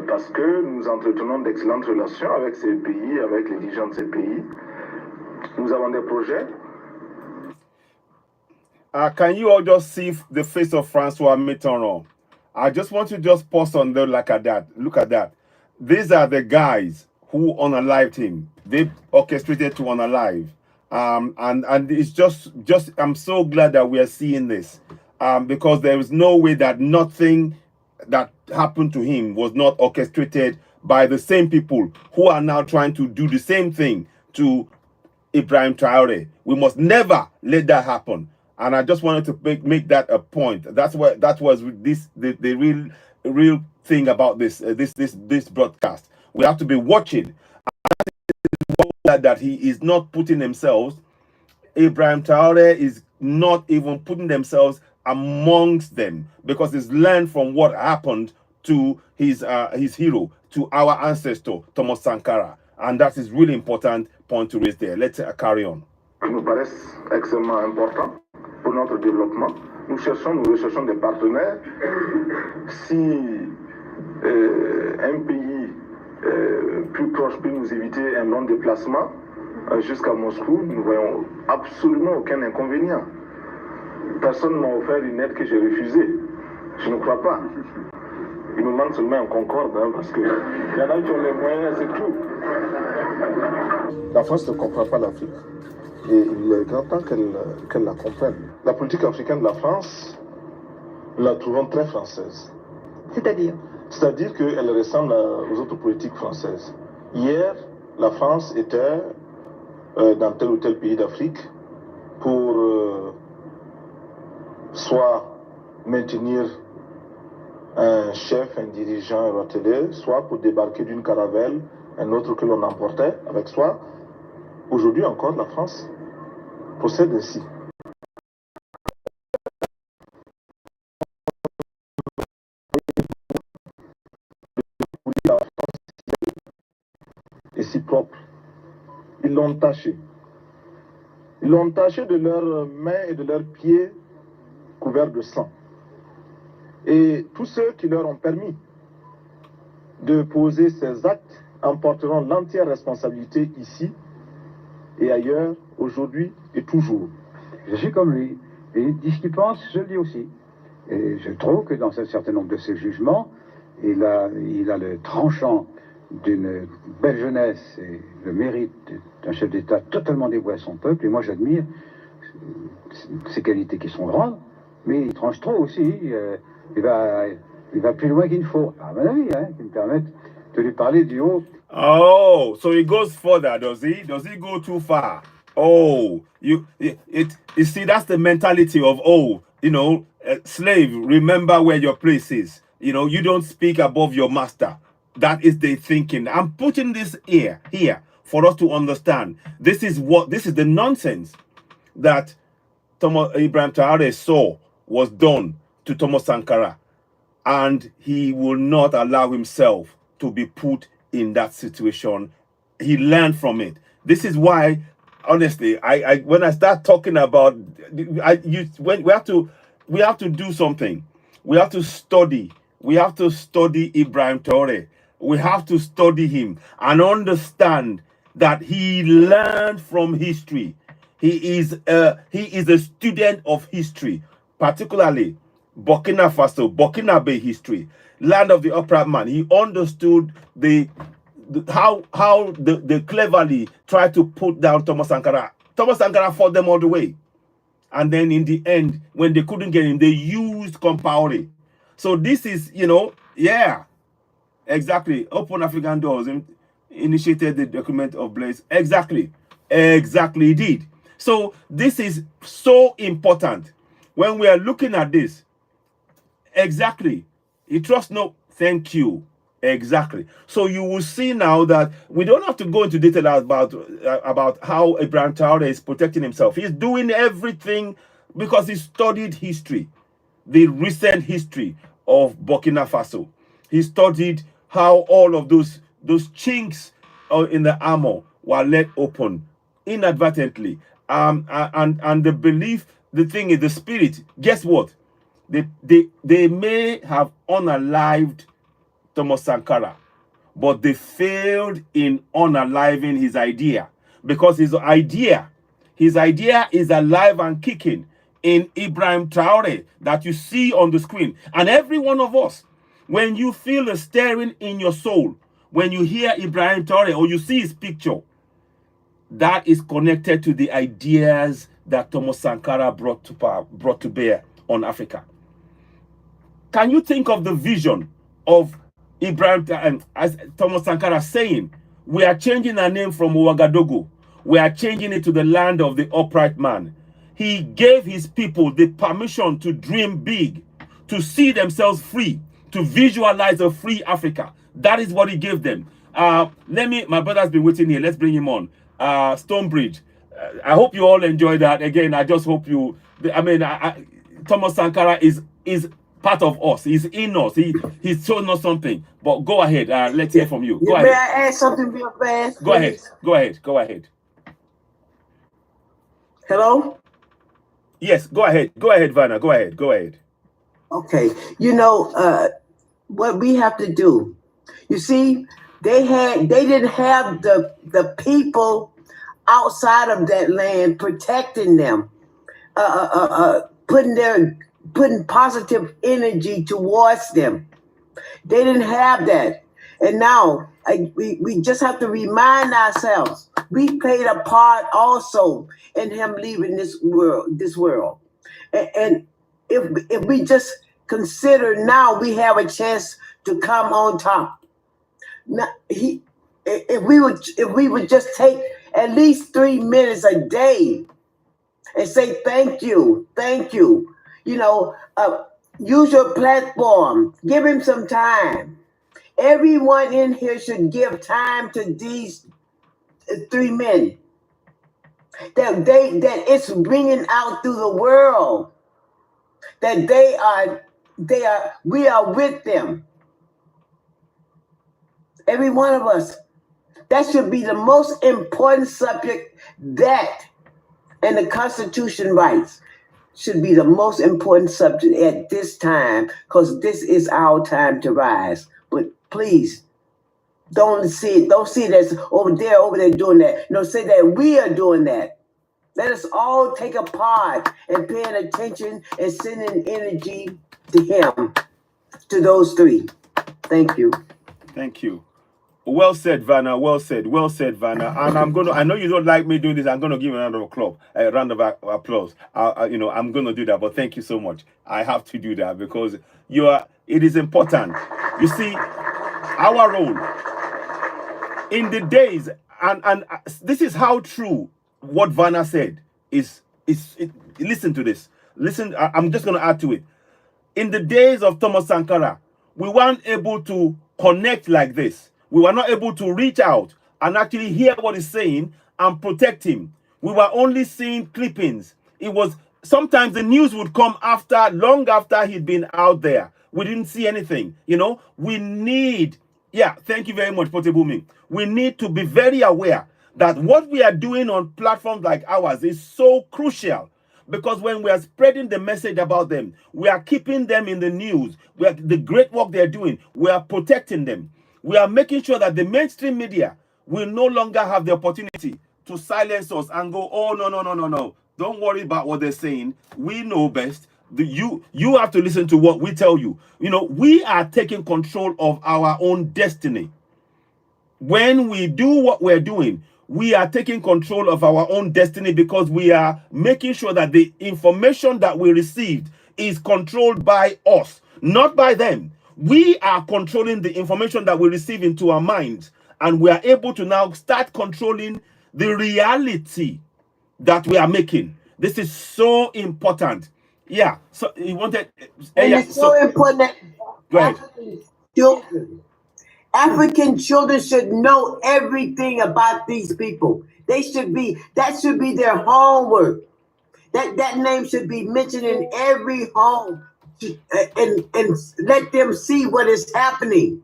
Speaker 18: parce que nous entretenons d'excellentes relations avec ces pays, avec les dirigeants de ces pays. Nous avons des projets.
Speaker 1: Can you all just see the face of Francois Mitterrand? I just want to just pause on there like that. Look at that. These are the guys who unalived him. They orchestrated to unalive. And it's just I'm so glad that we are seeing this. Because there is no way that nothing that happened to him was not orchestrated by the same people who are now trying to do the same thing to Ibrahim Traore. We must never let that happen. And I just wanted to make that a point. That was the real thing about this broadcast. We have to be watching that he is not putting himself. Ibrahim Traore is not even putting themselves amongst them, because he's learned from what happened to his hero, to our ancestor Thomas Sankara, and that is really important point to raise there. Let's carry on.
Speaker 18: Nous paraissent extrêmement importants pour notre développement. Nous recherchons des partenaires. Si un pays plus proche peut nous éviter un long déplacement jusqu'à Moscou, nous voyons absolument aucun inconvénient. Personne ne m'a offert une aide que j'ai refusée. Je ne crois pas. Il nous manque seulement un concorde, parce qu'il y en a qui ont les moyens, c'est tout.
Speaker 16: La France ne comprend pas l'Afrique. Et il est grand temps qu'elle la comprenne. La politique africaine de la France, nous la trouvons très française.
Speaker 17: C'est-à-dire?
Speaker 16: C'est-à-dire qu'elle ressemble aux autres politiques françaises. Hier, la France était dans tel ou tel pays d'Afrique pour soit maintenir un chef, un dirigeant, un hôtelier, soit pour débarquer d'une caravelle, un autre que l'on emportait avec soi. Aujourd'hui encore, la France procède ainsi. Et si propre. Ils l'ont taché. Ils l'ont taché de leurs mains et de leurs pieds couverts de sang. Et tous ceux qui leur ont permis de poser ces actes en porteront l'entière responsabilité ici et ailleurs, aujourd'hui et toujours.
Speaker 19: Je suis comme lui. Et il dit ce qu'il pense, je le dis aussi. Et je trouve que dans un certain nombre de ses jugements, il a le tranchant d'une belle jeunesse et le mérite d'un chef d'État totalement dévoué à son peuple. Et moi, j'admire ses qualités qui sont grandes, mais il tranche trop aussi. Il va plus loin qu'il ne faut, à mon avis, qui me permettent de lui parler du haut.
Speaker 1: Oh, so he goes further, does he? Does he go too far? Oh, you see, that's the mentality of, slave, remember where your place is. You don't speak above your master. That is the thinking. I'm putting this here for us to understand. This is the nonsense that Ibrahim Traore saw was done to Thomas Sankara, and he will not allow himself to be put in that situation. He learned from it. This is why, honestly, I when I start talking about, we have to do something. We have to study. We have to study Ibrahim Traore. We have to study him and understand that he learned from history. He is a student of history, particularly Burkina Faso, Burkina Faso history, land of the upright man. He understood how they cleverly tried to put down Thomas Sankara. Thomas Sankara fought them all the way. And then in the end, when they couldn't get him, they used Compaoré. So this is, yeah, exactly. Open African Doors initiated the document of Blaise. Exactly. Exactly, he did. So this is so important. When we are looking at this, exactly. He trusts no, thank you. Exactly. So you will see now that we don't have to go into detail about how Ibrahim Traoré is protecting himself. He's doing everything because he studied history, the recent history of Burkina Faso. He studied how all of those chinks in the armor were let open inadvertently. And the belief, the thing is the spirit. Guess what? They may have unalived Thomas Sankara, but they failed in unaliving his idea, because his idea is alive and kicking in Ibrahim Traoré that you see on the screen. And every one of us, when you feel a stirring in your soul, when you hear Ibrahim Traoré or you see his picture, that is connected to the ideas that Thomas Sankara brought to bear on Africa. Can you think of the vision of Ibrahim, as Thomas Sankara saying, we are changing our name from Ouagadougou. We are changing it to the land of the upright man. He gave his people the permission to dream big, to see themselves free, to visualize a free Africa. That is what he gave them. My brother's been waiting here. Let's bring him on. Stonebridge. I hope you all enjoy that. Again, I just hope you, Thomas Sankara is part of us. He's in us. He's shown us something. But go ahead. Let's hear from you. Go ahead.
Speaker 15: May I add something real fast?
Speaker 1: Go ahead. Go ahead. Go ahead.
Speaker 15: Hello?
Speaker 1: Yes, go ahead. Go ahead, Vanna. Go ahead. Go ahead.
Speaker 15: Okay. What we have to do. You see, they didn't have the people outside of that land protecting them, putting positive energy towards them. They didn't have that. And now we just have to remind ourselves, we played a part also in him leaving this world. And if we just consider now we have a chance to come on top. Now, if we would just take at least 3 minutes a day and say thank you. Use your platform. Give him some time. Everyone in here should give time to these 3 men. That it's bringing out through the world. That we are with them. Every one of us. That should be the most important subject. That and the Constitution rights should be the most important subject at this time, because this is our time to rise. But please, don't see it as over there doing that. No, say that we are doing that. Let us all take a part in paying attention and sending energy to him, to those three. Thank you.
Speaker 1: Thank you. Well said, Vanna. Well said, Vanna. And I know you don't like me doing this. I'm gonna give you a round of applause. I'm gonna do that. But thank you so much. I have to do that because it is important. You see, our role in the days, and this is how true what Vanna said is. Listen to this. Listen, I'm just gonna add to it. In the days of Thomas Sankara, we weren't able to connect like this. We were not able to reach out and actually hear what he's saying and protect him. We were only seeing clippings. It was sometimes the news would come long after he'd been out there. We didn't see anything. We need, thank you very much, Potebumi. We need to be very aware that what we are doing on platforms like ours is so crucial. Because when we are spreading the message about them, we are keeping them in the news. The great work they're doing, we are protecting them. We are making sure that the mainstream media will no longer have the opportunity to silence us and go, oh, no, no, no, no, no. Don't worry about what they're saying. We know best. You have to listen to what we tell you. You know, we are taking control of our own destiny. When we do what we're doing, we are taking control of our own destiny because we are making sure that the information that we received is controlled by us, not by them. We are controlling the information that we receive into our minds, and we are able to now start controlling the reality that we are making. This is so important. Yeah. So you wanted,
Speaker 15: And
Speaker 1: yeah.
Speaker 15: it's so important that
Speaker 1: Go ahead.
Speaker 15: African children should know everything about these people. That should be their homework. That name should be mentioned in every home, and let them see what is happening.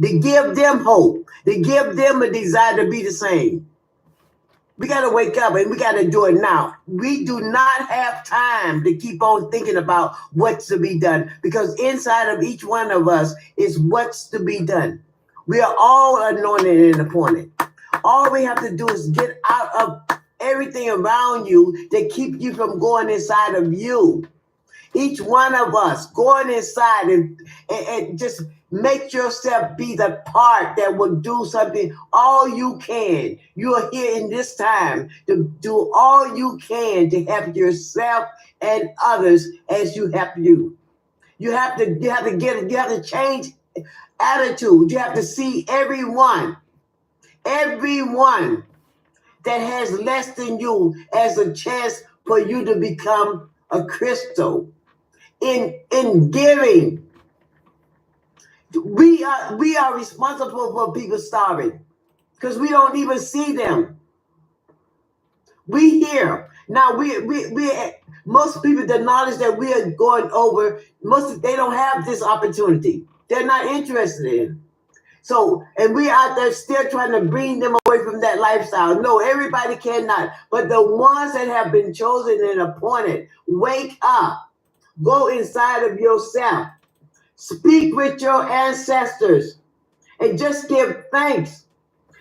Speaker 15: To give them hope, to give them a desire to be the same. We got to wake up and we got to do it now. We do not have time to keep on thinking about what's to be done, because inside of each one of us is what's to be done. We are all anointed and appointed. All we have to do is get out of everything around you that keep you from going inside of you. Each one of us going inside and just make yourself be the part that will do something all you can. You are here in this time to do all you can to help yourself and others as you help you. You have to change attitude. You have to see everyone that has less than you as a chance for you to become a crystal. In giving, we are responsible for people starving because we don't even see them. We hear now. We most people, the knowledge that we are going over, they don't have this opportunity. They're not interested in. So, and we out there still trying to bring them away from that lifestyle. No, everybody cannot. But the ones that have been chosen and appointed, wake up. Go inside of yourself. Speak with your ancestors. And just give thanks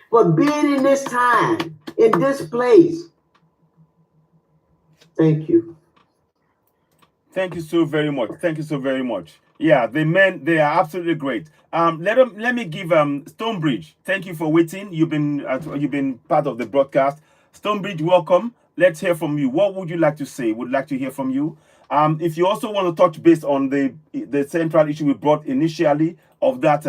Speaker 15: for being in this time, in this place. Thank you.
Speaker 1: Thank you so very much. Thank you so very much. Yeah, the men, they are absolutely great. Let me give Stonebridge. Thank you for waiting. You've been part of the broadcast. Stonebridge, welcome. Let's hear from you. What would you like to say? Would like to hear from you. If you also want to touch base on the central issue we brought initially of that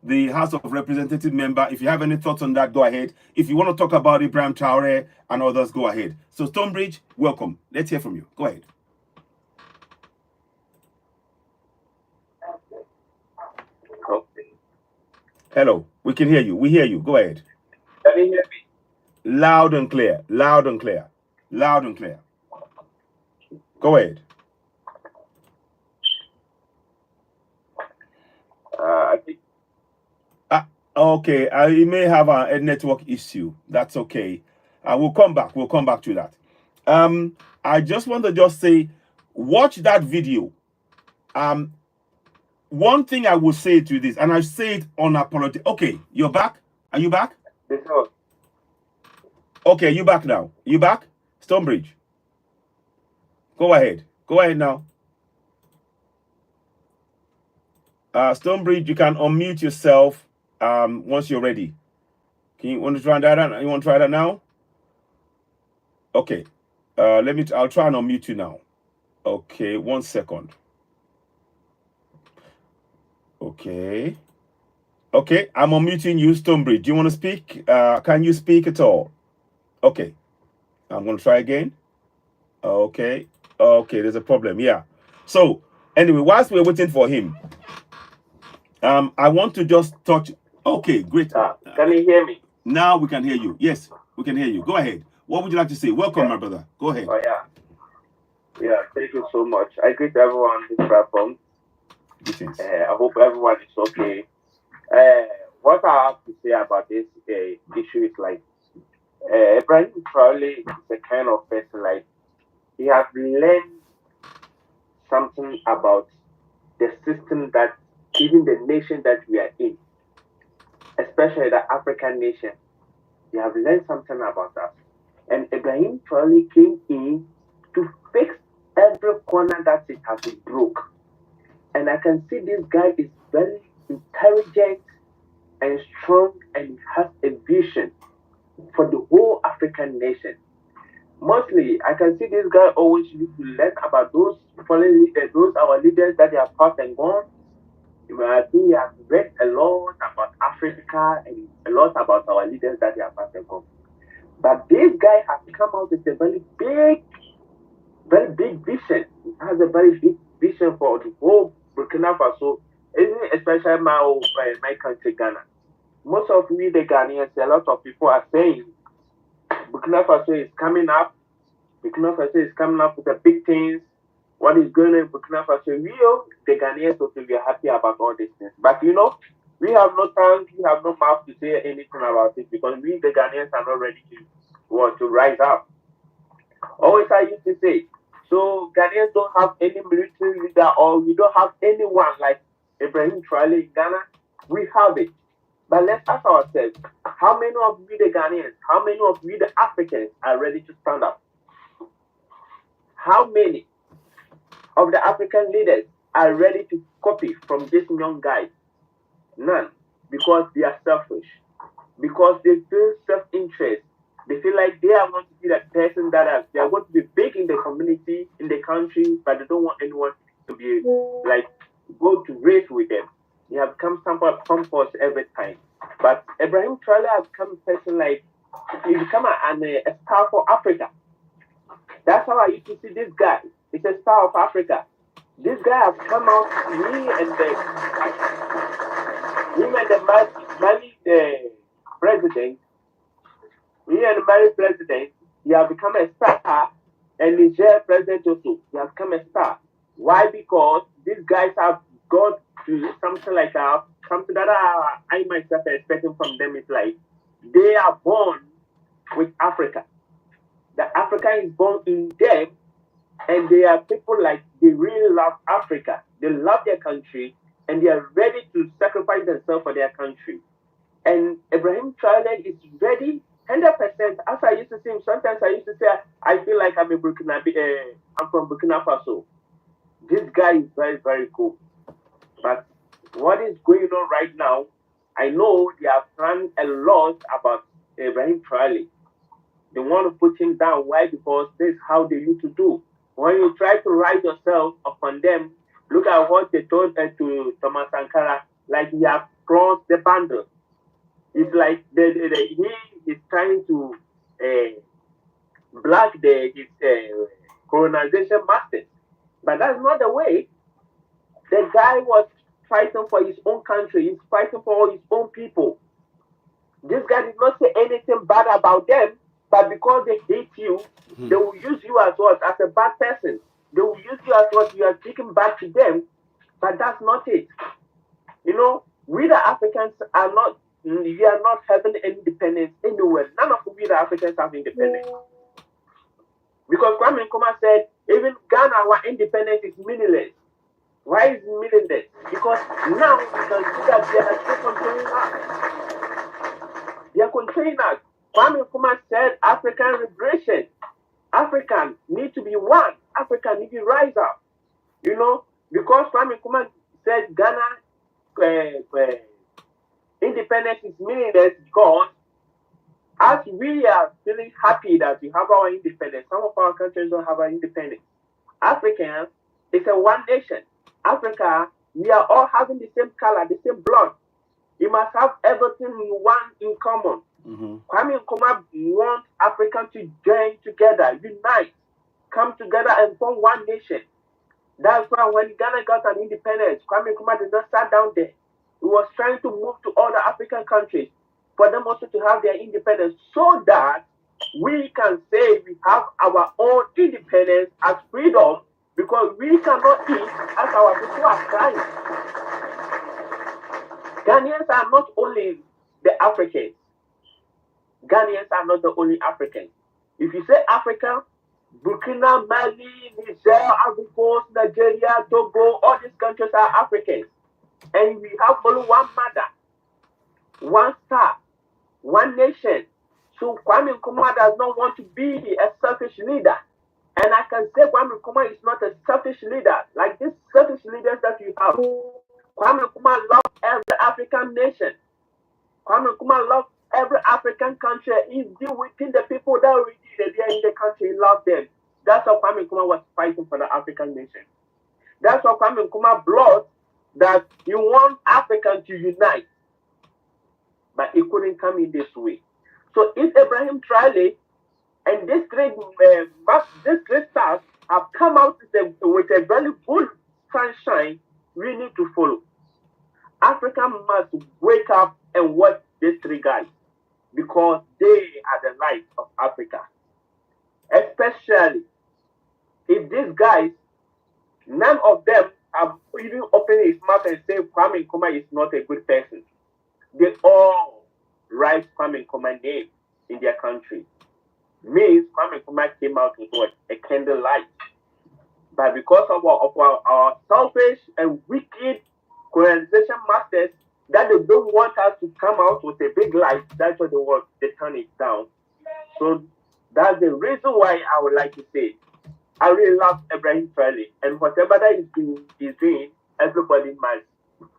Speaker 1: the House of Representative member, if you have any thoughts on that, go ahead. If you want to talk about Ibrahim Traore and others, go ahead. So Stonebridge, welcome. Let's hear from you. Go ahead. Hello, we can hear you. We hear you. Go ahead.
Speaker 20: Can you hear me?
Speaker 1: Loud and clear. Loud and clear. Loud and clear. Go ahead.
Speaker 20: I think.
Speaker 1: Okay. You may have a network issue. That's okay. We'll come back. We'll come back to that. I just want to say, watch that video. One thing I will say to this, and I say it unapologetic. Okay, you're back? Are you back?
Speaker 20: Yes, sir.
Speaker 1: Okay, you back now. You back? Stonebridge. Go ahead. Go ahead now. Stonebridge, you can unmute yourself once you're ready. You want to try that? You want to try that now? Okay. I'll try and unmute you now. Okay, 1 second. Okay. Okay, I'm unmuting you, Stonebridge. Do you want to speak? Can you speak at all? Okay. I'm going to try again. Okay. Okay, there's a problem. Yeah. So, anyway, whilst we're waiting for him, I want to just touch. Okay, great.
Speaker 20: Can you hear me?
Speaker 1: Now we can hear you. Yes, we can hear you. Go ahead. What would you like to say? Welcome, my brother. Go ahead.
Speaker 20: Oh, yeah. Yeah, thank you so much. I greet everyone on this platform. I hope everyone is okay. What I have to say about this issue is like, Ibrahim Traore is a kind of person like, he has learned something about the system that even the nation that we are in, especially the African nation, They have learned something about us. And Ibrahim Traore came in to fix every corner that it has been broke. And I can see this guy is very intelligent and strong, and he has a vision for the whole African nation. Mostly, I can see this guy always used to learn about those foreign leaders, those our leaders that they have passed and gone. I think he has read a lot about Africa and a lot about our leaders that they have passed and gone. But this guy has come out with a very big vision. He has a very big vision for the whole Burkina Faso, especially my country, Ghana. Most of we, the Ghanaians, a lot of people are saying Burkina Faso is coming up. Burkina Faso is coming up with the big things. What is going on in Burkina Faso? We, the Ghanaians, also we are happy about all these things. But we have no tongue, we have no mouth to say anything about it because we, the Ghanaians, are not ready to rise up. Always I used to say, so Ghanaians don't have any military leader or we don't have anyone like Ibrahim Traore in Ghana. We have it. But let's ask ourselves, how many of we the Ghanaians, how many of we the Africans are ready to stand up? How many of the African leaders are ready to copy from this young guy? None. Because they are selfish. Because they feel self-interest. They feel like they are going to be the person that they are going to be big in the community, in the country, but they don't want anyone to be like go to race with them. They have become somewhat pompous every time. But Ibrahim Traore has become a person like he become a star for Africa. That's how I used to see this guy. He's a star of Africa. This guy has come out, him and the Mali president, he has become a star, and Niger president also, he has become a star. Why? Because these guys have got to something like something that I myself am expecting from them is like they are born with Africa. The Africa is born in them, and they are people like they really love Africa. They love their country, and they are ready to sacrifice themselves for their country. And Ibrahim Traore is ready 100%. As I used to say, sometimes I used to say, I feel like I'm from Burkina Faso. This guy is very, very cool. But what is going on right now, I know they have planned a lot about Ibrahim Traore. They want to put him down. Why? Because this is how they used to do. When you try to write yourself upon them, look at what they told to Thomas Sankara, like he has crossed the boundary. It's like he is trying to block his colonization masters. But that's not the way. The guy was fighting for his own country. He's fighting for his own people. This guy did not say anything bad about them, but because they hate you, they will use you as what? As a bad person. They will use you as what you are taking back to them, but that's not it. We the Africans are not having independence anywhere. None of we the Africans have independence. Because Kwame Nkrumah said, even Ghana, our independence is meaningless. Why is it meaningless? Because now we can see that they are still controlling us. They are controlling us. Kwame Nkrumah said African liberation. Africans need to be one. Africa need to rise up. Because Kwame Nkrumah said Ghana independence is meaningless because as we are feeling happy that we have our independence, some of our countries don't have our independence. Africans, it's a one nation. Africa, we are all having the same color, the same blood. You must have everything you want in common. Kwame Nkrumah wants Africans to join together, unite, come together and form one nation. That's why when Ghana got an independence, Kwame Nkrumah did not sit down there. He was trying to move to other African countries for them also to have their independence so that we can say we have our own independence as freedom because we cannot eat as our people are crying. Ghanaians are not only the Africans. Ghanaians are not the only Africans. If you say Africa, Burkina, Mali, Niger, Ivory Coast, Nigeria, Togo, all these countries are Africans. And we have only one mother, one star, one nation. So Kwame Nkrumah does not want to be a selfish leader. And I can say Kwame Nkrumah is not a selfish leader. Like these selfish leaders that you have. Kwame Nkrumah loves every African nation. Kwame Nkrumah loves every African country. He's deal within the people that already are in the country. He loves them. That's why Kwame Nkrumah was fighting for the African nation. That's why Kwame Nkrumah brought that he wants Africans to unite. But it couldn't come in this way. So if Ibrahim Traoré and these three stars have come out with a very good sunshine, we need to follow. Africa must wake up and watch these three guys because they are the light of Africa. Especially if these guys, none of them have even opened his mouth and say Kwame Nkrumah is not a good person. They all write Kwame Nkrumah's name in their country. Means Kwame Nkrumah came out with what? A candlelight. But because of our selfish and wicked colonization masters, that they don't want us to come out with a big light, that's what they want. They turn it down. So that's the reason why I would like to say, I really love Ibrahim Traoré, and whatever that he's doing, everybody must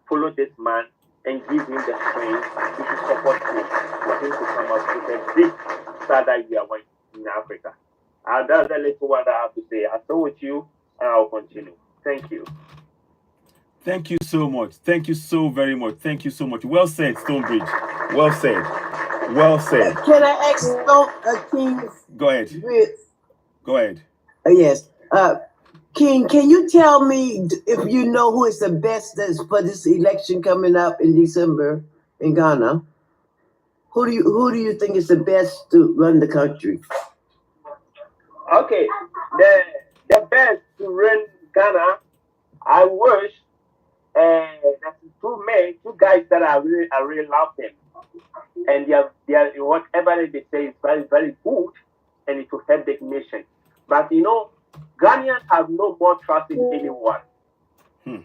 Speaker 20: follow this man and give him the strength to support him for him to come out with a big star that we are in Africa. And that's a little what I have to say. I stay with you, and I'll continue. Thank you.
Speaker 1: Thank you so much. Thank you so very much. Thank you so much. Well said, Stonebridge. Well said. Well said.
Speaker 15: Can I ask King?
Speaker 1: Go ahead. Go ahead.
Speaker 15: Yes. King, can you tell me if you know who is the best for this election coming up in December in Ghana? Who do you think is the best to run the country?
Speaker 20: Okay, the best to run Ghana, I wish. There's two guys that I really love them, and they are whatever they say is very, very good, and it will help the nation. But Ghanaians have no more trust in anyone.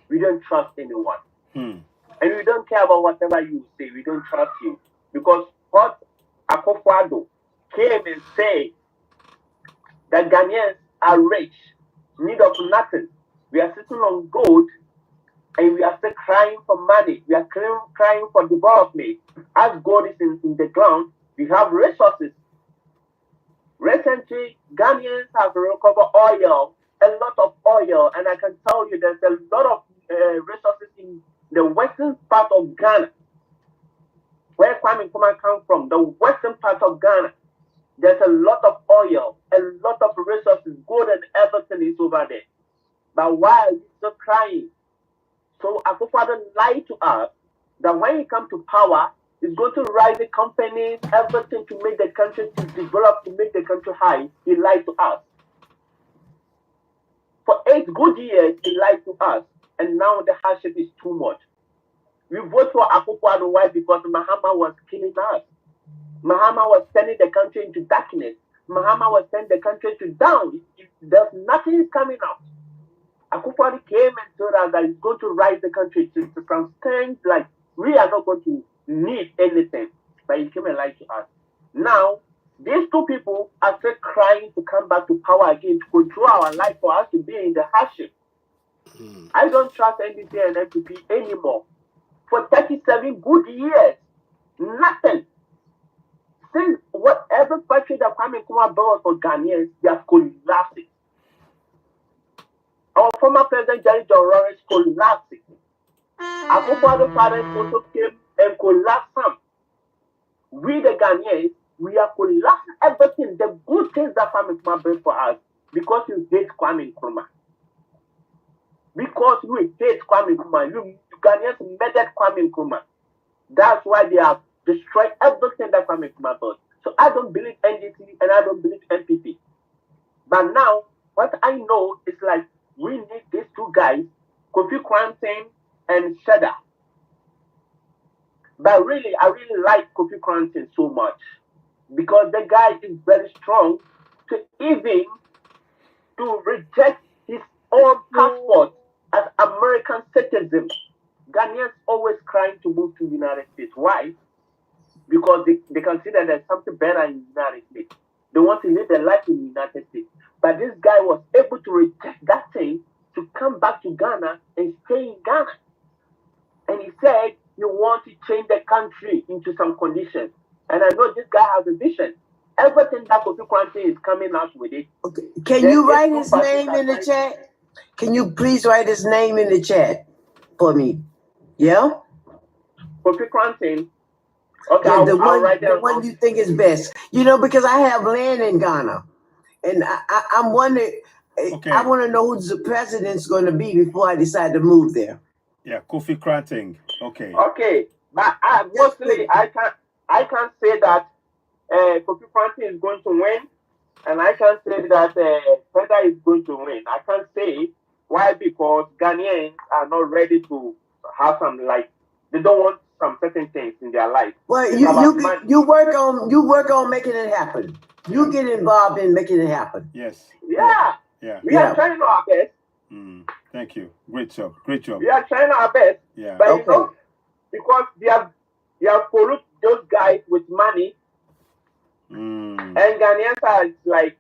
Speaker 20: We don't trust anyone, and we don't care about whatever you say. We don't trust you because what Akufo-Addo came and said that Ghanaians are rich, need of nothing. We are sitting on gold. And we are still crying for money. We are crying for development. As gold is in the ground, we have resources. Recently, Ghanaians have recovered oil, a lot of oil, and I can tell you there's a lot of resources in the western part of Ghana, where Kwame Nkrumah comes from, the western part of Ghana. There's a lot of oil, a lot of resources, gold and everything is over there. But why are we still crying? So Akufo-Addo lied to us that when he comes to power, he's going to rise the companies, everything to make the country to develop, to make the country high. He lied to us. For 8 good years, he lied to us. And now the hardship is too much. We vote for Akufo-Addo. Why? Because Mahama was killing us. Mahama was sending the country into darkness. Mahama was sending the country to down. There's nothing coming out. Akufo-Addo came and told us that he's going to rise the country to some things like we are not going to need anything. But he came and lied to us. Now, these two people are still crying to come back to power again, to control our life for us to be in the hardship. I don't trust NDC and NPP anymore. For 37 good years, nothing. Since whatever factory that Kwame Nkrumah built for Ghanaians, they have collapsed. Our former president Jerry John Lawrence collapsed. Akufo-Addo parents also came and collapsed some. We the Ghanaians, we are collapsing everything, the good things that Kwame Nkrumah built for us, because you hate Kwame Nkrumah. Because you hate Kwame Nkrumah. You Ghanaians murdered Kwame Nkrumah. That's why they have destroyed everything that Kwame Nkrumah built. So I don't believe NDC and I don't believe NPP. But now, what I know is like, we need these two guys, Kofi Kranten and Sheda. But really, I really like Kofi Kranten so much because the guy is very strong to even to reject his own passport as American citizen. Ghanaians always crying to move to the United States. Why? because they consider there's something better in the United States. They want to live their life in the United States. But this guy was able to reject that thing to come back to Ghana and stay in Ghana. And he said he wants to change the country into some conditions. And I know this guy has a vision. Everything that Kofi Kwante is coming out with it.
Speaker 15: Okay. Can you write his name in the chat? Can you please write his name in the chat for me? Yeah?
Speaker 20: Kofi Kwante. Okay,
Speaker 15: Yeah,
Speaker 20: I'll write
Speaker 15: the one you think is best. You know, because I have land in Ghana. And I'm wondering, I want to know who the president's going to be before I decide to move there.
Speaker 1: Yeah, Kofi Kwante. Okay.
Speaker 20: Okay, but mostly I can't say that Kofi Kwante is going to win, and I can't say that Feda is going to win. I can't say why, because Ghanaians are not ready to have some, like, they don't want some certain things in their life.
Speaker 15: Well, you work on making it happen. You get involved in making it happen.
Speaker 1: Yes.
Speaker 20: Yeah. We are trying our best.
Speaker 1: Thank you. Great job. Great job.
Speaker 20: We are trying our best.
Speaker 1: Yeah.
Speaker 20: But you know, because they have pollute those guys with money. And Ghanaians are like,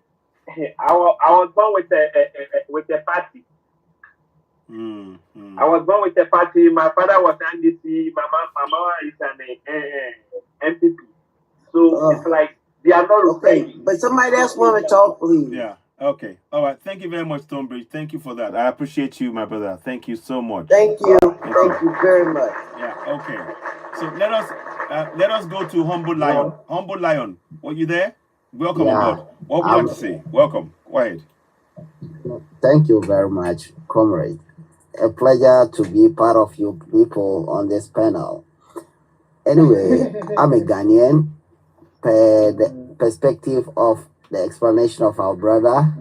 Speaker 20: I was born with a party. I was born with a party. My father was NDC. My mama is an MPP. So it's like they are not ready.
Speaker 15: But somebody else want to talk, please.
Speaker 1: Yeah. Okay. All right. Thank you very much, Stonebridge. Thank you for that. I appreciate you, my brother. Thank you so much.
Speaker 15: Thank you. Thank you very much.
Speaker 1: Yeah. Okay. So let us go to Humble Lion. Humble Lion, are you there? Welcome on board. What would you like to say? Welcome. Go ahead.
Speaker 21: Thank you very much, comrade. A pleasure to be part of you people on this panel. Anyway, I'm a Ghanaian. Per the perspective of the explanation of our brother,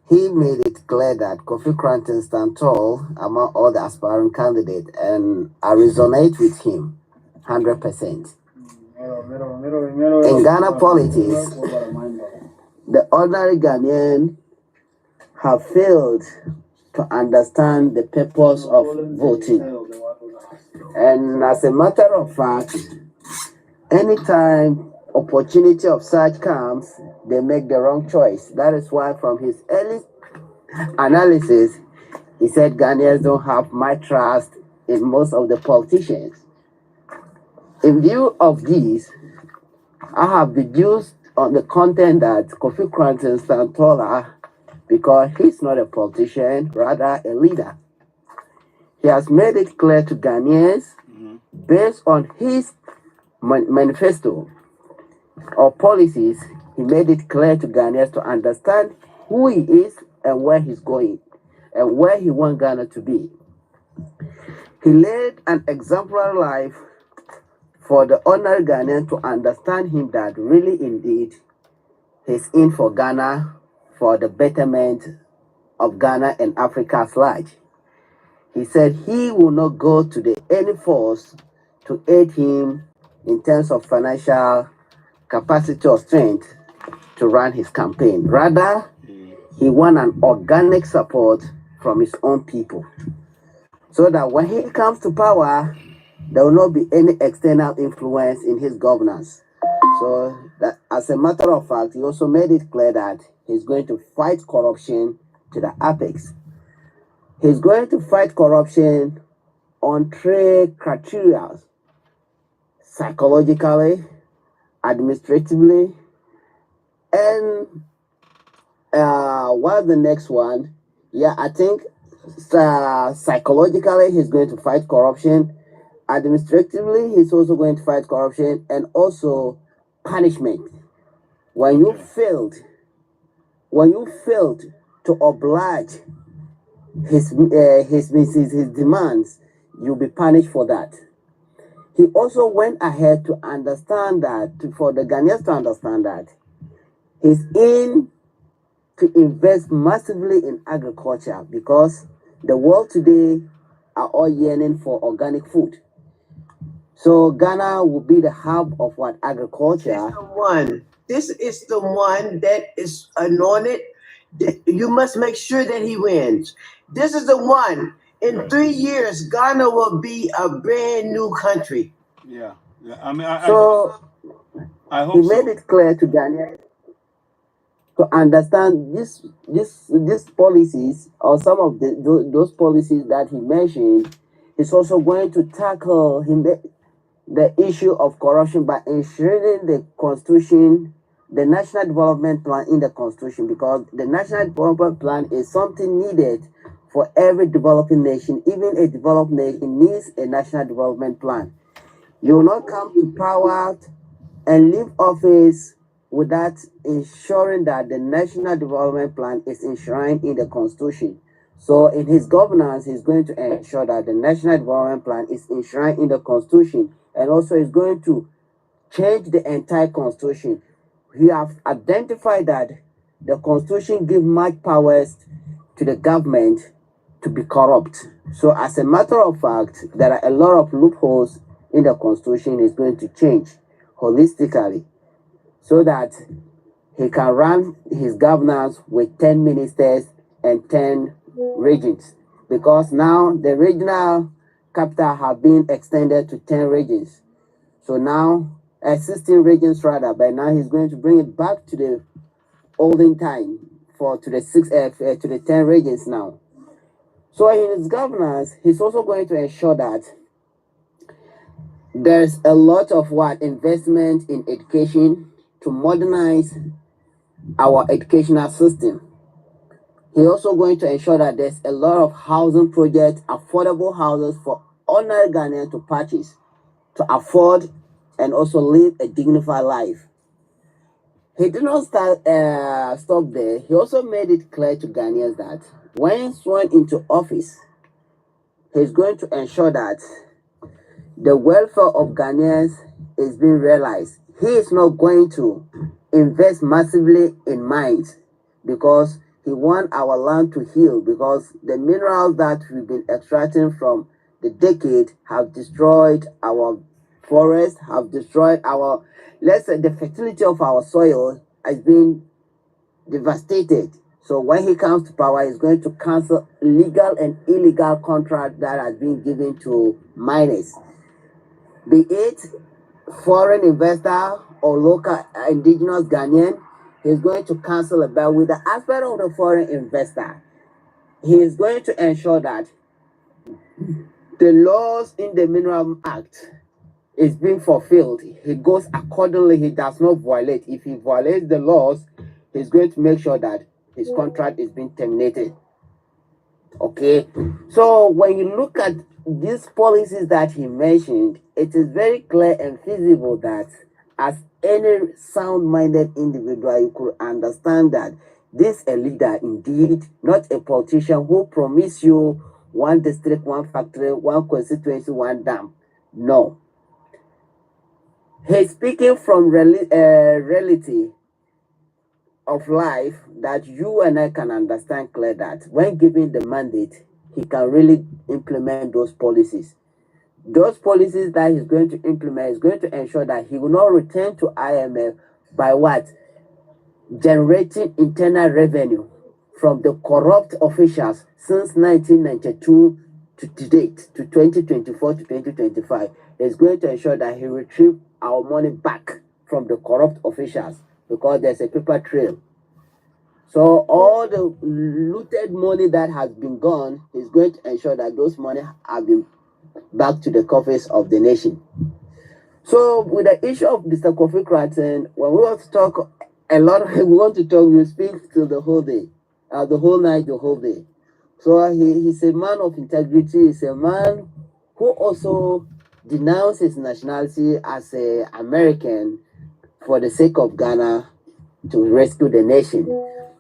Speaker 21: he made it clear that Kofi Kwante stands tall among all the aspiring candidates, and I resonate with him 100%. In Ghana politics, the ordinary Ghanaian have failed to understand the purpose of voting. And as a matter of fact, anytime opportunity of such comes, they make the wrong choice. That is why from his early analysis, he said Ghanaians don't have my trust in most of the politicians. In view of this, I have deduced on the content that Kofi Kwante stands taller because he's not a politician, rather a leader. He has made it clear to Ghanaians, based on his manifesto or policies, he made it clear to Ghanaians to understand who he is and where he's going and where he wants Ghana to be. He led an exemplary life for the ordinary Ghanaian to understand him that really indeed he's in for Ghana, for the betterment of Ghana and Africa at large. He said he will not go to any force to aid him in terms of financial capacity or strength to run his campaign. Rather, he wants an organic support from his own people, so that when he comes to power, there will not be any external influence in his governance. So that, as a matter of fact, he also made it clear that he's going to fight corruption to the apex. He's going to fight corruption on 3 criteria: psychologically, administratively, and what's the next one? Yeah, I think psychologically he's going to fight corruption. Administratively, he's also going to fight corruption, and also punishment. When you failed to oblige his demands, you'll be punished for that. He also went ahead to understand that, for the Ghanaians to understand that, he's in to invest massively in agriculture, because the world today are all yearning for organic food. So Ghana will be the hub of what? Agriculture.
Speaker 15: This is the one that is anointed. You must make sure that he wins. This is the one. In 3 years, Ghana will be a brand new country.
Speaker 1: Yeah. Yeah, I mean,
Speaker 21: So
Speaker 1: I
Speaker 21: he
Speaker 1: hope
Speaker 21: made
Speaker 1: so.
Speaker 21: it clear to Ghanaians to understand these policies or some of those policies that he mentioned. He's also going to tackle the issue of corruption by ensuring the constitution, the national development plan in the constitution, because the national development plan is something needed for every developing nation. Even a developed nation needs a national development plan. You will not come to power and leave office without ensuring that the national development plan is enshrined in the constitution. So in his governance, he's going to ensure that the national development plan is enshrined in the constitution, and also is going to change the entire constitution. We have identified that the constitution gives much powers to the government to be corrupt. So as a matter of fact, there are a lot of loopholes in the constitution. Is going to change holistically so that he can run his governance with 10 ministers and 10 regions, because now the regional capital have been extended to 10 regions. So now 16 regions rather, but now he's going to bring it back to the olden time to the 10 regions now. So in his governance, he's also going to ensure that there's a lot of investment in education to modernize our educational system. He's also going to ensure that there's a lot of housing projects, affordable houses for ordinary Ghanaians to purchase, to afford, and also live a dignified life. He did not stop there. He also made it clear to Ghanaians that when sworn into office, he's going to ensure that the welfare of Ghanaians is being realized. He is not going to invest massively in mines because he wants our land to heal, because the minerals that we've been extracting from the decade have destroyed our forests, have destroyed our, let's say, the fertility of our soil has been devastated. So when he comes to power, he's going to cancel legal and illegal contract that has been given to miners, be it foreign investor or local indigenous Ghanaian. He's going to cancel it. But with the aspect of the foreign investor, he is going to ensure that the laws in the Mineral Act is being fulfilled. He goes accordingly. He does not violate. If he violates the laws, he's going to make sure that his contract is being terminated. Okay, so when you look at these policies that he mentioned, it is very clear and feasible that as any sound-minded individual, you could understand that this is a leader indeed, not a politician who promise you one district, one factory, one constituency, one dam. No. He's speaking from reality of life that you and I can understand clear that when given the mandate, he can really implement those policies. Those policies that he's going to implement is going to ensure that he will not return to IMF by what? Generating internal revenue from the corrupt officials since 1992 to date, to 2024 to 2025. Is going to ensure that he retrieve our money back from the corrupt officials, because there's a paper trail. So all the looted money that has been gone is going to ensure that those money have been back to the coffers of the nation. So with the issue of Mr. Kofi Kraten, when we want to talk a lot, we want to talk, we speak till the whole day, the whole night, the whole day. So he's a man of integrity. He's a man who also denounced his nationality as an American for the sake of Ghana, to rescue the nation.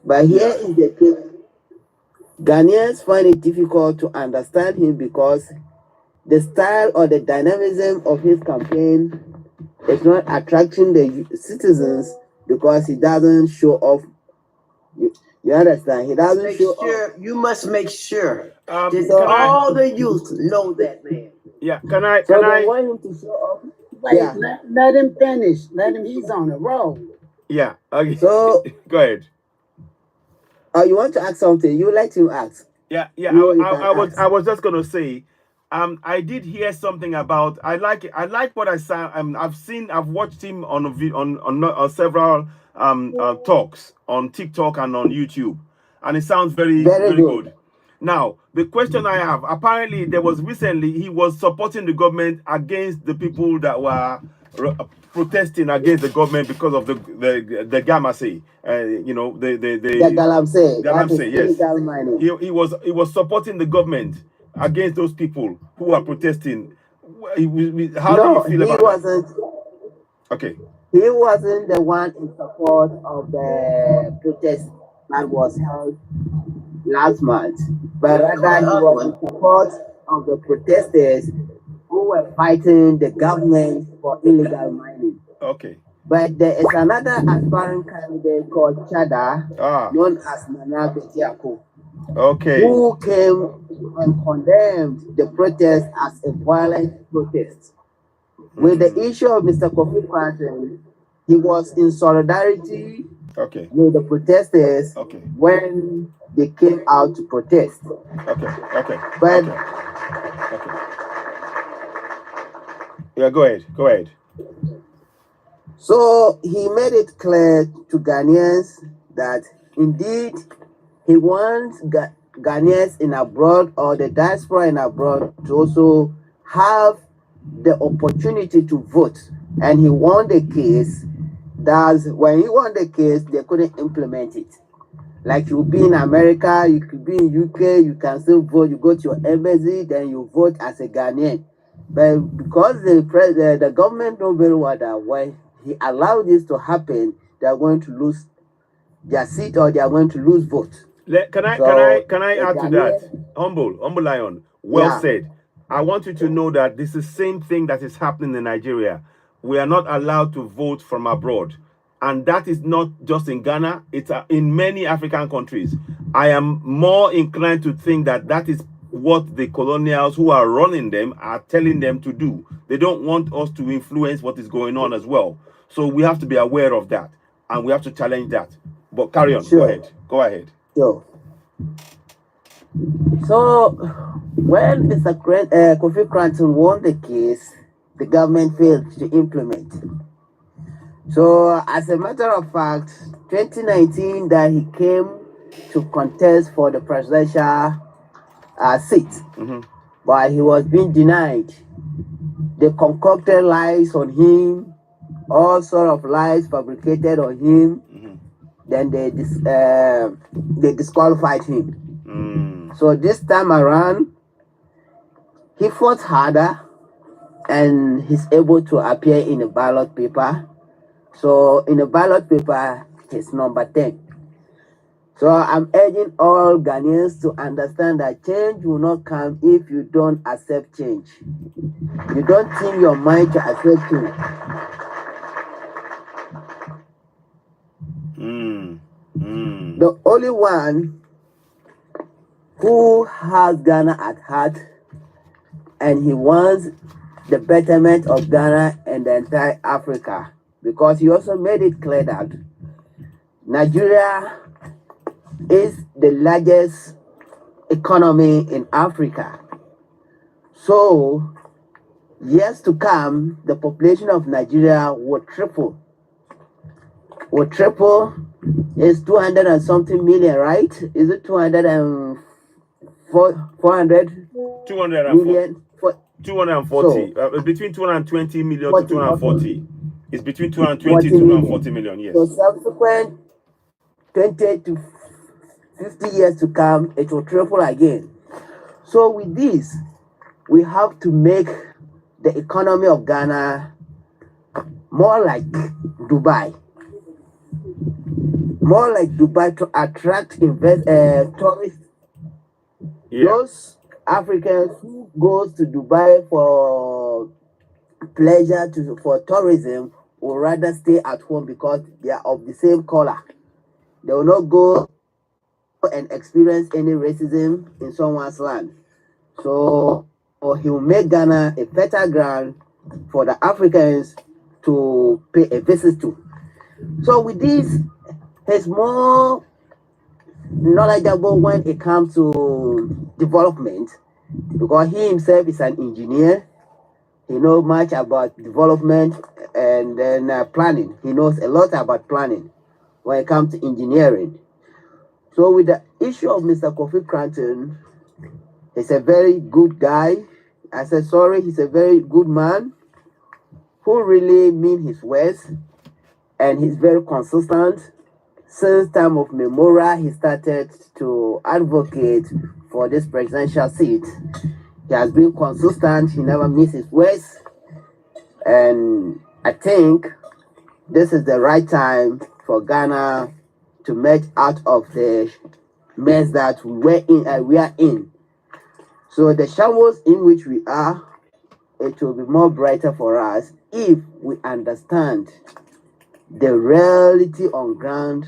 Speaker 21: But here is the case. Ghanaians find it difficult to understand him because the style or the dynamism of his campaign is not attracting the citizens, because he doesn't show off. You understand? He doesn't show off.
Speaker 15: You must make sure that
Speaker 21: So
Speaker 15: all the youth know that man.
Speaker 1: Yeah, can I?
Speaker 21: So they want him to show off.
Speaker 7: Wait, let him finish. Let him. He's on a roll.
Speaker 1: Yeah. Okay.
Speaker 21: So
Speaker 1: go ahead.
Speaker 21: You want to ask something? You let him ask.
Speaker 1: Yeah.
Speaker 21: You
Speaker 1: I was just gonna say, I did hear something about. I like what I saw. I've watched him on on several talks on TikTok and on YouTube, and it sounds very good. Now, the question I have, apparently there was recently he was supporting the government against the people that were protesting against the government because of the Galamsey, you know, the Galamsey, yes. He was supporting the government against those people who are protesting. How do you feel about that? Okay.
Speaker 21: He wasn't the one in support of the protest that was held last month, but rather he was in support of the protesters who were fighting the government for illegal mining.
Speaker 1: Okay.
Speaker 21: But there is another aspiring candidate called Chada, known as Nana Betiako, who came and condemned the protest as a violent protest. With the issue of Mr. Kofi Kwanten, he was in solidarity with the protesters when they came out to protest. But
Speaker 1: yeah, go ahead.
Speaker 21: So he made it clear to Ghanaians that indeed he wants Ghanaians in abroad or the diaspora in abroad to also have the opportunity to vote. And he won the case. That's when he won the case, they couldn't implement it. Like you'll be in America, you could be in UK, you can still vote. You go to your embassy, then you vote as a Ghanaian. But because the government know very well that when he allowed this to happen, they are going to lose their seat or they are going to lose vote.
Speaker 1: Can I add to that? Humble Lion. Well said. I want you to know that this is the same thing that is happening in Nigeria. We are not allowed to vote from abroad. And that is not just in Ghana, it's in many African countries. I am more inclined to think that that is what the colonials who are running them are telling them to do. They don't want us to influence what is going on as well. So we have to be aware of that and we have to challenge that. But carry on.
Speaker 21: Sure.
Speaker 1: Go ahead.
Speaker 21: Sure. So when Mr. Kofi Kwanten won the case, the government failed to implement. So as a matter of fact, 2019 that he came to contest for the presidential seat, but he was being denied. They concocted lies on him, all sort of lies fabricated on him. Then they disqualified him. So this time around, he fought harder and he's able to appear in a ballot paper. So in the ballot paper, it's number 10. So I'm urging all Ghanaians to understand that change will not come if you don't accept change. You don't think your mind to accept change. The only one who has Ghana at heart and he wants the betterment of Ghana and the entire Africa, because he also made it clear that Nigeria is the largest economy in Africa. So, years to come, the population of Nigeria will triple. Is 200 and something million, right? Is it 200 and 400 million?
Speaker 1: 240. Between 220 million to 240. It's between 220 to 240 million, yes.
Speaker 21: So subsequent 20 to 50 years to come, it will triple again. So with this, we have to make the economy of Ghana more like Dubai. More like Dubai to attract tourists. Those Africans who goes to Dubai for pleasure, for tourism, will rather stay at home because they are of the same color. They will not go and experience any racism in someone's land. So he will make Ghana a better ground for the Africans to pay a visit to. So with this, he's more knowledgeable when it comes to development. because he himself is an engineer. He knows much about development and then planning. He knows a lot about planning when it comes to engineering. So with the issue of Mr. Kofi Cranton, he's a very good guy. I said, sorry, he's a very good man who really means his words, and he's very consistent. Since time of memorial, he started to advocate for this presidential seat. He has been consistent. He never misses his words. And I think this is the right time for Ghana to make out of the mess that we are in. So the shambles in which we are, it will be more brighter for us if we understand the reality on ground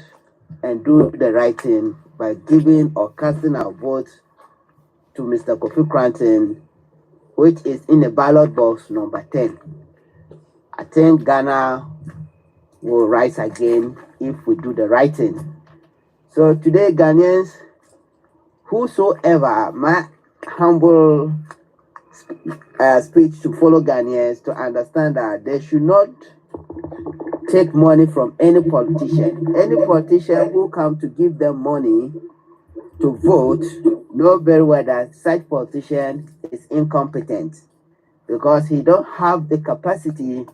Speaker 21: and do the right thing by giving or casting our vote to Mr. Kofi Cranton, which is in the ballot box number 10. I think Ghana will rise again if we do the right thing. So today, Ghanaians, whosoever, my humble speech to follow Ghanaians to understand that they should not take money from any politician. Any politician who come to give them money to vote know very well that such politician is incompetent because he don't have the capacity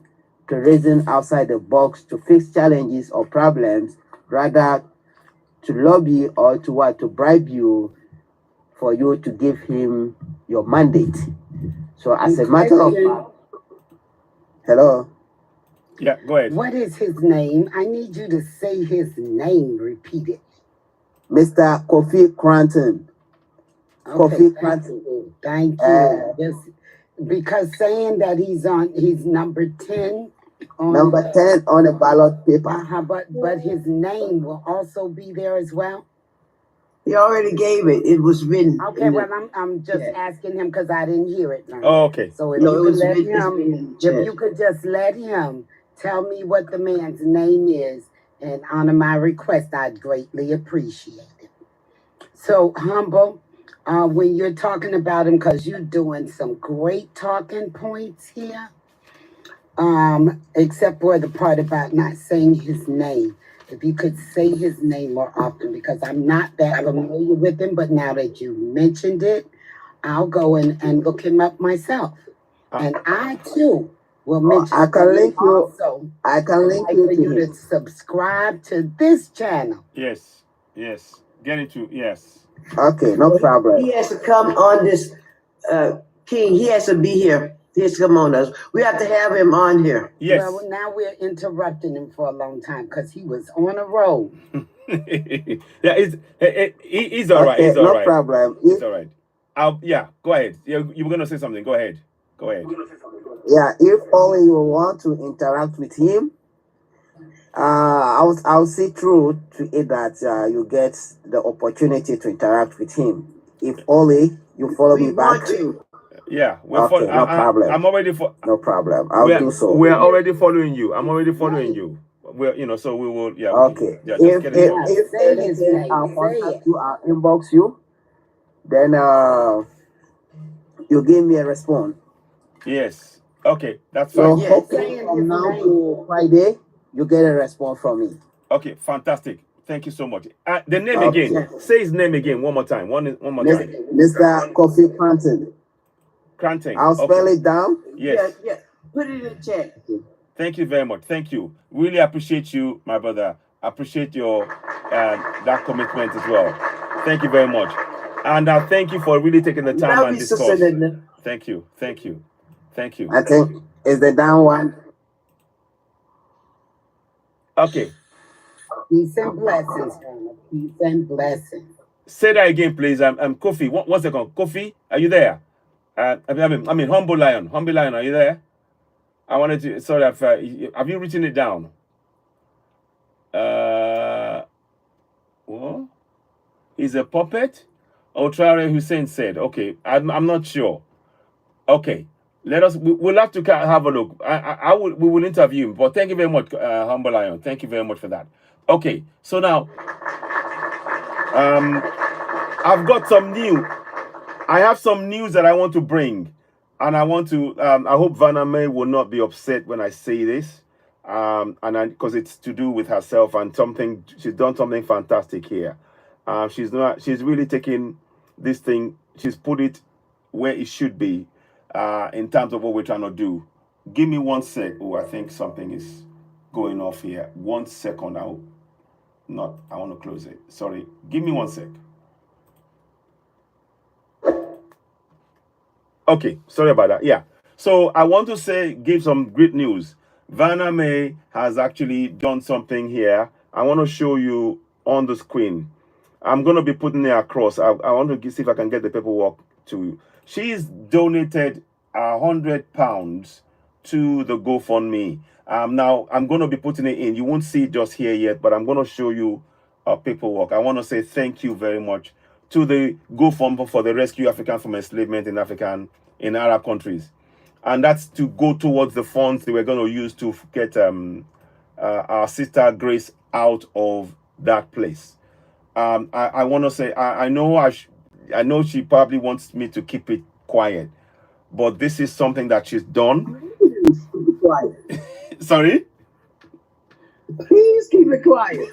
Speaker 21: to reason outside the box to fix challenges or problems, rather to lobby or to bribe you for you to give him your mandate. So as a matter of fact, hello?
Speaker 1: Yeah, go ahead.
Speaker 7: What is his name? I need you to say his name, repeat it.
Speaker 21: Mr. Kofi Cranton.
Speaker 7: Okay,
Speaker 21: Kofi Cranton.
Speaker 7: Thank you. Just because saying that he's number 10 on
Speaker 21: Number 10 on the ballot paper.
Speaker 7: But his name will also be there as well.
Speaker 15: He already gave it. It was written.
Speaker 7: Okay, well, I'm just asking him because I didn't hear it.
Speaker 1: Oh, okay.
Speaker 7: So if you could just let him tell me what the man's name is and honor my request, I'd greatly appreciate it. So, Humble, when you're talking about him, because you're doing some great talking points here, except for the part about not saying his name. If you could say his name more often, because I'm not that familiar with him, but now that you mentioned it, I'll go and look him up myself. And I, too, will mention
Speaker 21: I can link you.
Speaker 7: Also,
Speaker 21: I can link you
Speaker 7: for
Speaker 21: to
Speaker 7: you
Speaker 21: him.
Speaker 7: to subscribe to this channel.
Speaker 1: Yes, yes. Get into, yes.
Speaker 21: Okay, no problem.
Speaker 15: He has to come on this, King. He has to be here. He has to come on us. We have to have him on here.
Speaker 1: Yes.
Speaker 7: Well, now we're interrupting him for a long time because he was on a roll.
Speaker 1: Yeah, he's all right.
Speaker 21: Okay,
Speaker 1: He's all
Speaker 21: no
Speaker 1: right.
Speaker 21: problem.
Speaker 1: He's all right. Yeah, go ahead. You were going to say something. Go ahead. Go ahead.
Speaker 21: Yeah, if only you want to interact with him, I'll see through to it that you get the opportunity to interact with him. If only you follow me back.
Speaker 1: Yeah,
Speaker 21: okay, no problem.
Speaker 1: I'm already
Speaker 21: no problem. I'll do so.
Speaker 1: We're already following you. I'm already following you. We're so we will. Yeah.
Speaker 21: Okay.
Speaker 1: Yeah, just get it
Speaker 21: if anything, I'll contact you. I'll inbox you. Then you give me a response.
Speaker 1: Yes. Okay, that's
Speaker 21: so
Speaker 1: fine.
Speaker 21: Hopefully from now to Friday, you get a response from me.
Speaker 1: Okay, fantastic. Thank you so much. The name again. Say his name again one more time. One more time.
Speaker 21: Mr. Kofi Cranton.
Speaker 1: Cranton.
Speaker 21: I'll spell it down.
Speaker 1: Yes.
Speaker 15: Yeah. Put it in the chat.
Speaker 1: Thank you very much. Thank you. Really appreciate you, my brother. Appreciate your that commitment as well. Thank you very much. And thank you for really taking the time and discuss. Thank you. Thank you. Thank you.
Speaker 21: I think is the down one.
Speaker 1: Okay.
Speaker 7: Peace and blessings, Ghana. Peace and blessings.
Speaker 1: Say that again, please. I'm Kofi. One second. Kofi, are you there? I mean, Humble Lion. Humble Lion, are you there? I wanted to. Sorry, have you written it down? What? He's a puppet. Traore Hussein said. Okay, I'm not sure. Okay, we'll have to have a look. We will interview him. But thank you very much, Humble Lion. Thank you very much for that. Okay, so now I've got some new I have some news that I want to bring, and I want to. I hope Vanna May will not be upset when I say this, and because it's to do with herself and something. She's done something fantastic here. She's not. She's really taken this thing. She's put it where it should be, in terms of what we're trying to do. Give me 1 sec. Oh, I think something is going off here. 1 second. I want to close it. Sorry. Give me 1 sec. Okay, sorry about that. Yeah. So I want to give some great news. Vanna May has actually done something here. I want to show you on the screen. I'm going to be putting it across. I want to see if I can get the paperwork to you. She's donated £100 to the GoFundMe. Now I'm going to be putting it in. You won't see it just here yet, but I'm going to show you paperwork. I want to say thank you very much to the GoFundMe for the Rescue African from Enslavement in Arab countries. And that's to go towards the funds they were going to use to get our sister Grace out of that place. I want to say, I know she probably wants me to keep it quiet, but this is something that she's done.
Speaker 15: Keep it quiet.
Speaker 1: Sorry?
Speaker 15: Please keep it quiet.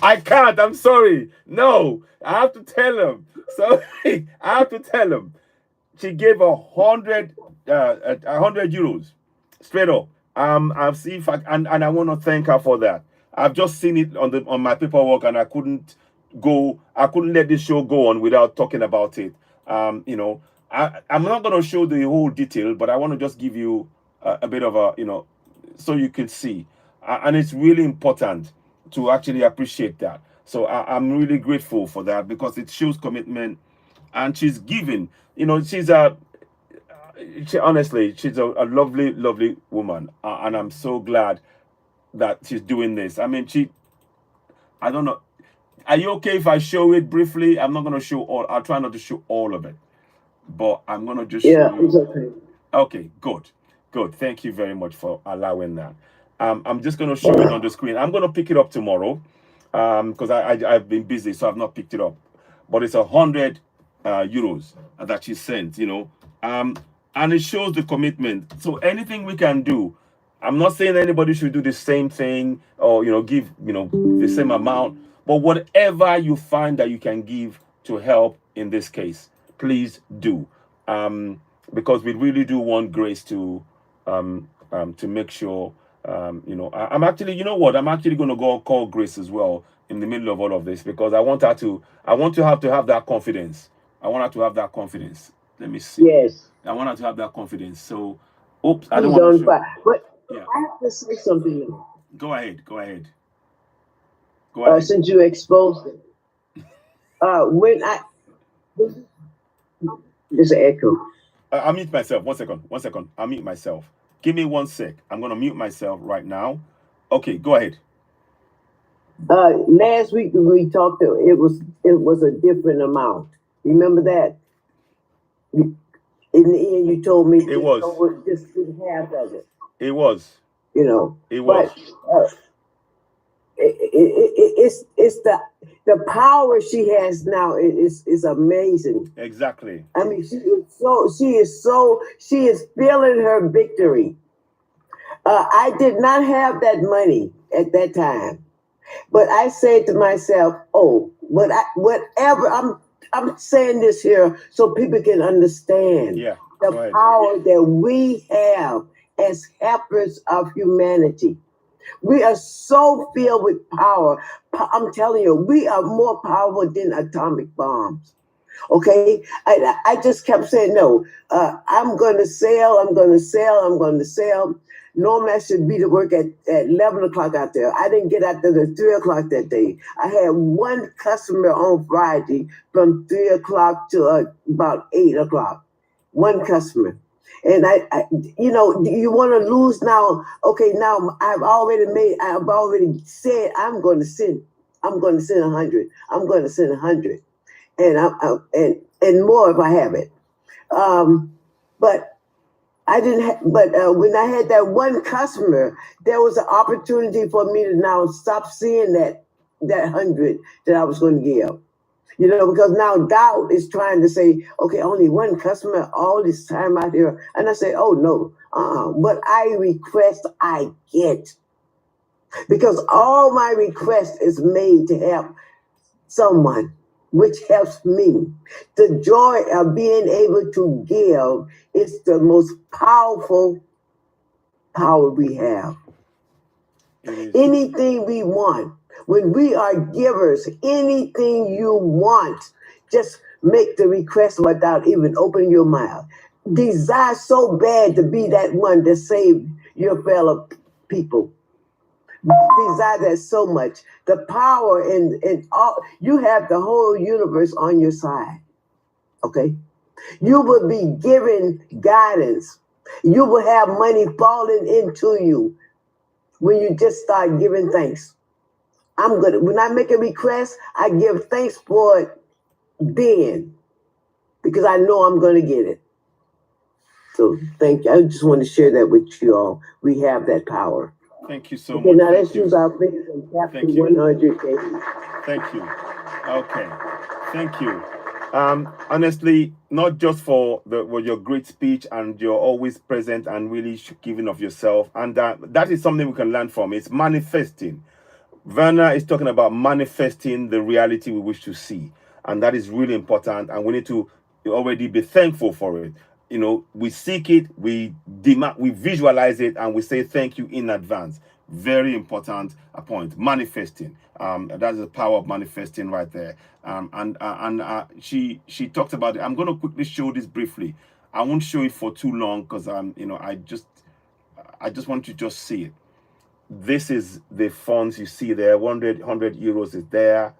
Speaker 1: I can't. I'm sorry. No, I have to tell him. Sorry, I have to tell him. She gave 100 euros straight up. I've seen if I and I want to thank her for that. I've just seen it on my paperwork, and I couldn't let this show go on without talking about it. You know, I'm not going to show the whole detail, but I want to just give you a bit of a, so you can see. And it's really important to actually appreciate that. So I'm really grateful for that, because it shows commitment, and she's giving. Honestly, she's a lovely, lovely woman, and I'm so glad that she's doing this. I mean, I don't know. Are you okay if I show it briefly? I'm not going to show all. I'll try not to show all of it, but I'm going to just show you.
Speaker 15: It's okay.
Speaker 1: Okay, good. Thank you very much for allowing that. I'm just going to show it on the screen. I'm going to pick it up tomorrow, because I've been busy, so I've not picked it up. But it's 100 euros that she sent, and it shows the commitment. So anything we can do, I'm not saying anybody should do the same thing or, give, the same amount, but whatever you find that you can give to help in this case, please do. Because we really do want Grace to make sure, I'm actually, I'm actually going to go call Grace as well in the middle of all of this, because I want to have that confidence. I want her to have that confidence. Let me see.
Speaker 15: Yes.
Speaker 1: I want her to have that confidence. So, oops, I don't want to show.
Speaker 15: But
Speaker 1: Yeah.
Speaker 15: I have to say something.
Speaker 1: Go ahead.
Speaker 15: Since you exposed it. There's an echo.
Speaker 1: I'll mute myself. 1 second. I'll mute myself. Give me 1 sec. I'm going to mute myself right now. Okay, go ahead.
Speaker 15: Last week we talked, it was a different amount. Remember that? In the end, you told me
Speaker 1: it was
Speaker 15: just half of it.
Speaker 1: It was.
Speaker 15: It was.
Speaker 1: But,
Speaker 15: it's the power she has now is amazing.
Speaker 1: Exactly.
Speaker 15: I mean, she is feeling her victory. I did not have that money at that time, but I said to myself, whatever. I'm saying this here so people can understand the power that we have as helpers of humanity. We are so filled with power. I'm telling you, we are more powerful than atomic bombs. Okay? I just kept saying, no, I'm going to sell. Normally I should be to work at 11 o'clock out there. I didn't get out there at 3 o'clock that day. I had one customer on Friday from 3 o'clock to about 8 o'clock. One customer. And you want to lose now. Okay, now I've already said I'm going to send 100. I'm going to send 100. And more if I have it. But I didn't have, when I had that one customer, there was an opportunity for me to now stop seeing that 100 that I was going to give. You know, because now doubt is trying to say, okay, only one customer all this time out here. And I say, oh no, what I request, I get. Because all my request is made to help someone, which helps me. The joy of being able to give is the most powerful power we have. Anything we want, when we are givers, anything you want, just make the request without even opening your mouth. Desire so bad to be that one to save your fellow people. Desire that so much. The power in all, you have the whole universe on your side. Okay? You will be given guidance. You will have money falling into you when you just start giving thanks. I'm good. When I make a request, I give thanks for it then, because I know I'm going to get it. So thank you. I just want to share that with you all. We have that power.
Speaker 1: Thank you so much.
Speaker 15: Okay, now let's use our fingers and tap to 100K.
Speaker 1: Thank you. Okay. Thank you. Honestly, not just for your great speech, and you're always present and really giving of yourself, and that is something we can learn from. It's manifesting. Werner is talking about manifesting the reality we wish to see, and that is really important, and we need to already be thankful for it. You know, we seek it, we demand, we visualize it, and we say thank you in advance. Very important point. Manifesting. That is the power of manifesting right there. She talked about it. I'm going to quickly show this briefly. I won't show it for too long because you know, I just want you to just see it. This is the funds you see there. 100 euros is there,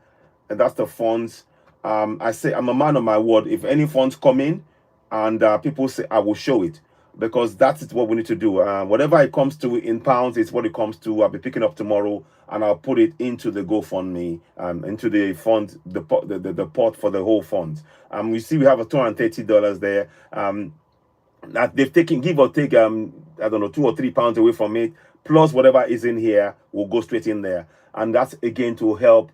Speaker 1: and that's the funds. I say I'm a man of my word. If any funds come in, and people say, I will show it, because that is what we need to do. Whatever it comes to in pounds is what it comes to. I'll be picking up tomorrow, and I'll put it into the GoFundMe, into the fund, the pot for the whole fund. You see, we have a $230 there. That they've taken, give or take, I don't know, £2 or £3 away from it, plus whatever is in here will go straight in there, and that's again to help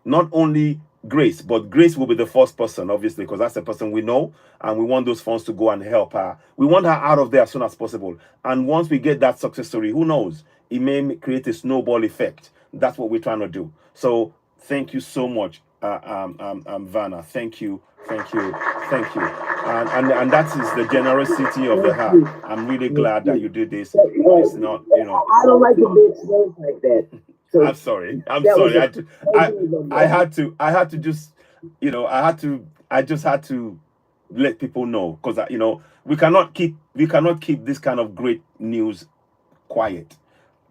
Speaker 1: not only Grace, but Grace will be the first person, obviously, because that's the person we know, and we want those funds to go and help her. We want her out of there as soon as possible, and once we get that success story, who knows, it may create a snowball effect. That's what we're trying to do. So thank you so much, Vanna. Thank you, and that is the generosity of the heart. I'm really glad that you did this. It's not, you know,
Speaker 15: I don't like to be exposed like that. So
Speaker 1: I'm sorry. I had to just, you know, I just had to let people know, because you know, we cannot keep this kind of great news quiet,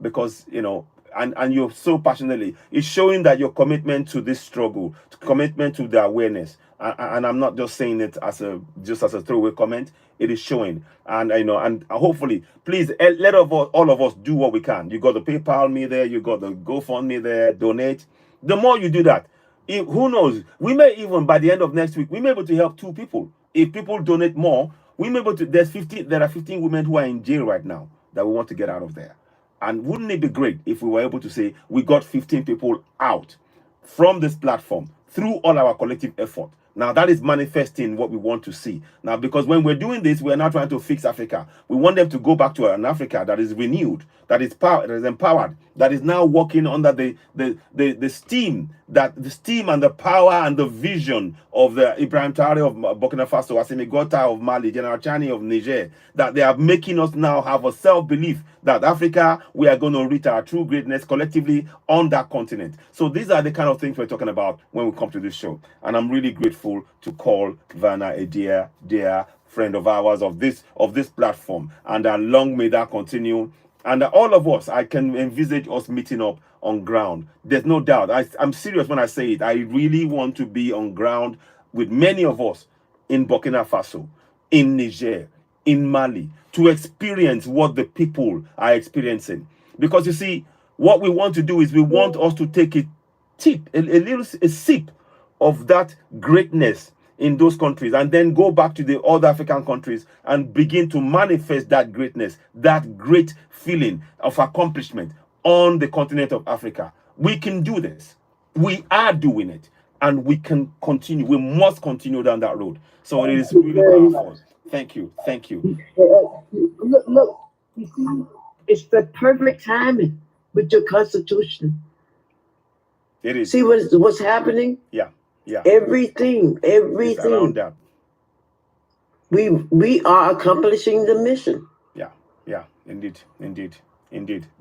Speaker 1: because you know, and you're so passionately, it's showing that your commitment to this struggle, commitment to the awareness, and I'm not just saying it as a throwaway comment. It is showing, and you know, and hopefully, please let all of us do what we can. You got the PayPal me there, you got the GoFundMe there, donate. The more you do that, who knows, we may even by the end of next week, we may be able to help 2 people. If people donate more, we may be able to. There are 15 women who are in jail right now that we want to get out of there. And wouldn't it be great if we were able to say we got 15 people out from this platform through all our collective effort? Now that is manifesting what we want to see. Now, because when we're doing this, we're not trying to fix Africa. We want them to go back to an Africa that is renewed, that is empowered, that is now working under the steam and the power and the vision of the Ibrahim Traore of Burkina Faso, Assimi Goïta of Mali, General Chani of Niger, that they are making us now have a self-belief that Africa, we are going to reach our true greatness collectively on that continent. So these are the kind of things we're talking about when we come to this show. And I'm really grateful to call Vanna a dear friend of ours of this platform. And long may that continue. And all of us, I can envisage us meeting up on ground. There's no doubt. I'm serious when I say it. I really want to be on ground with many of us in Burkina Faso, in Niger, in Mali, to experience what the people are experiencing. Because you see, what we want to do is we want us to take a sip of that greatness in those countries, and then go back to the other African countries and begin to manifest that greatness, that great feeling of accomplishment on the continent of Africa. We can do this. We are doing it. and we can continue. We must continue down that road. So it is really powerful. Thank you. Thank you.
Speaker 15: Look, you see, it's the perfect timing with your constitution.
Speaker 1: It is.
Speaker 15: See what's happening?
Speaker 1: Yeah, yeah.
Speaker 15: Everything.
Speaker 1: It's around that.
Speaker 15: We are accomplishing the mission.
Speaker 1: Yeah, yeah, indeed.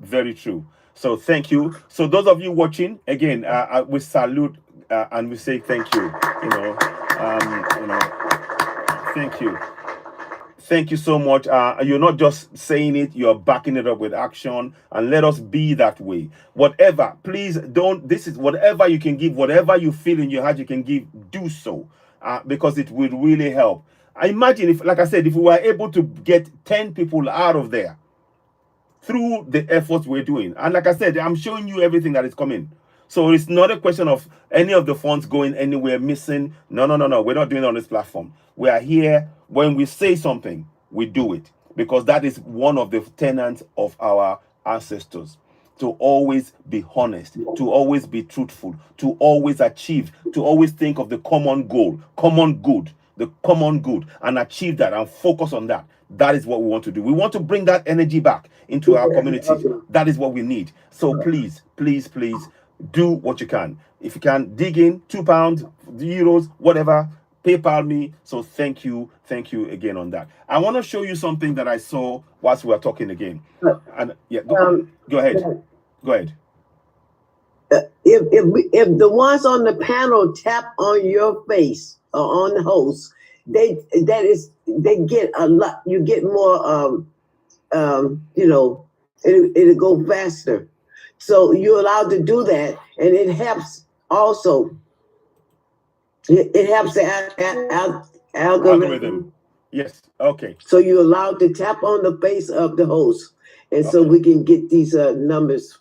Speaker 1: Very true. So thank you. So those of you watching, again, we salute and we say thank you. Thank you. Thank you so much. You're not just saying it, you're backing it up with action, and let us be that way. Whatever, please don't, this is whatever you can give, whatever you feel in your heart you can give, do so, because it will really help. I imagine if, like I said, if we were able to get 10 people out of there through the efforts we're doing, and like I said, I'm showing you everything that is coming. So it's not a question of any of the funds going anywhere missing. No. We're not doing it on this platform. We are here. When we say something, we do it, because that is one of the tenets of our ancestors. To always be honest, to always be truthful, to always achieve, to always think of the common goal, common good, the common good, and achieve that and focus on that. That is what we want to do. We want to bring that energy back into our communities. That is what we need. So please, please, please, do what you can. If you can dig in £2, euros, whatever, PayPal me. So thank you again on that. I want to show you something that I saw whilst we were talking again. And yeah, go ahead.
Speaker 15: If the ones on the panel tap on your face or on the host, they get a lot. You get more. It'll go faster. So you're allowed to do that, and it helps also. It helps the algorithm.
Speaker 1: Yes. Okay.
Speaker 15: So you're allowed to tap on the face of the host, and so we can get these numbers.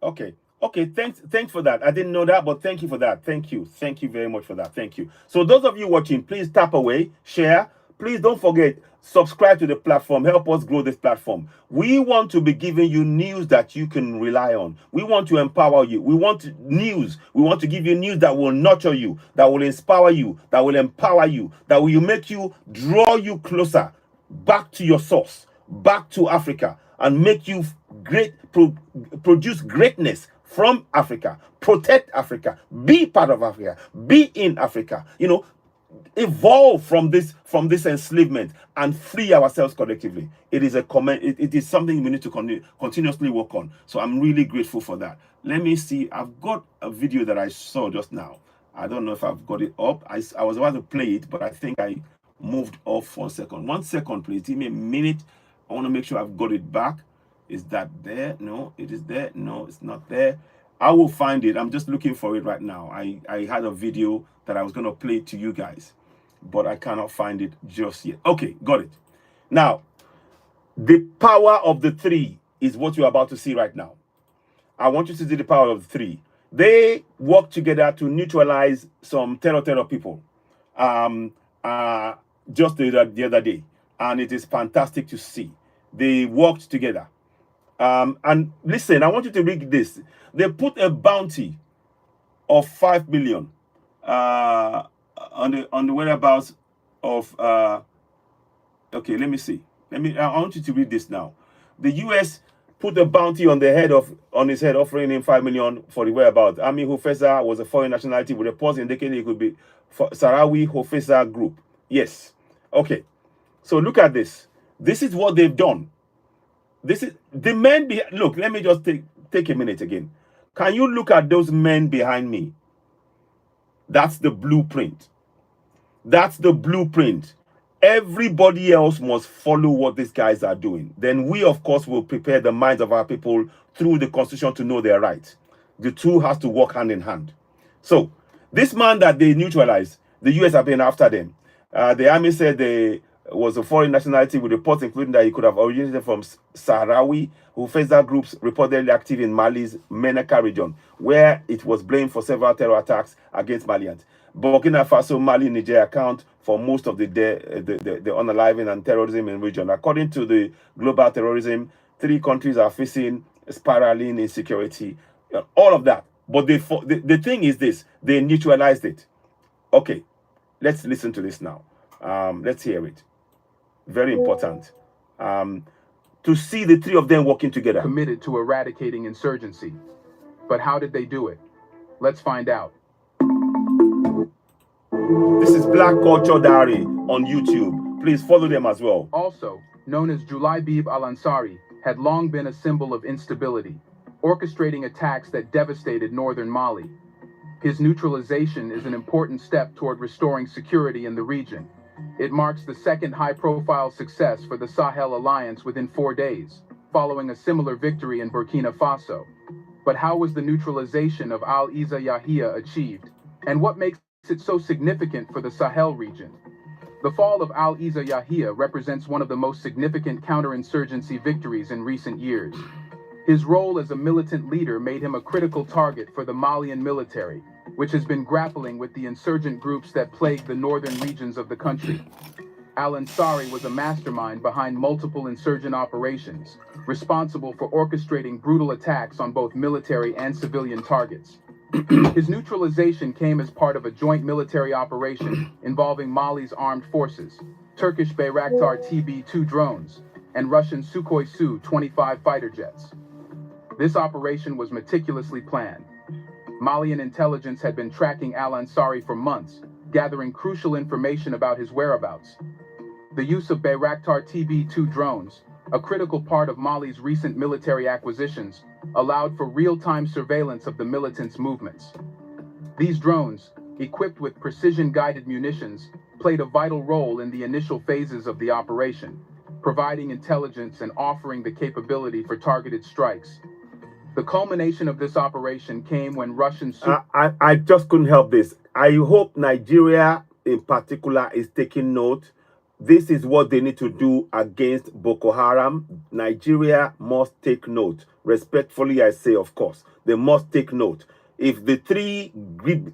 Speaker 1: Okay. Thanks for that. I didn't know that, but thank you for that. Thank you very much for that. Thank you. So those of you watching, please tap away, share. Please don't forget, subscribe to the platform. Help us grow this platform. We want to be giving you news that you can rely on. We want to empower you. We want news. We want to give you news that will nurture you, that will inspire you, that will empower you, that will make you, draw you closer back to your source, back to Africa, and make you great, produce greatness from Africa, protect Africa, be part of Africa, be in Africa, evolve from this enslavement and free ourselves collectively. It is it is something we need to continuously work on. So I'm really grateful for that. Let me see. I've got a video that I saw just now. I don't know if I've got it up. I was about to play it, but I think I moved off for a second. 1 second, please. Give me a minute. I want to make sure I've got it back. Is that there? No, it is there. No, it's not there. I will find it. I'm just looking for it right now. I had a video that I was going to play to you guys, but I cannot find it just yet. Okay, got it. Now, the power of the three is what you're about to see right now. I want you to see the power of the three. They work together to neutralize some terror people just the other day, and it is fantastic to see. They worked together. And listen, I want you to read this. They put a bounty of 5 million on the whereabouts of okay, let me see. I want you to read this now. The US put a bounty on his head, offering him 5 million for the whereabouts. Ami Hofeza was a foreign nationality with reports indicating it could be Sahrawi Hofeza group. Yes. Okay. So look at this. This is what they've done. This is the men behind. Look, let me just take a minute again. Can you look at those men behind me? That's the blueprint. That's the blueprint. Everybody else must follow what these guys are doing. Then we, of course, will prepare the minds of our people through the Constitution to know their rights. The two has to work hand in hand. So this man that they neutralized, the US have been after them. The army said they was a foreign nationality with reports including that he could have originated from Sahrawi Hofeza groups reportedly active in Mali's Menaka region, where it was blamed for several terror attacks against Malians. Burkina Faso, Mali, Niger account for most of the unaliving and terrorism in the region. According to the global terrorism, 3 countries are facing spiraling insecurity. All of that. But the thing is this, they neutralized it. Okay, let's listen to this now. Let's hear it. Very important. To see the three of them working together.
Speaker 2: Committed to eradicating insurgency. But how did they do it? Let's find out.
Speaker 1: This is Black Culture Diary on YouTube. Please follow them as well.
Speaker 2: Also, known as Julaibib al-Ansari, had long been a symbol of instability, orchestrating attacks that devastated northern Mali. His neutralization is an important step toward restoring security in the region. It marks the second high-profile success for the Sahel Alliance within 4 days, following a similar victory in Burkina Faso. But how was the neutralization of Al-Izza Yahia achieved, and what makes it so significant for the Sahel region? The fall of Al-Izza Yahia represents one of the most significant counterinsurgency victories in recent years. His role as a militant leader made him a critical target for the Malian military, which has been grappling with the insurgent groups that plague the northern regions of the country. Al-Ansari was a mastermind behind multiple insurgent operations, responsible for orchestrating brutal attacks on both military and civilian targets. His neutralization came as part of a joint military operation involving Mali's armed forces, Turkish Bayraktar TB2 drones, and Russian Sukhoi Su-25 fighter jets. This operation was meticulously planned. Malian intelligence had been tracking Al-Ansari for months, gathering crucial information about his whereabouts. The use of Bayraktar TB2 drones, a critical part of Mali's recent military acquisitions, allowed for real-time surveillance of the militants' movements. These drones, equipped with precision-guided munitions, played a vital role in the initial phases of the operation, providing intelligence and offering the capability for targeted strikes. The culmination of this operation came when Russian...
Speaker 1: I just couldn't help this. I hope Nigeria in particular is taking note. This is what they need to do against Boko Haram. Nigeria must take note. Respectfully, I say, of course, they must take note. If the three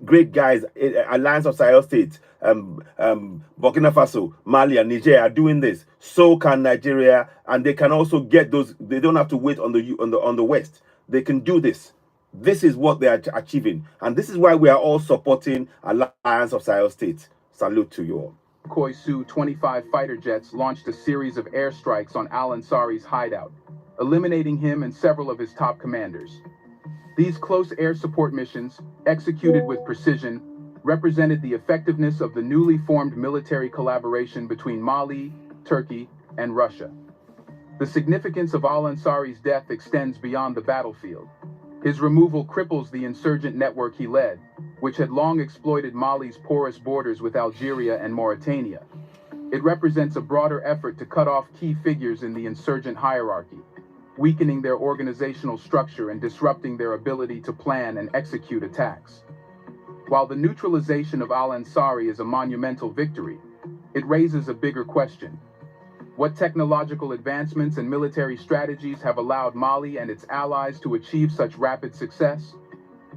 Speaker 1: great guys, Alliance of Sahel States, Burkina Faso, Mali, and Niger are doing this, so can Nigeria, and they can also get those. They don't have to wait on the West. They can do this. This is what they are achieving, and this is why we are all supporting Alliance of Sahel States. Salute to you all.
Speaker 2: Sukhoi Su-25 fighter jets launched a series of airstrikes on Al-Ansari's hideout, eliminating him and several of his top commanders. These close air support missions, executed with precision, represented the effectiveness of the newly formed military collaboration between Mali, Turkey, and Russia. The significance of Al-Ansari's death extends beyond the battlefield. His removal cripples the insurgent network he led, which had long exploited Mali's porous borders with Algeria and Mauritania. It represents a broader effort to cut off key figures in the insurgent hierarchy, weakening their organizational structure and disrupting their ability to plan and execute attacks. While the neutralization of Al-Ansari is a monumental victory, it raises a bigger question. What technological advancements and military strategies have allowed Mali and its allies to achieve such rapid success?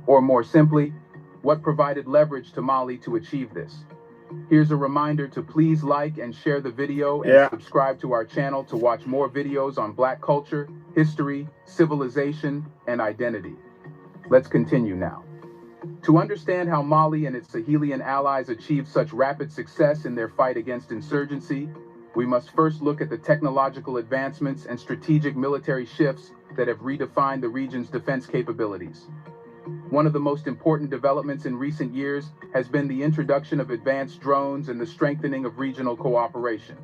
Speaker 2: Or more simply, what provided leverage to Mali to achieve this? Here's a reminder to please like and share the video and subscribe to our channel to watch more videos on Black culture, history, civilization, and identity. Let's continue now. To understand how Mali and its Sahelian allies achieved such rapid success in their fight against insurgency, we must first look at the technological advancements and strategic military shifts that have redefined the region's defense capabilities. One of the most important developments in recent years has been the introduction of advanced drones and the strengthening of regional cooperation.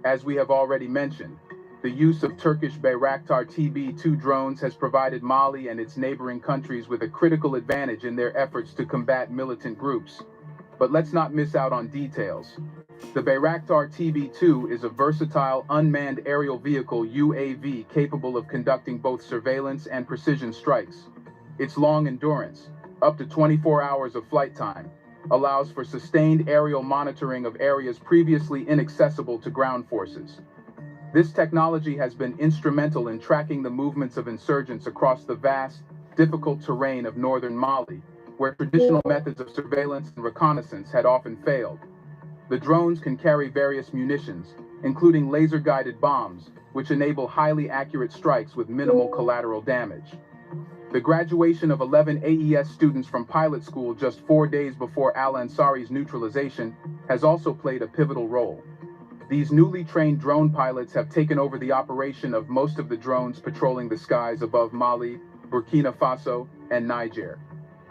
Speaker 2: As we have already mentioned, the use of Turkish Bayraktar TB2 drones has provided Mali and its neighboring countries with a critical advantage in their efforts to combat militant groups. But let's not miss out on details. The Bayraktar TB2 is a versatile unmanned aerial vehicle UAV capable of conducting both surveillance and precision strikes. Its long endurance, up to 24 hours of flight time, allows for sustained aerial monitoring of areas previously inaccessible to ground forces. This technology has been instrumental in tracking the movements of insurgents across the vast, difficult terrain of northern Mali, where traditional methods of surveillance and reconnaissance had often failed. The drones can carry various munitions, including laser-guided bombs, which enable highly accurate strikes with minimal collateral damage. The graduation of 11 AES students from pilot school just 4 days before al-Ansari's neutralization has also played a pivotal role. These newly trained drone pilots have taken over the operation of most of the drones patrolling the skies above Mali, Burkina Faso, and Niger.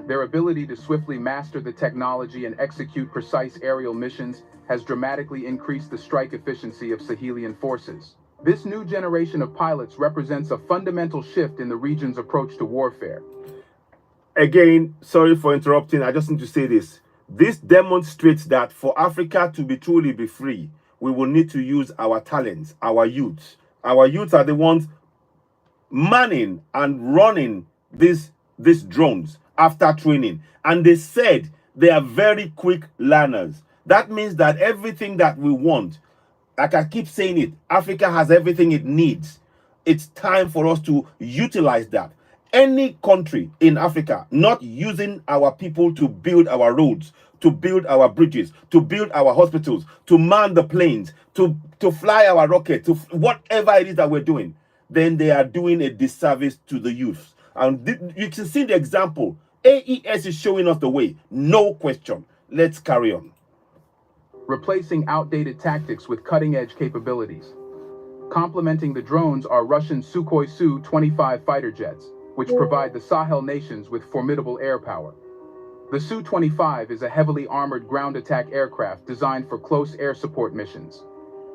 Speaker 2: Their ability to swiftly master the technology and execute precise aerial missions has dramatically increased the strike efficiency of Sahelian forces. This new generation of pilots represents a fundamental shift in the region's approach to warfare.
Speaker 1: Again, sorry for interrupting. I just need to say this. This demonstrates that for Africa to truly be free, we will need to use our talents, our youth. Our youth are the ones manning and running these drones after training. And they said they are very quick learners. That means that everything that we want, like I keep saying it, Africa has everything it needs. It's time for us to utilize that. Any country in Africa not using our people to build our roads, to build our bridges, to build our hospitals, to man the planes, to fly our rockets, to whatever it is that we're doing, then they are doing a disservice to the youth. And you can see the example. AES is showing us the way. No question. Let's carry on.
Speaker 2: Replacing outdated tactics with cutting-edge capabilities. Complementing the drones are Russian Sukhoi Su-25 fighter jets, which provide the Sahel nations with formidable air power. The Su-25 is a heavily armored ground attack aircraft designed for close air support missions.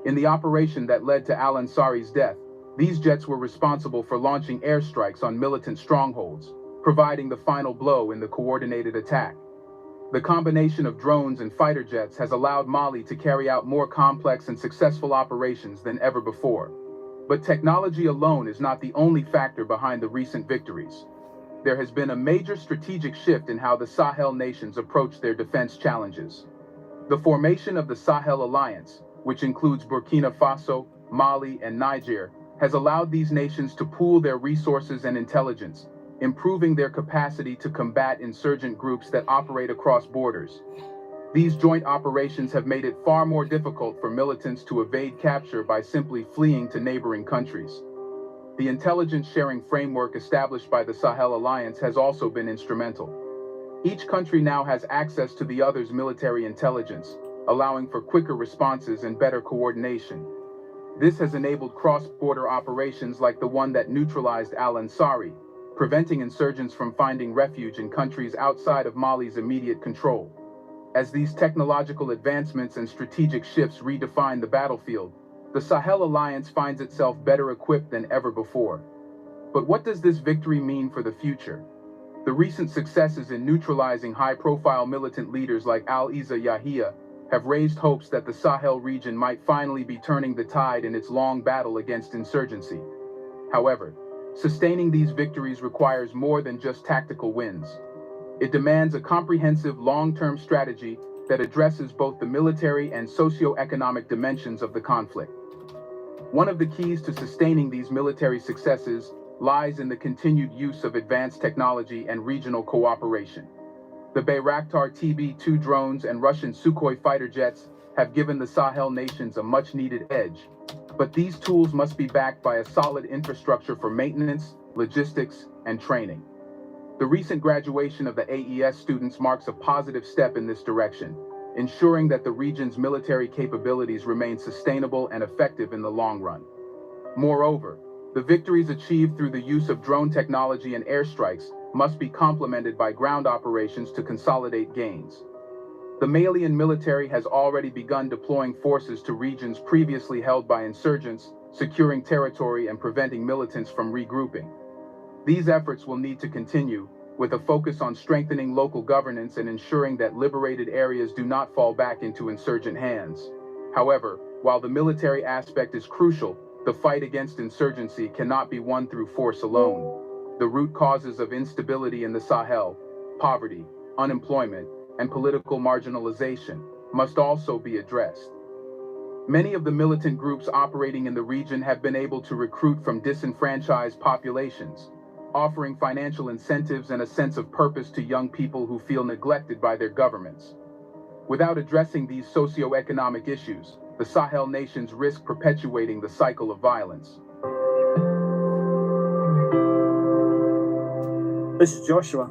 Speaker 2: In the operation that led to al-Ansari's death, these jets were responsible for launching airstrikes on militant strongholds, providing the final blow in the coordinated attack. The combination of drones and fighter jets has allowed Mali to carry out more complex and successful operations than ever before. But technology alone is not the only factor behind the recent victories. There has been a major strategic shift in how the Sahel nations approach their defense challenges. The formation of the Sahel Alliance, which includes Burkina Faso, Mali, and Niger, has allowed these nations to pool their resources and intelligence, improving their capacity to combat insurgent groups that operate across borders. These joint operations have made it far more difficult for militants to evade capture by simply fleeing to neighboring countries. The intelligence sharing framework established by the Sahel Alliance has also been instrumental. Each country now has access to the other's military intelligence, allowing for quicker responses and better coordination. This has enabled cross-border operations like the one that neutralized al-Ansari, preventing insurgents from finding refuge in countries outside of Mali's immediate control. As these technological advancements and strategic shifts redefine the battlefield, the Sahel Alliance finds itself better equipped than ever before. But what does this victory mean for the future? The recent successes in neutralizing high-profile militant leaders like Al-Isa Yahya have raised hopes that the Sahel region might finally be turning the tide in its long battle against insurgency. However, sustaining these victories requires more than just tactical wins. It demands a comprehensive long-term strategy that addresses both the military and socio-economic dimensions of the conflict. One of the keys to sustaining these military successes lies in the continued use of advanced technology and regional cooperation. The Bayraktar TB2 drones and Russian Sukhoi fighter jets have given the Sahel nations a much-needed edge, but these tools must be backed by a solid infrastructure for maintenance, logistics, and training. The recent graduation of the AES students marks a positive step in this direction, ensuring that the region's military capabilities remain sustainable and effective in the long run. Moreover, the victories achieved through the use of drone technology and airstrikes must be complemented by ground operations to consolidate gains. The Malian military has already begun deploying forces to regions previously held by insurgents, securing territory and preventing militants from regrouping. These efforts will need to continue, with a focus on strengthening local governance and ensuring that liberated areas do not fall back into insurgent hands. However, while the military aspect is crucial, the fight against insurgency cannot be won through force alone. The root causes of instability in the Sahel, poverty, unemployment, and political marginalization, must also be addressed. Many of the militant groups operating in the region have been able to recruit from disenfranchised populations, offering financial incentives and a sense of purpose to young people who feel neglected by their governments. Without addressing these socio-economic issues, the Sahel nations risk perpetuating the cycle of violence.
Speaker 8: This is Joshua.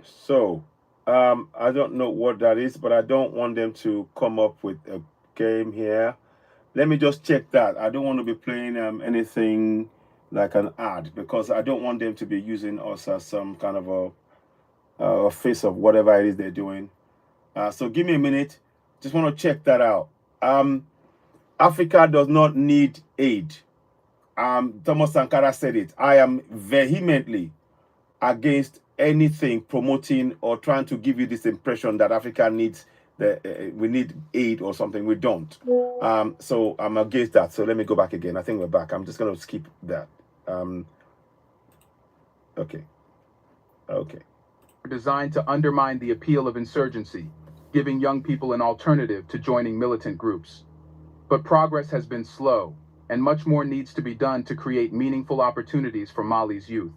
Speaker 1: So, I don't know what that is, but I don't want them to come up with a game here. Let me just check that. I don't want to be playing anything like an ad, because I don't want them to be using us as some kind of a face of whatever it is they're doing. So give me a minute. Just want to check that out. Africa does not need aid. Thomas Sankara said it. I am vehemently against anything promoting or trying to give you this impression that Africa needs we need aid or something. We don't. So I'm against that. So let me go back again. I think we're back. I'm just going to skip that. Okay.
Speaker 2: Designed to undermine the appeal of insurgency, giving young people an alternative to joining militant groups. But progress has been slow, and much more needs to be done to create meaningful opportunities for Mali's youth.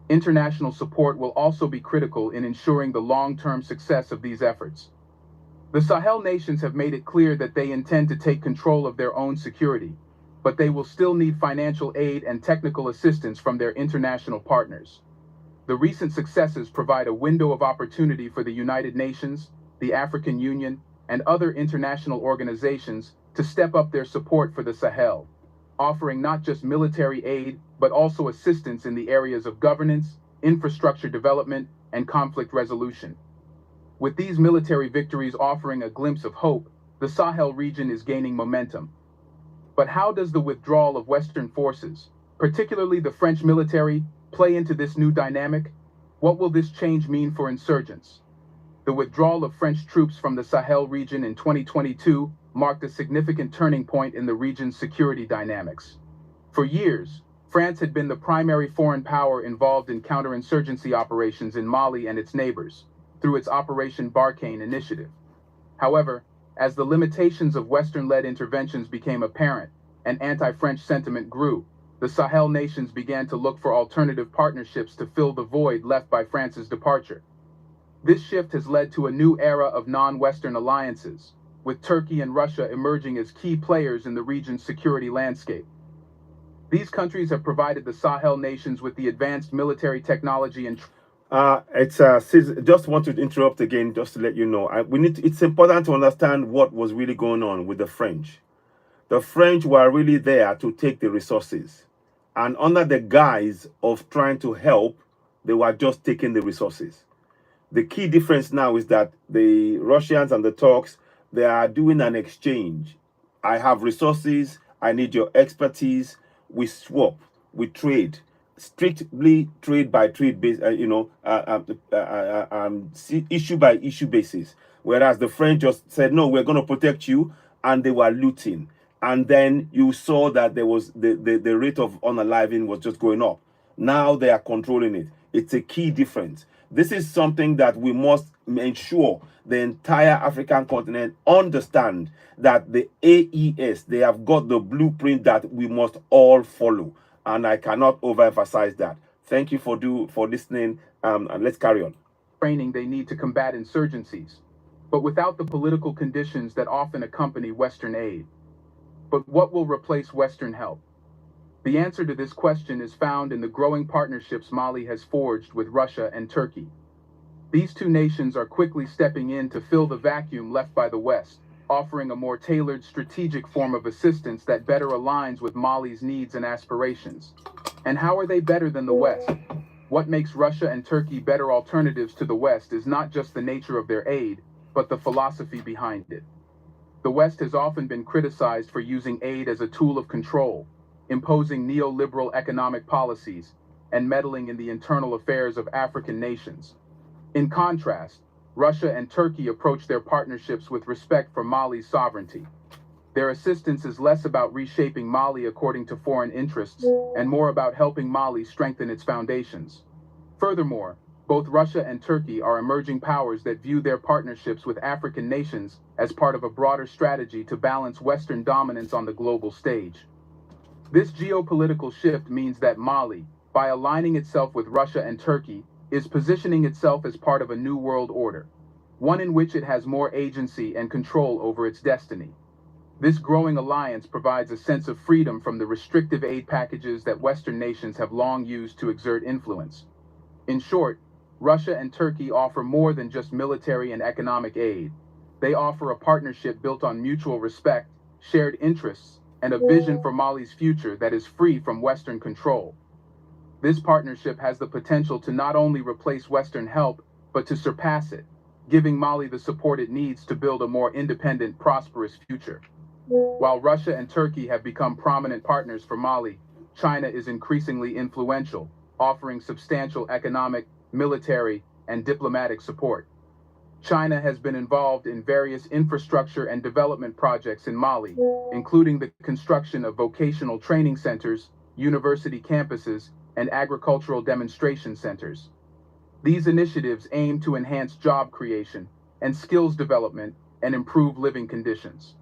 Speaker 2: International support will also be critical in ensuring the long-term success of these efforts. The Sahel nations have made it clear that they intend to take control of their own security, but they will still need financial aid and technical assistance from their international partners. The recent successes provide a window of opportunity for the United Nations, the African Union, and other international organizations to step up their support for the Sahel, offering not just military aid, but also assistance in the areas of governance, infrastructure development, and conflict resolution. With these military victories offering a glimpse of hope, the Sahel region is gaining momentum. But how does the withdrawal of Western forces, particularly the French military, play into this new dynamic? What will this change mean for insurgents? The withdrawal of French troops from the Sahel region in 2022 marked a significant turning point in the region's security dynamics. For years, France had been the primary foreign power involved in counterinsurgency operations in Mali and its neighbors, through its Operation Barkhane initiative. However, as the limitations of Western-led interventions became apparent and anti-French sentiment grew, the Sahel nations began to look for alternative partnerships to fill the void left by France's departure. This shift has led to a new era of non-Western alliances, with Turkey and Russia emerging as key players in the region's security landscape. These countries have provided the Sahel nations with the advanced military technology and
Speaker 1: just want to interrupt again, just to let you know. It's important to understand what was really going on with the French. The French were really there to take the resources, and under the guise of trying to help, they were just taking the resources. The key difference now is that the Russians and the Turks, they are doing an exchange. I have resources, I need your expertise, we swap, we trade. Strictly trade by trade base, issue by issue basis. Whereas the French just said, no, we're going to protect you, and they were looting. And then you saw that there was the rate of unaliving was just going up. Now they are controlling it. It's a key difference. This is something that we must ensure the entire African continent understand, that the AES, they have got the blueprint that we must all follow. And I cannot overemphasize that. Thank you for listening, and let's carry on.
Speaker 2: Training they need to combat insurgencies, but without the political conditions that often accompany Western aid. But what will replace Western help? The answer to this question is found in the growing partnerships Mali has forged with Russia and Turkey. These two nations are quickly stepping in to fill the vacuum left by the West, offering a more tailored strategic form of assistance that better aligns with Mali's needs and aspirations. And how are they better than the West? What makes Russia and Turkey better alternatives to the West is not just the nature of their aid, but the philosophy behind it. The West has often been criticized for using aid as a tool of control, imposing neoliberal economic policies, and meddling in the internal affairs of African nations. In contrast, Russia and Turkey approach their partnerships with respect for Mali's sovereignty. Their assistance is less about reshaping Mali according to foreign interests and more about helping Mali strengthen its foundations. Furthermore, both Russia and Turkey are emerging powers that view their partnerships with African nations as part of a broader strategy to balance Western dominance on the global stage. This geopolitical shift means that Mali, by aligning itself with Russia and Turkey, is positioning itself as part of a new world order, one in which it has more agency and control over its destiny. This growing alliance provides a sense of freedom from the restrictive aid packages that Western nations have long used to exert influence. In short, Russia and Turkey offer more than just military and economic aid. They offer a partnership built on mutual respect, shared interests, and a vision for Mali's future that is free from Western control. This partnership has the potential to not only replace Western help, but to surpass it, giving Mali the support it needs to build a more independent, prosperous future. While Russia and Turkey have become prominent partners for Mali, China is increasingly influential, offering substantial economic, military, and diplomatic support. China has been involved in various infrastructure and development projects in Mali, including the construction of vocational training centers, university campuses, and agricultural demonstration centers. These initiatives aim to enhance job creation and skills development and improve living conditions.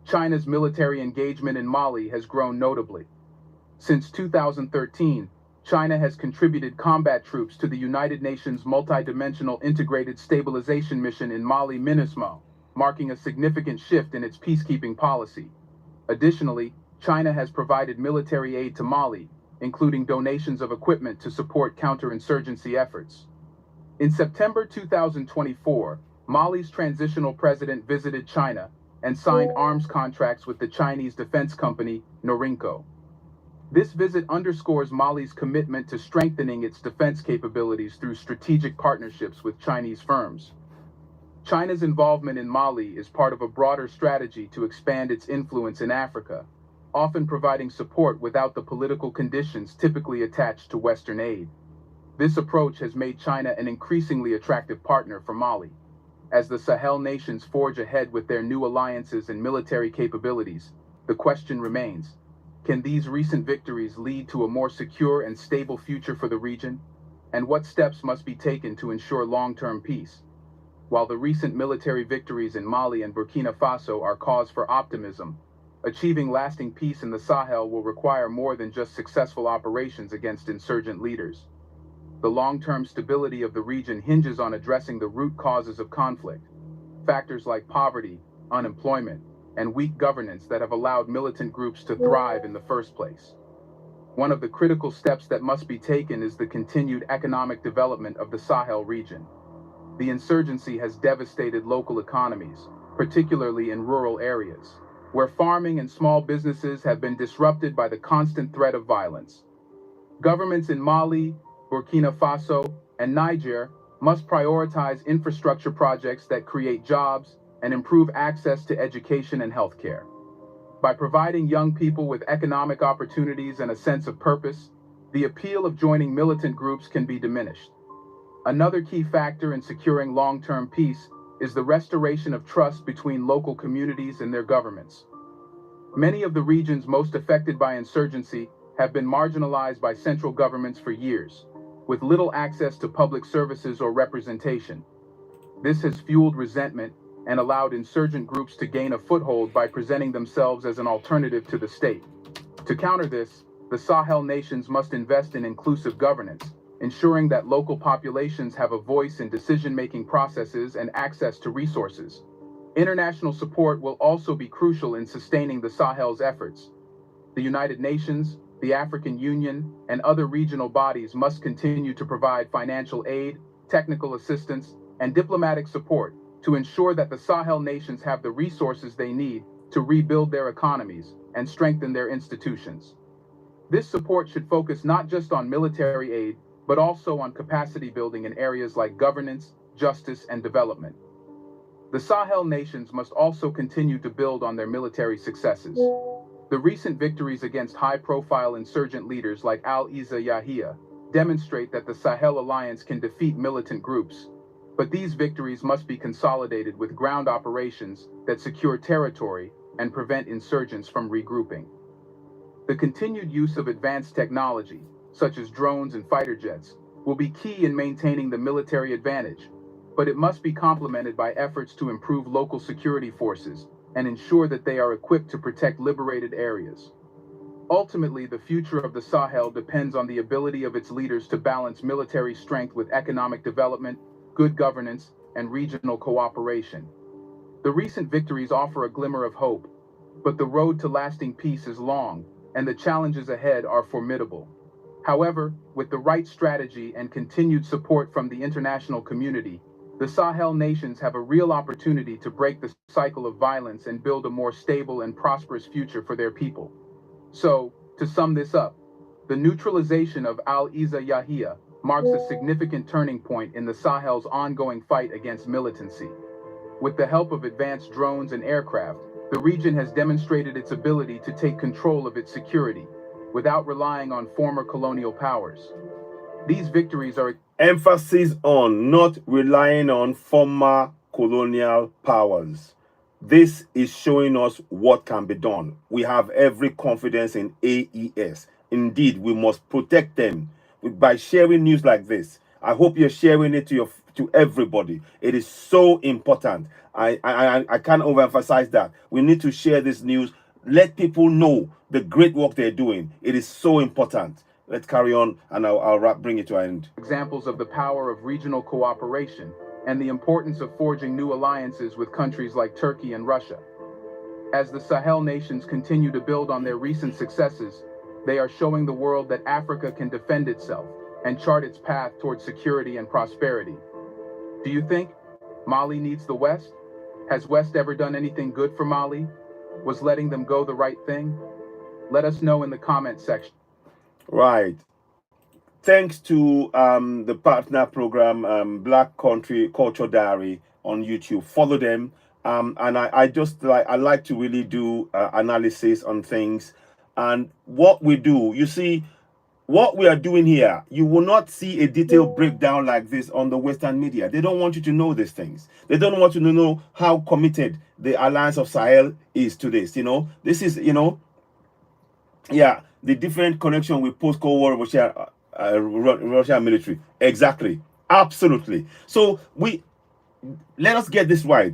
Speaker 2: China's military engagement in Mali has grown notably. Since 2013, China has contributed combat troops to the United Nations Multidimensional Integrated Stabilization Mission in Mali, MINUSMA, marking a significant shift in its peacekeeping policy. Additionally, China has provided military aid to Mali, including donations of equipment to support counterinsurgency efforts. In September 2024, Mali's transitional president visited China and signed arms contracts with the Chinese defense company, Norinco. This visit underscores Mali's commitment to strengthening its defense capabilities through strategic partnerships with Chinese firms. China's involvement in Mali is part of a broader strategy to expand its influence in Africa, often providing support without the political conditions typically attached to Western aid. This approach has made China an increasingly attractive partner for Mali. As the Sahel nations forge ahead with their new alliances and military capabilities, the question remains: can these recent victories lead to a more secure and stable future for the region? And what steps must be taken to ensure long-term peace? While the recent military victories in Mali and Burkina Faso are cause for optimism, achieving lasting peace in the Sahel will require more than just successful operations against insurgent leaders. The long-term stability of the region hinges on addressing the root causes of conflict, factors like poverty, unemployment, and weak governance that have allowed militant groups to thrive in the first place. One of the critical steps that must be taken is the continued economic development of the Sahel region. The insurgency has devastated local economies, particularly in rural areas, where farming and small businesses have been disrupted by the constant threat of violence. Governments in Mali, Burkina Faso, and Niger must prioritize infrastructure projects that create jobs and improve access to education and healthcare. By providing young people with economic opportunities and a sense of purpose, the appeal of joining militant groups can be diminished. Another key factor in securing long-term peace is the restoration of trust between local communities and their governments. Many of the regions most affected by insurgency have been marginalized by central governments for years, with little access to public services or representation. This has fueled resentment and allowed insurgent groups to gain a foothold by presenting themselves as an alternative to the state. To counter this, the Sahel nations must invest in inclusive governance, ensuring that local populations have a voice in decision-making processes and access to resources. International support will also be crucial in sustaining the Sahel's efforts. The United Nations, the African Union, and other regional bodies must continue to provide financial aid, technical assistance, and diplomatic support to ensure that the Sahel nations have the resources they need to rebuild their economies and strengthen their institutions. This support should focus not just on military aid, but also on capacity building in areas like governance, justice, and development. The Sahel nations must also continue to build on their military successes. The recent victories against high-profile insurgent leaders like Al-Isa Yahya demonstrate that the Sahel Alliance can defeat militant groups, but these victories must be consolidated with ground operations that secure territory and prevent insurgents from regrouping. The continued use of advanced technology, such as drones and fighter jets, will be key in maintaining the military advantage, but it must be complemented by efforts to improve local security forces and ensure that they are equipped to protect liberated areas. Ultimately, the future of the Sahel depends on the ability of its leaders to balance military strength with economic development, good governance, and regional cooperation. The recent victories offer a glimmer of hope, but the road to lasting peace is long, and the challenges ahead are formidable. However, with the right strategy and continued support from the international community, the Sahel nations have a real opportunity to break the cycle of violence and build a more stable and prosperous future for their people. So, to sum this up, the neutralization of Al-Isa Yahya marks a significant turning point in the Sahel's ongoing fight against militancy. With the help of advanced drones and aircraft, the region has demonstrated its ability to take control of its security without relying on former colonial powers. These victories are
Speaker 1: emphasis on not relying on former colonial powers. This is showing us what can be done. We have every confidence in AES. Indeed, we must protect them by sharing news like this. I hope you're sharing it to everybody. It is so important. I can't overemphasize that. We need to share this news. Let people know the great work they're doing. It is so important. Let's carry on, and I'll bring it to an end.
Speaker 2: Examples of the power of regional cooperation and the importance of forging new alliances with countries like Turkey and Russia. As the Sahel nations continue to build on their recent successes, they are showing the world that Africa can defend itself and chart its path towards security and prosperity. Do you think Mali needs the West? Has West ever done anything good for Mali? Was letting them go the right thing? Let us know in the comment section.
Speaker 1: Right. Thanks to the partner program, Black Country Culture Diary on YouTube. Follow them. And I like to really do analysis on things. And what we do, you see, what we are doing here, you will not see a detailed breakdown like this on the Western media. They don't want you to know these things. They don't want you to know how committed the Alliance of Sahel is to this. You know, this is, you know, yeah, the different connection with post-Cold War Russian military. Exactly. Absolutely. So let us get this right.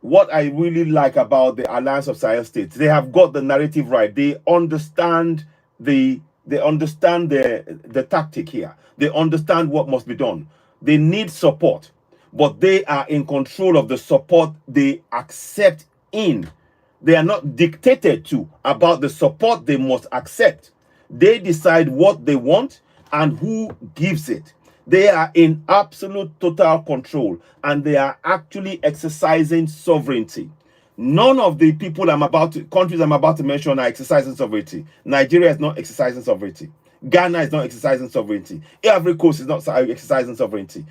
Speaker 1: What I really like about the Alliance of Sahel States, they have got the narrative right. They understand the tactic here. They understand what must be done. They need support, but they are in control of the support they accept in. They are not dictated to about the support they must accept. They decide what they want and who gives it. They are in absolute total control, and they are actually exercising sovereignty. None of the countries I'm about to mention are exercising sovereignty. Nigeria is not exercising sovereignty. Ghana is not exercising sovereignty. Ivory Coast is not exercising sovereignty.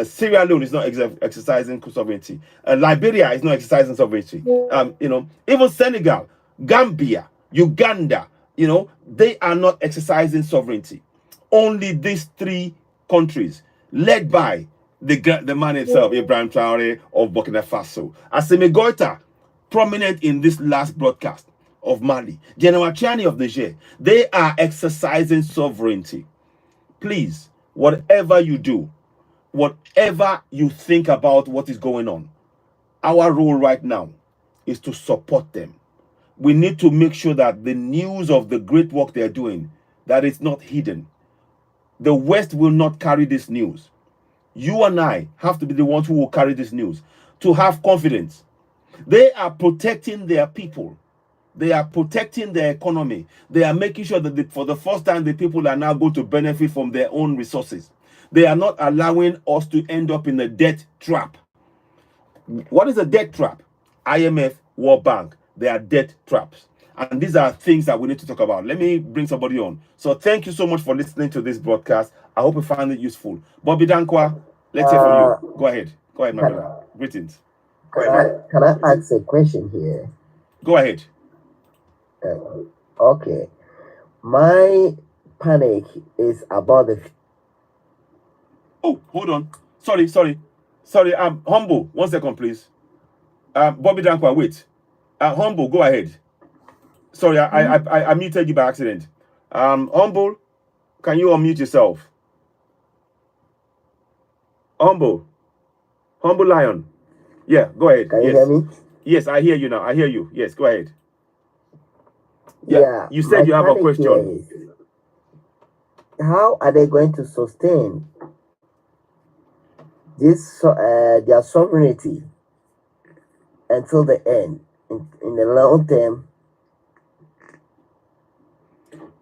Speaker 1: Sierra Leone is not exercising sovereignty. Liberia is not exercising sovereignty. You know, even Senegal, Gambia, Uganda, you know, they are not exercising sovereignty. Only these three countries, led by the man himself, Ibrahim Traore of Burkina Faso. Assimi Goïta, prominent in this last broadcast, of Mali. General Chani of Niger. They are exercising sovereignty. Please, whatever you do, whatever you think about what is going on, our role right now is to support them. We need to make sure that the news of the great work they're doing, that it's not hidden. The West will not carry this news. You and I have to be the ones who will carry this news, to have confidence. They are protecting their people. They are protecting their economy. They are making sure that for the first time, the people are now going to benefit from their own resources. They are not allowing us to end up in a debt trap. What is a debt trap? IMF, World Bank, they are debt traps. And these are things that we need to talk about. Let me bring somebody on. So thank you so much for listening to this broadcast. I hope you found it useful. Bobby Dankwa, let's hear from you. Go ahead. Go ahead, my brother. Greetings.
Speaker 21: Can I ask a question here?
Speaker 1: Go ahead.
Speaker 21: Okay. My panic is about the...
Speaker 1: Oh, hold on. Sorry. Humble, 1 second, please. Bobby Dankwa, wait. Humble, go ahead. Sorry, I muted you by accident. Humble, can you unmute yourself? Humble Lion. Yeah, go ahead.
Speaker 21: Can you hear me?
Speaker 1: Yes, I hear you now. I hear you. Yes, go ahead. Yeah, you said you have a question.
Speaker 21: How are they going to sustain this their sovereignty until the end in the long term?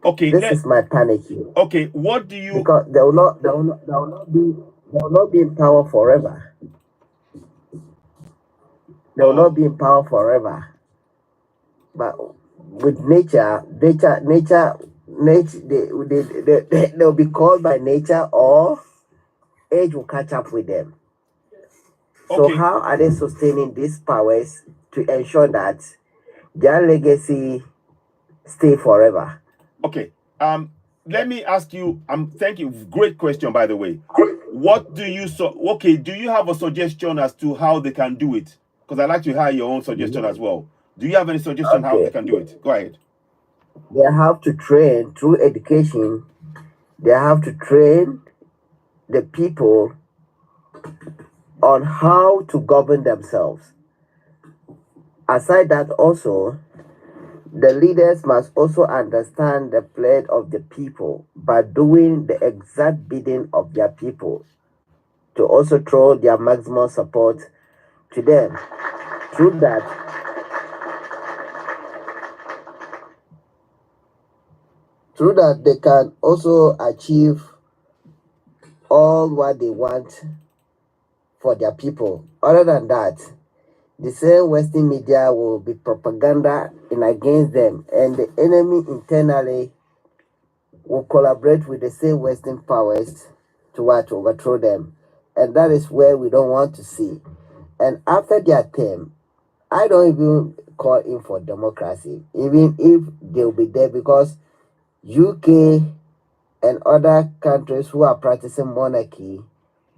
Speaker 1: Okay,
Speaker 21: This is my panic here.
Speaker 1: Okay, what do you?
Speaker 21: Because they will not be in power forever. They will not be in power forever. But with nature, they'll be called by nature, or age will catch up with them. So
Speaker 1: Okay.
Speaker 21: how are they sustaining these powers to ensure that their legacy stay forever?
Speaker 1: Okay. Let me ask you. Thank you. Great question, by the way. What do you Okay. Do you have a suggestion as to how they can do it? Because I'd like to hear your own suggestion as well. Do you have any suggestion how they can do it? Go ahead.
Speaker 21: They have to train through education. They have to train the people on how to govern themselves. Aside that, also, the leaders must also understand the plight of the people by doing the exact bidding of their people, to also throw their maximum support to them. Through that, they can also achieve all what they want for their people. Other than that, the same Western media will be propaganda in against them, and the enemy internally will collaborate with the same Western powers to overthrow them. And that is where we don't want to see. And after their term, I don't even call in for democracy, even if they'll be there, because UK and other countries who are practicing monarchy,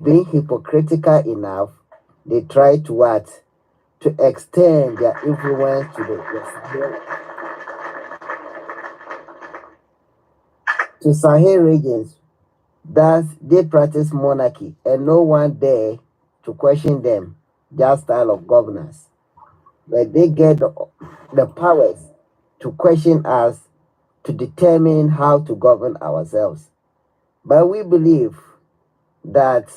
Speaker 21: being hypocritical enough, they try to extend their influence to Sahel regions. Thus, they practice monarchy, and no one dare to question them, their style of governance. But they get the powers to question us, to determine how to govern ourselves. But we believe that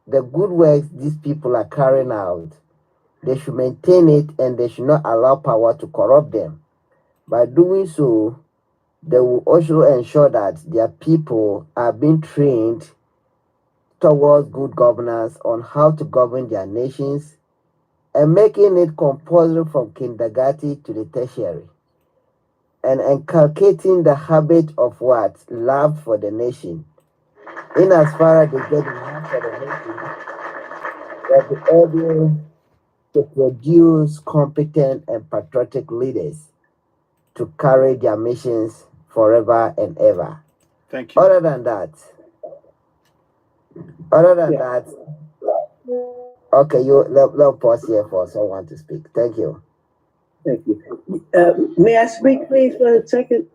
Speaker 21: the good works these people are carrying out, they should maintain it, and they should not allow power to corrupt them. By doing so, they will also ensure that their people are being trained towards good governance on how to govern their nations, and making it compulsory from kindergarten to the tertiary, and inculcating the habit of love for the nation. In as far as they get the love for the nation, they'll be able to produce competent and patriotic leaders to carry their missions forever and ever.
Speaker 1: Thank you.
Speaker 21: Other than that, okay, let pause here for someone to speak. Thank you.
Speaker 15: Thank you. May I speak, please, for a second?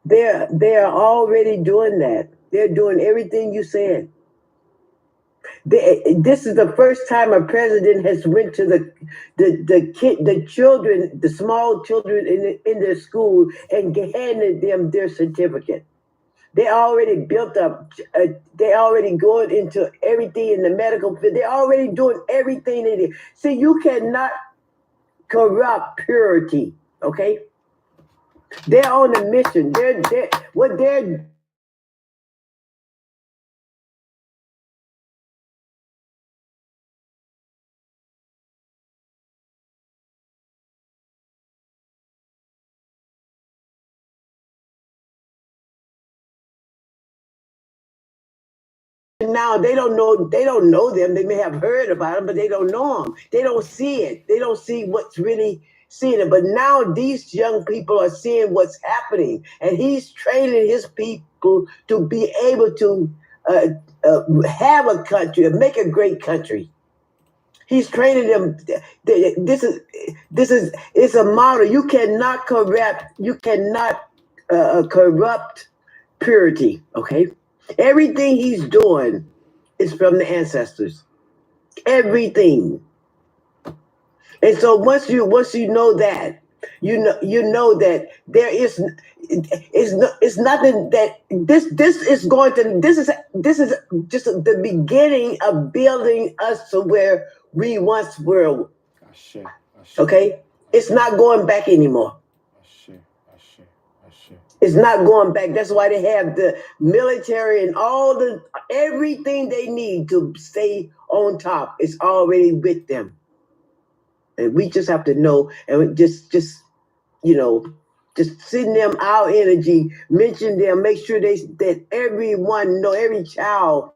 Speaker 15: They're already doing that. They're doing everything you said. This is the first time a president has went to the children, the small children in their school, and handed them their certificate. They already built up. They already going into everything in the medical field. They're already doing everything in it. See, you cannot corrupt purity. Okay, they're on a mission. They're now they don't know them. They may have heard about them, but they don't know them. They don't see it. They don't see what's really seeing it. But now these young people are seeing what's happening, and he's training his people to be able to have a country, make a great country. He's training them. This is it's a model. You cannot corrupt purity. Okay. Everything he's doing is from the ancestors. Everything. And so once you know that, you know that there is it's nothing that this is going to this is just the beginning of building us to where we once were. Okay? It's not going back anymore. It's not going back. That's why they have the military and all the everything they need to stay on top. It's already with them, and we just have to know and we just you know, just send them our energy, mention them, make sure that everyone know, every child.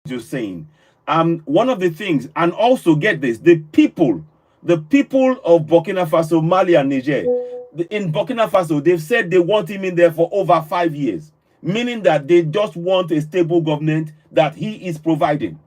Speaker 1: You're saying, one of the things, and also get this, the people of Burkina Faso, Mali, and Niger, in Burkina Faso, they've said they want him in there for over 5 years, meaning that they just want a stable government that he is providing,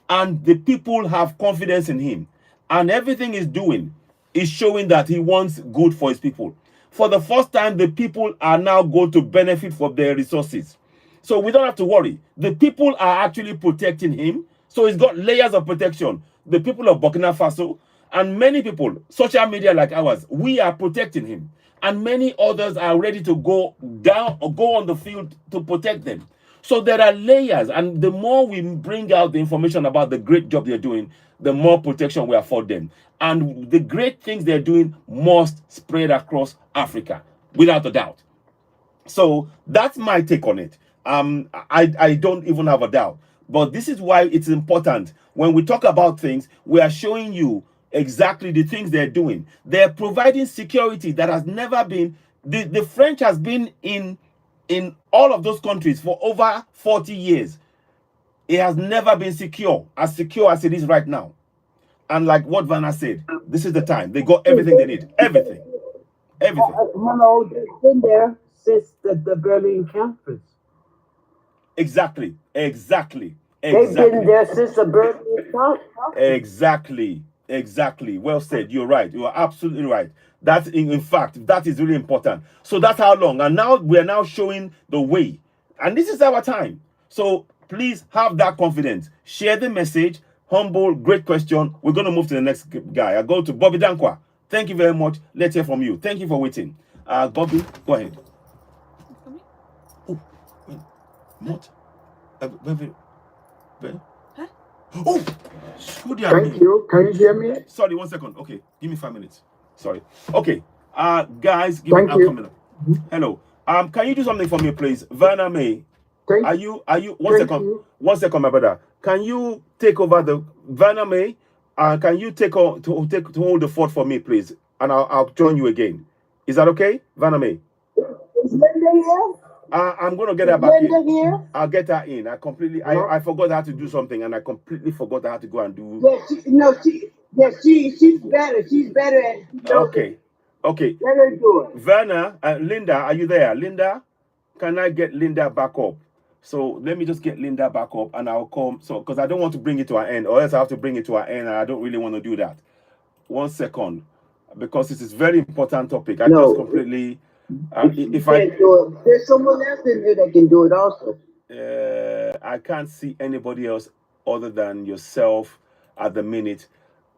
Speaker 1: and the people have confidence in him, and everything he's doing is showing that he wants good for his people. For the first time, the people are now going to benefit from their resources. So we don't have to worry. The people are actually protecting him. So he's got layers of protection. The people of Burkina Faso and many people, social media like ours, we are protecting him. And many others are ready to go down or go on the field to protect them. So there are layers. And the more we bring out the information about the great job they're doing, the more protection we afford them. And the great things they're doing must spread across Africa, without a doubt. So that's my take on it. I don't even have a doubt. But this is why it's important. When we talk about things, we are showing you exactly the things they're doing. They're providing security that has never been. The French has been in all of those countries for over 40 years. It has never been secure as it is right now. And like what Vanna said, this is the time. They got everything they need. Everything. Everything.
Speaker 8: Hello, they've been there since the Berlin campus.
Speaker 1: Exactly. Exactly.
Speaker 8: They've been there since the Berlin campus.
Speaker 1: Exactly. Well said. You're right. You are absolutely right. That's in fact, that is really important. So that's how long. And now we're now showing the way. And this is our time. So please have that confidence. Share the message. Humble, great question. We're going to move to the next guy. I go to Bobby Dankwa. Thank you very much. Let's hear from you. Thank you for waiting. Bobby, go ahead. Oh, wait. What?
Speaker 22: Huh?
Speaker 1: Oh,
Speaker 14: thank you. Can you hear me?
Speaker 1: Sorry, 1 second. Okay, give me 5 minutes. Sorry. Okay, guys, give me. Coming up. Hello. Can you do something for me, please, Vanna May? Are you? 1 second. 1 second, my brother. Can you take over the Vanna May? Can you take to hold the fort for me, please? And I'll join you again. Is that okay, Vanna May?
Speaker 8: Is Linda here?
Speaker 1: I'm gonna get her back
Speaker 8: Linda
Speaker 1: in.
Speaker 8: Here?
Speaker 1: I'll get her in. I forgot how to do something, and I completely forgot how to go and do.
Speaker 8: She's better. She's better at.
Speaker 1: Okay.
Speaker 8: Let her do it.
Speaker 1: Vanna, Linda, are you there? Linda, can I get Linda back up? So let me just get Linda back up, and I'll come. So because I don't want to bring it to an end, or else I have to bring it to an end, and I don't really want to do that. 1 second, because this is very important topic. I just completely. If I
Speaker 8: can't do it, there's someone else in here that can do it also.
Speaker 1: I can't see anybody else other than yourself at the minute.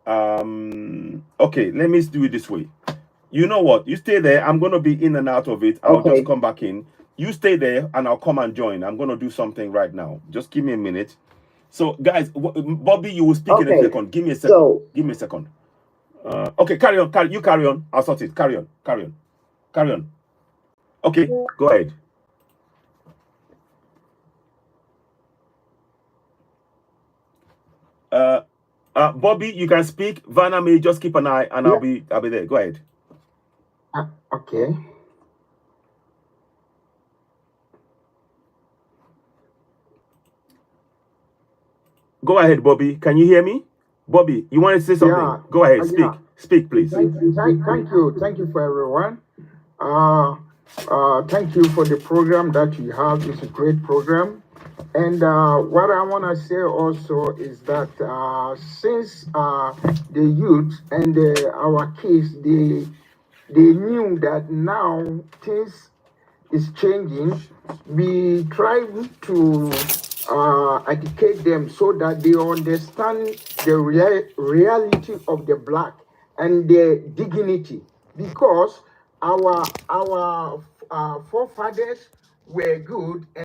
Speaker 1: Okay, let me do it this way. You know what? You stay there. I'm gonna be in and out of it. I'll just come back in. You stay there, and I'll come and join. I'm gonna do something right now. Just give me a minute. So, guys, Bobby, you will speak in a second. Give me a second. Give me a second. Okay, carry on. You carry on. I'll sort it. Carry on. Okay, go ahead. Bobby, you can speak. Vanna may just keep an eye, and I'll be there. Go ahead.
Speaker 14: Okay.
Speaker 1: Go ahead, Bobby. Can you hear me? Bobby, you want to say something?
Speaker 14: Yeah.
Speaker 1: Go ahead. Speak. Speak, please.
Speaker 14: Thank you. Thank you for everyone. Thank you for the program that you have. It's a great program. And what I want to say also is that since the youth and our kids, they knew that now things is changing, we try to educate them so that they understand the reality of the black and their dignity. because our forefathers were good.